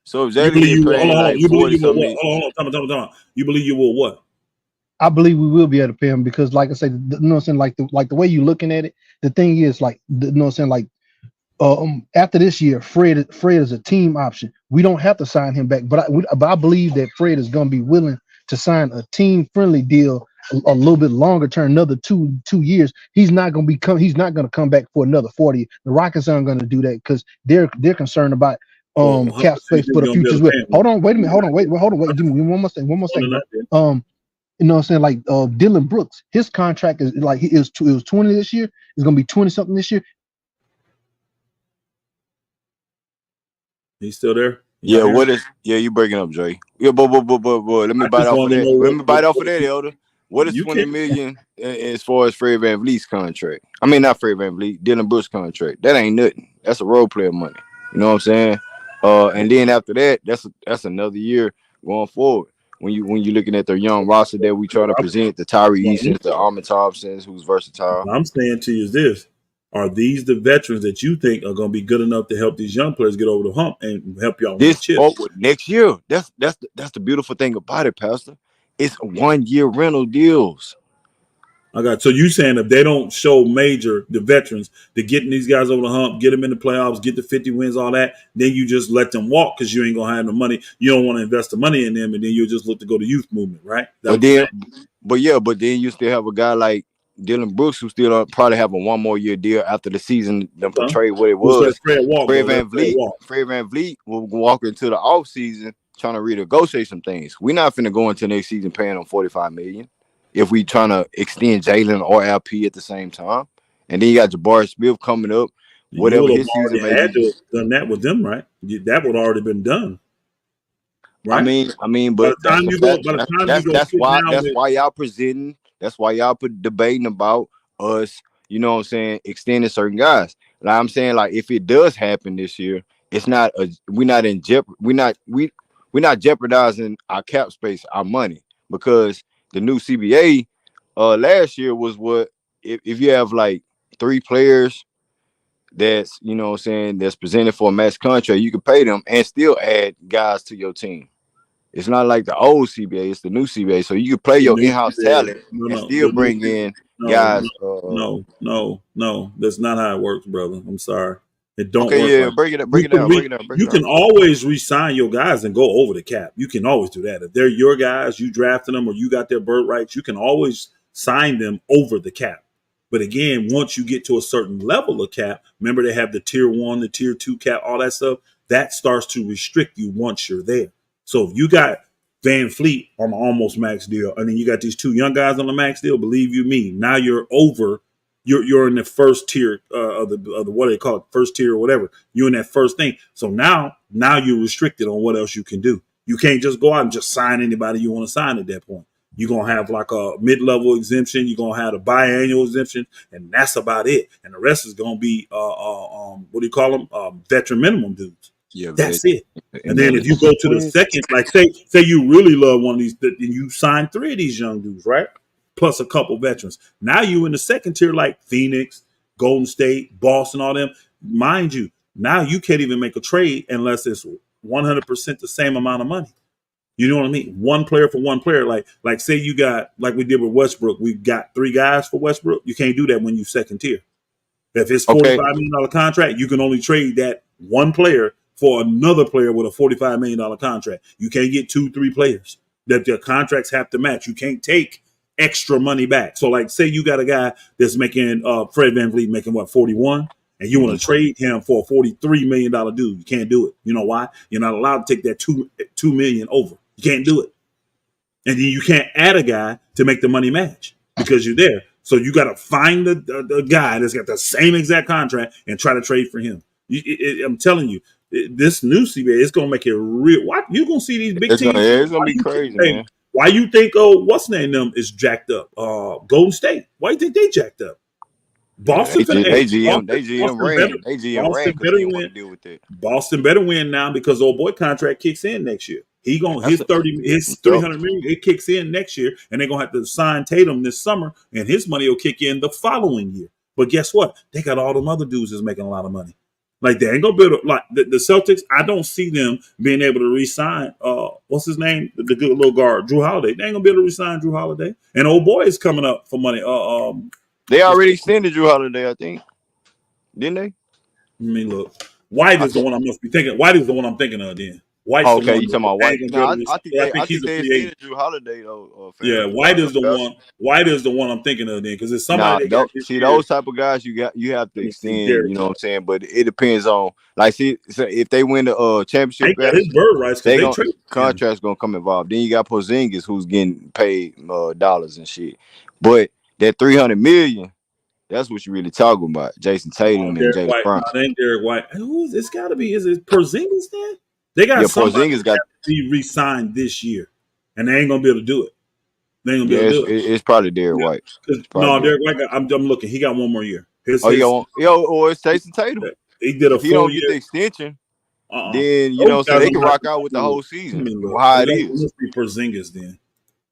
So if You Jalen believe get paid like 40 something, hold on, time out. You believe you will what? I believe we will be able to pay him because, like I said, you know what I'm saying, like the way you looking at it, the thing is, like, you know what I'm saying, like, after this year, Fred is a team option. We don't have to sign him back, but I believe that Fred is going to be willing to sign a team-friendly deal a little bit longer term, another two years. He's not going to come back for another 40. The Rockets aren't going to do that because they're concerned about cap space for the future as well. Hold on, wait a minute, give me one more thing, bro. You know what I'm saying? Like Dylan Brooks, his contract is like it was 20 this year. It's gonna be 20 something this year. He's still there? Yeah, what is? Yeah, you breaking up, Jay. Yeah, but let me bite off of that. Let me bite off of that, Elder. What is 20 million as far as Fred VanVleet's contract? I mean, not Fred VanVleet, Dylan Brooks' contract. That ain't nothing. That's a role player money. You know what I'm saying? And then after that, that's another year going forward. When you looking at the young roster that we try to present, the Tyree Easons, the Armin Thompsons, who's versatile. What I'm saying to you is this: are these the veterans that you think are going to be good enough to help these young players get over the hump and help y'all win chips? Next year. That's the beautiful thing about it, Pastor. It's 1 year rental deals. So you saying if they don't show the veterans, to getting these guys over the hump, get them in the playoffs, get the 50 wins, all that, then you just let them walk because you ain't gonna have the money. You don't want to invest the money in them, and then you'll just look to go to youth movement, right? But then you still have a guy like Dylan Brooks who still probably have a 1 more year deal after the season them portray what it was. Fred VanVleet will walk into the off season trying to renegotiate some things. We're not finna go into next season paying them $45 million. If we trying to extend Jalen or LP at the same time, and then you got Jabari Smith coming up, whatever his season may be. To done that with them, right? That would already been done, right? I mean, but that's why y'all presenting. That's why y'all debating about us. You know what I'm saying? Extending certain guys. Like I'm saying, like if it does happen this year, it's not we're not jeopardizing our cap space, our money, because the new CBA last year was what if you have like 3 players that's, you know what I'm saying, that's presented for a max contract, you can pay them and still add guys to your team. It's not like the old CBA, it's the new CBA. So you can play your in-house talent and still bring in guys. No, that's not how it works, brother. I'm sorry. It don't work. Yeah, break it down. You can always re-sign your guys and go over the cap. You can always do that. If they're your guys, you drafted them or you got their bird rights, you can always sign them over the cap. But again, once you get to a certain level of cap, remember they have the tier 1, the tier 2 cap, all that stuff, that starts to restrict you once you're there. So if you got VanVleet on the almost max deal, and then you got these 2 young guys on the max deal, believe you me, now you're over. You're in the first tier of the what do they call it, first tier or whatever. You're in that first thing. So now you're restricted on what else you can do. You can't just go out and just sign anybody you want to sign at that point. You're gonna have like a mid-level exemption. You're gonna have a biannual exemption, and that's about it. And the rest is gonna be what do you call them? Veteran minimum dudes. Yeah, that's it. And then if you go to the second, like say you really love one of these, and you sign 3 of these young dudes, right? Plus a couple veterans. Now you in the second tier, like Phoenix, Golden State, Boston, all them. Mind you, now you can't even make a trade unless it's 100% the same amount of money. You know what I mean? One player for one player. Like say you got, like we did with Westbrook, we got 3 guys for Westbrook. You can't do that when you second tier. If it's $45 million contract, you can only trade that one player for another player with a $45 million contract. You can't get 2-3 players that their contracts have to match. You can't take extra money back. So like say you got a guy that's making Fred VanVleet making what, 41, and you want to trade him for a $43 million dude. You can't do it. You know why? You're not allowed to take that $2 million over. You can't do it. And then you can't add a guy to make the money match because you're there. So you got to find the guy that's got the same exact contract and try to trade for him. I'm telling you, this new CBA is going to make it real. Why you going to see these big teams? It's gonna be crazy, man. Why you think what's the name them is jacked up? Golden State. Why you think they jacked up? Boston, they GM ran. They GM ran because they didn't want to deal with that. Boston better win now because old boy contract kicks in next year. He gonna his 300 million. It kicks in next year, and they're gonna have to sign Tatum this summer, and his money will kick in the following year. But guess what? They got all them other dudes that's making a lot of money. Like they ain't gonna be able to, like the Celtics. I don't see them being able to re-sign. What's his name? The good little guard, Drew Holiday. They ain't gonna be able to re-sign Drew Holiday. And old boy is coming up for money. They already extended Drew Holiday, I think. Didn't they? Let me look. White is the one I must be thinking. White is the one I'm thinking of. Then White's okay, the one you talking about White? No, I think he's they a free extended agent. Drew Holiday though. Yeah, White is the one. White is the one I'm thinking of then because it's somebody. Those type of guys you have to extend. You know what I'm saying? But it depends on so if they win the championship, they got his bird rights. Contract's gonna come involved. Then you got Porzingis who's getting paid dollars and shit. But that $300 million. That's what you really talking about, Jason Tatum and Jalen Brown. No, ain't Derek White. It's got to be. Is it Porzingis then? They got Porzingis got to be re-signed this year, and they ain't gonna be able to do it. They ain't gonna be able to do it. It's probably Derek White. No, Derek White. I'm looking. He got one more year. It's Jason Tatum. He did a 4 year. If he don't get the extension, then you know they can rock out with the whole season. How it is. It must be Porzingis then.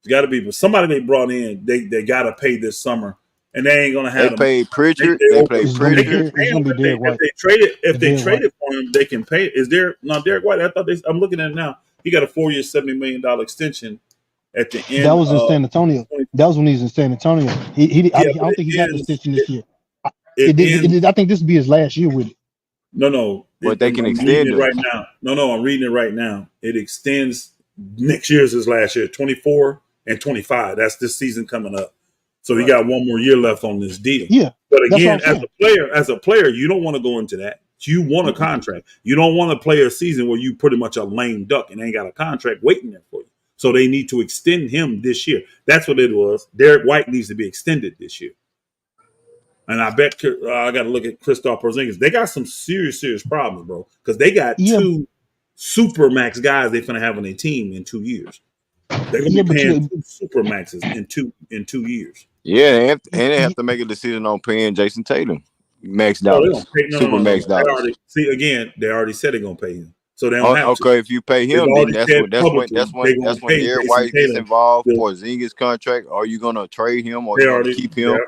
It's got to be, but somebody they brought in. They got to pay this summer. And they ain't gonna have. They paid Pritchard. They played Pritchard. If they traded for him, they can pay. Is there no Derek White? I'm looking at it now. He got a 4-year, $70 million extension at the end. That was in San Antonio. That was when he was in San Antonio. I don't think he got the extension this year. I think this will be his last year with it. No. But they can extend it right now. No, I'm reading it right now. It extends next year's his last year, 24 and 25. That's this season coming up. So he got one more year left on this deal. Yeah. But again, as a player, you don't want to go into that. You want a contract. You don't want to play a season where you pretty much a lame duck and ain't got a contract waiting there for you. So they need to extend him this year. That's what it was. Derek White needs to be extended this year. And I bet I got to look at Kristaps Porzingis. They got some serious problems, bro, because they got two super max guys they're going to have on their team in 2 years. They're going to be paying 2 super maxes in 2 years. Yeah, and they have to make a decision on paying Jason Tatum max dollars, super max dollars. They already said they're going to pay him. So they don't have to. Okay, if you pay him, then that's when Derek White gets involved. Porzingis contract. Are you gonna trade him or you keep him?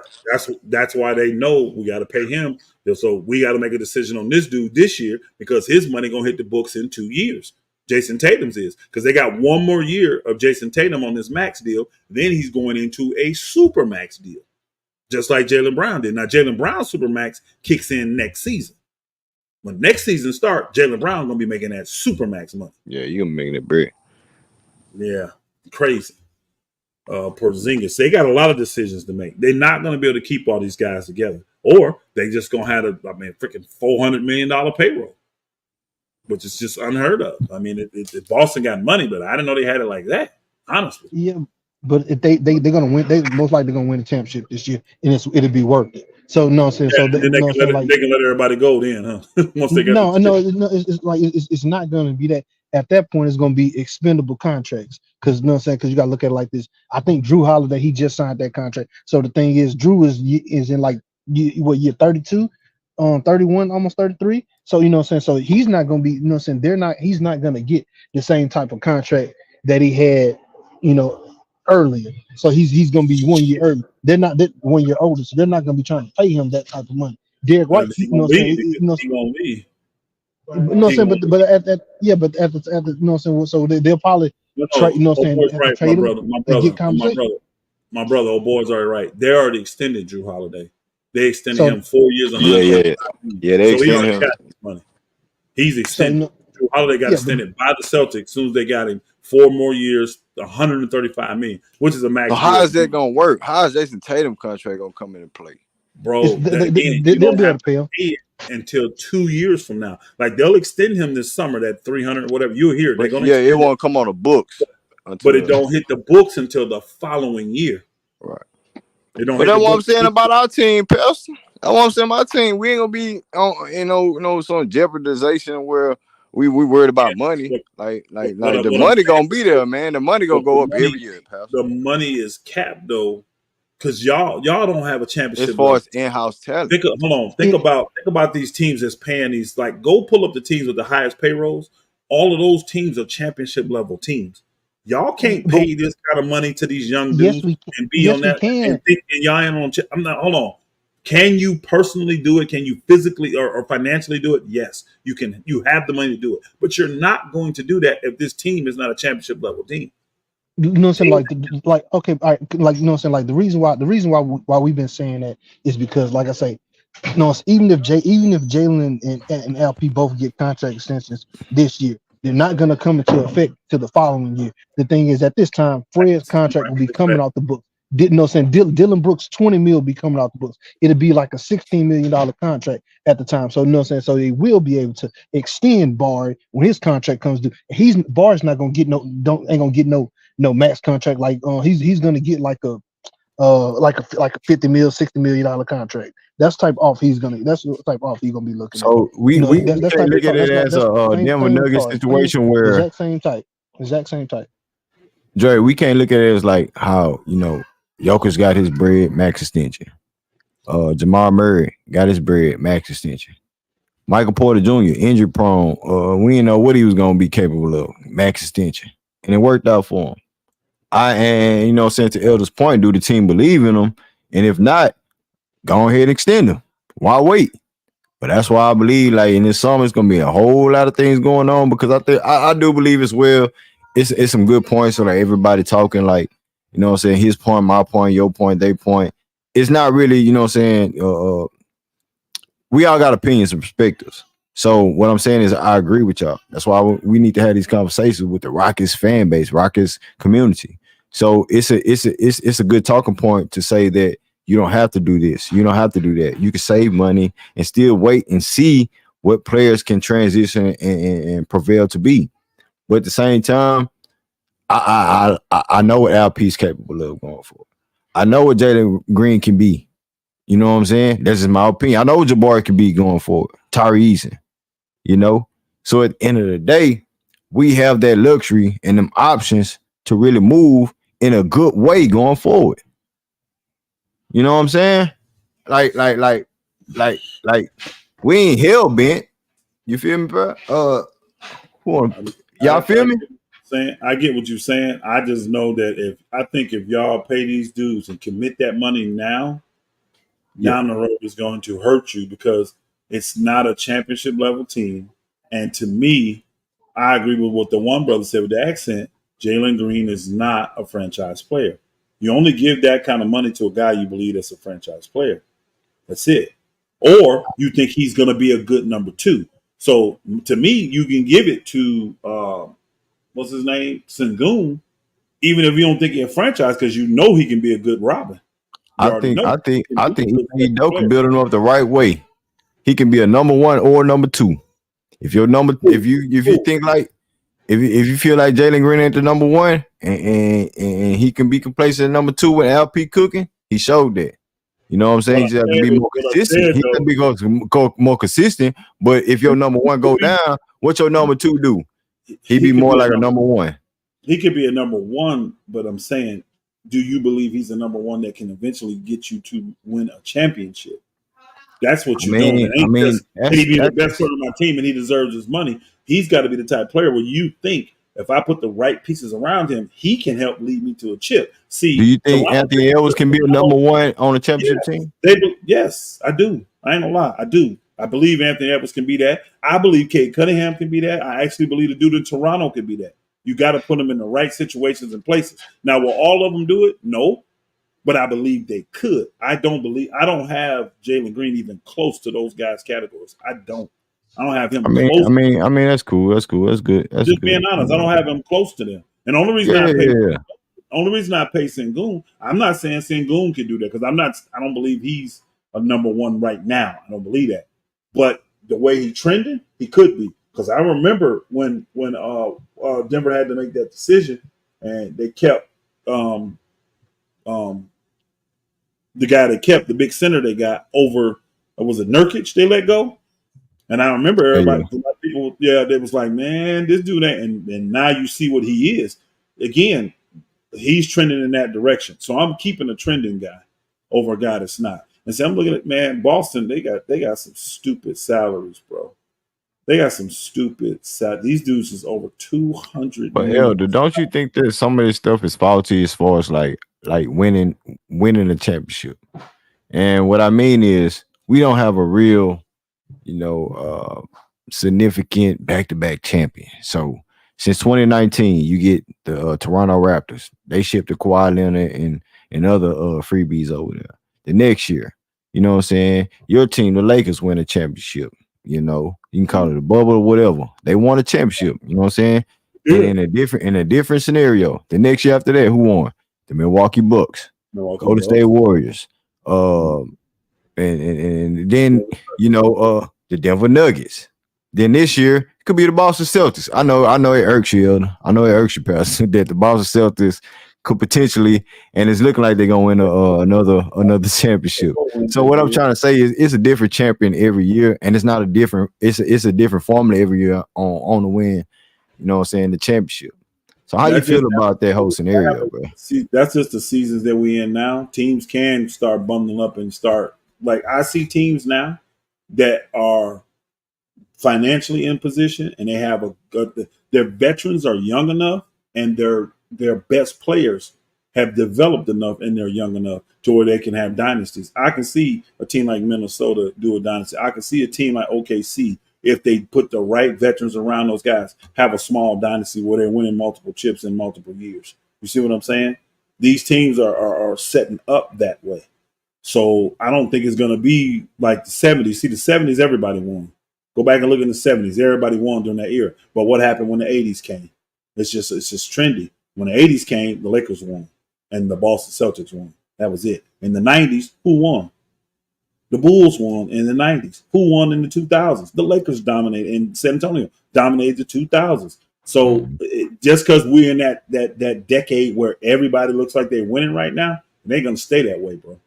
That's why they know we got to pay him. So we got to make a decision on this dude this year because his money gonna hit the books in 2 years. Jason Tatum's is because they got one more year of Jason Tatum on this max deal. Then he's going into a super max deal, just like Jaylen Brown did. Now Jaylen Brown's super max kicks in next season. When next season starts, Jaylen Brown gonna be making that super max money. Yeah, you're making it bread. Yeah, crazy. Porzingis, they got a lot of decisions to make. They're not gonna be able to keep all these guys together, or they just gonna have freaking $400 million payroll, which is just unheard of. I mean, Boston got money, but I didn't know they had it like that. Honestly. Yeah, but if they're gonna win, they most likely gonna win the championship this year, and it'll be worth it. So no, I'm saying they can let everybody go then, huh? Once they got it's not gonna be that. At that point, it's gonna be expendable contracts because because you gotta look at it like this. I think Drew Holiday, he just signed that contract. So the thing is, Drew is in year 32, 31, almost 33. So so he's not gonna be he's not gonna get the same type of contract that he had earlier. So he's gonna be 1 year early. They're not that 1 year older, so they're not gonna be trying to pay him that type of money. Derek White, he gonna leave. But at the so they'll probably trade. My brother, old boy's already right. They already extended Drew Holiday. They extended him 4 years. They extended him. Got his money. He's extended. Drew Holiday got extended by the Celtics as soon as they got him 4 more years, $135 million, which is a max. So how is that gonna work? How is Jason Tatum contract gonna come into play, bro? They'll be able to pay him until 2 years from now. Like they'll extend him this summer, that 300 whatever. You'll hear it. It won't come on the books, but it don't hit the books until the following year. Right. They don't But hit that's the what I'm books. saying about our team, Pastor. That's what I'm saying about our team. We ain't gonna be on, some jeopardization where we worried about money. Like the What I'm money saying gonna be there, man. The money gonna but go up every year, Pastor. the money is capped though, because y'all don't have a As championship far level. as in-house talent. Think about these teams that's paying these. Like, go pull up the teams with the highest payrolls. All of those teams are championship level teams. Y'all can't But pay this kind of money to these young yes, dudes we and be on yes we that and can. think and y'all ain't on. I'm not. Hold on. Can you personally do it? Can you physically or financially do it? Yes, you can. You have the money to do it, but you're not going to do that if this team is not a championship level team. You know what I'm saying? Like okay, all right, like you know what I'm saying? Like the reason why we've been saying that is because, like I say, no, even if Jalen and LP both get contract extensions this year, they're not gonna come into effect to the following year. The thing is, at this time, Fred's contract will be coming off the books. Didn't know saying Dylan Brooks 20 mil will be coming off the books. It'll be like a $16 million contract at the time. So you know what I'm saying? So they will be able to extend Barry when his contract comes due. Barry's not gonna get ain't gonna get no max contract. Like he's gonna get like a 50 mil, $60 million contract. That's the type off he's gonna be looking at. So we You know, we, that's we that's can't type look at it as that's a same Denver same Nuggets card, same situation where exact same type. Dre, we can't look at it as like how Jokic got his bread max extension. Jamal Murray got his bread max extension. Michael Porter Jr. injury prone. We didn't know what he was gonna be capable of max extension, and it worked out for him. Saying to Elder's point, do the team believe in him? And if not, go ahead and extend him. Why wait? But that's why I believe, like, in this summer, it's gonna be a whole lot of things going on, because I do believe as well. It's some good points. So like everybody talking, like, what I'm saying, his point, my point, your point, their point. It's not really, what I'm saying, we all got opinions and perspectives. So what I'm saying is I agree with y'all. That's why we need to have these conversations with the Rockets fan base, Rockets community. So it's a good talking point to say that you don't have to do this. You don't have to do that. You can save money and still wait and see what players can transition and prevail to be. But at the same time, I know what LP's capable of going for. I know what Jalen Green can be. You know what I'm saying? That's just my opinion. I know what Jabari can be going forward. Tari Eason. So at the end of the day, we have that luxury and them options to really move in a good way going forward. You know what I'm saying? Like we ain't hell bent. You feel me, bro? Y'all feel me? I get what you're saying. I just know that if y'all pay these dudes and commit that money now, down the road is going to hurt you, because it's not a championship level team. And to me, I agree with what the one brother said with the accent. Jalen Green is not a franchise player. You only give that kind of money to a guy you believe that's a franchise player. That's it. Or you think he's going to be a good number two. So to me, you can give it to what's his name, Sengun, even if you don't think he's a franchise, because you know he can be a good Robin. I think Doe can build him up the right way. He can be a number one or number two. If you think like if you feel like Jalen Green ain't the number one and he can be complacent at number two when LP cooking, he showed that. You know what I'm saying? He just have to be more consistent. He can be more consistent. But if your number one go down, what your number two do? He be more like a number one. He could be a number one, but I'm saying, do you believe he's a number one that can eventually get you to win a championship? That's what you're doing. It ain't just, he be the best player on my team and he deserves his money. He's got to be the type of player where you think, if I put the right pieces around him, he can help lead me to a chip. See, do you think Anthony Edwards can be a number one on a championship team? Yes, I do. I ain't gonna lie, I do. I believe Anthony Edwards can be that. I believe Cade Cunningham can be that. I actually believe the dude in Toronto can be that. You got to put them in the right situations and places. Now, will all of them do it? No, but I believe they could. I don't have Jalen Green even close to those guys' categories. I don't have him close. I mean, that's cool. That's cool. That's good. That's just good. Being honest, I don't have him close to them. And the only reason I pay Sengun, I'm not saying Sengun can do that, because I don't believe he's a number one right now. I don't believe that. But the way he trended, he could be. Because I remember when Denver had to make that decision, and they kept the guy they kept, the big center they got over, was it Nurkic they let go? And I remember everybody, a lot of people, they was like, man, this dude ain't, and now you see what he is. Again, he's trending in that direction. So I'm keeping a trending guy over a guy that's not. And so I'm looking at, man, Boston, they got some stupid salaries, bro. They got some stupid salaries. These dudes is over 200 But million. Elder, don't you think that some of this stuff is faulty as far as like winning a championship? And what I mean is we don't have a real, significant back-to-back champion. So since 2019, you get the Toronto Raptors. They shipped the Kawhi Leonard and other freebies over there. The next year, you know what I'm saying? Your team, the Lakers, win a championship. You can call it a bubble or whatever. They won a championship. You know what I'm saying? Yeah. And in a different scenario, the next year after that, who won? The Milwaukee Bucks, Golden State Warriors, and then the Denver Nuggets. Then this year it could be the Boston Celtics. I know it irks you, Elder. I know it irks you, Pastor, that the Boston Celtics could potentially, and it's looking like they're gonna win another championship. So what I'm trying to say is it's a different champion every year, and it's not a different. It's a different formula every year on the win. You know what I'm saying? The championship. So how you feel about that whole scenario, bro? See, that's just the seasons that we in now. Teams can start bundling up and start, like, I see teams now that are financially in position and they have their veterans are young enough and their best players have developed enough and they're young enough to where they can have dynasties. I can see a team like Minnesota do a dynasty. I can see a team like OKC, if they put the right veterans around those guys, have a small dynasty where they're winning multiple chips in multiple years. You see what I'm saying? These teams are setting up that way. So I don't think it's going to be like the 70s. See, the 70s, everybody won. Go back and look in the 70s. Everybody won during that era. But what happened when the 80s came? It's just trendy. When the 80s came, the Lakers won and the Boston Celtics won. That was it. In the 90s, who won? The Bulls won in the 90s. Who won in the 2000s? The Lakers dominated, and San Antonio dominated the 2000s. So just because we're in that decade where everybody looks like they're winning right now, they're going to stay that way, bro.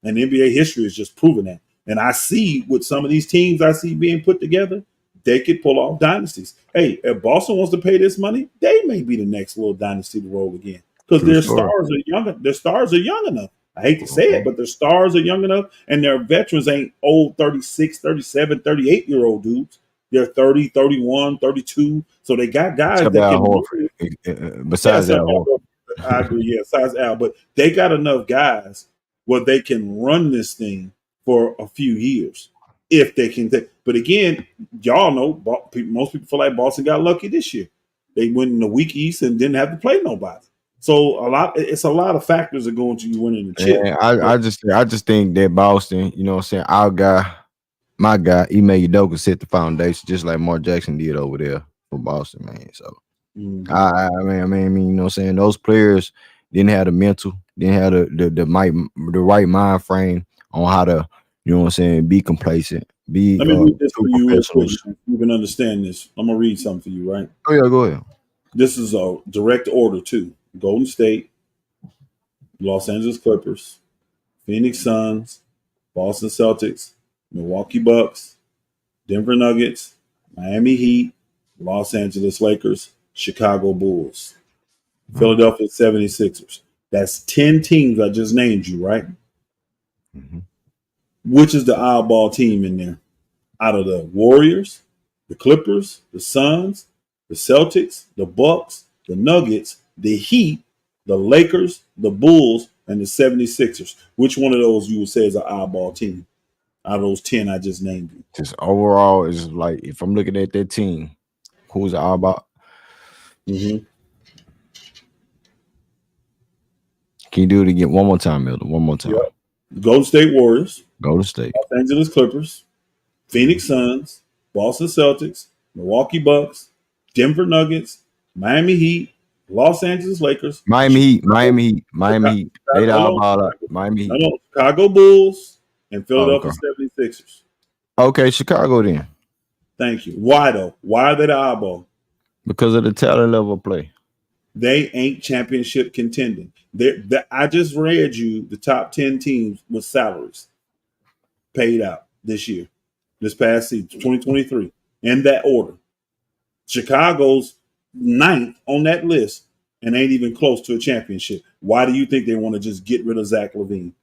And NBA history is just proving that. And I see with some of these teams I see being put together, they could pull off dynasties. Hey, if Boston wants to pay this money, they may be the next little dynasty to roll again because their stars are young. Their stars are young enough. I hate to say it, but their stars are young enough and their veterans ain't old 36, 37, 38-year-old dudes. They're 30, 31, 32. So they got guys that can. Besides Al Horford. I agree, besides Al. But they got enough guys where they can run this thing for a few years if they can. But again, y'all know, most people feel like Boston got lucky this year. They went in the weak East and didn't have to play nobody. So it's a lot of factors that go into you winning the chip. I just think that Boston, you know what I'm saying, my guy, Ime Udoka set the foundation just like Mark Jackson did over there for Boston, man. So I mean, you know what I'm saying, those players didn't have the mental, didn't have the right mind frame on how to, you know what I'm saying, be complacent. Let me read this for you real quick. You can understand this. I'm gonna read something for you, right? Oh yeah, go ahead. This is a direct order too. Golden State, Los Angeles Clippers, Phoenix Suns, Boston Celtics, Milwaukee Bucks, Denver Nuggets, Miami Heat, Los Angeles Lakers, Chicago Bulls, Philadelphia 76ers. That's 10 teams I just named you, right? Mm-hmm. Which is the oddball team in there? Out of the Warriors, the Clippers, the Suns, the Celtics, the Bucks, the Nuggets, the Heat, the Lakers, the Bulls, and the 76ers. Which one of those you would say is an oddball team out of those 10 I just named you? Just overall, is like, if I'm looking at that team, who's the oddball? Mm-hmm. Can you do it again one more time, Milton? One more time. Yep. Golden State Warriors, Golden State, Los Angeles Clippers, Phoenix Suns, Boston Celtics, Milwaukee Bucks, Denver Nuggets, Miami Heat, Los Angeles Lakers, Miami Heat. They all out. Miami Heat. Chicago Bulls, and Philadelphia 76ers. Okay, Chicago then. Thank you. Why though? Why are they the eyeball? Because of the talent level of play. They ain't championship contending. I just read you the top 10 teams with salaries paid out this year, this past season, 2023, in that order. Chicago's 9th on that list and ain't even close to a championship. Why do you think they want to just get rid of Zach LaVine?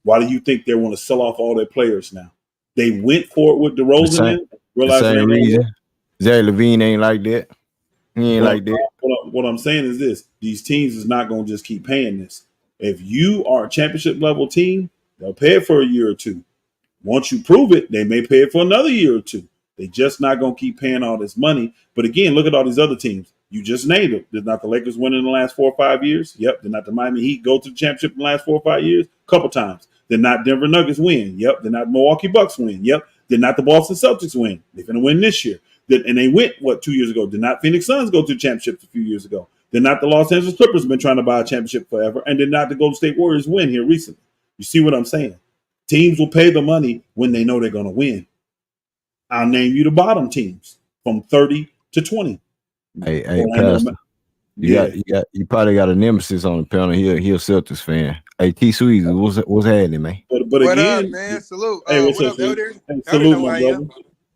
Why do you think they want to sell off all their players now? They went for it with DeRozan in, The same reason. Zach LaVine ain't like that. He ain't like that. What I'm saying is this: these teams is not going to just keep paying this. If you are a championship level team, they'll pay it for a year or two. Once you prove it, they may pay it for another year or two. They just not going to keep paying all this money. But again, look at all these other teams. You just named it. Did not the Lakers win in the last 4 or 5 years? Yep. Did not the Miami Heat go to the championship in the last 4 or 5 years? A couple times. Did not Denver Nuggets win? Yep. Did not Milwaukee Bucks win? Yep. Did not the Boston Celtics win? They're going to win this year. And they went, 2 years ago? Did not Phoenix Suns go to the championships a few years ago? Did not the Los Angeles Clippers have been trying to buy a championship forever? And did not the Golden State Warriors win here recently? You see what I'm saying? Teams will pay the money when they know they're going to win. I'll name you the bottom teams from 30 to 20. Hey, Pastor. You probably got a nemesis on the panel. He a Celtics fan. Hey, T Sweezy, what's happening, man? But what again, up, man? Salute. Hey, what's what up, Elder? Elder? Hey, Elder salute, know my I brother.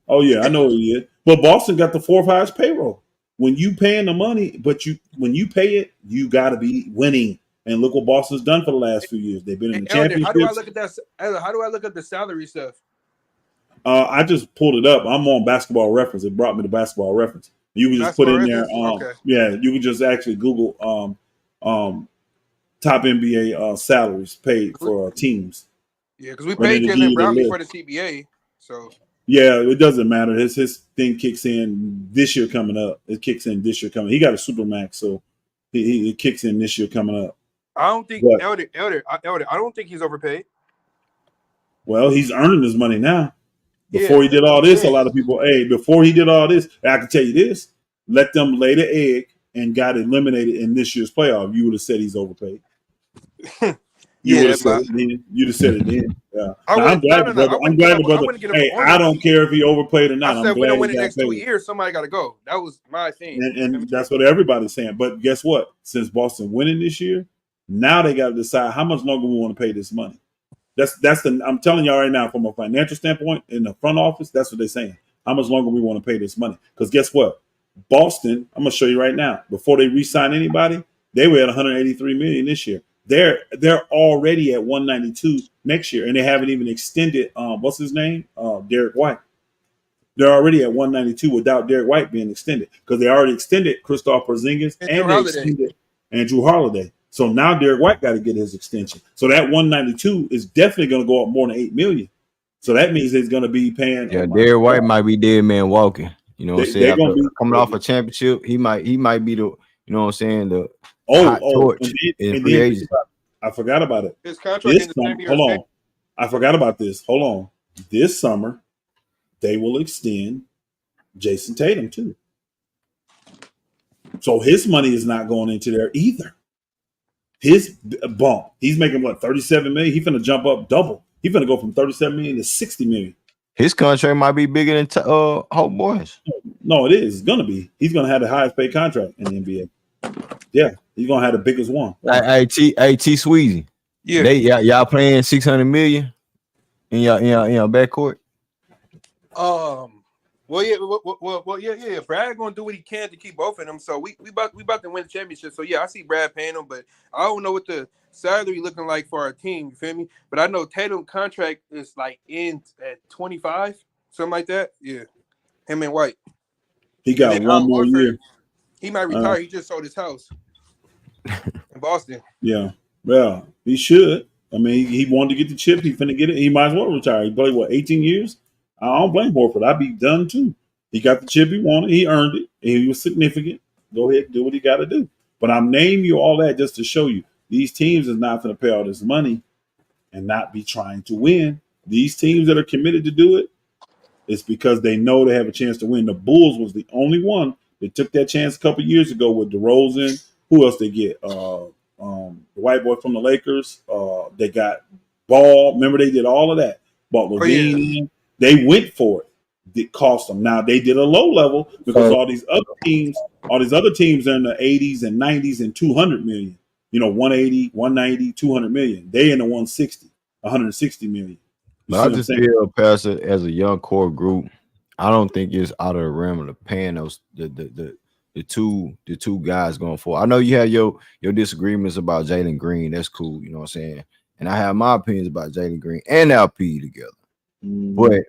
Oh yeah, I know he is. But Boston got the 4th highest payroll. When you paying the money, but when you pay it, you got to be winning. And look what Boston's done for the last few years. They've been in the Elder, championships. how do I look at that? Elder, how do I look at the salary stuff? I just pulled it up. I'm on Basketball Reference. It brought me to Basketball Reference. You can just put in there. Okay. Yeah, you can just actually Google top NBA salaries paid for teams. Yeah, because we paid Jalen Brown before the CBA. So yeah, it doesn't matter. His thing kicks in this year coming up. It kicks in this year coming. He got a Supermax, so it kicks in this year coming up. I don't think Elder. I don't think he's overpaid. Well, he's earning his money now. Before he did all this, a lot of people, before he did all this, I can tell you this: let them lay the egg and got eliminated in this year's playoff. You would have said he's overpaid. You would have said it then. You'd have said it then. Yeah. I'm glad the brother. Hey, I don't care if he overpaid or not. I said I'm we glad don't win he the got next paid. 2 years. Somebody got to go. That was my thing. And that's what everybody's saying. But guess what? Since Boston winning this year, now they got to decide how much longer we want to pay this money. I'm telling y'all right now, from a financial standpoint, in the front office, that's what they're saying. How much longer we want to pay this money? Because guess what? Boston, I'm gonna show you right now. Before they re-sign anybody, they were at 183 million this year. They're already at 192 next year, and they haven't even extended. What's his name? Derek White. They're already at 192 without Derek White being extended, because they already extended Kristaps Porzingis and they extended Andrew Holiday. So now Derek White got to get his extension. So that 192 is definitely going to go up more than $8 million. So that means it's going to be paying. Yeah, Derek White might be dead man walking. You know what I'm saying? Coming off a championship, he might be the, you know what I'm saying, the hot torch in free agency. I forgot about it. His contract hold on. I forgot about this. Hold on. This summer, they will extend Jason Tatum too. So his money is not going into there either. His bump, he's making what, 37 million? He's finna jump up double. He's finna go from 37 million to 60 million. His contract might be bigger than Hope Boys. No, it is. It's gonna be. He's gonna have the highest paid contract in the NBA. Yeah, he's gonna have the biggest one. Hey, T Sweezy. Yeah. Y'all playing 600 million in your backcourt. Well, yeah. Brad gonna do what he can to keep both of them. So we about to win the championship. So yeah, I see Brad paying them, but I don't know what the salary looking like for our team. You feel me? But I know Tatum contract is like in at 25, something like that. Yeah, him and White. He got one more year. He might retire. He just sold his house in Boston. Yeah, well, he should. I mean, he wanted to get the chip. He finna get it. He might as well retire. He played 18 years. I don't blame Horford. I'd be done too. He got the chip he wanted. He earned it. He was significant. Go ahead and do what he got to do. But I'm naming you all that just to show you these teams is not going to pay all this money and not be trying to win. These teams that are committed to do it, it's because they know they have a chance to win. The Bulls was the only one that took that chance a couple years ago with DeRozan. Who else they get? The white boy from the Lakers. They got Ball. Remember, they did all of that. Bought Levine. They went for it. It cost them. Now they did a low level because all these other teams All these other teams are in the 80s and 90s and 200 million. 180, 190, 200 million. They in the 160, 160 million. But I just feel, Pastor, as a young core group, I don't think it's out of the realm of the paying those the two guys going forward. I know you have your disagreements about Jalen Green. That's cool, you know what I'm saying? And I have my opinions about Jalen Green and LP together. But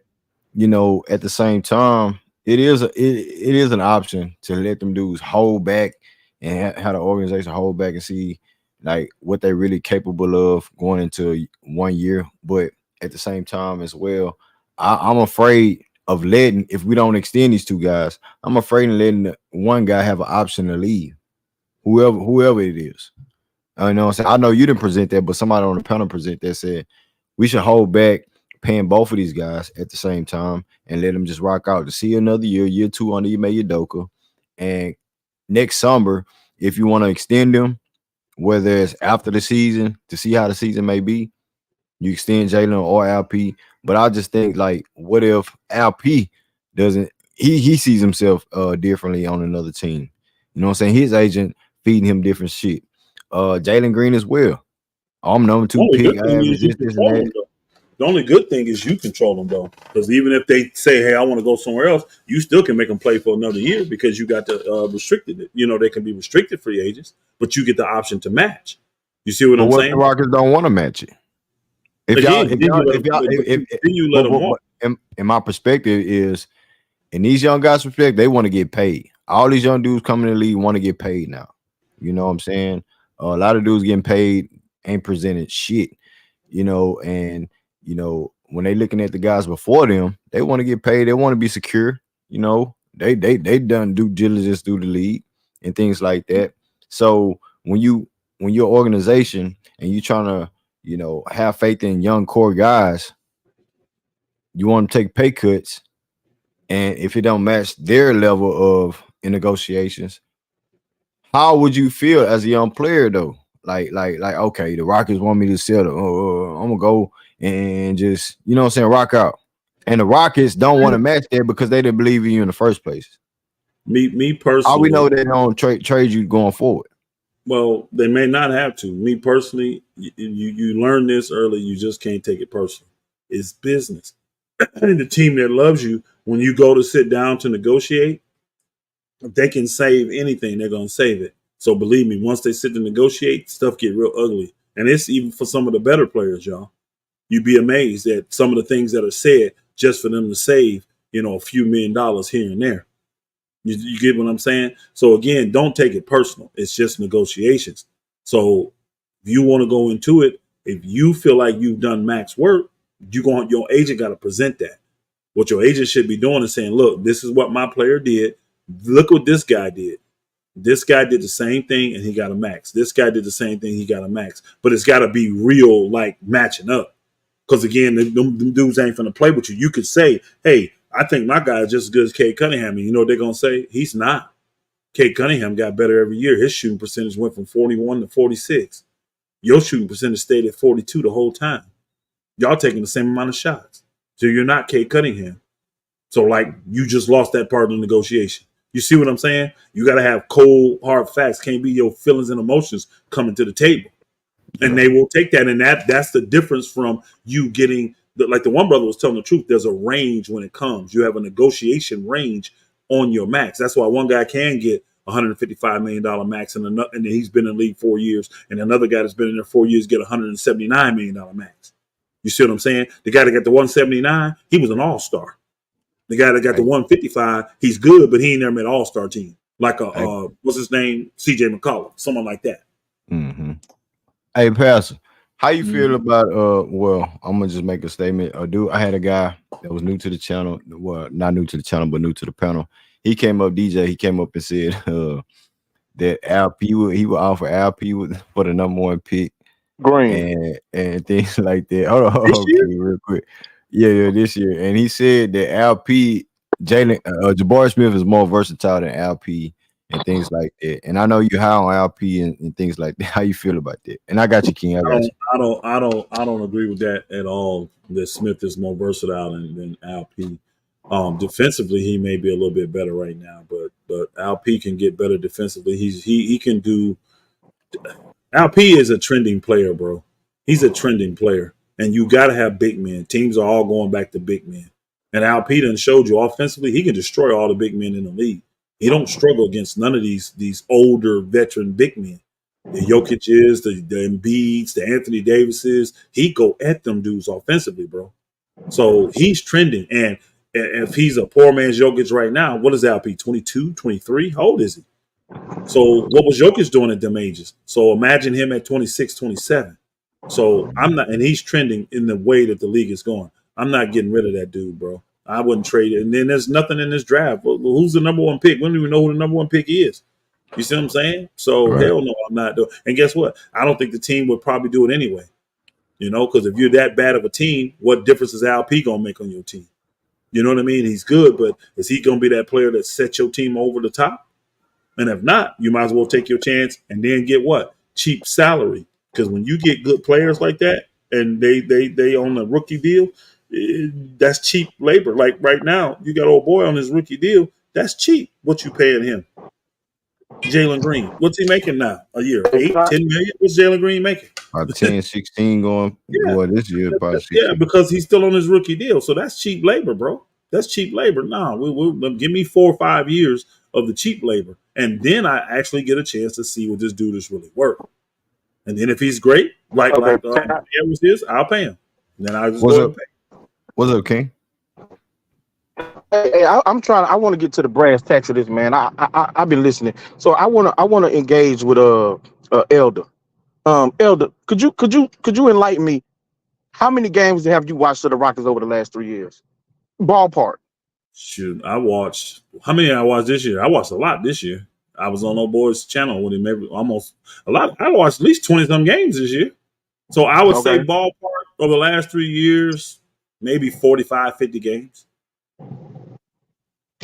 at the same time, it is an option to let them dudes hold back and have the organization hold back and see like what they're really capable of going into 1 year. But at the same time as well, I'm afraid of letting, if we don't extend these two guys, I'm afraid of letting one guy have an option to leave, whoever it is. I know what I'm saying. I know you didn't present that, but somebody on the panel present that said we should hold back paying both of these guys at the same time and let them just rock out to see another year 2 under Ime Udoka. And next summer, if you want to extend them, whether it's after the season to see how the season may be, you extend Jalen or LP. But I just think, like, what if LP doesn't, he sees himself differently on another team. You know what I'm saying? His agent feeding him different shit. Jalen Green as well. I'm number 2 pick. The only good thing is you control them, though, because even if they say, "Hey, I want to go somewhere else," you still can make them play for another year because you got the restricted. They can be restricted free agents, but you get the option to match. You see what I'm saying? The Rockets don't want to match it. If you let them walk. And my perspective is, in these young guys' perspective, they want to get paid. All these young dudes coming in the league want to get paid now. You know what I'm saying? A lot of dudes getting paid ain't presented shit. And when they looking at the guys before them, they want to get paid. They want to be secure. They done due diligence through the league and things like that. So when your organization and you trying to have faith in young core guys, you want to take pay cuts, and if it don't match their level of in negotiations, how would you feel as a young player though? Like, okay, the Rockets want me to settle. I'm gonna go and just, rock out. And the Rockets don't want to match that because they didn't believe in you in the first place. Me personally, how we know they don't trade you going forward? Well, they may not have to. Me personally, you learn this early. You just can't take it personally. It's business. And the team that loves you, when you go to sit down to negotiate, if they can save anything, they're gonna save it. So believe me, once they sit to negotiate, stuff get real ugly. And it's even for some of the better players, y'all. You'd be amazed at some of the things that are said just for them to save, a few $1 million here and there. You get what I'm saying? So again, don't take it personal. It's just negotiations. So if you want to go into it, if you feel like you've done max work, your agent got to present that. What your agent should be doing is saying, look, this is what my player did. Look what this guy did. This guy did the same thing and he got a max. This guy did the same thing, he got a max. But it's got to be real, like matching up. Because again, them dudes ain't finna play with you. You could say, hey, I think my guy is just as good as Cade Cunningham. And you know what they're going to say? He's not. Cade Cunningham got better every year. His shooting percentage went from 41 to 46. Your shooting percentage stayed at 42 the whole time. Y'all taking the same amount of shots. So you're not Cade Cunningham. So, like, you just lost that part of the negotiation. You see what I'm saying? You got to have cold, hard facts. Can't be your feelings and emotions coming to the table. And they will take that. And that's the difference from you getting, like the one brother was telling the truth, there's a range when it comes. You have a negotiation range on your max. That's why one guy can get $155 million max, and he's been in the league 4 years. And another guy that's been in there 4 years get $179 million max. You see what I'm saying? The guy that got the 179, he was an all-star. The guy that got the 155, he's good, but he ain't never made an all-star team. Like what's his name? CJ McCollum, someone like that. Mm-hmm. Hey, Pastor, how you feel about well, I'm gonna just make a statement. I had a guy that was new to the channel, well, not new to the channel, but new to the panel. He came up, DJ, he came up and said that he would offer LP for the number 1 pick. Green and things like that. Hold on, okay, real quick. Yeah, this year. And he said that Jabari Smith is more versatile than LP and things like that. And I know you high on LP and things like that. How you feel about that? And I got you, King. I don't agree with that at all. That Smith is more versatile than LP. Defensively, he may be a little bit better right now, but Alp can get better defensively. He can do. Alp is a trending player, bro. He's a trending player, and you got to have big men. Teams are all going back to big men, and Alp done showed you offensively he can destroy all the big men in the league. He don't struggle against none of these older veteran big men. The Jokic's, the Embiid's, the Anthony Davis's. He go at them dudes offensively, bro. So he's trending, and if he's a poor man's Jokic right now, what is Alp? 22, 23? How old is he? So what was Jokic doing at them ages? So imagine him at 26, 27. So I'm not, and he's trending in the way that the league is going. I'm not getting rid of that dude, bro. I wouldn't trade it. And then there's nothing in this draft. Well, who's the number one pick? We don't even know who the number one pick is. You see what I'm saying? So hell no, I'm not doing. And guess what? I don't think the team would probably do it anyway. You know, because if you're that bad of a team, what difference is Alp gonna make on your team? You know what I mean? He's good, but is he gonna be that player that sets your team over the top? And if not, you might as well take your chance and then get what? Cheap salary. Because when you get good players like that and they on a rookie deal, that's cheap labor. Like right now, you got old boy on his rookie deal. That's cheap. What you paying him? Jalen Green. What's he making now? A year? 8, 10 million? What's Jalen Green making? 10, 16 going this year. Probably 16. Yeah, because he's still on his rookie deal. So that's cheap labor, bro. That's cheap labor. Nah, we'll give me 4 or 5 years of the cheap labor. And then I actually get a chance to see what this dude is really worth. And then if he's great, like Edwards is, I'll pay him. And then I'll just go and pay. What's up, King? Hey, I'm trying. I want to get to the brass tacks of this, man. I've been listening, so I want to engage with Elder. Elder, could you enlighten me? How many games have you watched of the Rockets over the last 3 years? Ballpark. Shoot, I watched. How many I watched this year? I watched a lot this year. I was on old boy's channel with him almost a lot. I watched at least 20-some games this year. So I would say ballpark over the last 3 years, maybe 45, 50 games.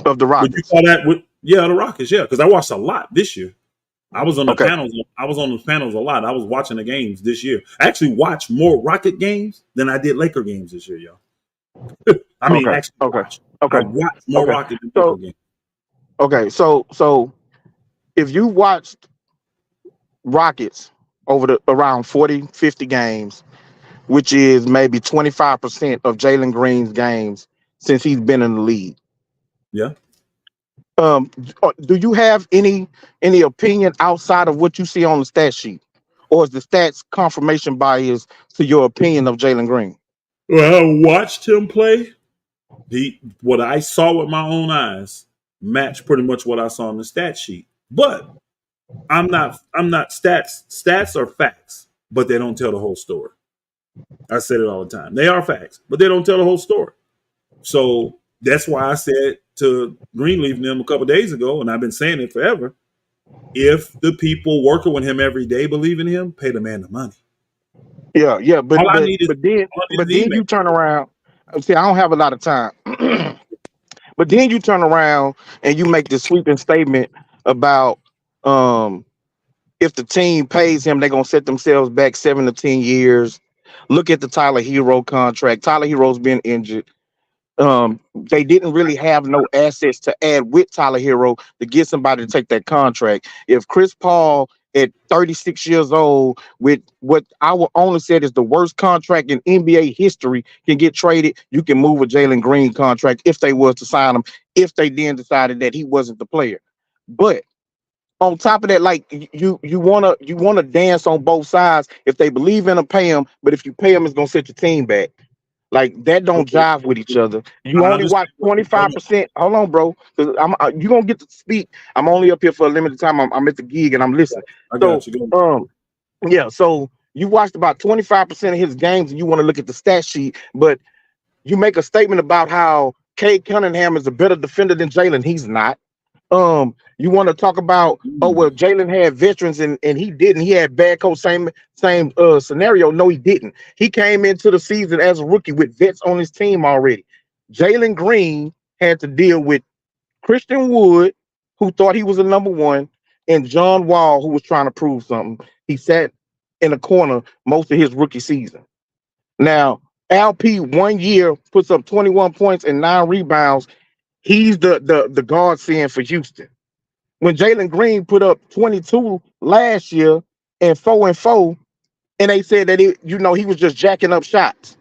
Of the Rockets. Would you call that? The Rockets. Yeah, because I watched a lot this year. I was on the panels. I was on the panels a lot. I was watching the games this year. I actually watched more Rocket games than I did Laker games this year, y'all. I mean, I watched more Rocket than Laker games. Okay, so if you watched Rockets over around 40, 50 games, which is maybe 25% of Jalen Green's games since he's been in the league. Yeah. Do you have any opinion outside of what you see on the stat sheet, or is the stats confirmation bias to your opinion of Jalen Green? Well, I watched him play. What I saw with my own eyes matched pretty much what I saw on the stat sheet. But I'm not stats. Stats are facts, but they don't tell the whole story. I said it all the time. They are facts, but they don't tell the whole story. So that's why I said to Greenleaf and them a couple of days ago, and I've been saying it forever, if the people working with him every day believe in him, pay the man the money. Yeah, but then you turn around. See, I don't have a lot of time. But then you turn around and you make this sweeping statement about if the team pays him, they're gonna set themselves back 7 to 10 years. Look at the Tyler Hero contract. Tyler Hero's been injured. They didn't really have no assets to add with Tyler Hero to get somebody to take that contract. If Chris Paul at 36 years old with what I will only say is the worst contract in NBA history can get traded, you can move a Jalen Green contract if they was to sign him, if they then decided that he wasn't the player. But on top of that, like you wanna dance on both sides. If they believe in him, pay him, but if you pay him, it's gonna set your team back. Like that don't jive with each other. You only watch 25%. Hold on, bro. You gonna get to speak. I'm only up here for a limited time. I'm at the gig and I'm listening. So you watched about 25% of his games and you want to look at the stat sheet, but you make a statement about how Cade Cunningham is a better defender than Jalen. He's not. You want to talk about Jalen had veterans and he didn't. He had bad coach, same scenario. No, he didn't. He came into the season as a rookie with vets on his team already. Jalen Green had to deal with Christian Wood, who thought he was a number one, and John Wall, who was trying to prove something. He sat in a corner most of his rookie season. Now, LP 1 year puts up 21 points and 9 rebounds. He's the godsend for Houston. When Jalen Green put up 22 last year and 4-4, and they said that he was just jacking up shots.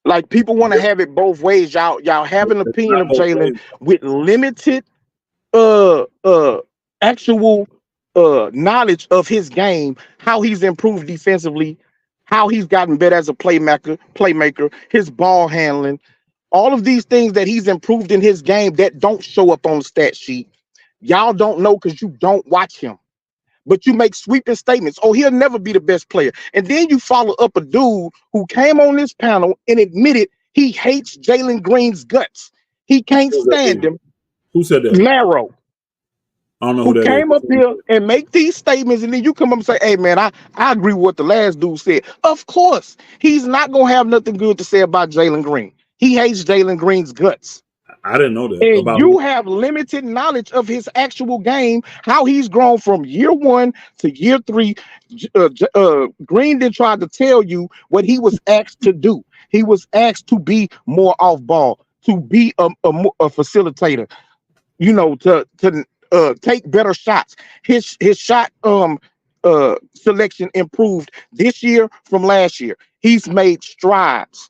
Like, people want to have it both ways. Y'all have an opinion of Jalen with limited actual knowledge of his game, how he's improved defensively, how he's gotten better as a playmaker, his ball handling, all of these things that he's improved in his game that don't show up on the stat sheet. Y'all don't know because you don't watch him. But you make sweeping statements. Oh, he'll never be the best player. And then you follow up a dude who came on this panel and admitted he hates Jalen Green's guts. He can't stand him. Who said that? Narrow. I don't know who came up here and make these statements, and then you come up and say, hey, man, I agree with what the last dude said. Of course, he's not going to have nothing good to say about Jalen Green. He hates Jalen Green's guts. I didn't know that. And you have limited knowledge of his actual game, how he's grown from year 1 to year 3. Green didn't try to tell you what he was asked to do. He was asked to be more off ball, to be a facilitator, to take better shots. His shot selection improved this year from last year. He's made strides.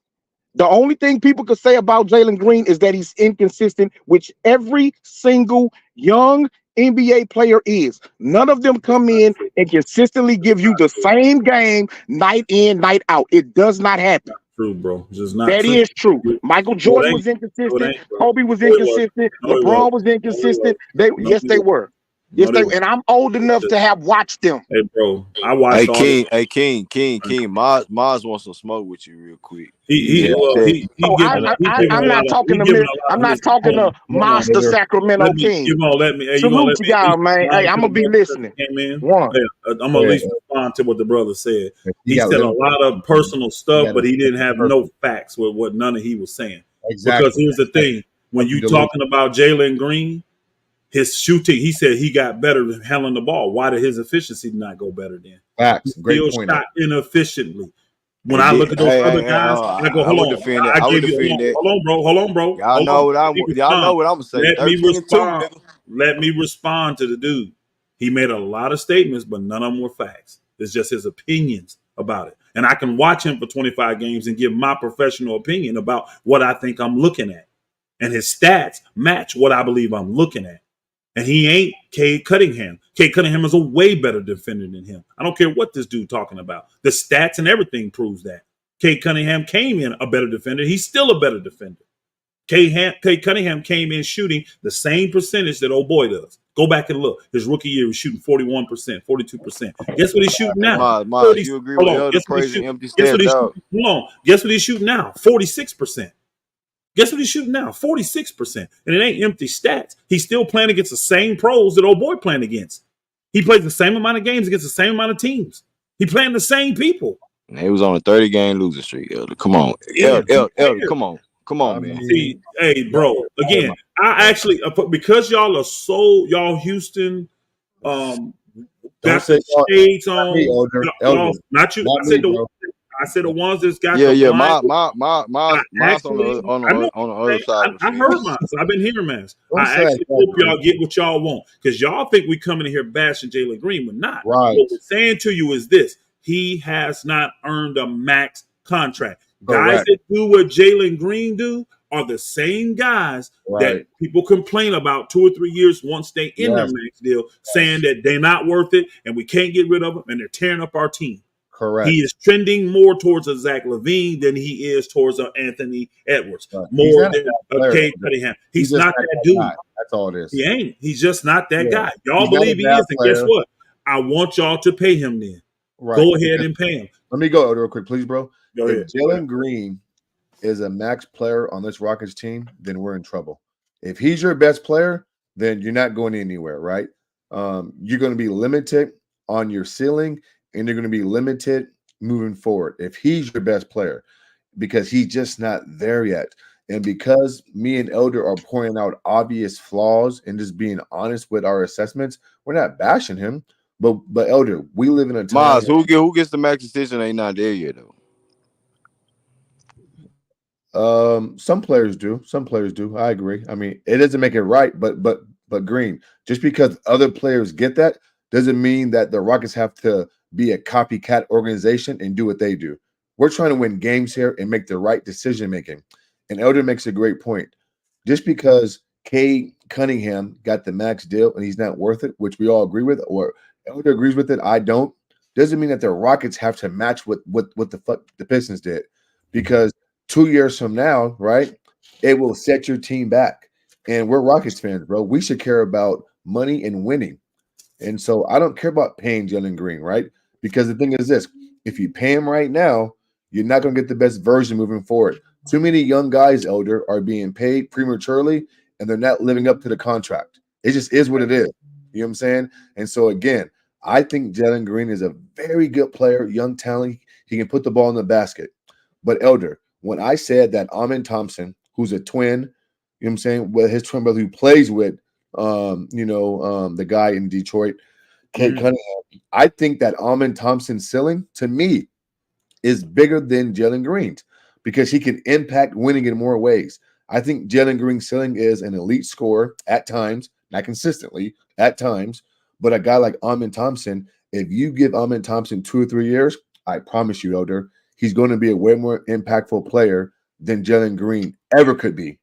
The only thing people could say about Jalen Green is that he's inconsistent, which every single young NBA player is. None of them come in and consistently give you the same game night in, night out. It does not happen. True, bro. Just not that true. Is true. Michael Jordan was inconsistent. Kobe was inconsistent. LeBron was inconsistent. They were. Yes, and I'm old enough to have watched them. Hey, bro, I watched. King. Maz wants some smoke with you real quick. I'm not talking to Monster Sacramento King. Salute to y'all, man. Hey, I'm gonna be listening. I'm gonna at least respond to what the brother said. He said a lot of personal stuff, but he didn't have no facts with what none of he was saying. Exactly. Because here's the thing: when you talking about Jalen Green, his shooting, he said he got better than handling the ball. Why did his efficiency not go better then? Facts. Great point. Shot inefficiently. When I look at those other guys, I go, hold on. Hold on, bro. Y'all know what I'm saying. Let me respond to the dude. He made a lot of statements, but none of them were facts. It's just his opinions about it. And I can watch him for 25 games and give my professional opinion about what I think I'm looking at. And his stats match what I believe I'm looking at. And he ain't Cade Cunningham. Cade Cunningham is a way better defender than him. I don't care what this dude talking about. The stats and everything proves that. Cade Cunningham came in a better defender. He's still a better defender. Cade Cunningham came in shooting the same percentage that old boy does. Go back and look. His rookie year, he was shooting 41%, 42%. Guess what he's shooting now? You agree with Elder praising empty stats? Hold on. Guess what he's shooting now? 46%. Guess what he's shooting now? 46%. And it ain't empty stats. He's still playing against the same pros that old boy playing against. He plays the same amount of games against the same amount of teams. He playing the same people. And he was on a 30-game losing streak, Elder. Come on. Elder, come on, man. See, hey, bro. Again, I actually, because y'all Houston, got the shades on. Not you. I said the ones that's got my on the other side. I heard mine. So I've been hearing mine. I actually hope y'all get what y'all want, because y'all think we coming in here bashing Jalen Green, but not. Right. What we're saying to you is this: he has not earned a max contract. Guys that do what Jalen Green do are the same guys that people complain about 2 or 3 years once they in their max deal, saying that they're not worth it and we can't get rid of them and they're tearing up our team. Correct. He is trending more towards a Zach LaVine than he is towards a Anthony Edwards. More than a Cade Cunningham. He's not that dude. That's all it is. He ain't. He's just not that guy. Y'all believe he is, and guess what? I want y'all to pay him then. Go ahead and pay him. Let me go real quick, please, bro. Go ahead. If Jalen Green is a max player on this Rockets team, then we're in trouble. If he's your best player, then you're not going anywhere, right? You're going to be limited on your ceiling, and you're going to be limited moving forward if he's your best player, because he's just not there yet. And because me and Elder are pointing out obvious flaws and just being honest with our assessments, we're not bashing him. But Elder, we live in a time. Maz, who gets the max decision? Ain't not there yet though. Some players do. Some players do. I agree. I mean, it doesn't make it right, but Green, just because other players get that doesn't mean that the Rockets have to be a copycat organization and do what they do. We're trying to win games here and make the right decision making. And Elder makes a great point. Just because Cade Cunningham got the max deal and he's not worth it, which we all agree with, or Elder agrees with it, I don't, doesn't mean that the Rockets have to match what the fuck the Pistons did. Because 2 years from now, right, it will set your team back. And we're Rockets fans, bro. We should care about money and winning. And so I don't care about paying Jalen Green, right? Because the thing is this, if you pay him right now, you're not going to get the best version moving forward. Too many young guys, Elder, are being paid prematurely, and they're not living up to the contract. It just is what it is. You know what I'm saying? And so, again, I think Jalen Green is a very good player, young talent. He can put the ball in the basket. But, Elder, when I said that Amen Thompson, who's a twin, you know what I'm saying, well, his twin brother who plays with, the guy in Detroit, Cade Cunningham, I think that Amen Thompson's ceiling, to me, is bigger than Jalen Green's because he can impact winning in more ways. I think Jalen Green's ceiling is an elite scorer at times, not consistently, at times, but a guy like Amen Thompson, if you give Amen Thompson 2 or 3 years, I promise you, Elder, he's going to be a way more impactful player than Jalen Green ever could be.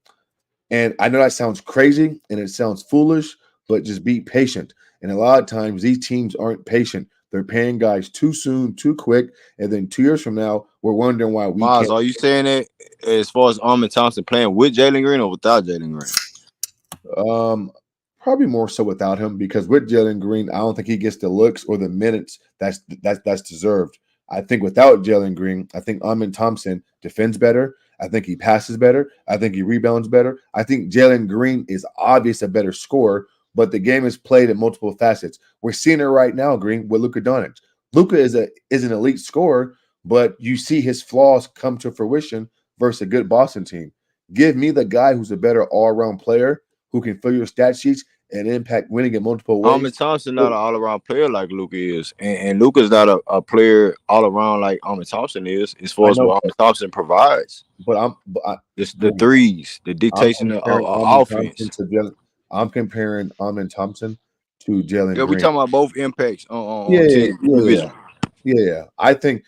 And I know that sounds crazy and it sounds foolish, but just be patient. And a lot of times these teams aren't patient. They're paying guys too soon, too quick, and then 2 years from now, we're wondering why we Miles, can't. are you saying that as far as Amen Thompson playing with Jalen Green or without Jalen Green? Probably more so without him because with Jalen Green, I don't think he gets the looks or the minutes that's deserved. I think without Jalen Green, I think Amen Thompson defends better. I think he passes better. I think he rebounds better. I think Jalen Green is obvious a better scorer, but the game is played in multiple facets. We're seeing it right now, Green, with Luka Doncic. Luka is an elite scorer, but you see his flaws come to fruition versus a good Boston team. Give me the guy who's a better all-around player who can fill your stat sheets and impact winning in multiple ways. Amen Thompson not an all-around player like Luka is, and Luka's not a player all around like Amen Thompson is, as far as what Amen Thompson provides. But it's the threes, the dictation of offense. I'm comparing Amen Thompson to Jalen Green. Yeah, we talking about both impacts on team. Yeah. I think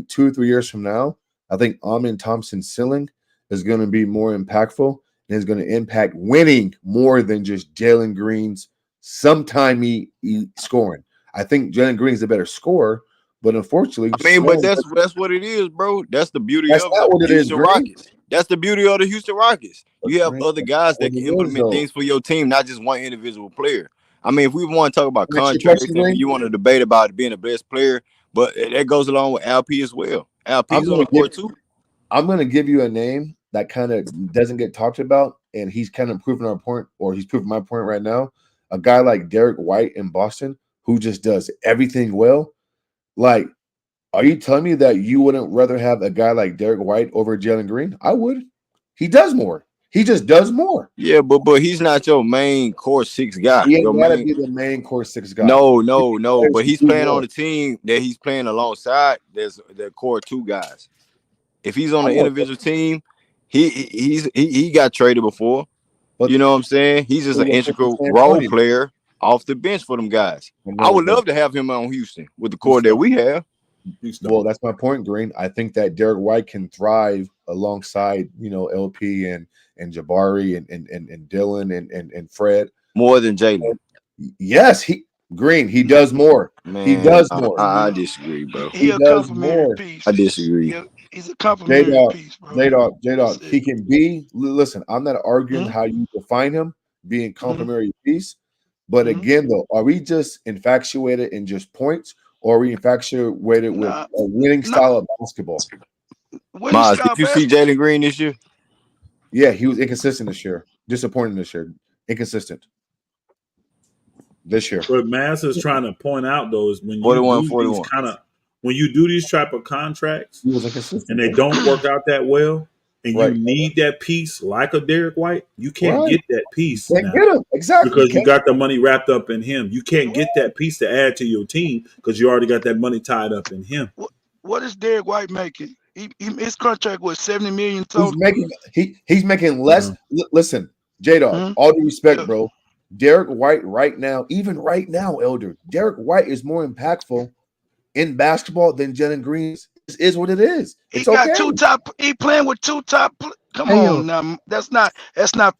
2 or 3 years from now, I think Amen Thompson's ceiling is going to be more impactful and is going to impact winning more than just Jalen Green's sometime he scoring. I think Jalen Green is a better scorer, but unfortunately, but that's what it is, bro. That's the beauty of the Houston Rockets. That's the beauty of the Houston Rockets. You have other guys that can implement things for your team, not just one individual player. I mean, if we want to talk about contracts and you want to debate about being the best player, but that goes along with LP as well. LP's on the court too. I'm going to give you a name that kind of doesn't get talked about, and he's kind of proving our point, or he's proving my point right now. A guy like Derek White in Boston who just does everything well. Like, are you telling me that you wouldn't rather have a guy like Derek White over Jalen Green? I would. He does more. He just does more. Yeah, but he's not your main core 6 guy. He ain't gotta be the main core 6 guy. No. But he's playing on the team that he's playing alongside. There's the core 2 guys. If he's on an individual team, he got traded before. But you know what I'm saying? He's just an integral role player off the bench for them guys. I would love to have him on Houston with the core that we have. Well, that's my point, Green. I think that Derek White can thrive alongside, LP and Jabari and Dylan and Fred. More than Jalen. Yes, he does more. Man, he does more. I disagree, bro. He does more. Piece. I disagree. He's a complimentary piece, bro. J-Dog, he can be. Listen, I'm not arguing how you define him being complimentary piece, but again, though, are we just infatuated in just points, or are we infatuated with a winning style of basketball? Miles, did you see Jalen Green this year? Yeah, he was inconsistent this year. Disappointing this year. Inconsistent. This year. What Mass is trying to point out, though, is when you do these type of contracts and they don't work out that well, and you need that piece like a Derek White, you can't get that piece now. Get him. Exactly. Because you got the money wrapped up in him. You can't get that piece to add to your team because you already got that money tied up in him. What is Derek White making? His contract was $70 million. He's making less. Listen, J-Dog, all due respect, bro. Derek White right now, even right now, Elder, Derek White is more impactful in basketball than Jalen Green is what it is. He It's got okay. two top. He playing with two top. Come on now, that's not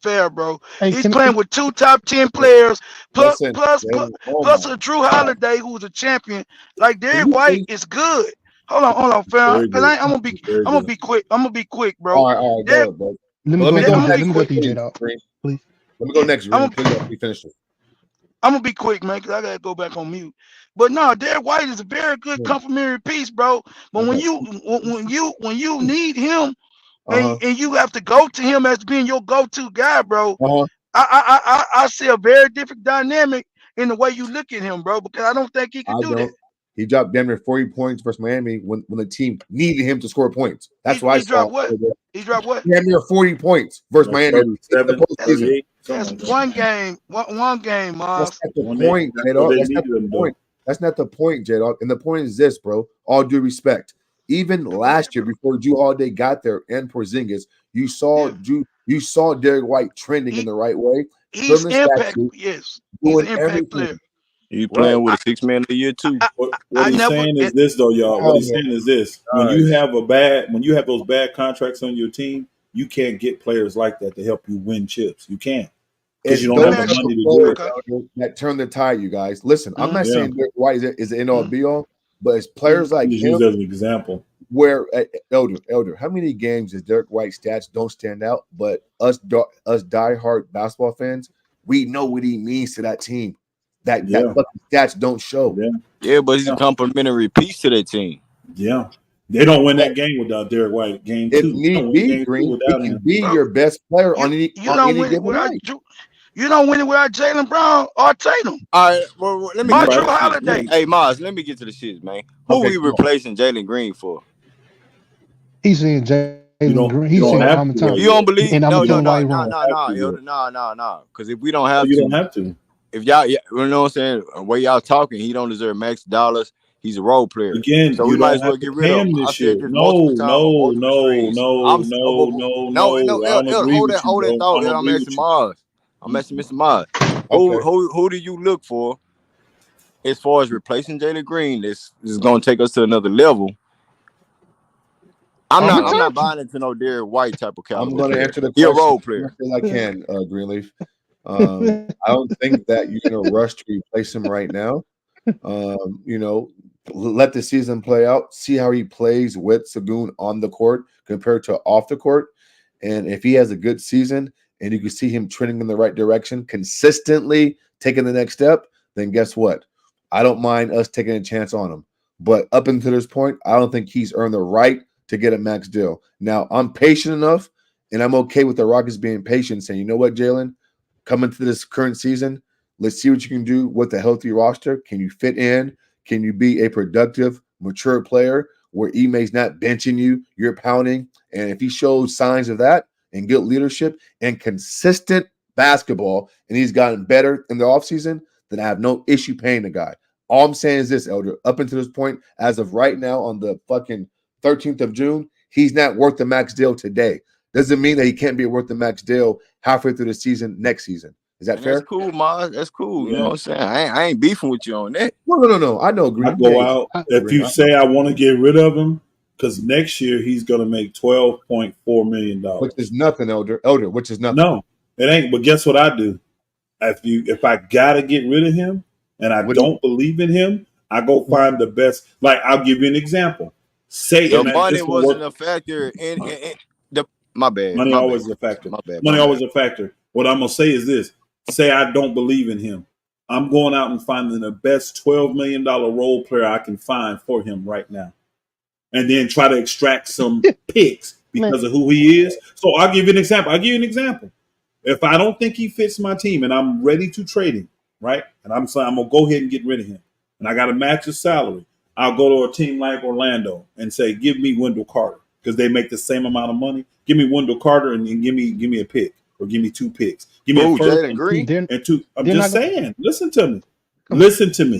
fair, bro. He's playing with two top 10 players, plus a Drew Holiday who's a champion. Like Derek White is good. Hold on, fam. Cause I'm gonna be quick. I'm gonna be quick, bro. All right, go ahead, bro. Let me go to you, J-Dog. Please. Let me go next, Green. Please finish it. I'm gonna be quick, man, because I gotta go back on mute. But no, Derek White is a very good complimentary piece, bro. But when you need him and you have to go to him as being your go-to guy, bro, I see a very different dynamic in the way you look at him, bro, because I don't think he can do that. He dropped damn near 40 points versus Miami when the team needed him to score points. That's why I saw. He dropped what? Damn near 40 points versus Miami. That's one game. One game, Miles. That's not the point, J-Dog. That's not the point. That's not the point, J-Dog. And the point is this, bro. All due respect. Even last year, before Drew Holiday got there and Porzingis, you saw Derek White trending in the right way. He's impact. Yes, he's an impact player. You playing with a $6 million a year too. What he's saying is this, though, y'all. What he's saying is this: when you have those bad contracts on your team, you can't get players like that to help you win chips. You can't, because you don't have the money to do it. That turn the tide, you guys. Listen, I'm not saying Derek White is the end all be all, but it's players like him. Use as an example. Where Elder, how many games does Derek White stats don't stand out? But us diehard basketball fans, we know what he means to that team. That fucking stats don't show. Yeah, but he's a complimentary piece to that team. Yeah. They don't win that game without Derek White. Game 2. If need be, Green, he can be your best player on any given night. You don't win it without Jaylen Brown or Tatum. All right, well, let me get Drew Holiday. Hey, Mars, let me get to the shit, man. Who we replacing Jalen Green for? He's saying Jalen Green. He's saying I'm telling you don't believe? No. No. Because if we don't have you don't have to. If y'all, you know what I'm saying, the way y'all talking, he don't deserve max dollars. He's a role player. Again, so we might as well get rid of him. This year. No. Hold that thought. I'm asking Mars. I'm asking Mr. Mars. Who do you look for as far as replacing Jalen Green? This is going to take us to another level. I'm not buying into no Derek White type of caliber. I'm going to answer the question. You're a role player. I can, Greenleaf. I don't think that you're going to rush to replace him right now. Let the season play out. See how he plays with Sagoon on the court compared to off the court. And if he has a good season and you can see him trending in the right direction, consistently taking the next step, then guess what? I don't mind us taking a chance on him. But up until this point, I don't think he's earned the right to get a max deal. Now, I'm patient enough, and I'm okay with the Rockets being patient, saying, you know what, Jalen? Coming to this current season, let's see what you can do with a healthy roster. Can you fit in? Can you be a productive, mature player where Ime's not benching you, you're pounding? And if he shows signs of that and good leadership and consistent basketball, and he's gotten better in the offseason, then I have no issue paying the guy. All I'm saying is this, Elder, up until this point, as of right now on the fucking 13th of June, he's not worth the max deal today. Doesn't mean that he can't be worth the max deal halfway through the season next season. Is that fair? That's cool, Mars. That's cool. You know what I'm saying? I ain't beefing with you on that. No. I know. I go out. If you say I want to get rid of him, because next year he's going to make $12.4 million. Which is nothing, Elder. Which is nothing. No, it ain't. But guess what I do? If I got to get rid of him and I don't believe in him, I go find the best. Like, I'll give you an example. Say the money wasn't a factor in the. My bad. Money always a factor. Money always a factor. What I'm gonna say is this: say I don't believe in him. I'm going out and finding the best $12 million role player I can find for him right now, and then try to extract some picks because of who he is. So I'll give you an example. If I don't think he fits my team and I'm ready to trade him, right, and I'm saying I'm gonna go ahead and get rid of him, and I got to match his salary, I'll go to a team like Orlando and say, give me Wendell Carter. Because they make the same amount of money. Give me Wendell Carter and give me a pick, or give me 2 picks. Give me a first and 2. I'm just saying. Listen to me.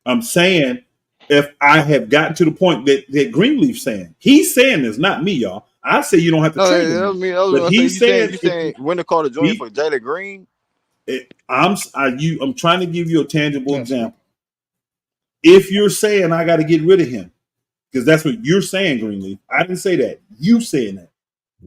I'm saying if I have gotten to the point that Greenleaf's saying. He's saying this, not me, y'all. I say you don't have to No, trade I him. mean, I was But gonna say he's saying you saying Wendell Carter Jr. he, for Jalen Green. I'm trying to give you a tangible example. If you're saying I got to get rid of him, because that's what you're saying, Greenleaf. I didn't say that. You saying that.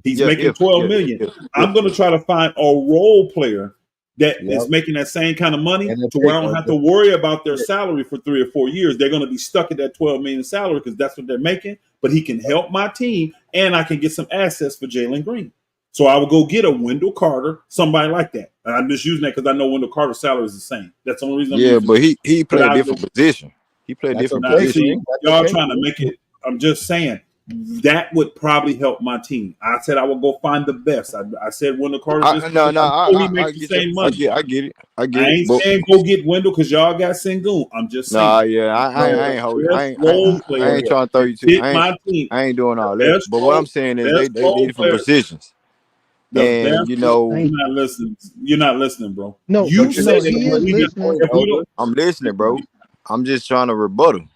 He's making $12 million. I'm going to try to find a role player that is making that same kind of money to where I don't have to worry about their salary for 3 or 4 years. They're going to be stuck at that $12 million salary because that's what they're making. But he can help my team, and I can get some assets for Jalen Green. So I would go get a Wendell Carter, somebody like that. And I'm just using that because I know Wendell Carter's salary is the same. That's the only reason I'm using But it. he played a different position. He played a different position. Y'all trying to make it. I'm just saying that would probably help my team. I said I would go find the best. I said Wendell Carter. He makes the same money. I get it. I ain't saying go get Wendell because y'all got Sengun. I'm just saying. I ain't trying to throw you to my team. I ain't doing all that. But what I'm saying is they different positions. And you're not listening. You're not listening, bro. No, you said he is listening. I'm listening, bro. I'm just trying to rebuttal.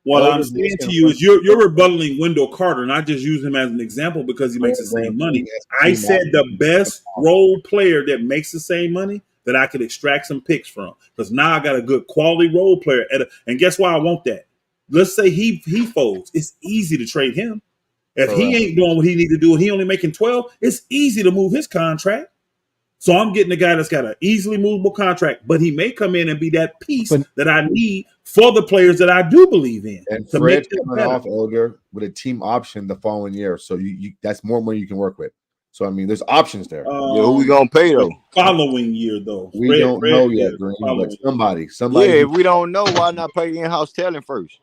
What I'm saying to you is you're rebuttaling Wendell Carter, and I just use him as an example because he makes the same money. I said the best role player that makes the same money that I could extract some picks from, because now I got a good quality role player. And guess why I want that? Let's say he folds. It's easy to trade him. If he ain't doing what he need to do and he only making 12, it's easy to move his contract. So I'm getting a guy that's got an easily movable contract, but he may come in and be that piece that I need for the players that I do believe in. And to Fred's make coming off Elder with a team option the following year, so you that's more money you can work with. So I mean, there's options there. Who we gonna pay though? Following year though, we don't know yet, Green, but somebody. Yeah, if we don't know, why not pay in-house talent first?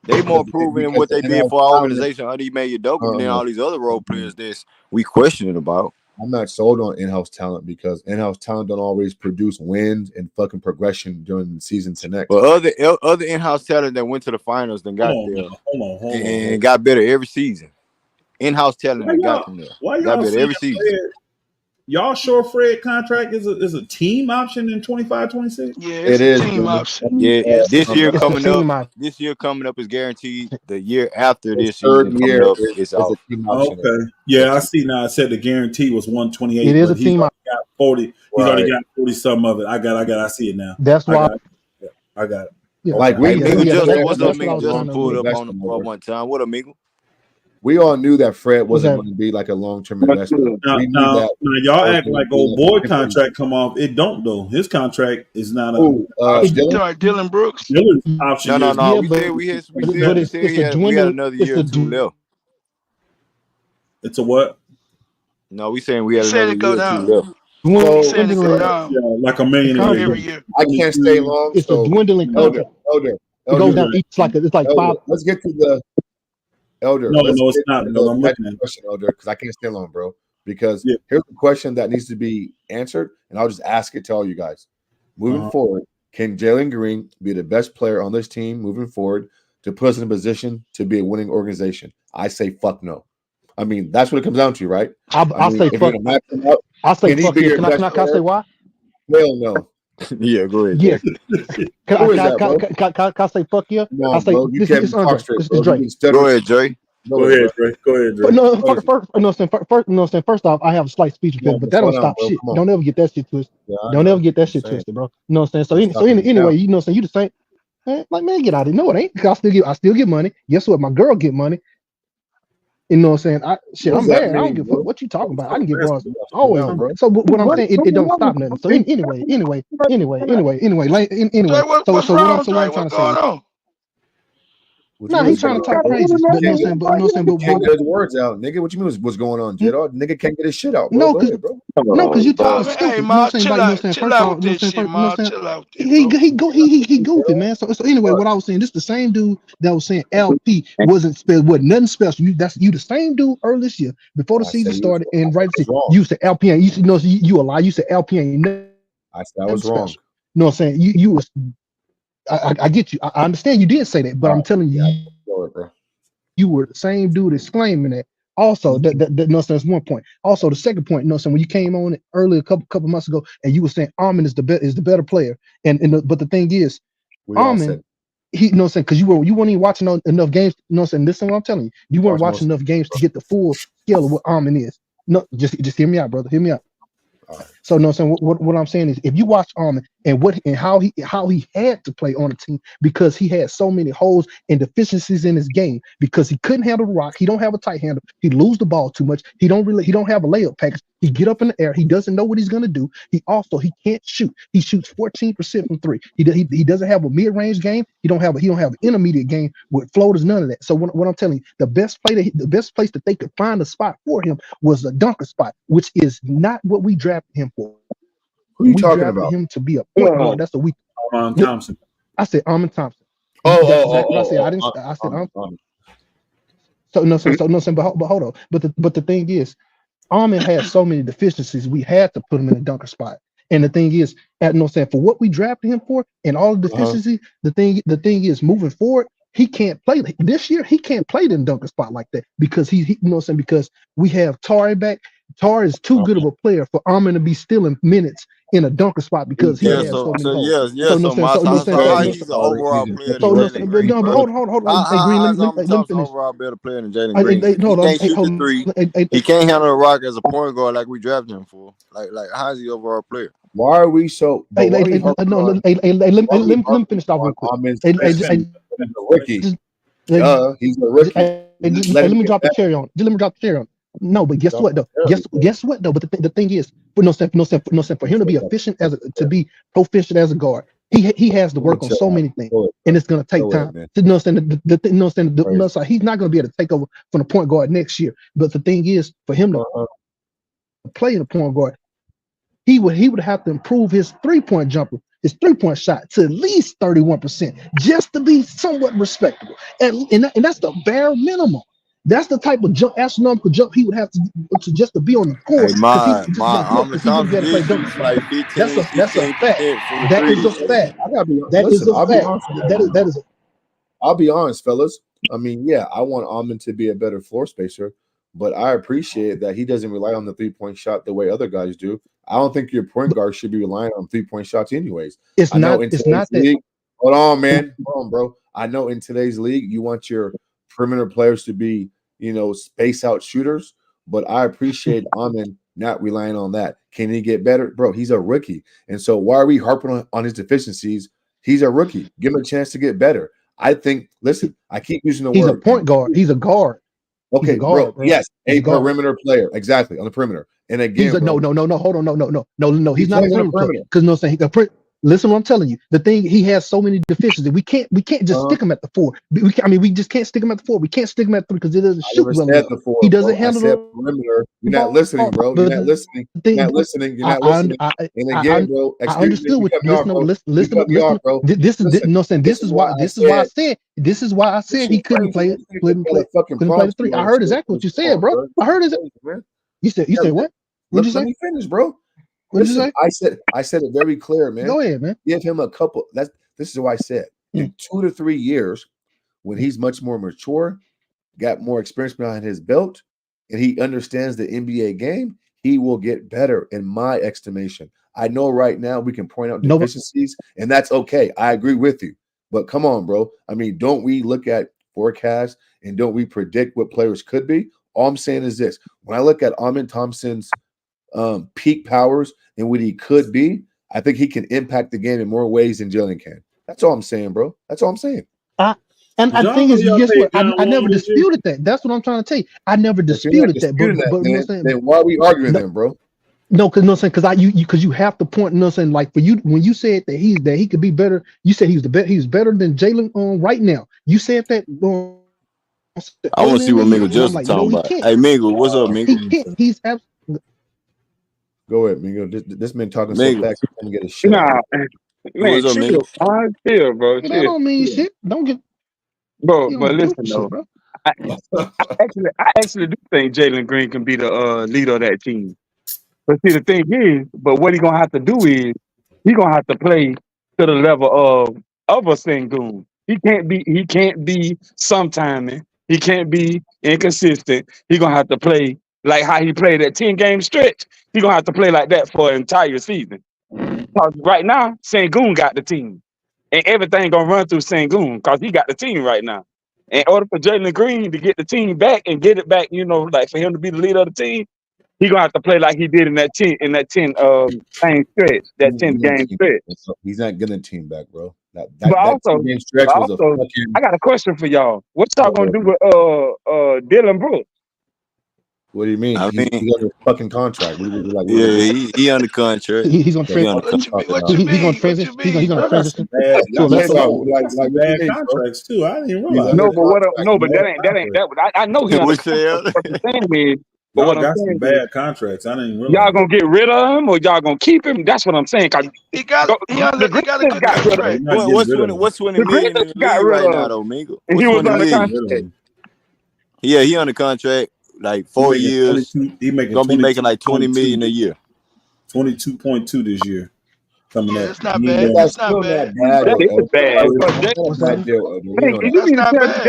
They more proven in what they did for our organization. Eddie made double than all these other role players that we questioning about. I'm not sold on in-house talent because in-house talent don't always produce wins and fucking progression during the season to next. But other in-house talent that went to the finals then got there and got better every season. In-house talent that got them there. Why got y'all better every season. Y'all sure Fred contract is a team option in 25-26? Yeah, it's a team option. Yeah, this year coming up. This year coming up is guaranteed. The year after this third season year coming up is off. Okay. Yeah, I see now. I said the guarantee was 128. It is a team option. Got 40. He's already got 40 some of it. I I see it now. That's why I got it. Yeah, like we Justin pulled up on one time. What amigo? We all knew that Fred wasn't going to be like a long-term investment. Now y'all act like old boy contract come off. It don't though. His contract is not a Dylan Brooks. Dylan's option. No. We had another year or two left. It's a what? No, we saying we had another year or two left. Like $1 million every year. I can't stay long. It's a dwindling contract. Elder, it goes down. It's like 5. Let's get to the Elder. No, it's not. No, I'm looking at it. Question, Elder, because I can't stay long, bro. Because here's the question that needs to be answered, and I'll just ask it to all you guys. Moving forward, can Jalen Green be the best player on this team moving forward to put us in a position to be a winning organization? I say fuck no. I mean, that's what it comes down to, right? I'll say fuck. I'll say fuck. Can I say why? Hell no. Yeah, go ahead. Yeah. Can I say fuck yeah? No, I'll say bro, this is Andre. This is Dre. Go ahead, Dre. Go ahead, Dre. First off, I have a slight speech impediment, but that don't stop shit. Don't ever get that shit twisted. Don't ever get that shit twisted, bro. You know what I'm saying? So anyway, you know what I'm saying? You the same. Man, get out of it. No, it ain't. I still get money. Guess what? My girl get money. You know what I'm saying? I'm married. I don't give a fuck what you talking about. I can get bras always. So what I'm saying, it don't stop nothing. So anyway. So what I'm trying to say. No, he's trying to talk crazy. But you know what I'm saying? But can't get his words out, nigga. What you mean? What's going on, J-Dog? Nigga can't get his shit out. Bro. No, because you talking stupid. Hey, Ma, chill out with this shit, Ma. Chill out. He goofy, man. So anyway, what I was saying, this the same dude that was saying LP wasn't nothing special. You the same dude earlier this year before the season started, and right this you said LP ain't you a lie. You said LP ain't. I said I was wrong. You know what I'm saying? You was. I get you. I understand you did say that, but I'm telling you, you were the same dude exclaiming that. Also, that's one point. Also, the second point, when you came on earlier a couple months ago, and you were saying Armin is the better player, but the thing is, Armin you know what I'm saying? Because you weren't even watching enough games. You know what I'm saying? Listen, what I'm telling you, you weren't watching enough games to get the full scale of what Almond is. No, just hear me out, brother. Hear me out. So no, so what I'm saying is, if you watch Almond and how he had to play on a team because he had so many holes and deficiencies in his game because he couldn't handle the rock. He don't have a tight handle. He lose the ball too much. He don't have a layup package. He get up in the air. He doesn't know what he's gonna do. He can't shoot. He shoots 14% from three. He doesn't have a mid range game. He don't have an intermediate game with floaters. None of that. So what I'm telling you, the best place that they could find a spot for him was a dunker spot, which is not what we drafted him for. Who are you talking about? Him to be a point guard. That's what we. Armand Thompson. I said Armand Thompson. That's exactly what I said. I didn't. I said but hold on. But the thing is, Armand had so many deficiencies. We had to put him in a dunker spot. And the thing is, for what we drafted him for and all the deficiencies, the thing is, moving forward, he can't play this year. He can't play in dunker spot like that because because we have Tari back. Tar is too good of a player for Armand to be stealing minutes in a dunker spot because he has so many goals. He's an overall player than Jalen Green. But hold on. Hey, Green, let me finish. Overall better player than Jalen Green. He can't shoot the three. He can't handle the rock as a point guard like we drafted him for. Like how is he overall player? Why are we so? Let me finish off real quick. He's a rookie. He's a rookie. Let me drop the cherry on. Just let me drop the cherry on. No, but guess what though? Guess what though? But the thing is, for him to be efficient to be proficient as a guard, he has to work on so many things, and it's gonna take time. He's not gonna be able to take over from the point guard next year. But the thing is, for him to play in the point guard, he would have to improve his 3-point jumper, his 3-point shot to at least 31%, just to be somewhat respectable. And that's the bare minimum. That's the type of astronomical jump he would have to just to be on the court. That's a fact. That is a fact. That is. I'll be honest, fellas. I mean, yeah, I want Almond to be a better floor spacer, but I appreciate that he doesn't rely on the 3-point shot the way other guys do. I don't think your point guard should be relying on 3-point shots anyways. It's not that. Hold on, man. Hold on, bro. I know in today's league, you want your perimeter players to be, space out shooters, but I appreciate Almond not relying on that. Can he get better? Bro, he's a rookie. And so why are we harping on his deficiencies? He's a rookie. Give him a chance to get better. I think, listen, I keep using the word. He's a point guard. He's a guard. Okay, bro. Yes, a perimeter player. Exactly, on the perimeter. And again, no. Hold on, no. He's not a perimeter because listen, what I'm telling you. The thing, he has so many deficiencies. We can't just stick him at the 4. We just can't stick him at the 4. We can't stick him at 3 because it doesn't shoot well enough. He doesn't handle the perimeter. You're not listening, bro. You're not listening. You're not listening. And again, bro, I understood what listen, bro. This is why I said he couldn't play the 3. I heard exactly what you said, bro. I heard it. You said what? What'd you say? Let me finish, bro. What did you say? I said it very clear, man. Go ahead, man. Give him a couple. This is what I said. In 2 to 3 years, when he's much more mature, got more experience behind his belt, and he understands the NBA game, he will get better in my estimation. I know right now we can point out deficiencies, and that's okay. I agree with you. But come on, bro. I mean, don't we look at forecasts and don't we predict what players could be? All I'm saying is this. When I look at Almond Thompson's peak powers and what he could be, I think he can impact the game in more ways than Jalen can. That's all I'm saying, bro. That's all I'm saying. I think it's guess what? I never disputed that. That's what I'm trying to tell you. I never disputed that. But then why are we arguing then, bro? No, because you have to point. Like for you, when you said that he could be better, you said he's better than Jalen right now. You said that. I want to see what Mingle just talking about. Hey, Mingle, what's up, Mingle? He's absolutely. Go ahead, Mingo. This man talking so fast, he's gonna get a shit. Nah, man, chill, bro. That don't mean shit. Don't get, bro. But listen, though, bro. I actually do think Jalen Green can be the leader of that team. But see, the thing is, what he gonna have to do is he gonna have to play to the level of a Sengun. He can't be sometiming. He can't be inconsistent. He gonna have to play like how he played that 10-game stretch. He gonna have to play like that for an entire season. Right now, Sengun got the team. and everything gonna run through Sengun because he got the team right now. In order for Jalen Green to get the team back and get it back, like for him to be the leader of the team, he gonna have to play like he did in that 10 game stretch, that 10-game stretch. He's not getting the team back, bro. That But also, 10-game stretch was a fucking. I got a question for y'all. What y'all gonna do with Dylan Brooks? What do you mean? I He's mean, under fucking contract. he under contract. He's gonna He under transition. contract. He's gonna transition. He's gonna transition to a lesser role. Some bad contracts too. I didn't realize. No, but that ain't. I know he under What's that? contract. What I'm saying is, but Y'all what I'm got saying some is, bad contracts. I didn't realize. y'all gonna get rid of him or y'all gonna keep him? That's what I'm saying. He got a good contract. What's 20 million in the league right now though, Mingo? And he was What's 20 under million? contract. Yeah, he under contract like 4 years. He making gonna be making like 20 million a year. 22.2 this year. Coming up. That's not bad. That's not bad. That is bad. That's not bad,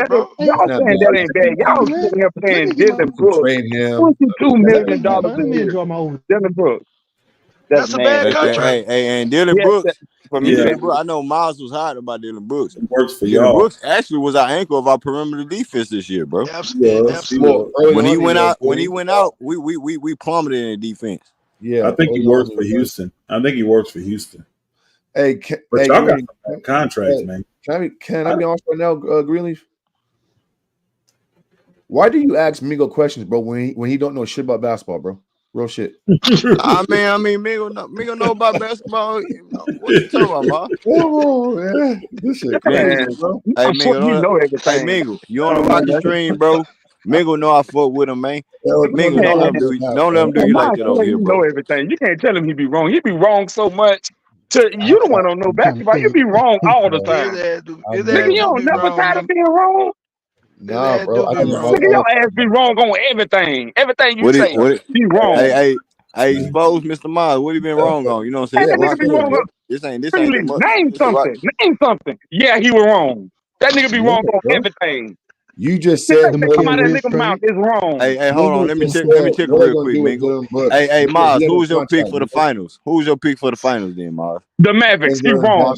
bro. Y'all saying that ain't bad. Y'all sitting here paying Dylan Brooks $22 million a year. Dylan Brooks. That's a bad contract. Hey, and Dylan Brooks. For me, Dylan Brooks, I know Miles was hot about Dylan Brooks. It works for Dylan y'all. Brooks actually was our anchor of our perimeter defense this year, bro. Absolutely. When he went out, we plummeted in defense. Yeah, I think he works for Houston. Hey, but y'all got some contracts, man. Can I be honest right now, Greenleaf? Why do you ask Mingo questions, bro, when he don't know shit about basketball, bro? Real shit. I mean, Mingo know about basketball. What you talking about, oh man, this shit crazy, bro. Hey, Mingo, hey, Mingo, you on about the stream, bro? Mingo know I fuck with him, man. Mingo, don't let him do you like that over here, You bro. know everything. You can't tell him he be wrong. He be wrong so much. You don't want to know basketball. You be wrong all the time. Nigga, you don't never tired of being wrong. Nah, bro. Nigga, your ass be wrong on everything. Everything you say, be wrong. Hey, expose Mr. Miles. What he been wrong on? You know what I'm saying? That nigga be wrong on. This ain't Really, that much. Name something. Yeah, he was wrong. That nigga be wrong on everything. You just said come out of that nigga mouth is wrong. Hey, hold on. Let me check it real quick, Mingo. Hey, Miles, who's your pick for the finals? Who's your pick for the finals then, Miles? The Mavericks. He wrong.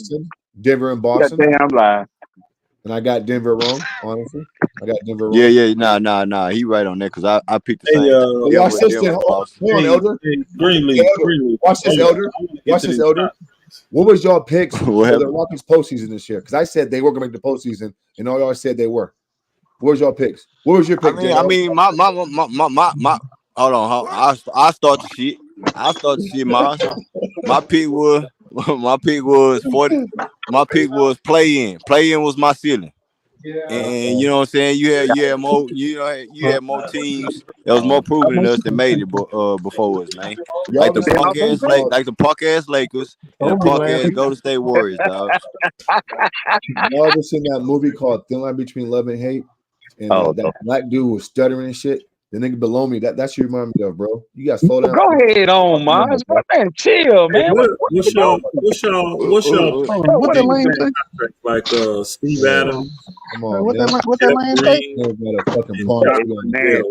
Denver and Boston. Damn lie. And I got Denver wrong, honestly. I got Denver wrong. Yeah, nah. He right on that because I picked the same. Y'all sister, hold on, Elder. Greenleaf. Watch this, Elder. What was y'all picks for the Rockets postseason this year? Because I said they were gonna make the postseason, and all y'all said they were. What was your picks? What was your pick? I mean, my. Hold on. I start the shit. Miles. My pick was 40. My pick was play in. Play in was my ceiling. And you know what I'm saying? You had more. You had more teams that was more proven than us that made it before us, man. Like the punk ass Lakers and the punk ass Golden State Warriors, dog. Y'all ever seen that movie called Thin Line Between Love and Hate? And that black dude was stuttering and shit. The nigga below me, that's you remind me of, bro. You guys slow down. Go ahead on, Miles. Man, chill, man. What's your contract like Steve Adams? Come on, what that man say?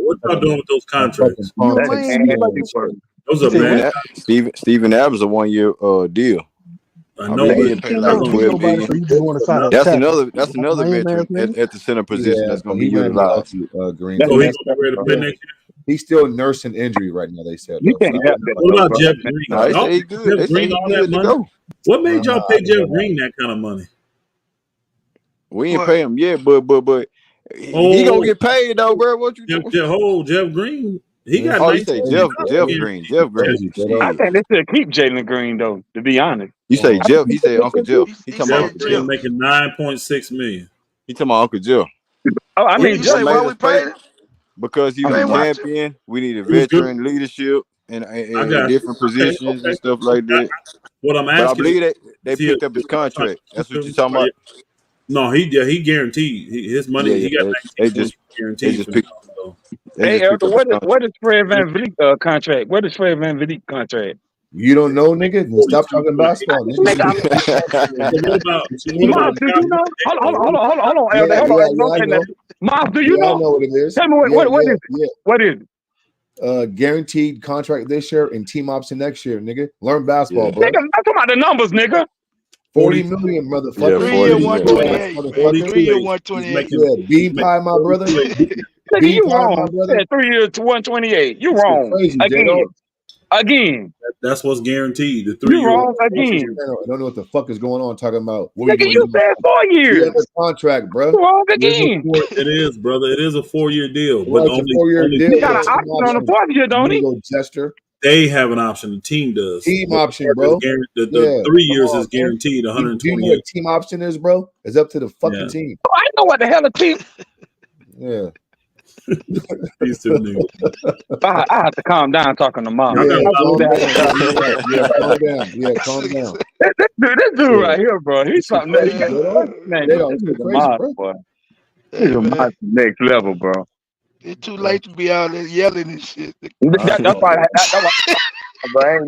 What y'all doing with those contracts? Those are bad. Steven Adams is a 1 year deal. I know. That's another veteran at the center position that's going to be utilized. He's still nursing injury right now. They said. What about Jeff Green? They good. They all that money. What made y'all pay Jeff Green that kind of money? We ain't pay him yet, but he gonna get paid though, bro. What you Jeff Green? He got. Oh, you say Jeff Green. I think they should keep Jalen Green though. To be honest, you say Jeff. He said Uncle Jeff. He talking about Uncle Jeff making $9.6 million. He talking about Uncle Jeff. Oh, I mean, you say why we paid him? Because he was a champion. We need a veteran leadership and different positions and stuff like that. What I'm asking, but I believe that they picked up his contract. That's what you're talking about. No, he guaranteed his money. He got guaranteed. They just picked. Hey, Elder, what is Fred VanVleet contract? What is Fred VanVleet contract? You don't know, nigga? Stop talking basketball, nigga. Miles, do you know? Hold on, Elder. Miles, do you know? I know what it is. Tell me what is it? Guaranteed contract this year and team option next year, nigga. Learn basketball, bro. Nigga, I'm talking about the numbers, nigga. 40 million, motherfucker. Yeah, 3 40, year yeah. 128. Motherfucker. 3 year He's 128. making Yeah, bean pie, my brother. Nigga, Bean you pie, my wrong. brother. Yeah, 3 years to 128. You This shit wrong. crazy, Again. J-Dog. Again. That's what's guaranteed. The You 3 year. wrong again. I don't know what the fuck is going on talking about. What Nigga, you said 4 He years. under contract, bro. You wrong It is, again. it is, brother. It is a 4-year deal, but Well, it's a only 4-year deal. He got an Team option on the option. 4th year, don't he? Amigo Jester. they have an option. The team does. Team But option, bro. The Yeah. 3 years Come on, is guaranteed man. Do you know 128. what team option is, bro? It's up to the fucking Yeah. team. Oh, I know what the hell a team. Yeah. These two niggas. I have to calm down talking to mom. Yeah, calm down. Yeah, Calm down. Yeah, calm down. This dude right here, bro. He's something that Crazy, man, They don't this is a crazy, monster, bro. boy. This is a monster next level, bro. It's too late to be out there yelling and shit. That's why bro,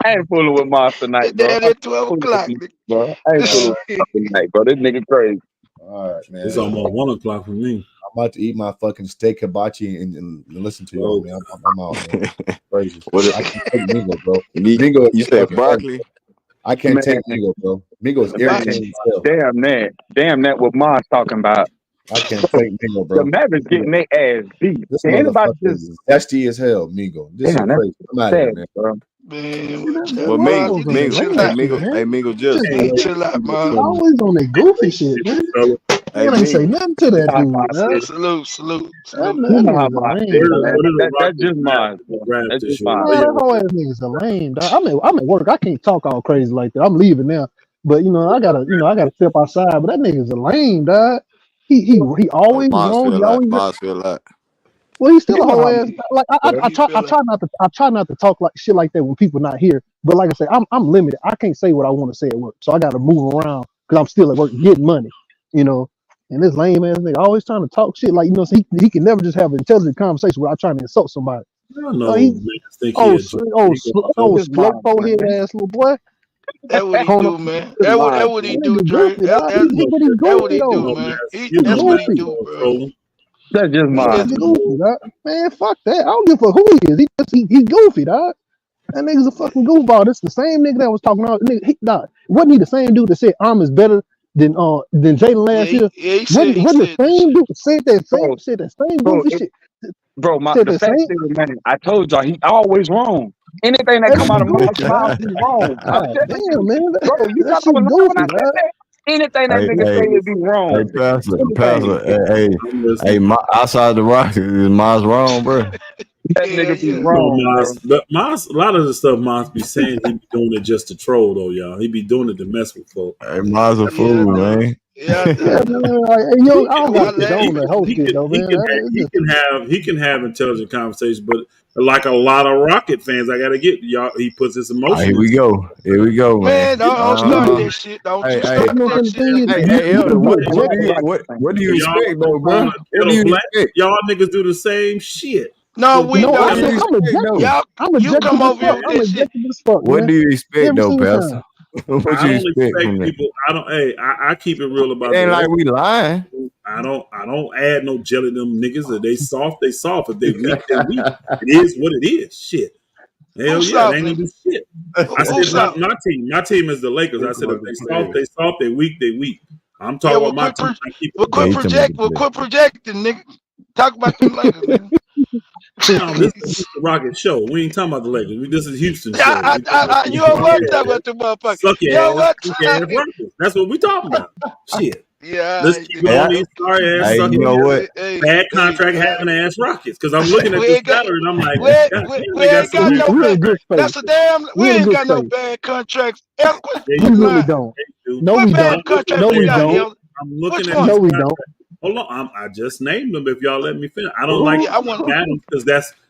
I ain't fooling with Monster Night, bro. Damn, at 12 o'clock. Bro. I ain't fooling with Monster Night, bro. This nigga crazy. All right, man. It's almost 1 o'clock for me. I'm about to eat my fucking steak hibachi and listen to y'all, man. I'm out, man. Crazy. I can't take Mingo, bro. Mingo, You said broccoli? I can't Man. take Mingo, bro. Mingo's irritating as hell. Damn that what Mon's talking about. I can't take Mingo, bro. The Mavericks getting their ass beat. This Can anybody motherfucker just is zesty as hell, Mingo. This damn, is crazy. I'm out of here, sad, man. bro. Man, Well, Mingo, you need to chill out. Mingo, just Chill out, man. Always on that goofy shit, man. Hey, Man ain't say Mingo. nothing to that dude, man. Salute. That You know how nigga's a Mon lame, is, dog. man. That's just Mon. That's just Man, Mon. that whole ass nigga's a lame, dog. I'm at work. I can't talk all crazy like that. I'm leaving now. But I gotta step outside. But that nigga's a lame, dog. He always Mars wrong. feel He like always Mars feel like. well, he's still You a know whole how ass. Like I try not to talk like shit like that when people not here. But like I say, I'm limited. I can't say what I want to say at work, so I got to move around because I'm still at work getting money. And this lame ass nigga always trying to talk shit like so he can never just have an intelligent conversation without trying to insult somebody. I don't know. He Niggas think he a slow forehead ass little boy. That's what he do, man. That's what he do, Nigga Dre. goofy, dog. That's But he what he goofy do, though. man. He's That's what he goofy. do, bro. That's just He Mon. just goofy, dog. Man, fuck that. I don't give a fuck who he is. He goofy, dog. That nigga's a fucking goofball. This the same nigga that was talking about. Nigga, wasn't he the same dude that said Arm is better than Jalen last year? He Wasn't the same dude said that same Bro, goofy shit? Bro, Said the the fact same. is, man, I told y'all he always wrong. Anything that That come out nigga of Mon's goofy, mouth dog. is wrong. I'm God telling damn, you, man. bro. You That thought I shit was lying when I goofy, said dog. that? Anything that nigga say would be wrong. Pastor, outside the Rockets, is Mars wrong, bro? That nigga be No, wrong, bro. but Mars, a lot of the stuff Mars be saying, he be doing it just to troll, though, y'all. He be doing it to mess with folk. Hey, Mars a fool, man. Yeah, man. Like, I don't got to condone that whole shit, though, man. He can have intelligent conversations, but like a lot of Rocket fans, I gotta get y'all. He puts his emotion. Here we go, man. Man, don't start that shit. Don't you start that shit. Hey, Elder, what do you expect, though, bro? What do you expect? Y'all niggas do the same shit. No, we No, don't. You come over here with that shit. What do you expect, though, Pastor? What I you don't expect from expect people. I don't. Hey, I keep it real about. It ain't the like Lakers. we lying. I don't add no jelly to them niggas. If they soft, they soft. If they weak, they weak. It is what it is. Shit. Hell yeah, they ain't gonna do shit. I said my team. My team is the Lakers. I said if they soft, they soft. They weak, they weak. I'm talking about my team. Quit projecting, nigga. Talk about them Lakers, man. No, this is the Rocket show. We ain't talking about the Lakers. This is Houston show. You know what? Talk about the motherfuckers. Suck You your know what? Rockets. That's what we talking about. Shit. Yeah. Let's keep it on these sorry ass sucking. You know what? Bad contract having ass Rockets. Because I'm looking at this salary and I'm like, we ain't got no bad. That's a damn. We ain't got no bad contracts. We really don't. No, we don't. No, we don't. I'm looking at. No, we don't. Hold on, I just named them. If y'all let me finish, I don't like Adams because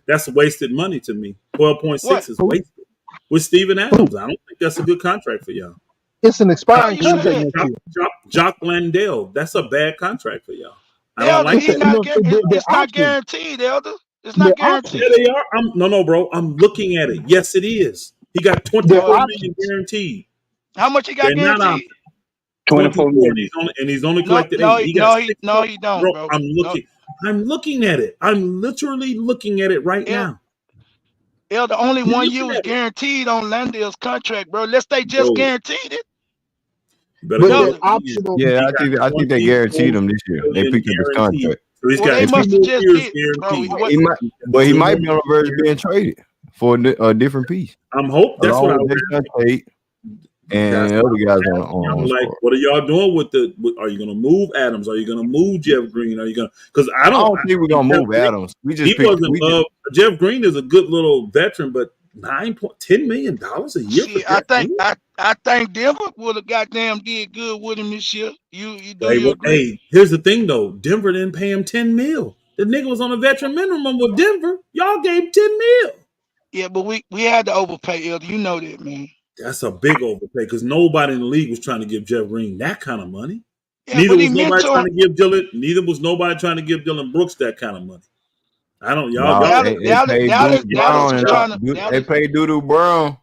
that's wasted money to me. 12.6 is wasted with Steven Adams. I don't think that's a good contract for y'all. It's an expiring contract next year. Jock Landale, that's a bad contract for y'all. I don't like that. It's not guaranteed, Elder. It's not guaranteed. Yeah, they are. No, bro. I'm looking at it. Yes, it is. He got $24 million guaranteed. How much he got guaranteed? 24 million. And he's only collected 8. He don't, bro. I'm looking at it. I'm literally looking at it right now. The only 1 year was guaranteed on Landale's contract, bro. Unless they just guaranteed it. Better But go that with option on Yeah, he I got think they guaranteed him this year. They million picked up his guaranteed. contract. So he's Well, got they 2 must have more just years did, bro. guaranteed. He 2 might more be on the verge of being traded for a different piece, that's what I along with Jason Tate That's and what other guys I'm on asking. I'm the like, squad. what are y'all doing with are you going to move Adams? Are you going to move Jeff Green? Are you going to? Because I I don't don't think we're gonna Jeff move Green, Adams. he wasn't. Jeff Green is a good little veteran, but $10 million a year for Shit, I Jeff think Green. I think Denver would have goddamn did good with him this year. You agree? Hey, here's the thing though. Denver didn't pay him $10 million. The nigga was on a veteran minimum with Denver. Y'all gave him $10 million. Yeah, but we had to overpay, Elder. You know that, man. That's a big overpay because nobody in the league was trying to give Jeff Green that kind of money. Yeah, Neither but he was meant nobody to trying him. to give Dylan. Neither was nobody trying to give Dylan Brooks that kind of money. I don't. Y'all. Dallas Brown was and trying to. they paid Doodoo Brown,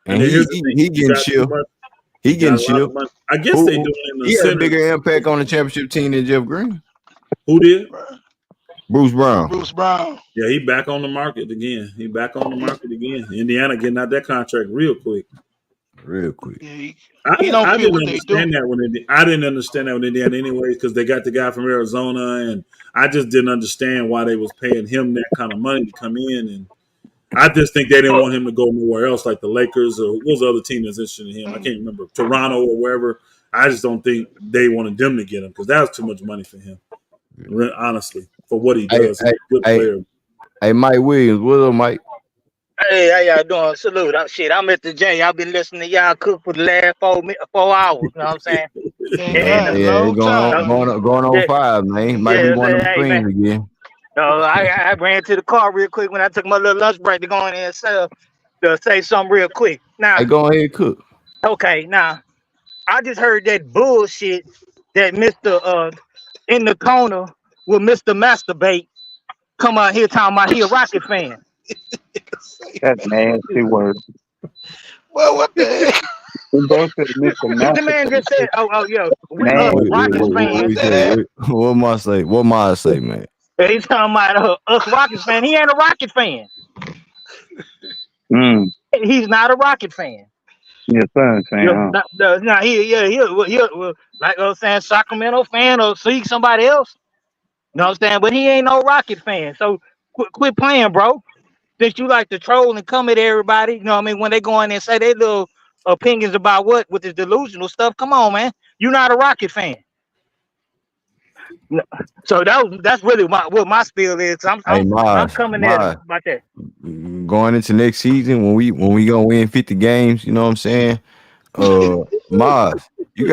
and here's the thing. he You getting got too shipped. much. He You getting got a lot of shipped. money. I guess they doing it in the He had a center. bigger impact on the championship team than Jeff Green. Who did? Bruce Brown. Bruce Brown. Yeah, he back on the market again. Indiana getting out that contract real quick. Real quick. Yeah, I don't fit didn't what they do. understand that when I didn't understand that when Indiana anyways because they got the guy from Arizona and I just didn't understand why they was paying him that kind of money to come in and I just think they didn't want him to go nowhere else like the Lakers or what was the other team that's interested in him? I can't remember. Toronto or wherever. I just don't think they wanted them to get him because that was too much money for him. Honestly, for what he does. He's a good player. Hey, Mike Williams, what up, Mike? Hey, how y'all doing? Salute. I'm at the J. I've been listening to y'all cook for the last 4 hours. You know what I'm saying? Going on 5, man. Might be one of the things again. I ran to the car real quick when I took my little lunch break to go in there and to say something real quick. Now, hey, go ahead, cook. Okay, now I just heard that bullshit that Mr. In the corner with Mr. Masturbate come out here talking about he a Rocket fan. That's nasty word. Well, what the heck? The man just said, we Rockets fans. What might I say, man? He's talking about us Rockets fan. He ain't a Rocket fan. He's not a Rocket fan. Yes, sir. Now he like I was saying, Sacramento fan or see somebody else. You know what I'm saying? But he ain't no Rocket fan. So quit playing, bro. Since you like to troll and come at everybody, you know what I mean? When they go in and say their little opinions about what with this delusional stuff, come on, man. You're not a Rocket fan. So that's really what my spiel is. I'm coming at him about that. Going into next season when we gonna win 50 games, you know what I'm saying? Maz, you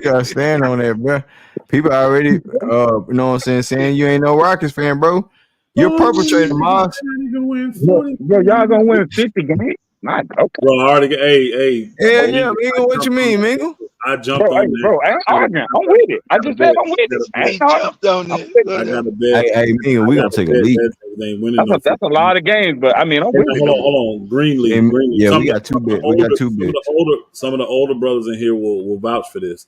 gotta stand on that, bro. People already you know what I'm saying you ain't no Rockets fan, bro. You're perpetrating, Maz. Yo, y'all gonna win 50 games? Not okay. Bro, I already hey. Yeah, Mingo, what you mean, Mingo? I jumped on that. Bro, I ain't arguing. I'm with it. I just said I'm with it. He jumped on it. I got a bet. Hey, Mingo, we gonna take a lead. That's a lot of games, but I mean, I'm with it. Hold on. Greenleaf. Yeah, we got two bets. Some of the older brothers in here will vouch for this.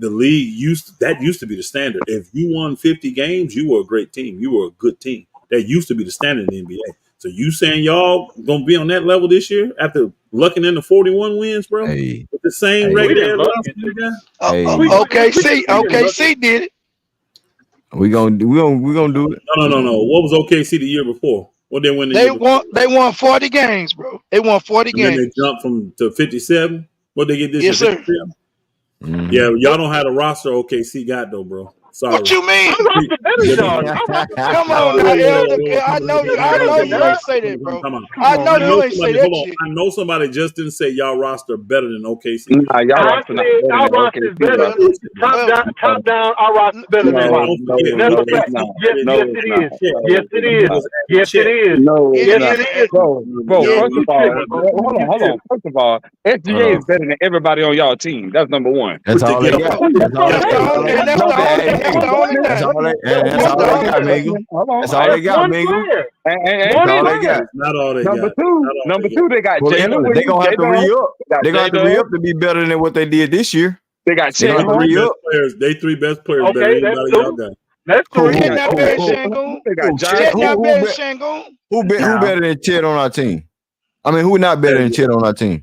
The league used to be the standard. If you won 50 games, you were a great team. You were a good team. That used to be the standard in the NBA. So you saying y'all gonna be on that level this year after lucking into 41 wins, bro? Hey, with the same regular roster you got? OKC did it. We gonna do it. No. What was OKC the year before? What they win? They won 40 games, bro. They won 40 games. Then they jumped to 57. What they get this year? Yes, sir. Yeah, y'all don't have the roster OKC got though, bro. Sorry. What you mean? Come on, Elder. I know you ain't say that, bro. I know you ain't say that shit. I know somebody just didn't say y'all roster better than OKC. Nah, y'all roster not better than OKC. Top down, our roster better than OKC. That's a fact. Yes, it is. Yes, it is. No, yes, it is. Bro, hold on. First of all, SGA is better than everybody on y'all team. That's number one. That's all they got. That's all they got, Mingo. That's all they got, Mingo. That's all they got. Not all they got. Number two, they got Jalen. They're gonna have to re-up. They're gonna have to re-up to be better than what they did this year. They got They three best players better than anybody y'all got. That's Who better than Chet on our team? I mean, who not better than Chet on our team?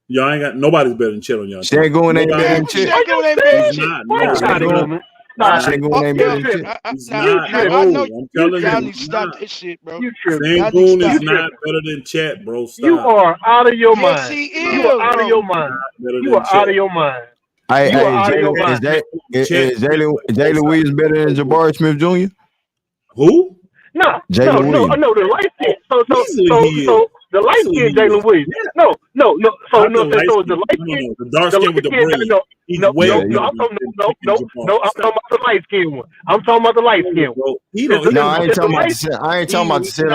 Y'all ain't got nobody's better than Chet on y'all team. Sengun ain't better than Chet. Sengun ain't better than He's Chet. not. No, Sengun ain't better than Chet. He's Now, not. I know I'm telling y'all you, need to stop that shit, bro. Sengun is not better than Chet, bro. Stop. You are out of your Yes, mind. he You is, are out bro. of your mind. Better You than are out Chet. of your mind. Hey, You are out of your mind. is Jalen Williams better than Jabari Smith Jr.? Who? No, Jalen Williams. the light skin. Easily he is. So the light Easily skin he is. Jalen Williams. Yeah. No. So Not the light so skin. the light No, skin. the dark skin with the braids. He's way better than I'm Jabari. talking about the light skin one. I'm talking about the light skin one. No, I ain't talking about the set. I ain't talking about the set.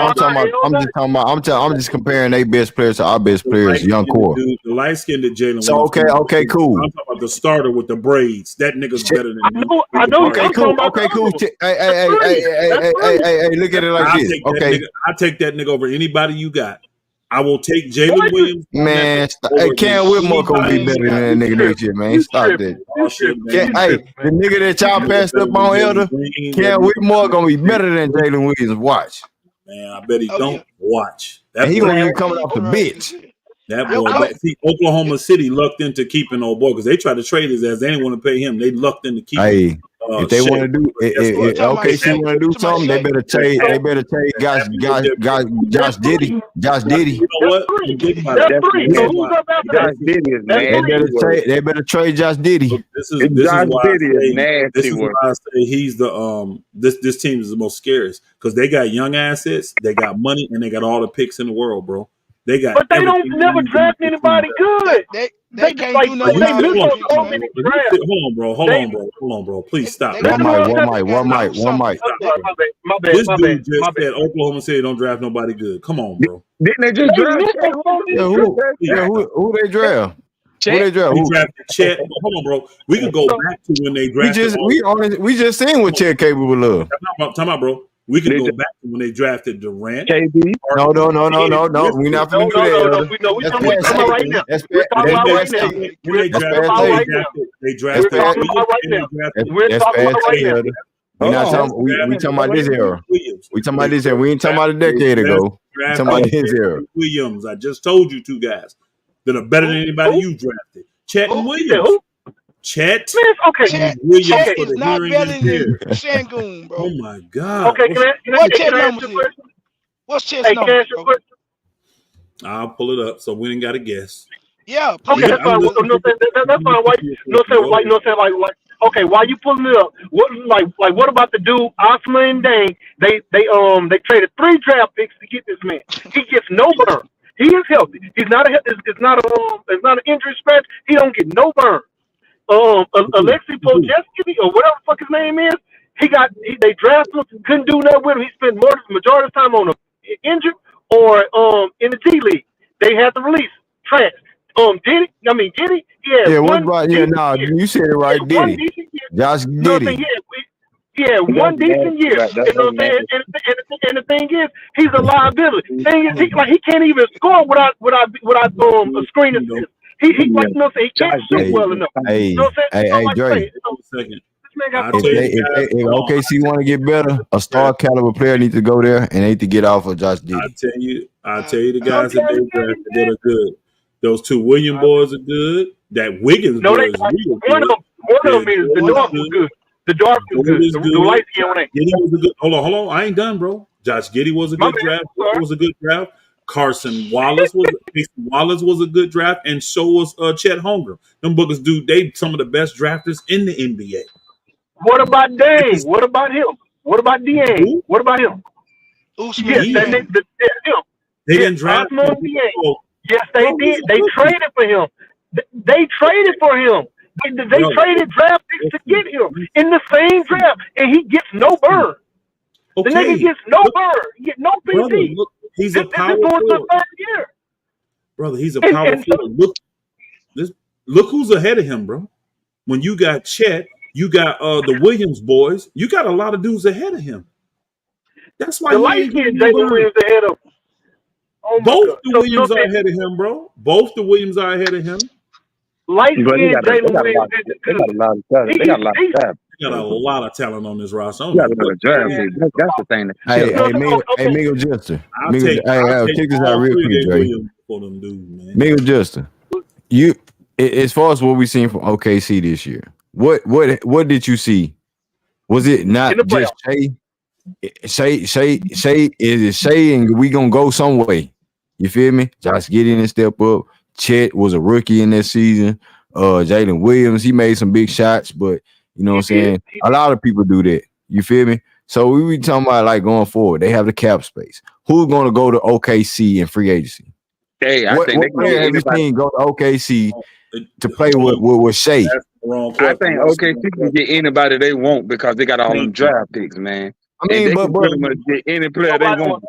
I'm just comparing their best players to our best players, young core. The light skinned Jalen So Williams. okay, cool. I'm talking about the starter with the braids. That nigga's better than you. I know. Okay, cool. Okay, cool. Hey, look at it like this. Okay. I take that nigga over anybody you got. I will take Jalen Williams. Man, hey, Cam Whitmore gonna be better than that nigga next year, man. Stop that. Hey, the nigga that y'all passed up on Elder, Cam Whitmore gonna be better than Jalen Williams. Watch. Man, I bet he don't. Watch. And he gonna be coming off the bench. That boy, see, Oklahoma City lucked into keeping old boy because they tried to trade his ass. They didn't want to pay him. They lucked into keeping. Hey, if they want to do, if OKC want to do something, they better trade. They better trade Josh Diddy. Josh Diddy. You know what? They better trade Josh Diddy. This is why I say he's the this team is the most scariest because they got young assets, they got money, and they got all the picks in the world, bro. They got. But they don't never draft anybody good. They can't do no Hold on, bro. Please stop. One mic. This dude just said Oklahoma City don't draft nobody good. Come on, bro. Didn't they just draft? Who they draft? Who they draft? Who drafted Chet? Hold on, bro. We can go back to when they drafted. We just seen what Chet capable of. Time out, bro. We can go back to when they drafted Durant. KD. No. We're not going to do that. We're talking about right now. They drafted. We talking about this era. We talking about this era. We ain't talking about a decade ago. We talking about this era. Williams. I just told you two guys that are better than anybody you drafted. Chet and Williams. Chet. Williams Chet for is the not hearing better is here. than Sengun, bro. Oh my God. Okay, what Chet numbers is? What's Chet's numbers, bro? I'll pull it up so we ain't got to guess. Yeah. Okay, that's fine. That's fine. Okay, while you pulling it up, what about the dude Osman and Dane? They traded 3 draft picks to get this man. He gets no burn. He is healthy. He's not it's not an injury scratch. He don't get no burn. Alexei Podolsky or whatever the fuck his name is, they drafted him, couldn't do nothing with him. He spent the majority of the time on a injured or in the G League. They had to release trash. Diddy? Yeah. You said it right, Diddy. Josh Diddy. He had one decent year. You know what I'm saying? And the thing is, he's a liability. Thing is, he can't even score without a screen assist. He can't shoot well enough. Hey, Dre. If OKC want to get better, a star caliber player needs to go there and they need to get off of Josh Diddy. I'll tell you the guys that they drafted that are good. Those 2 Williams boys are good. That Wiggins boy is real good. One of them is the dark was good. The dark was good. The light skin one ain't. Hold on. I ain't done, bro. Josh Giddey was a good draft. Was a good draft. Carson Wallace was a good draft, and so was Chet Holmgren. Them bookers, dude, they some of the best drafters in the NBA. What about Dame? What about him? What about DA? What about him? Yes, him. They didn't draft him. Yes, they did. They traded for him. They traded for him. They traded draft picks to get him in the same draft, and he gets no burn. The nigga gets no burn. He gets no PT. He's a power forward. Brother, he's a power forward. Look who's ahead of him, bro. When you got Chet, you got the Williams boys. You got a lot of dudes ahead of him. That's why the light skinned Jalen Williams ahead of him. Oh both the Williams are ahead of him, bro. Both the Williams are ahead of him. Light skinned Jalen Williams. They got a lot of talent. They got a lot of talent. They got a lot of talent on this roster. That's the thing. Hey, Miguel Juster. Check this out real quick, Dre. Miguel Juster. as far as what we seen from OKC this year, what did you see? Was it not just Shea? Is it Shea and we gonna go some way? You feel me? Josh Gideon and step up. Chet was a rookie in that season. Jalen Williams, he made some big shots, but you know what I'm saying? A lot of people do that. You feel me? So we be talking about like going forward. They have the cap space. Who's gonna go to OKC in free agency? Hey, I think What player have you seen go to OKC to play with Shea? I think OKC can get anybody they want because they got all them draft picks, man. I mean, they but can pretty much get any player they want.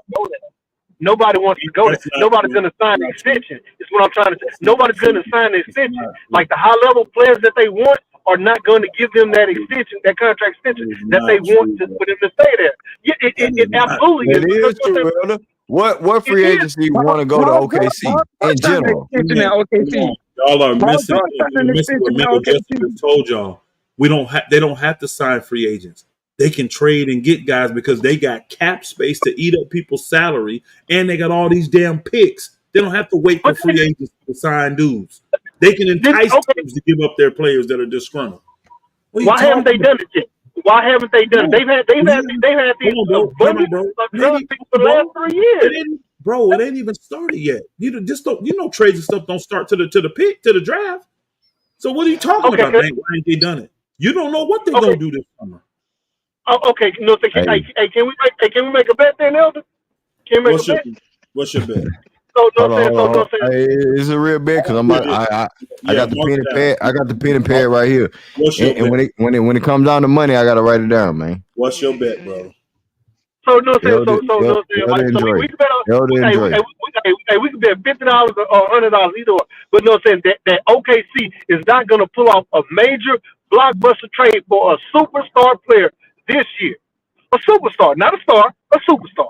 Nobody wants to go there. Nobody's going to sign an extension. Is what I'm trying to say. Nobody's going to sign an extension. Like the high level players that they want are not going to give them that extension, that contract extension that they want for them to stay there. Yeah, it absolutely It is true, brother. What free agency want to go to OKC in general? Y'all are missing what Michael Justin told y'all. They don't have to sign free agents. They can trade and get guys because they got cap space to eat up people's salary, and they got all these damn picks. They don't have to wait for free agents to sign dudes. They can entice teams to give up their players that are disgruntled. Why haven't they done it yet? Why haven't they done it? They've had these abundant for the last 3 years. Bro, it ain't even started yet. You just don't. You know, trades and stuff don't start to the draft. So what are you talking about, man? Why ain't they done it? You don't know what they're gonna do this summer. Oh, okay. No, can we make a bet then, Elder? Can we make a bet? What's your bet? It's a real bet because I got the pen and pad. I got the pen and pad right here. And when it comes down to money, I gotta write it down, man. What's your bet, bro? So we can bet on. We can bet $50 or $100 either way. But no, saying that OKC is not going to pull off a major blockbuster trade for a superstar player this year. A superstar, not a star, a superstar.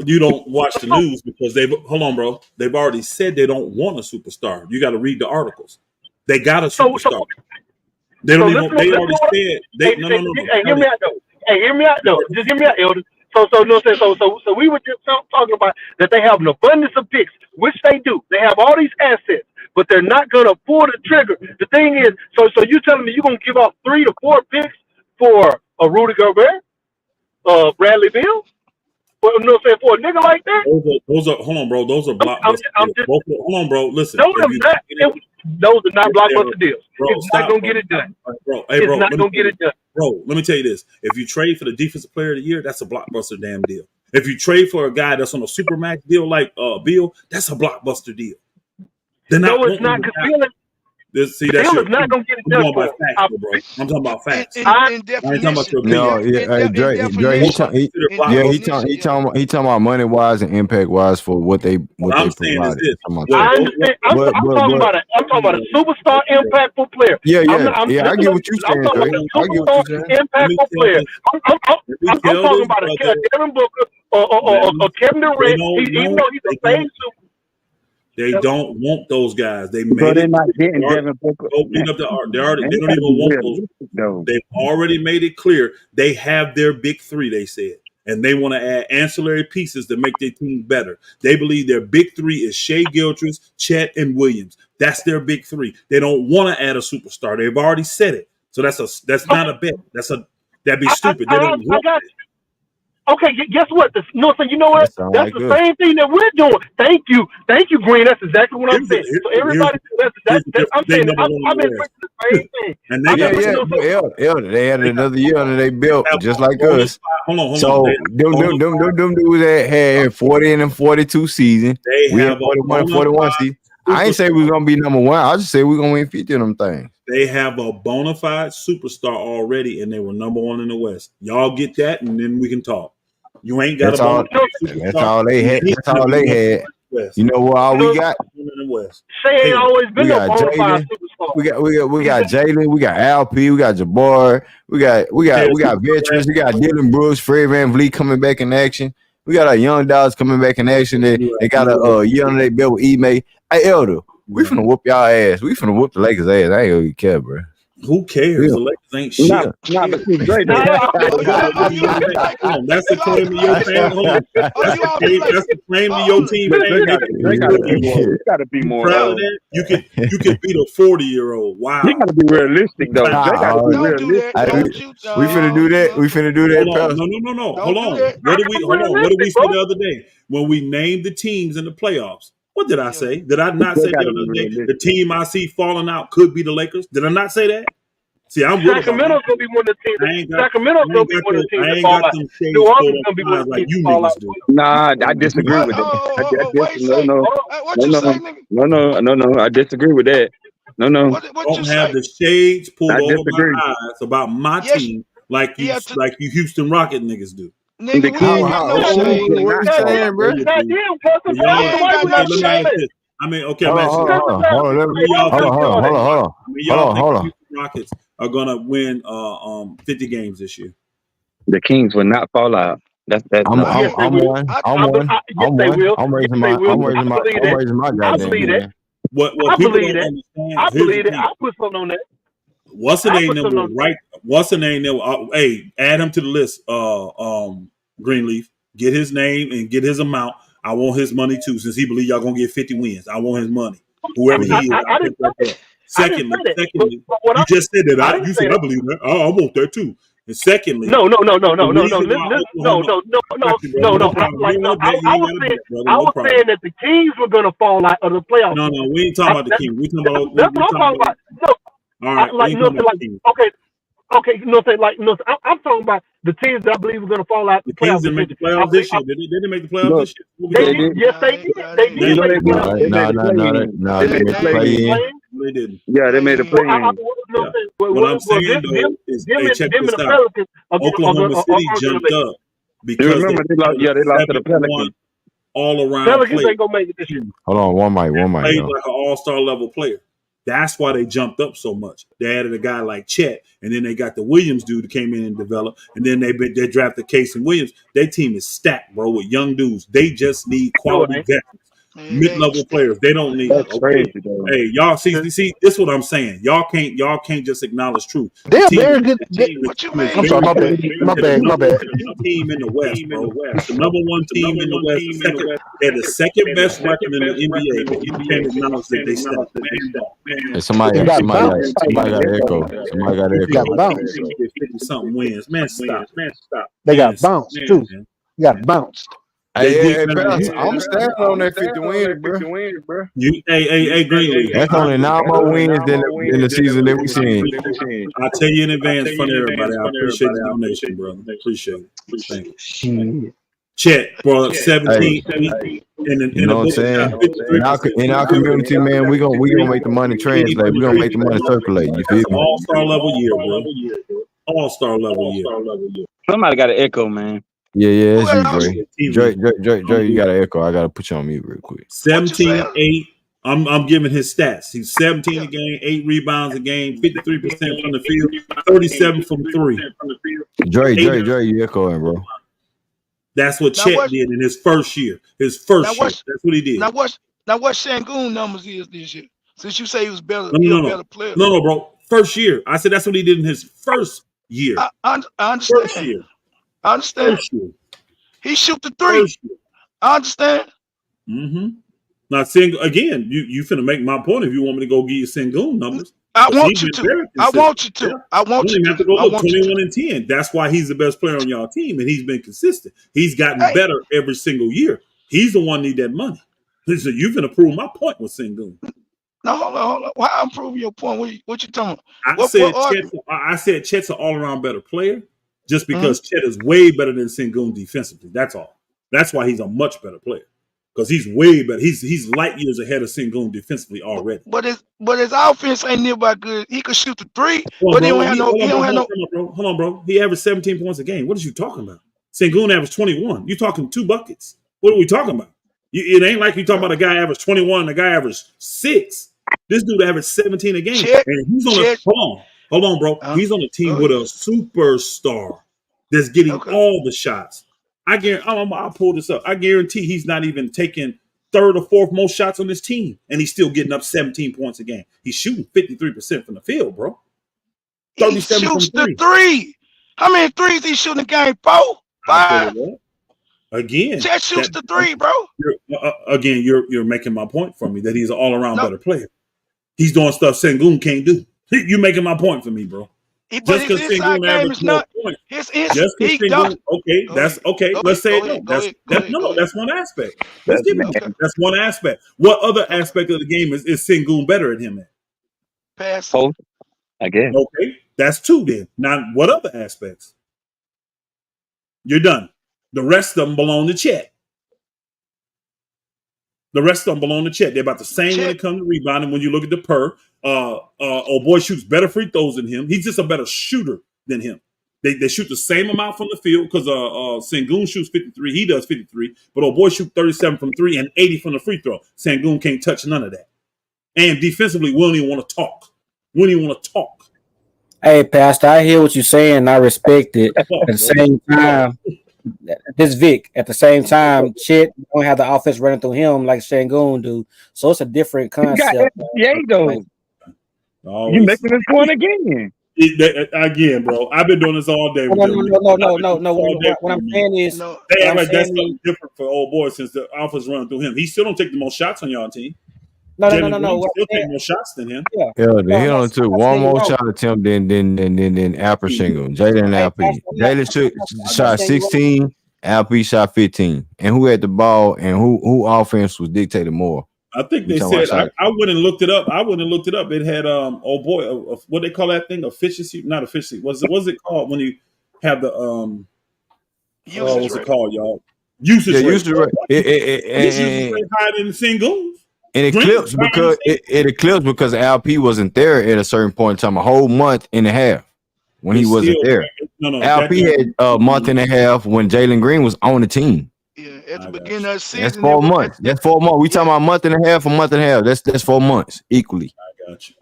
You don't watch the news because hold on, bro. They've already said they don't want a superstar. You got to read the articles. They got a superstar. They don't even. They already said. No. Hey, hear me out though. Hey, hear me out though. Just hear me out, Elder. So we were just talking about that they have an abundance of picks, which they do. They have all these assets, but they're not going to pull the trigger. The thing is, so you telling me you're going to give up 3 to 4 picks for a Rudy Gobert, Bradley Beal? For a nigga like that? Those are hold on, bro. Those are blockbuster deals. Hold on, bro. Listen. Those are not blockbuster deals. Bro, it's not going to get it done. Bro, it's not going to get it done. Bro, let me tell you this. If you trade for the defensive player of the year, that's a blockbuster damn deal. If you trade for a guy that's on a supermax deal like Bill, that's a blockbuster deal. No, it's not, because Bill is not going to get it done. I'm talking about facts. In I ain't talking about your opinion. Dre, he talking about money wise and impact wise for what they I'm saying provided. is this. I'm talking about a superstar impactful player. I get what you're saying, Dre. I get what you're saying. Impactful player. I'm talking about a Devin Booker or Kevin Durant. Even though he's the same super. They don't want those guys. They made they're not getting Devin Booker. They don't even want those. They've already made it clear they have their big 3. They said, and they want to add ancillary pieces to make their team better. They believe their big 3 is Shea Gilgeous, Chet, and Williams. That's their big 3. They don't want to add a superstar. They've already said it. So that's not a bet. That'd be stupid. They don't want it. Okay, guess what? You know what? That's the same thing that we're doing. Thank you, Green. That's exactly what I'm saying. So everybody, I'm saying I've been preaching the same thing. And they had another year under their belt, just like us. Hold on. So them dudes that had 40 and 42 season. We had 41 season. I ain't say we're gonna be number 1. I just say we're gonna win 50 of them things. They have a bona fide superstar already, and they were number 1 in the West. Y'all get that, and then we can talk. You ain't got that's all they had. That's all they had. You know what? All we got. Shea ain't always been a bona fide superstar. We got Jalen. We got Alp. We got Jabbar. We got veterans. We got Dylan Brooks, Fred VanVleet coming back in action. We got our young dogs coming back in action. They got a year under their belt with Ime. Hey, Elder, we finna whoop y'all ass. We finna whoop the Lakers ass. I ain't gonna care, bro. Who cares? The Lakers ain't shit. Not but see, Dre, though. That's the claim to your fan. Hold on. That's the claim to your team. But Dre gotta be more. Proud of that. You could beat a 40-year-old. Wow. You gotta be realistic though. Dre gotta be realistic. We finna do that. We finna do that. Hold on. No. Hold on. What did we say the other day when we named the teams in the playoffs? What did I say? Did I not say the other day the team I see falling out could be the Lakers? Did I not say that? See, I'm with Sacramento's gonna be one of the teams. Sacramento's gonna be one of the teams that fall out. New Orleans gonna be one of the teams that fall out. Nah, I disagree with that. No. I disagree with that. No. Don't have the shades pulled over my eyes about my team like you Houston Rocket niggas do. Nigga, what you saying, bro? I mean, okay, hold on. Rockets are gonna win 50 games this year. The Kings will not fall out. I'm one. I'm raising my goddamn hand. What I people believe don't that. understand? I believe that. I'll put something on that. What's the name that will right? What's the name that will, hey, add him to the list? Greenleaf, get his name and get his amount. I want his money too, since he believes y'all gonna get 50 wins. I want his money. Whoever he is. I didn't say that. Secondly, you just said that. You said I believe that. I want that too. And secondly, no. I was saying that the Kings were gonna fall out of the playoffs. No, we ain't talking about the Kings. We talking about that's what I'm talking about. No, all right, okay, I'm talking about the teams that I believe are going to fall out. The Kings didn't make the playoffs this year. Did they make the playoffs this year? They did. Yes, they did. They did. No, they made the play-in. They didn't. Yeah, they made the play-in. What I'm saying though is, hey, check this out. Oklahoma City jumped up because they lost to the Pelicans. All around. Pelicans ain't gonna make it this year. Hold on, one mic. Played like an all-star level player. That's why they jumped up so much. They added a guy like Chet, and then they got the Williams dude who came in and developed, and then they drafted Casey Williams. Their team is stacked, bro, with young dudes. They just need quality veterans, mid-level players. They don't need. Hey, y'all see, this is what I'm saying. Y'all can't just acknowledge truth. They're very good. What you mean? I'm sorry, my bad. Team in the West, bro. The number one team in the West. They're the second best record in the NBA. But you can't acknowledge that they stepped. Hey, somebody got an echo. Somebody got an echo. Bounced. 50-something wins. Man, stop. They got bounced too. You got bounced. Hey, I'm standing on that 50 wins, bro. Hey, Greenleaf. That's only 9 more wins than the season that we seen. I'll tell you in advance from everybody. I appreciate the donation, brother. Appreciate it. Thank you. Chet brought up 17. You know what I'm saying? In our community, man, we gonna make the money translate. We gonna make the money circulate. You feel me? All-star level year, bro. All-star level year. Somebody got an echo, man. Yeah, it's you, Dre. Dre, you got an echo. I gotta put you on mute real quick. 17-8. I'm giving his stats. He's 17 a game, 8 rebounds a game, 53% from the field, 37 from 3. Dre, you echoing, bro. That's what Chet did in his first year. That's what he did. Now what Sengun numbers is this year? Since you say he was better, better player. No, bro. First year. I said that's what he did in his first year. I understand. First year. I understand. First year. He shoot the 3. I understand. Mm-hmm. Now, again, you finna make my point if you want me to go give you Sengun numbers. I want you to. I want you to. I want you to. Have to go look 21 and 10. That's why he's the best player on y'all team, and he's been consistent. He's gotten better every single year. He's the one need that money. So you finna prove my point with Sengun. No, hold on. Why I'm proving your point? What you talking about? I said Chet's an all-around better player just because Chet is way better than Sengun defensively. That's all. That's why he's a much better player. Because he's way better. He's light years ahead of Sengun defensively already. But his offense ain't nearby good. He could shoot the 3, but he don't have no. Hold on, bro. He averaged 17 points a game. What are you talking about? Sengun averaged 21. You talking 2 buckets? What are we talking about? It ain't like you talking about a guy averaged 21 and a guy averaged 6. This dude averaged 17 a game. And he's on hold on, bro. He's on a team with a superstar that's getting all the shots. I'll pull this up. I guarantee he's not even taking 3rd or 4th most shots on this team, and he's still getting up 17 points a game. He's shooting 53% from the field, bro. He shoots the three. How many threes he shooting a game? 4, 5? Again, Chet shoots the three, bro. You're making my point for me that he's an all around better player. He's doing stuff Sengun can't do. You're making my point for me, bro. But his inside game is not. Just because Sengun, that's okay. Let's say no. That's one aspect. Let's give him that. That's one aspect. What other aspect of the game is Sengun better at him at? Pass. I guess. Okay, that's 2 then. Now, what other aspects? You're done. The rest of them belong to Chet. They're about the same when it comes to rebounding. When you look at the boy shoots better free throws than him. He's just a better shooter than him. They shoot the same amount from the field because Sengun shoots 53. He does 53. But boy shoots 37 from 3 and 80 from the free throw. Sengun can't touch none of that. And defensively, we don't even want to talk. Hey, Pastor, I hear what you're saying. And I respect it. At the same time, at the same time, Chet don't have the offense running through him like Sengun do. So it's a different concept. Yeah, though. You making this point again. Again, bro. I've been doing this all day. No. What I'm saying is, they act like that's something different for old boy since the offense running through him. He still don't take the most shots on y'all team. No. Still take more shots than him. Yeah, he only took one more shot attempt than Alper Sengun. Jalen and Alper. Jalen shot 16. Alper shot 15. And who had the ball and who offense was dictated more? I think they said I went and looked it up. It had what they call that thing? Efficiency, not efficiency. What's it called when you have the what's it called, y'all? Usage rate. Usage rate higher than Sengun. And it eclipsed because Alp wasn't there at a certain point in time, a whole month and a half when he wasn't there. Alp had a month and a half when Jalen Green was on the team. Yeah, at the beginning of the season. That's 4 months. We talking about a month and a half. That's 4 months equally. I got you.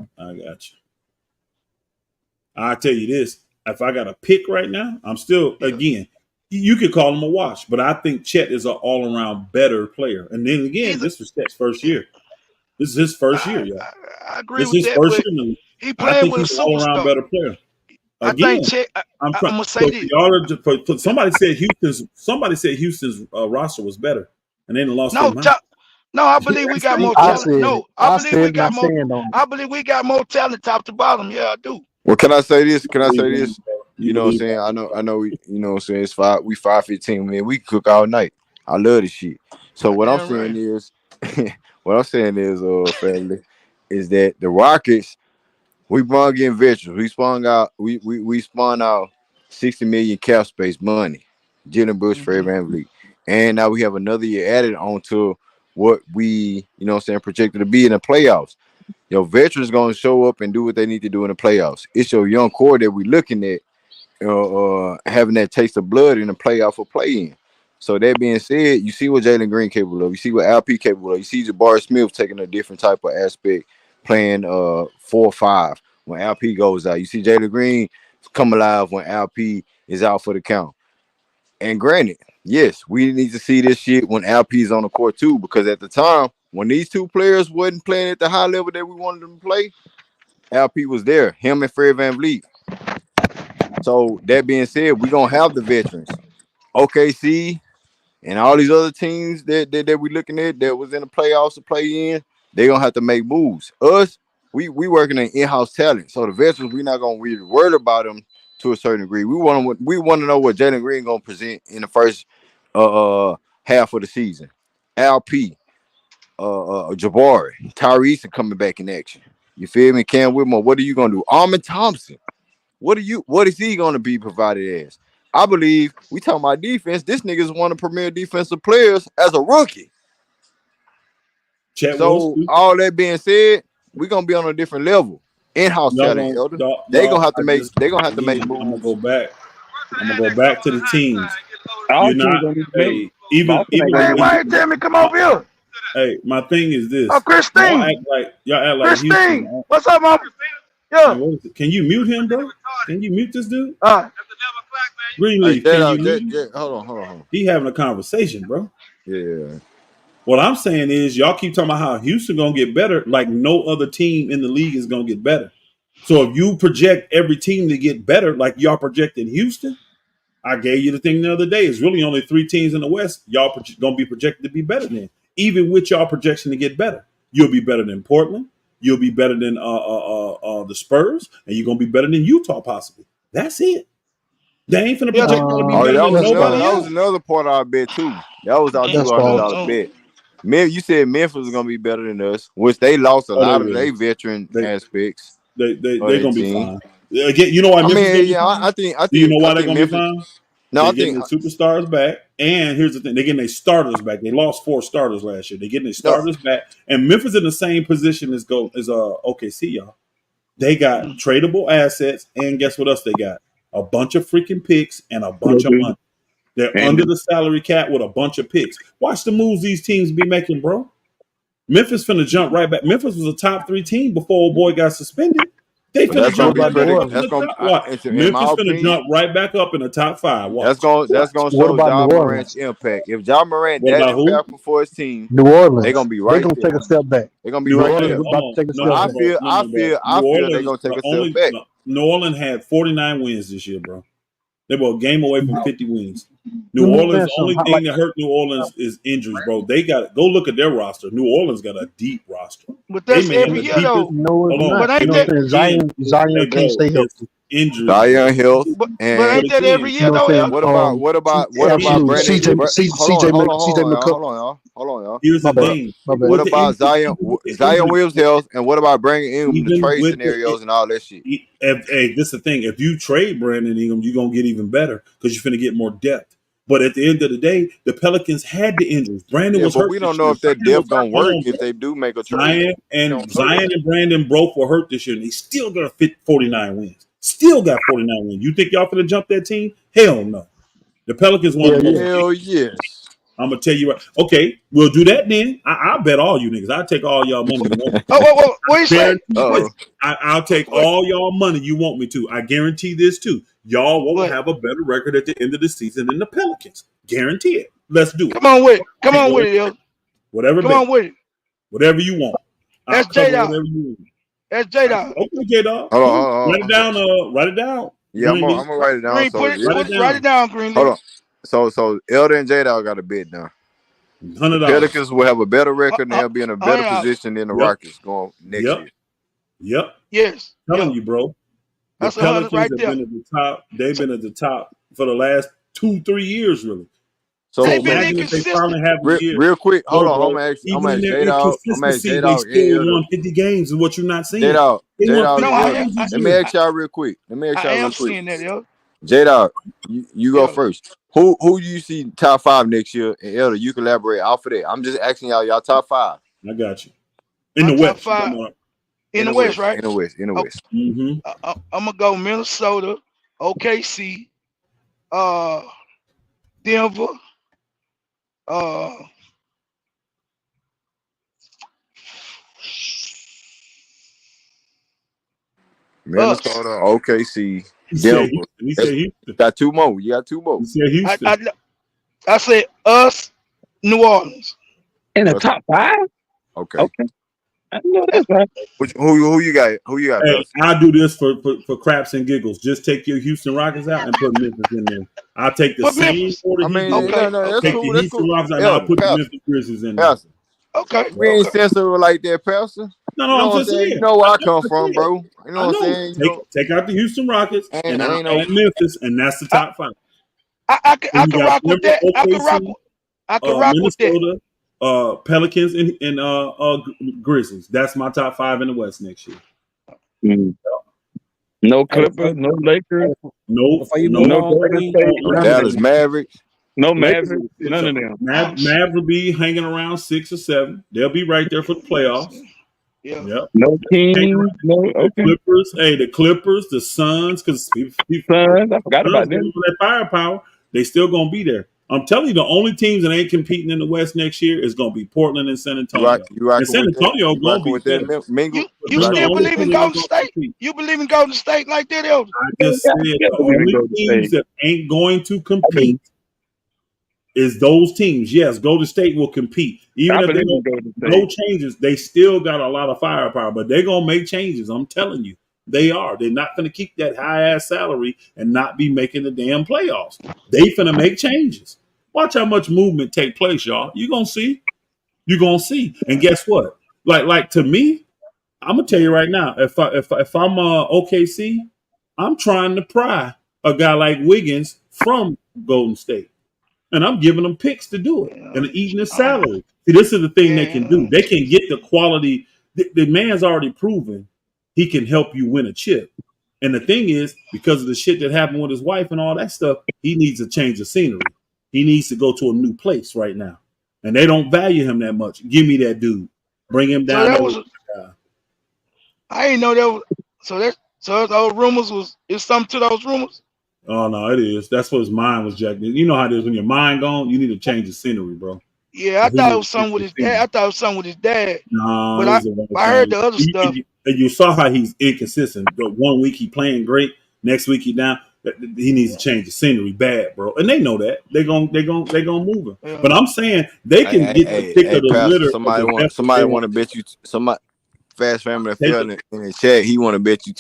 I'll tell you this. If I got a pick right now, I'm still, again, you could call him a wash, but I think Chet is an all-around better player. And then again, this was Chet's first year. This is his first year, y'all. I agree with that. He playing with a superstar. All-around better player. Again, I think Chet. I'm gonna say this. Somebody said Houston's roster was better, and they lost. No, I believe we got more talent. I believe we got more talent top to bottom. Yeah, I do. Well, can I say this? You know what I'm saying? I know. You know what I'm saying? We 5:15, man. We cook all night. I love this shit. So what I'm saying is, family, is that the Rockets, we brought in veterans. We spun out 60 million cap space money. Jalen Bush, Fred VanVleet. And now we have another year added on to what we, projected to be in the playoffs. Your veterans going to show up and do what they need to do in the playoffs. It's your young core that we're looking at having that taste of blood in the playoff or play-in. So that being said, you see what Jalen Green capable of. You see what Alp capable of. You see Jabari Smith taking a different type of aspect, playing 4-5 when Alp goes out. You see Jalen Green come alive when Alp is out for the count. And granted, yes, we need to see this shit when Alp is on the court too, because at the time, when these two players wasn't playing at the high level that we wanted them to play, Alp was there, him and Fred VanVleet. So that being said, we're going to have the veterans. OKC and all these other teams that we're looking at that was in the playoffs to play in, they're going to have to make moves. Us, we working in-house talent. So the veterans, we're not going to really worry about them to a certain degree. We want to know what Jalen Green going to present in the first half of the season. Alp, Jabari, Tyrese are coming back in action. You feel me? Cam Whitmore, what are you going to do? Armin Thompson, what is he going to be provided as? I believe we talking about defense. This nigga is one of the premier defensive players as a rookie. So all that being said, we're gonna be on a different level. In-house talent, Elder. They're gonna have to make moves. I'm gonna go back to the teams. Why Jamie come over here? Hey, my thing is this. Oh, Christine. Y'all act like Christine. Houston. What's up, mom? Yeah. Can you mute him, bro? Can you mute this dude? Greenleaf, hold on. He having a conversation, bro. Yeah. What I'm saying is, y'all keep talking about how Houston gonna get better, like no other team in the league is gonna get better. So if you project every team to get better, like y'all projected Houston, I gave you the thing the other day. It's really only 3 teams in the West y'all gonna be projected to be better than. Even with y'all projection to get better, you'll be better than Portland. You'll be better than the Spurs, and you're gonna be better than Utah possibly. That's it. They ain't finna project y'all to be better that than nobody was else. another part of our bet too. That was our $200 bet. You said Memphis was gonna be better than us, which they lost a lot of their veteran aspects. They're gonna be fine. Again, you know why Memphis gonna be fine? Do you know why they're gonna be fine? They're getting their superstars back, and here's the thing: they're getting their starters back. They lost 4 starters last year. They're getting their starters back, and Memphis in the same position as OKC, y'all. They got tradable assets, and guess what else they got? A bunch of freaking picks and a bunch of money. They're under the salary cap with a bunch of picks. Watch the moves these teams be making, bro. Memphis finna jump right back. Memphis was a top 3 team before old boy got suspended. They finna jump right back up in the top. Memphis finna jump right back up in the top 5. That's gonna show Ja Morant's impact. If Ja Morant that impactful for his team, New Orleans, they're gonna be right. They're gonna take a step back. They're gonna be right there. I feel they're gonna take a step back. New Orleans had 49 wins this year, bro. They were a game away from 50 wins. New Orleans, the only thing that hurt New Orleans is injuries, bro. They got go look at their roster. New Orleans got a deep roster. But that's every year though. But ain't that Zion can't stay healthy? Injury. Zion health. But ain't that every year though? What about Brandon? Hold on, y'all. Here's the thing. What about Zion Williams' health, and what about bringing in the trade scenarios and all that shit? Hey, this is the thing. If you trade Brandon Ingram, you're gonna get even better because you're gonna get more depth. But at the end of the day, the Pelicans had the injuries. Brandon was hurt. But we don't know if that depth gonna work if they do make a trade. Zion and Brandon both were hurt this year, and they still got 49 wins. Still got 49 wins. You think y'all finna jump that team? Hell no. The Pelicans won. Hell yes. I'm gonna tell you what. Okay, we'll do that then. I'll bet all you niggas. I'll take all y'all money you want me to. What you say? I'll take all y'all money you want me to. I guarantee this too. Y'all won't have a better record at the end of the season than the Pelicans. Guarantee it. Let's do it. Come on with it, yo. Whatever. Come on with it. Whatever you want. That's J-Dog. That's J-Dog. Okay, J-Dog. Hold on. Write it down. Write it down. Yeah, I'm gonna write it down. Write it down, Green. Hold on. So Elder and J-Dog got a bid now. $100. Pelicans will have a better record and they'll be in a better position than the Rockets going next year. Yep. Yes. Telling you, bro. The Pelicans have been at the top. They've been at the top for the last 2-3 years, really. So imagine if they finally have a year. Real quick, hold on. I'm gonna ask J-Dog. They still won 50 games is what you're not seeing. J-Dog. Let me ask y'all real quick. Seeing that, yo. J-Dog, you go first. Who do you see top 5 next year? And Elder, you can elaborate off of that. I'm just asking y'all top 5. I got you. In the West. Top 5. In the West, right? In the West. Mm-hmm. I'm gonna go Minnesota, OKC, Denver, Minnesota, OKC, Denver. You got 2 more. You got 2 more. I said us, New Orleans. In the top 5? Okay. I know that's right. Who you got? Hey, I'll do this for craps and giggles. Just take your Houston Rockets out and put Memphis in there. I'll take the same 40 take the Houston Rockets out and I'll put the Memphis Grizzlies in there. Okay. We ain't sensitive like that, Pastor. No, I'm just saying. You know where I come from, bro. You know what I'm saying? Take out the Houston Rockets and Memphis, and that's the top 5. I can rock with that. I can rock with that. Pelicans and Grizzlies. That's my top 5 in the West next year. No Clippers, no Lakers, no Dallas Mavericks. No Mavericks, none of them. Mavs will be hanging around 6 or 7. They'll be right there for the playoffs. Yeah. Yep. No Kings. Clippers. Hey, the Clippers, the Suns, because Suns, I forgot about them. That firepower, they still gonna be there. I'm telling you, the only teams that ain't competing in the West next year is gonna be Portland and San Antonio. And San Antonio gonna be You still believe in Golden State? You believe in Golden State like that, Elder? I just said the only teams that ain't going to compete is those teams. Yes, Golden State will compete. Even if they don't no changes, they still got a lot of firepower, but they're gonna make changes. I'm telling you. They are. They're not going to keep that high ass salary and not be making the damn playoffs. They finna make changes. Watch how much movement take place, y'all. You're gonna see. You're gonna see. And guess what? Like to me, I'm gonna tell you right now. If I'm OKC, I'm trying to pry a guy like Wiggins from Golden State, and I'm giving them picks to do it and eating his salary. See, this is the thing they can do. They can get the quality. The man's already proven he can help you win a chip. And the thing is, because of the shit that happened with his wife and all that stuff, he needs a change of scenery. He needs to go to a new place right now. And they don't value him that much. Give me that dude. Bring him down. So that was. I didn't know that was. So those rumors is something to those rumors. Oh no, it is. That's what his mind was jacked. You know how it is when your mind gone. You need to change the scenery, bro. Yeah, I thought it was something with his dad. I thought it was something with his dad. No, but I heard the other stuff. You saw how he's inconsistent. The 1 week he playing great, next week he down. He needs to change the scenery bad, bro. And they know that. They gonna move him. Yeah. But I'm saying they can get the pick of the Pastor, litter. Somebody want to bet you. Somebody Fast Family fell in the chat. He want to bet you.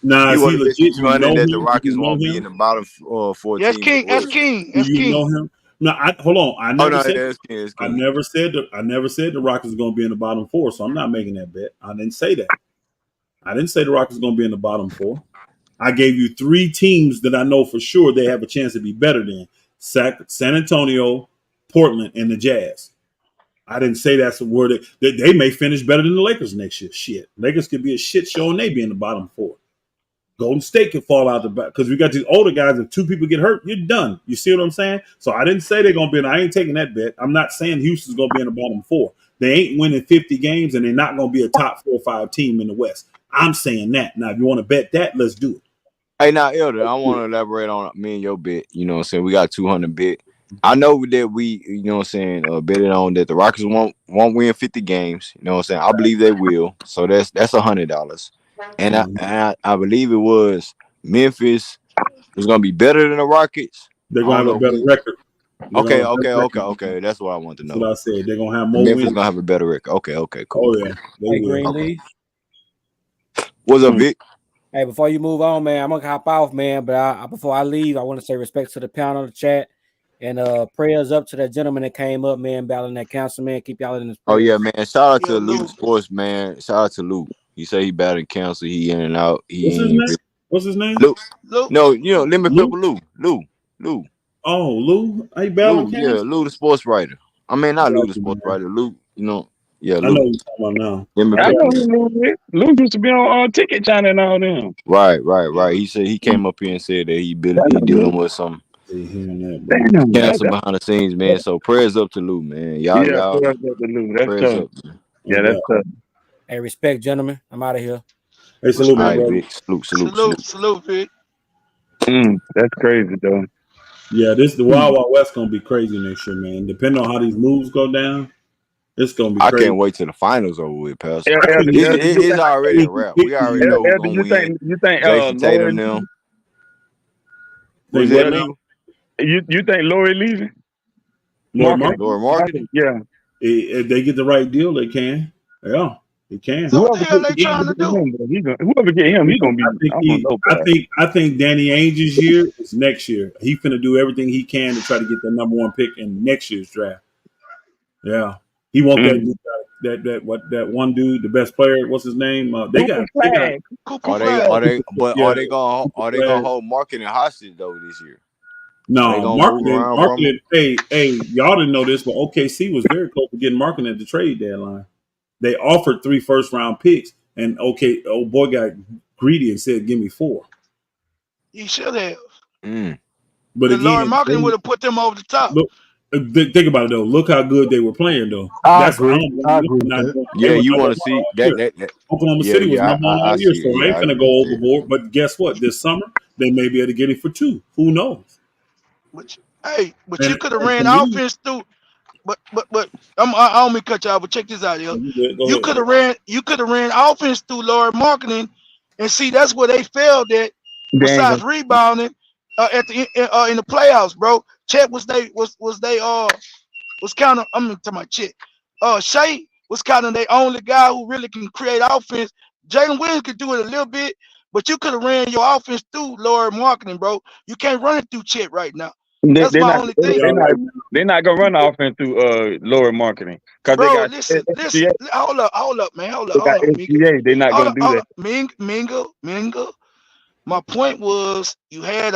Nah, he want to bet you 200 that the him? Rockets won't be in the bottom 14. That's King. That's King. That's You King. know him? No, hold on. I never said. That's King. I never said the Rockets are going to be in the bottom 4. So I'm not making that bet. I didn't say that. I didn't say the Rockets are going to be in the bottom 4. I gave you 3 teams that I know for sure they have a chance to be better than: San Antonio, Portland, and the Jazz. I didn't say that's a word that they may finish better than the Lakers next year. Shit, Lakers could be a shit show and they be in the bottom 4. Golden State could fall out the back because we got these older guys. If 2 people get hurt, you're done. You see what I'm saying? So I didn't say they're gonna be. I ain't taking that bet. I'm not saying Houston's gonna be in the bottom 4. They ain't winning 50 games and they're not gonna be a top 4 or 5 team in the West. I'm saying that. Now, if you want to bet that, let's do it. Hey, now, Elder, I want to elaborate on me and your bet. You know what I'm saying? We got 200 bet. I know that we, you know what I'm saying, betted on that the Rockets won't win 50 games. You know what I'm saying? I believe they will. So that's $100. And I believe it was Memphis was gonna be better than the Rockets. They're gonna have a better record. Okay. That's what I want to know. That's what I said. They're gonna have more Memphis wins. gonna have a better record. Okay, cool. Oh yeah. Hey, Greenleaf. What's up, Vic? Hey, before you move on, man, I'm gonna hop off, man. But before I leave, I want to say respect to the panel, the chat, and prayers up to that gentleman that came up, man, battling that cancer, man. Keep y'all in his prayers. Oh yeah, man. Shout out to Luke Sports, man. Shout out to Luke. He said he battling cancer. He in and out. What's his name? Luke. No, you know, Lemon Pepper Lou. Oh, Lou? Are you battling cancer? Yeah, Lou the sports writer. I mean, not Lou the sports writer. Lou, you know. Yeah, Lou. I know what you're talking about I know who Lou used to be on Ticket Channel and all them. Right. He said he came up here and said that he dealing with some cancer behind the scenes, man. So prayers up to Lou, man. Y'all. Prayers up to Lou. That's tough. Up, man. Yeah, that's tough. Hey, respect, gentlemen. I'm out of here. Hey, salute, man. Right, salute, Vic. That's crazy, though. Yeah, the Wild Wild West gonna be crazy next year, man. Depending on how these moves go down, it's gonna be crazy. I can't wait till the finals over with, Pastor. It's already a wrap. We already know who's gonna win. You think Jason Tatum them? You think Lori leaving? Lori Marketing? Yeah. If they get the right deal, they can. Yeah, they can. So what the hell they trying to do? Whoever get him, he's gonna be. I think Danny Ainge's year is next year. He finna do everything he can to try to get the number 1 pick in next year's draft. Yeah, he want that one dude, the best player. What's his name? They got. Are they gonna hold marketing hostage though this year? No, marketing. Hey, y'all didn't know this, but OKC was very close to getting marketing at the trade deadline. They offered 3 first-round picks, and old boy got greedy and said, "Give me 4." He should have. But the again, Lord marketing would have put them over the top. Look, think about it though. Look how good they were playing though. I agree. Yeah, you want to see that Oklahoma City was number 1 all year, so they ain't gonna go overboard. But guess what? This summer they may be able to get it for 2. Who knows? But you could have ran offense through. But I don't mean to cut you out, but check this out, yo. You could have ran offense through Lord marketing, and see that's where they failed at. Besides rebounding, in the playoffs, bro. Chet was kind of. I'm talking about Chet. Shea was kind of the only guy who really can create offense Jalen Williams could do it a little bit, but you could have ran your offense through lower marketing, bro. You can't run it through Chet right now. That's my only thing. They're not gonna run the offense through lower marketing because they Bro, got listen. Hold up, man. Hold they got on, SGA. They're not gonna do that. Minga. My point was you had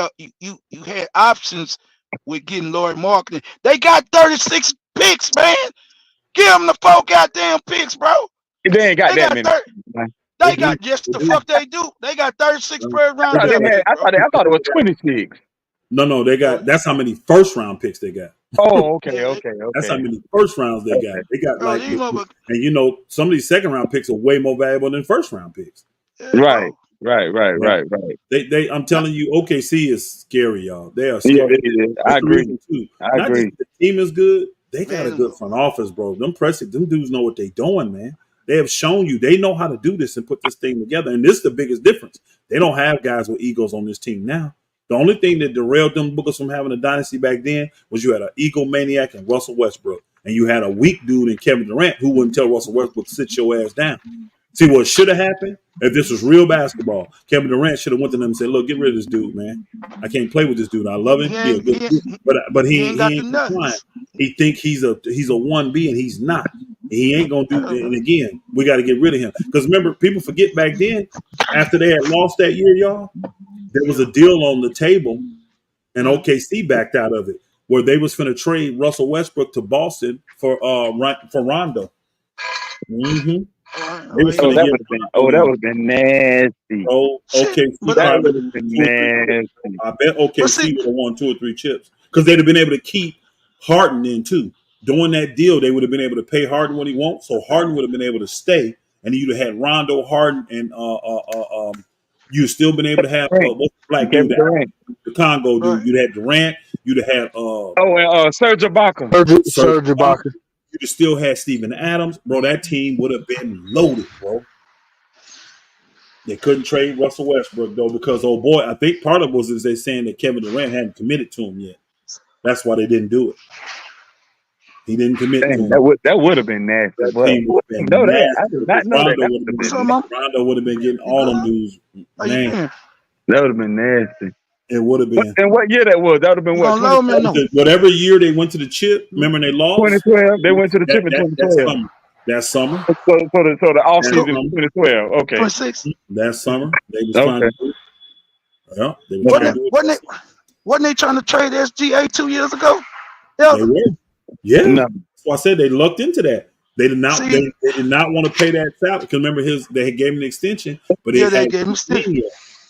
options with getting lower marketing. They got 36 picks, man. Give them the 4 goddamn picks, bro. They ain't got that many. They got just the fuck they do. They got 36 first round. I thought it was 26. No, they got that's how many first round picks they got. Oh, okay. That's how many first rounds they got. They got and some of these second round picks are way more valuable than first round picks. Right. They I'm telling you, OKC is scary, y'all. They are scary. Yeah, I agree. Not just the team is good, they got a good front office, bro. Them dudes know what they doing, man. They have shown you they know how to do this and put this thing together. And this is the biggest difference. They don't have guys with egos on this team now. The only thing that derailed them bookers from having a dynasty back then was you had an egomaniac in Russell Westbrook, and you had a weak dude in Kevin Durant who wouldn't tell Russell Westbrook to sit your ass down. See what should have happened if this was real basketball? Kevin Durant should have went to them and said, "Look, get rid of this dude, man. I can't play with this dude. I love him, but he ain't compliant. He think he's a 1B and he's not. He ain't gonna do. And again, we got to get rid of him because remember, people forget back then after they had lost that year, y'all. There was a deal on the table, and OKC backed out of it, where they was going to trade Russell Westbrook to Boston for Rondo. Mm-hmm. That would have been nasty. Oh, OKC that would have been nasty. I bet OKC would have won 2 or 3 chips because they'd have been able to keep Harden in too. During that deal, they would have been able to pay Harden what he wants, so Harden would have been able to stay, and you'd have had Rondo, Harden, and you'd still been able to have what's the black dude, the Congo dude. You'd have Durant. You'd have had Serge Ibaka. Serge Ibaka. You'd have still had Steven Adams, bro. That team would have been loaded, bro. They couldn't trade Russell Westbrook though because oh boy, I think part of it was they saying that Kevin Durant hadn't committed to him yet. That's why they didn't do it. He didn't commit to him. That would have been nasty. I did not know that. Rondo would have been getting all them dudes. Man, that would have been nasty. It would have been. And what year that was? That would have been what? Whatever year they went to the chip. Remember they lost? 2012. They went to the chip in 2012. That summer. So the off season in 2012. Okay. 26. That summer they was trying to do. Yeah, they were trying to do it. Wasn't they trying to trade SGA 2 years ago? They were. Yeah, that's why I said they looked into that. They did not. They did not want to pay that salary because remember they gave him an extension, but they gave him extension.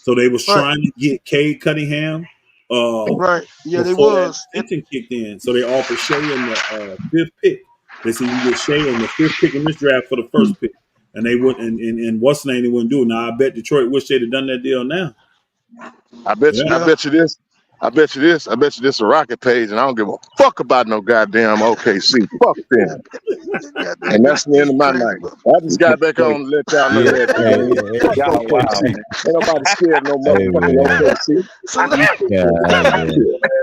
So they was trying to get Cade Cunningham. Right. Yeah, they was. Extension kicked in, so they offered Shea in the 5th pick. They said you get Shea in the 5th pick in this draft for the 1st pick, and they wouldn't. And what's the name? They wouldn't do it. Now I bet Detroit wish they'd have done that deal now. I bet you this. I bet you this is a Rocket page, and I don't give a fuck about no goddamn OKC. Fuck them. And that's the end of my night. I just got back on to let y'all know that. Ain't nobody scared no motherfucking OKC.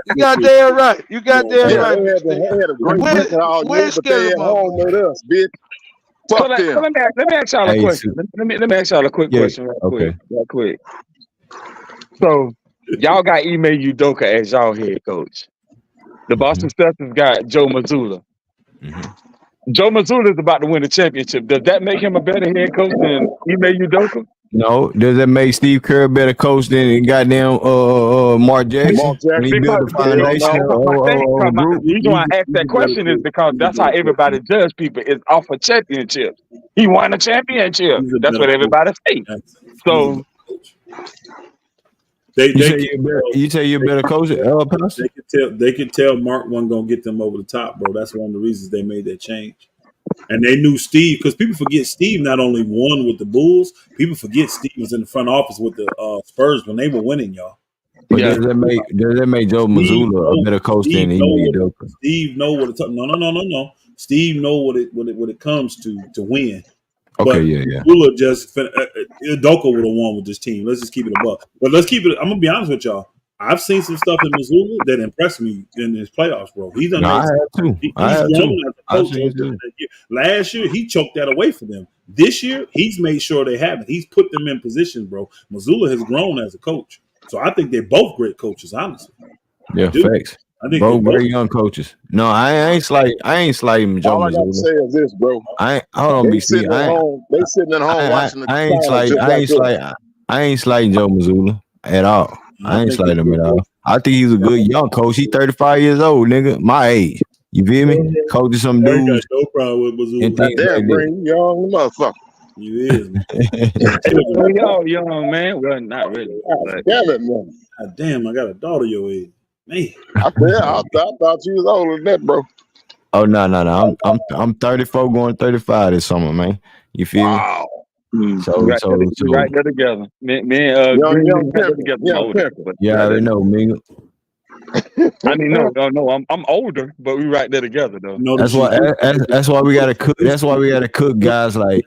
You got damn right. You got damn right. They had a great record all year, but they at home with us, bitch. Fuck them. Let me ask y'all a question. Let me ask y'all a quick question real quick. So y'all got Ime Udoka as y'all head coach. The Boston Celtics got Joe Mazzulla. Joe Mazzulla is about to win the championship. Does that make him a better head coach than Ime Udoka? No. Does that make Steve Kerr a better coach than goddamn Mark Jackson? When he built the foundation. The reason why I ask that question is because that's how everybody judge people is off of championships. He won a championship. That's what everybody says. So You say you're a better coach? They could tell Mark wasn't gonna get them over the top, bro. That's one of the reasons they made that change. And they knew Steve because people forget Steve not only won with the Bulls, people forget Steve was in the front office with the Spurs when they were winning, y'all. But does that make Joe Mazzulla a better coach than Ime Udoka? Steve know what it's no. Steve know what it comes to win. Okay, but Udoka would have won with this team. Let's just keep it above. But let's keep it. I'm gonna be honest with y'all. I've seen some stuff in Missoula that impressed me in his playoffs, bro. He's done No, I made have too. he's I have grown too. as a I've coach. seen too. Last year, he choked that away for them. This year, he's made sure they haven't. He's put them in positions, bro. Missoula has grown as a coach. So I think they're both great coaches, honestly. Yeah, facts. I think Both they're great young coaches. No, I ain't slighting Joe All I got to say Missoula. is this, bro. I ain't hold on, They BC. sitting at home. They sitting at home watching the I ain't finals just like us. I ain't slighting Joe Missoula at all. I ain't slighting him at all. I think he's a good young coach. He's 35 years old, nigga. My age. You feel me? Coaching some I ain't got dudes no problem with Missoula. and things Damn, like that. Green, you young motherfucker. You is, man. We all young, man. Well, not really. But Damn it, man. God damn, I got a daughter your age. Man. I thought you was older than that, bro. Oh no. I'm 34 going 35 this summer, man. You feel Wow. me? So we right there together. Me and Green Young right there pimp. together. Young Older, pimp. but yeah, I right already there. know, nigga. I mean, no. I'm older, but we right there together though. That's why we gotta cook. That's why we gotta cook guys like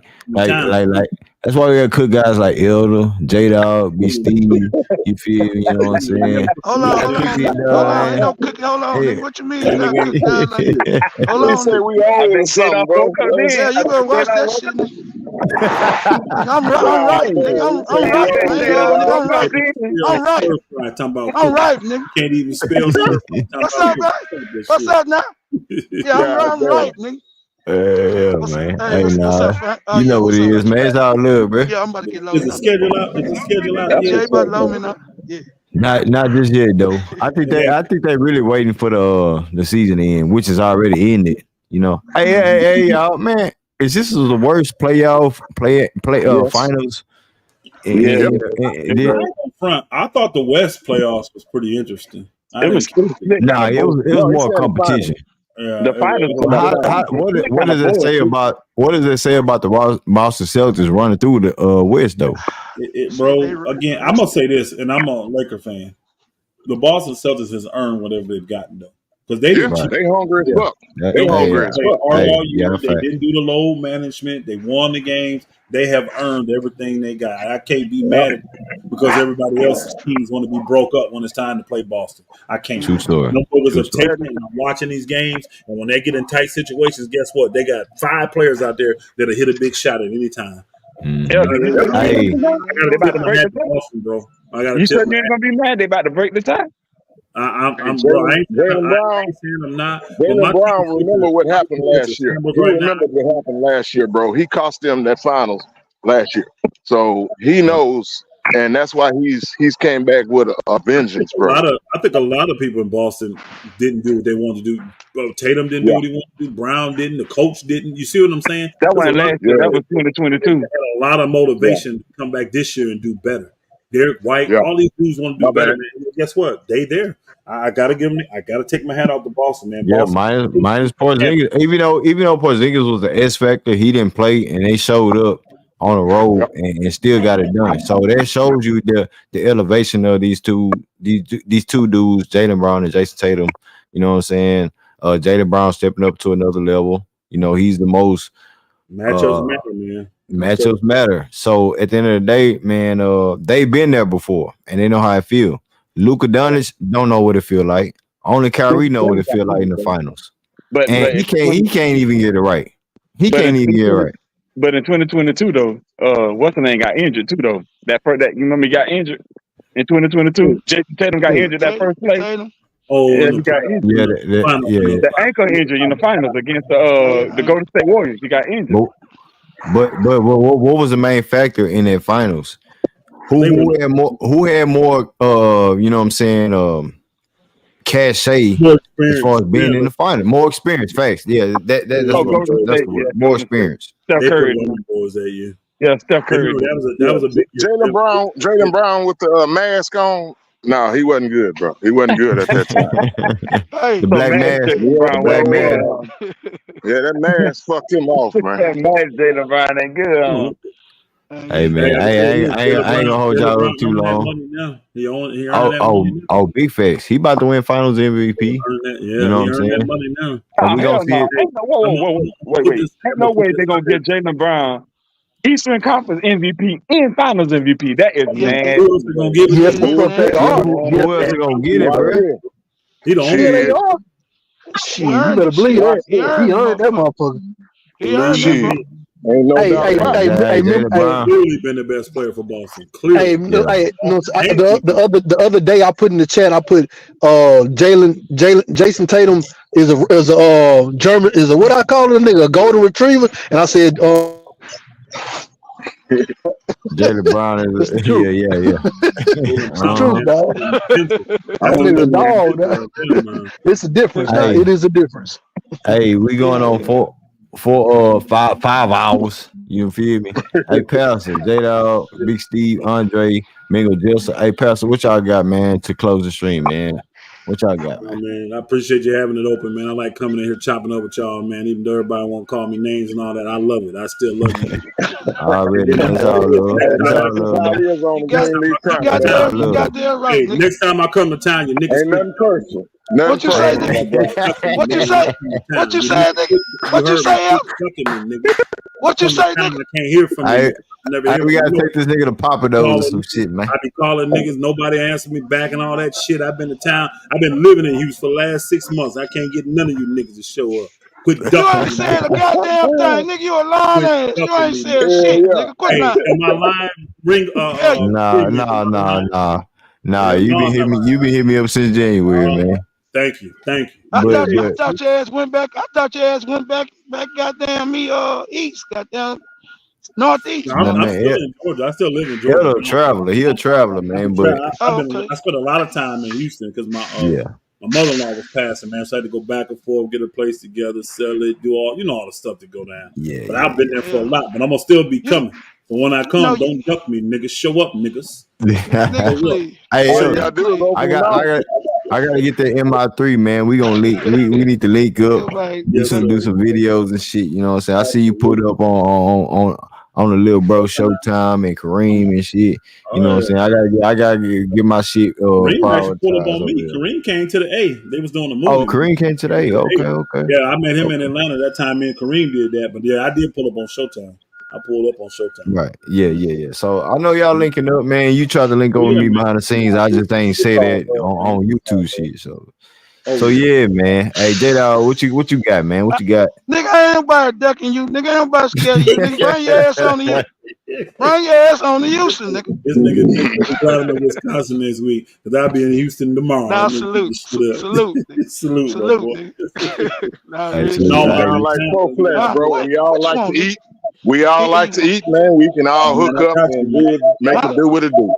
that's why we gotta cook guys like Elder, J Dog, B Steve. You feel me? You know what I'm saying? Hold on. Ain't no cooking. Hold on, nigga. What you mean you got cook guys like that? Hold They on. say Nigga. we old or something, bro. Yeah, you better watch that shit, nigga. Nigga, I'm right, nigga. I'm right. Nigga, I'm right. I'm right. Talking about I'm right, nigga. can't even spell stir fry. What's up, man? What's up now? Yeah, I'm right, nigga. Yeah, man. Hey, Hey, what's up, nah. Frank? Oh, You yeah, know what what's it up? is, man. It's all love, bro. Yeah, I'm about to get Is loaded the up. schedule out? Is the schedule out Yeah, yet? you about to load me now. Yeah. Not just yet though. I think they really waiting for the season to end, which is already ended. You know. Hey, y'all, man. Is this the worst playoff Yes. finals? Yeah. Front. I thought the West playoffs was pretty interesting. It was split. Nah, it was more competition. Yeah, The finals was What does it say about the Boston Celtics running through the West though? Bro, again, I'm gonna say this, and I'm a Laker fan. The Boston Celtics has earned whatever they've gotten though, because they didn't cheat. They hungry as fuck. They They hungry as fuck. all year. They didn't do the load management. They won the games. They have earned everything they got. I can't be mad at them because everybody else's teams want to be broke up when it's time to play Boston. I can't. True story. No focus of taking and watching these games, and when they get in tight situations, guess what? They got 5 players out there that'll hit a big shot at any time. Mm-hmm. They about to break the tie. Boston, bro. I gotta You tip said you ain't gonna be mad. They about to break the tie. I'm Jaylen bro. I ain't Brown. saying I'm not. But Jaylen my Brown, remember what happened last year. He right now. remembered what happened last year, bro. He cost them that finals last year. So he knows, and that's why he's came back with a vengeance, bro. I think a lot of people in Boston didn't do what they wanted to do. Well, Tatum didn't do what he wanted to do. Brown didn't. The coach didn't. You see what I'm saying? That wasn't last year. That was 2022. They had a lot of motivation to come back this year and do better. Derek White, all these dudes want to do better, man. Guess what? They there. I gotta give them. I gotta take my hat off to Boston, man. Yeah, Boston. minus Porzingis. Even though Porzingis was the S factor, he didn't play, and they showed up on the road and still got it done. So that shows you the elevation of these two dudes, Jaylen Brown and Jason Tatum. You know what I'm saying? Jaylen Brown stepping up to another level. You know, he's the most matchups matter, man. Matchups matter. So at the end of the day, man, they've been there before and they know how it feel. Luka Doncic don't know what it feel like. Only Kyrie know what it feel like in the finals. But he can't even get it right. He can't even get it right. But in 2022 though, what's the name got injured too though. That you remember he got injured in 2022. Jason Tatum got injured that first play. Oh, yeah, he got injured. The ankle injury in the finals against the Golden State Warriors. He got injured. But what was the main factor in that finals? Who had more you know what I'm saying, cachet as far as being in the final? More experience, facts. Yeah, that's the word. More experience. Steph Curry. Yeah, Steph Curry. That was a big Jaylen Brown with the mask on. No, he wasn't good, bro. He wasn't good at that time. The black mask. Black mask. Yeah, that mask fucked him off, man. That mask Jaylen Brown ain't good. Hey man, I ain't gonna hold y'all up too long. Oh, big facts. He about to win Finals MVP. You know what I'm saying? Money now. We gonna see it. Whoa. Wait. Ain't no way they're gonna get Jaylen Brown. Eastern Conference MVP and Finals MVP. That is nasty. Who else is gonna give it Yes, to the fuck they are. Who else are gonna get it, Right bro? here. He the only Yeah, one. they are. He Shit, you earned better it. believe Shit, that. he He earned earned that that motherfucker. motherfucker. He earned that, bro. Shit. Ain't no Hey, doubt hey, about hey, it. hey, Jalen Brown. Clearly been the best player for Boston. Hey, Clearly. Yeah. hey, no, Hands the other day I put in the chat, I put Jason Tatum is a German, is a, what I call it, a nigga, a golden retriever, and I said Jalen Brown it's is the truth. yeah. It's the truth, dog. I That want nigga them to dog. get Dog. him, man. It's a difference, dog. Hey, It is a difference. hey, we going on for 5 hours. You feel me? Hey, Pastor, J-Dog, Big Steve, Andre, Mingo Jilson. Hey, Pastor, what y'all got, man, to close the stream, man? What y'all got, man? Man, I appreciate you having it open, man. I like coming in here chopping up with y'all, man. Even though everybody won't call me names and all that, I love it. I still love you. Already, man. It's all love. It's all love, man. You got there right, Hey, nigga. next time I come to town, you niggas. Ain't nothing personal. Nothing What you say, personal, my nigga? brother. What you say? What you say, nigga? What you say, Al? What you say, nigga? I can't hear from you. Hey, niggas. Never hear we from gotta you. take this nigga to Papa Do's or some shit, man. I be calling niggas, nobody answer me back and all that shit. I've been to town. I've been living in Houston for the last 6 months. I can't get none of you niggas to show up. Quit You ducking ain't me. saying a Nigga. goddamn thing, nigga. You a lying Quit ass. You ducking ain't me. saying Nigga. shit, nigga. Quit Hey, lying. am I lying? Ring Yeah, Nah. Hell You no, been I'm hitting not me. You been hitting me up since January, man. Thank you. I But thought your ass went back. I thought your ass went back, goddamn me, east, goddamn northeast. I'm man, still in Georgia. I still live in Georgia. He'll a traveler. He a traveler, man. But I spent a lot of time in Houston because my mother-in-law was passing, man. So I had to go back and forth, get a place together, sell it, do all all the stuff that go down. But I've been there for a lot. But I'm gonna still be coming. So when I come, don't duck me, niggas. Show up, niggas. Nigga, please. Hey, All you gotta do is open your mouth. I gotta get that MI3, man. We gonna link. We need to link up. Do some videos and shit. You know what I'm saying? I see you put up on the Little Bro Showtime and Kareem and shit. You know what I'm saying? I gotta get my shit Kareem actually pulled up prioritized on over me. there. Kareem came to the A. They was doing a movie. Oh, Kareem came today. Okay. Yeah, I met him in Atlanta that time. Me and Kareem did that. But yeah, I did pull up on Showtime. I pulled up on Showtime. Right. Yeah. So I know y'all linking up, man. You tried to link up with me behind the scenes. I just ain't say that on YouTube shit. So yeah, man. Hey, J-Dog, what you got, man? What you got? Nigga, ain't nobody ducking you. Nigga, ain't nobody scared of you. Nigga, bring your ass on the Bring your ass on to Houston, nigga. This nigga driving to Wisconsin this week because I'll be in Houston tomorrow. Nah, salute, salute, nigga. Nah, Y'all like pro flesh, bro, and y'all like to eat. We all like to eat, man. We can all hook up and make it do what it do.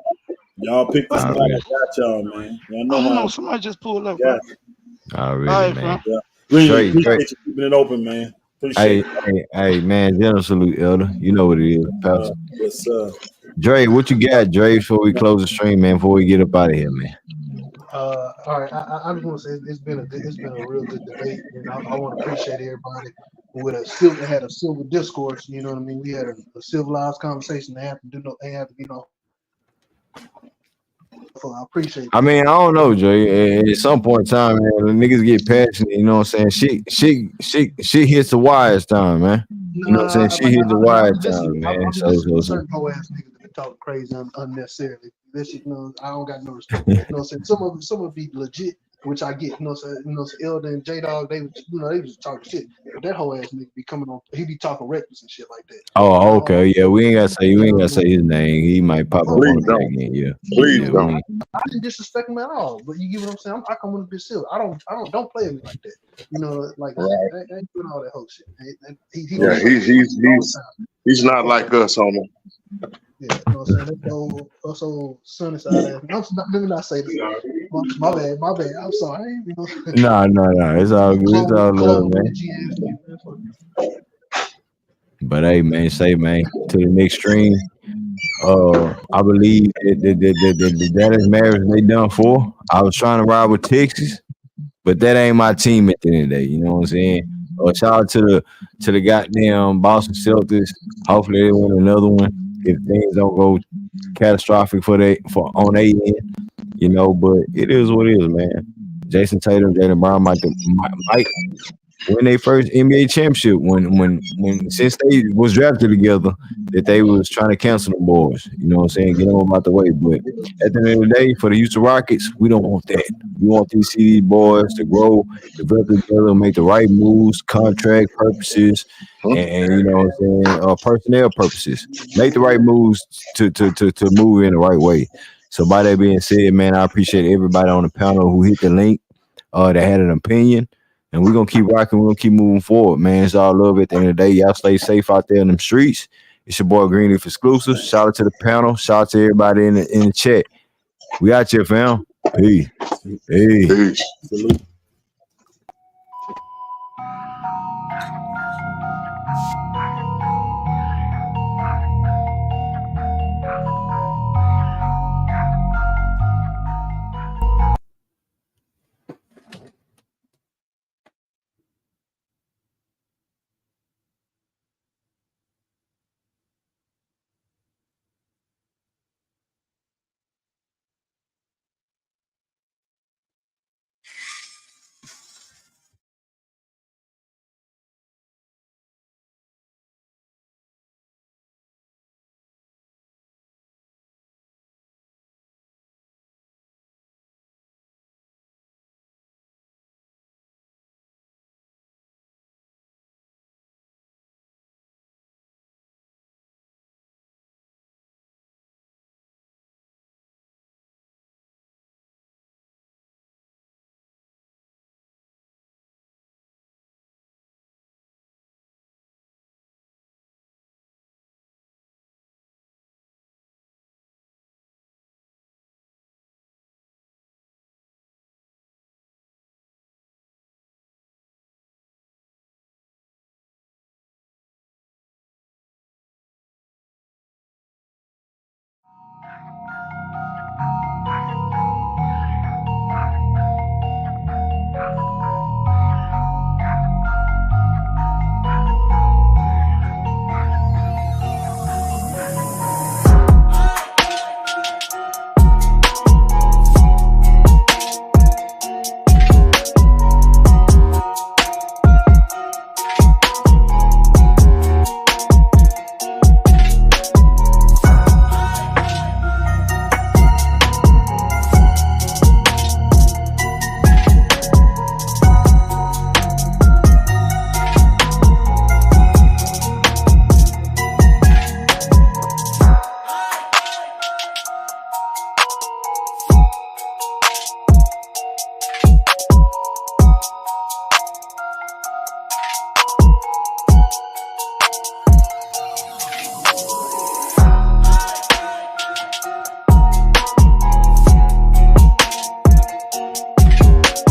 Y'all pick the spot. I got y'all, man. Y'all know how. Somebody just pulled up. Yeah. Already, man. Really appreciate you keeping it open, man. Appreciate it. Hey, man. General salute, Elder. You know what it is, Pastor. Yes, sir. Dre, what you got, Dre, before we close the stream, man? Before we get up out of here, man. All right, I just want to say it's been a real good debate, and I want to appreciate everybody with had a civil discourse. You know what I mean? We had a civilized conversation. They have to be no. So I appreciate it. I mean, I don't know, Dre. At some point in time, man, the niggas get passionate. You know what I'm saying? She hits the wires time, man. You know what I'm saying? She hit the wires time, man. Certain whole ass niggas that talk crazy unnecessarily. This shit, I don't got no respect. You know what I'm saying? Some would be legit, which I get. You know what I'm saying? Elder and J-Dog, they was talking shit. But that whole ass nigga be coming on. He be talking reckless and shit like that. Oh, okay. Yeah, we ain't gotta say his name. He might pop up on the back end. Yeah. Please don't. I didn't disrespect him at all. But you get what I'm saying? I come with a bit silly. I don't play with me like that. You know, like I ain't doing all that whole shit. He's not like us, homie. Yeah, you know what I'm saying? That's old sunny side ass. Let me not say this. My bad. I'm sorry. No. It's all good. It's all love, man. But hey, man, to the next stream. I believe the Dallas Mavericks they done for. I was trying to ride with Texas, but that ain't my team at the end of the day. You know what I'm saying? Shout out to the goddamn Boston Celtics. Hopefully they win another one if things don't go catastrophic for on their end. You know, but it is what it is, man. Jason Tatum, Jaylen Brown might win their first NBA championship when since they was drafted together that they was trying to cancel the boys. You know what I'm saying? Get them out the way. But at the end of the day, for the Houston Rockets, we don't want that. We want these CD boys to grow, develop together, make the right moves, contract purposes, and you know what I'm saying, personnel purposes. Make the right moves to move in the right way. So by that being said, man, I appreciate everybody on the panel who hit the link, that had an opinion. And we're gonna keep rocking, we're gonna keep moving forward, man. It's all love at the end of the day. Y'all stay safe out there in them streets. It's your boy Greenleaf Exclusive. Shout out to the panel, shout out to everybody in the chat. We out here, fam. Peace. Peace. Peace.